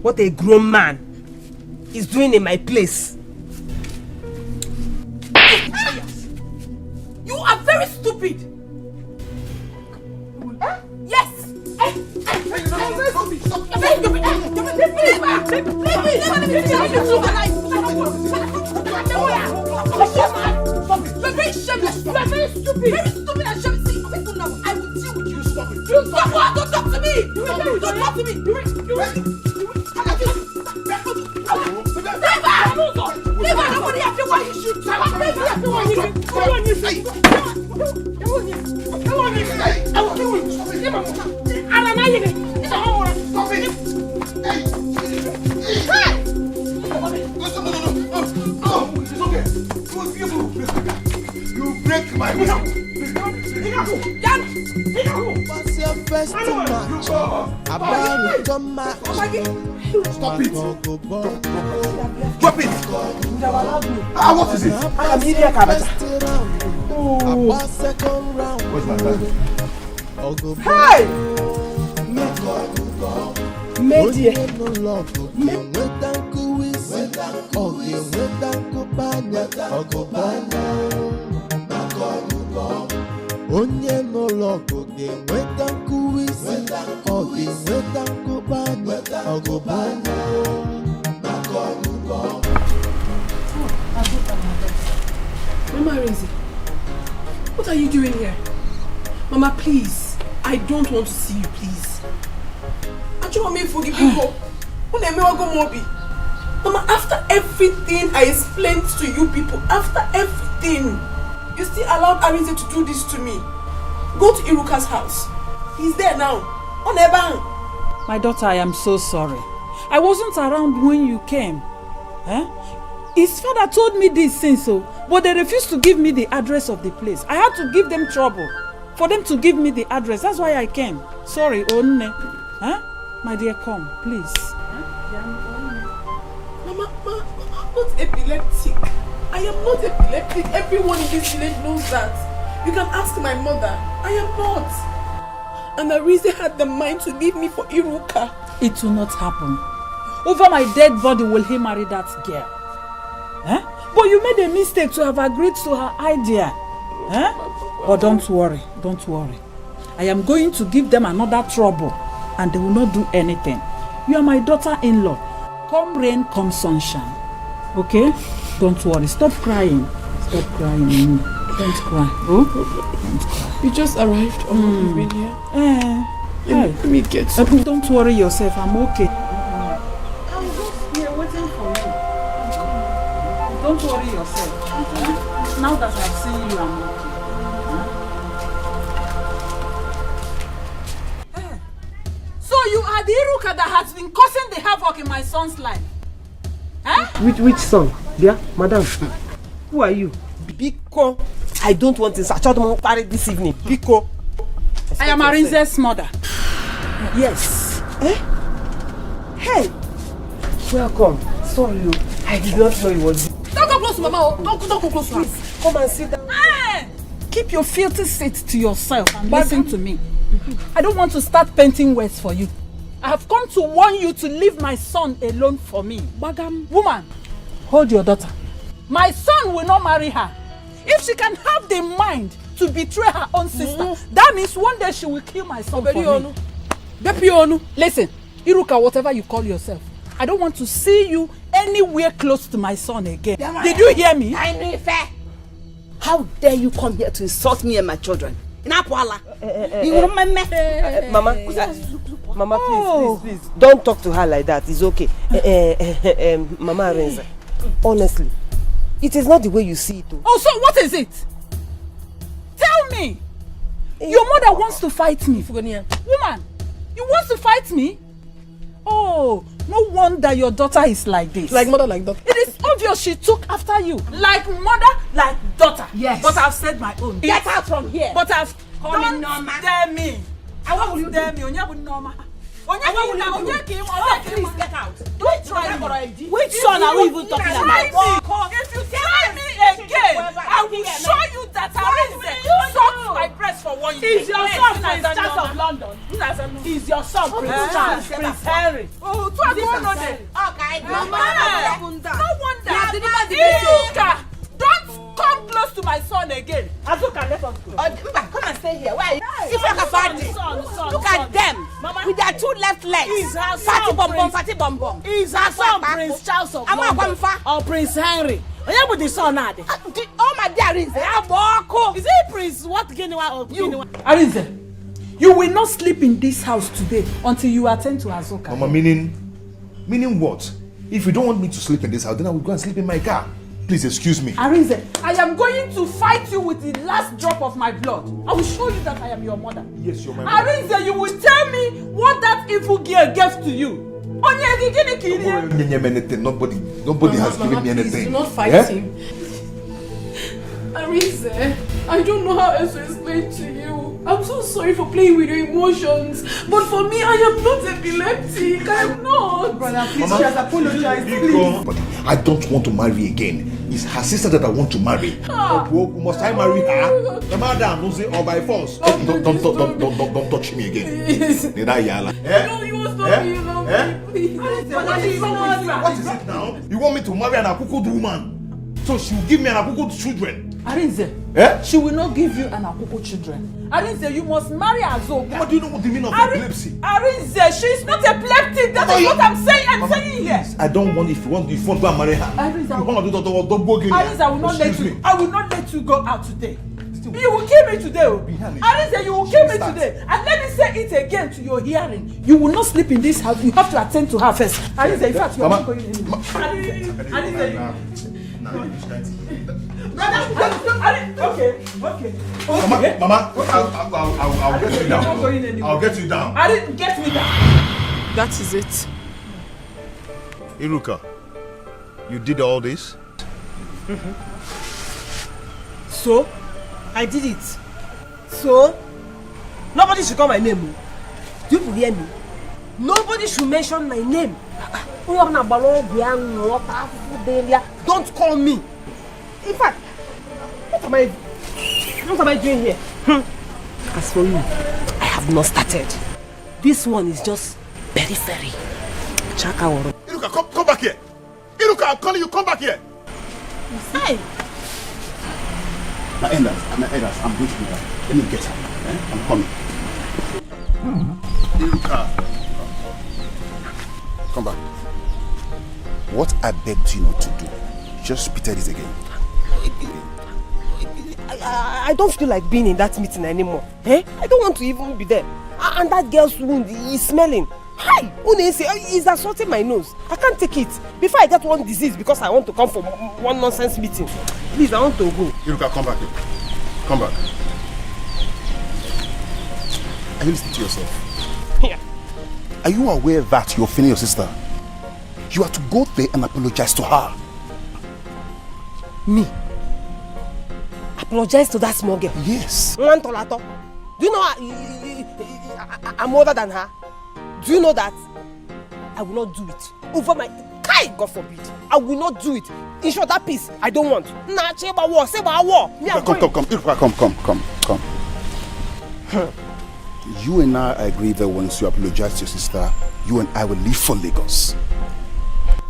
what a grown man is doing in my place? You are very stupid. Yes. I will deal with you. Stop it. Don't talk to me. Don't talk to me. Never. Nobody have to why you shoot. I will kill you. You break my will. What's your first match? About to match. Stop it. Drop it. What is it? I'm here, second round. Where's my bag? Hey! Onye no logo ga-enweta nkuwisi, ọ ga-enweta nkụbanya, ọgụbanya maka ọgụgọ. Mama Arinze, what are you doing here? Mama, please. I don't want to see you, please. I just want me to forgive you. Mama, after everything I explained to you people, after everything, you still allowed Arinze to do this to me. Go to Iruka's house. He's there now. On Eban. My daughter, I am so sorry. I wasn't around when you came. His father told me this since so, but they refused to give me the address of the place. I had to give them trouble for them to give me the address. That's why I came. Sorry, Onne. My dear, come, please. Mama, I'm not epileptic. I am not epileptic. Everyone in this village knows that. You can ask my mother. I am not. And Arinze had the mind to leave me for Iruka. It will not happen. Over my dead body will he marry that girl. But you made a mistake to have agreed to her idea. But don't worry. I am going to give them another trouble and they will not do anything. You are my daughter-in-law. Come rain, come sunshine. Okay? Don't worry. Stop crying. Don't cry. Oh? Don't cry. You just arrived. You've been here. Let me get some. Don't worry yourself. I'm okay. I'm just here waiting for you. Don't worry yourself. Now that I've seen you, I'm okay. So you are the Iruka that has been causing the havoc in my son's life? Which son? Dear, madam. Who are you? Biko. I don't want this. I told them party this evening. Biko. I am Arinze's mother. Yes. Hey. Welcome. Sorry, I did not know it was you. Don't go close to Mama. Don't go close to her. Come and sit down. Keep your filthy seat to yourself and listen to me. I don't want to start painting words for you. I have come to warn you to leave my son alone for me. Woman, hold your daughter. My son will not marry her. If she can have the mind to betray her own sister, that means one day she will kill my son for me. Listen, Iruka, whatever you call yourself, I don't want to see you anywhere close to my son again. Did you hear me? How dare you come here to insult me and my children? Mama, please. Don't talk to her like that. It's okay. Mama Arinze, honestly, it is not the way you see it. Oh, so what is it? Tell me. Your mother wants to fight me. Woman, you want to fight me? Oh, no wonder your daughter is like this. Like mother, like daughter. It is obvious she took after you. Like mother, like daughter. Yes. But I've said my own. Get out from here. But I've... Don't dare me. And what will you dare do? me? Please get out. Don't try me. Which son are we even talking about? If you try me again, I will show you that Arinze sucked my breast for 1 year. Is your son Prince Charles of London? Is your son Prince Charles? Prince Henry? Oh, to a go no there. Okay, no wonder. Don't come close to my son again. Azuka, let us go. Come and stay here. Why? Look at them. With their two left legs. Fatty bum bum. Is her son Prince Charles of London or Prince Henry? Where would the son at? Oh my dear, is it Prince what Guinea or Guinea? Arinze, you will not sleep in this house today until you attend to Azuka. Mama, meaning what? If you don't want me to sleep in this house, then I will go and sleep in my car. Please excuse me. Arinze, I am going to fight you with the last drop of my blood. I will show you that I am your mother. Yes, you're my mother. Arinze, you will tell me what that evil girl gave to you. Nobody has given me anything. Do not fight him. Arinze, I don't know how else to explain to you. I'm so sorry for playing with your emotions. But for me, I am not epileptic. I am not. Brother, please, she has apologized. Please. But I don't want to marry again. It's her sister that I want to marry. Must I marry her? The mother knows it all by force. Don't touch me again. No, you must not be alone. Please. What is it now? You want me to marry an Akukud woman? So she will give me an Akukud children? Arinze, Eh? She will not give you an Akuku children. Arinze, you must marry Azoka. What do you know what the meaning of epilepsy? Arinze, she is not epileptic. That is what I'm saying. I'm saying here. I don't want, if you want to go and marry her. Arinze, I will not let you. I will not let you go out today. You will kill me today. Arinze, you will kill me today. And let me say it again to your hearing. You will not sleep in this house. You have to attend to her first. Arinze, in fact, you are not going anywhere. Okay. Mama, I'll get you down. I'll get you down. I didn't get me down. That is it. Iruka, you did all this? So, I did it. So, nobody should call my name. Do you hear me? Nobody should mention my name. Don't call me. In fact, what am I doing here? As for you, I have not started. This one is just periphery. Iruka, come back here. Iruka, I'm calling you, come back here. Hey. Now, Elders, I'm going to do that. Let me get her. Eh? I'm coming. Iruka. Come back. What I begged you not to do, just repeat this again. I don't feel like being in that meeting anymore. Eh? I don't want to even be there. And that girl's wound is smelling. Hi! He's assaulting my nose. I can't take it. Before I get one disease because I want to come for one nonsense meeting. Please, I want to go. Iruka, come back here. Come back. Are you listening to yourself? Yeah. Are you aware that you're offending your sister? You are to go there and apologize to her. Me? Apologize to that small girl? Yes. Do you know I'm older than her? Do you know that? I will not do it. Over my... God forbid. I will not do it. In short, that peace, I don't want. Nah, say about war. Come. You and I agree that once you apologize to your sister, you and I will leave for Lagos.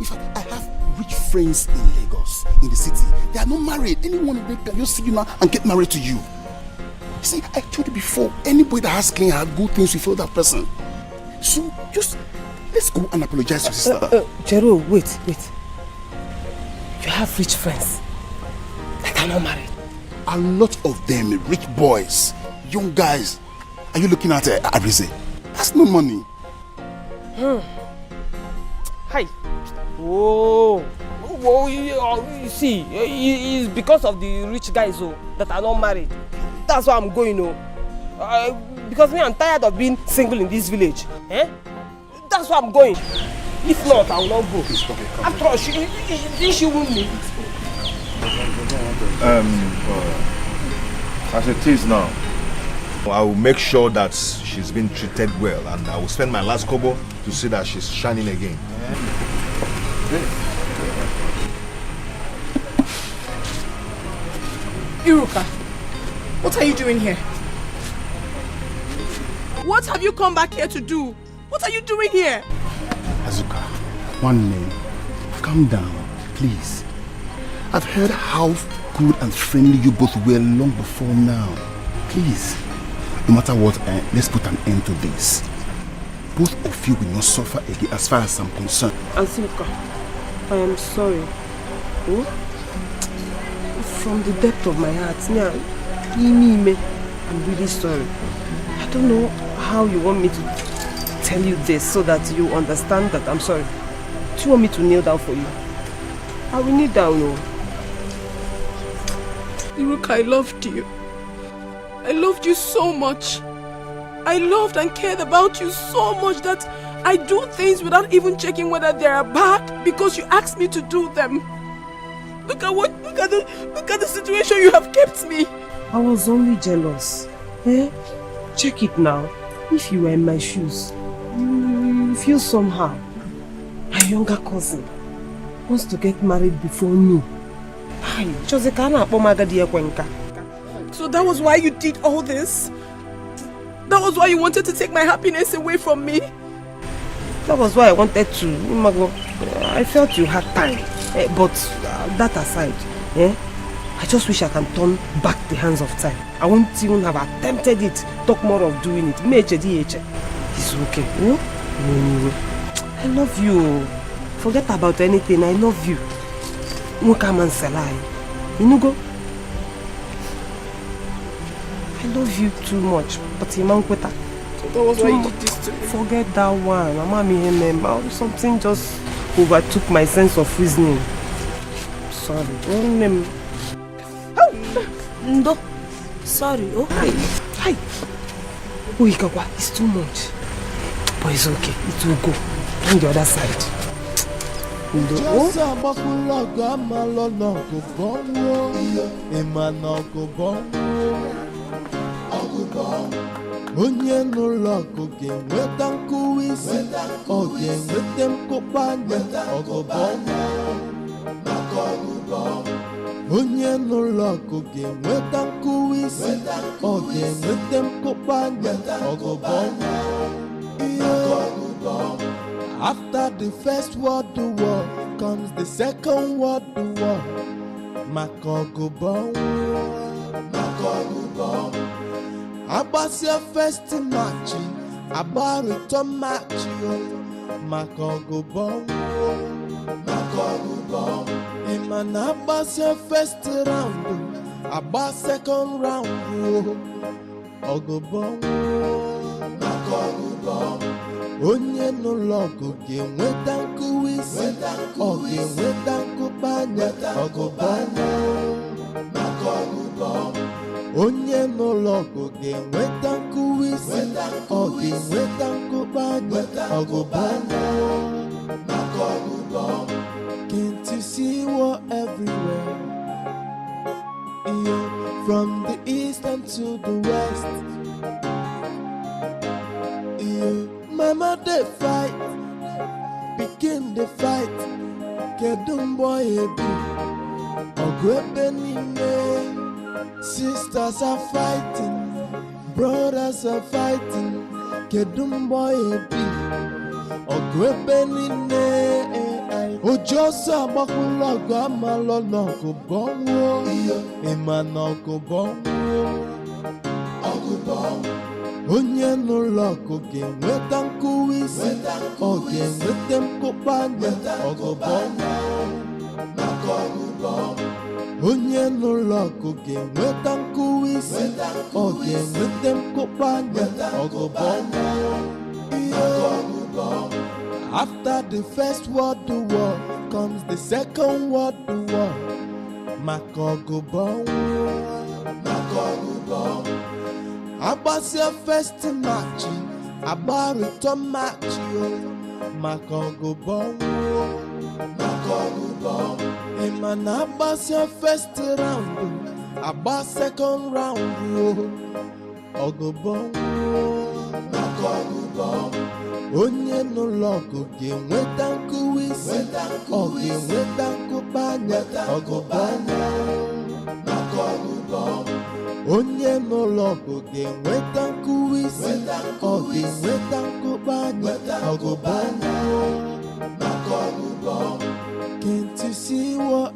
In fact, I have rich friends in Lagos, in the city. They are not married. Anyone of them can just see you now and get married to you. You see, I told you before, anybody that has clean heart, good things, you feel that person. So, just, let's go and apologize to your sister. Jero, wait. You have rich friends that are not married. A lot of them, rich boys, young guys. Are you looking at Arise? That's no money. Hi. You see, it's because of the rich guys that are not married. That's why I'm going. Because me, I'm tired of being single in this village. That's why I'm going. If not, I will not go. After all, she won't me. As it is now, I will make sure that she's been treated well, and I will spend my last kobo to see that she's shining again. Iruka, what are you doing here? What have you come back here to do? What are you doing here? Azuka, one name. Calm down, please. I've heard how good and friendly you both were long before now. Please, no matter what, let's put an end to this. Both of you will not suffer again as far as I'm concerned. Azuka, I am sorry. From the depth of my heart, I'm really sorry. I don't know how you want me to tell you this so that you understand that I'm sorry. Do you want me to kneel down for you? I will kneel down, Iruka, I loved you. I loved you so much. I loved and cared about you so much that I do things without even checking whether they are bad because you asked me to do them. Look at the situation you have kept me. I was only jealous. Check it now. If you were in my shoes, you feel somehow. My younger cousin wants to get married before me. So that was why you did all this? That was why you wanted to take my happiness away from me? That was why I wanted to. I felt you had time. But that aside, I just wish I can turn back the hands of time. I won't even have attempted it. Talk more of doing it. It's okay, you know? I love you. Forget about anything. I love you. You know, go. I love you too much, but so that was why you did this to me. Forget that one. Something just overtook my sense of reasoning. Sorry. No. Sorry. Oh. Hi. Oh, it's too much. But it's okay. It will go. On the other side. Onye n'ụlọ ọgụ ga-enweta nkụwa isi, ọ ga-enweta mkpụkpanya ọgụbọnwa maka ọgụbọ. Onye n'ụlọ ọgụ ga-enweta nkụwa isi, ọ ga-enweta mkpụkpanya ọgụbọnwa maka ọgụbọ. After the first world war comes the second world war maka ọgụbọnwa maka ọgụbọ. Abasia first match, return match, Makogobon, Makogobon. Iman Abasia first round, second round, Ogobon, Makogobon. Onye no logo game wetanku isi, oge wetanku banya, Ogobon, Makogobon. Onye n'ụlọọgụ ga-enweta nkụwa isi, ọ ga-enweta nkụbanya ọgụbanya maka ọgụbọ. Can't you see war everywhere? Yeah, from the east and to the west. Yeah, mama they fight, pikin they fight. Kedu mbọ ebi, ọgụ ebe niile. Sisters are fighting, brothers are fighting. Kedumbo ebi, ogwebenine. Ojosa bakula gama lona kubongo, imana kubongo, ogubongo. Onye n'ụlọọgụ ga-enweta nkụwa isi, ọ ga-enweta mkpụkpanya ọgụbọnwa maka ọgụbọnwa. Onye n'ụlọọgụ ga-enweta nkụwa isi, ọ ga-enweta mkpụkpanya ọgụbọnwa maka ọgụbọnwa. After the first world war comes the second world war maka ọgụbọnwa maka ọgụbọnwa. Abasia first match, return match, maka ọgụbọnwa maka ọgụbọnwa. Iman Abasia first round, second round, ọgụbọnwa maka ọgụbọnwa. Onye n'ụlọọgụ ga-enweta nkụwa isi, ọ ga-enweta nkụbanya ọgụbọnwa maka ọgụbọnwa. Onye n'ụlọọgụ ga-enweta nkụwa isi, ọ ga-enweta nkụbanya ọgụbọnwa maka ọgụbọnwa. Can't you see war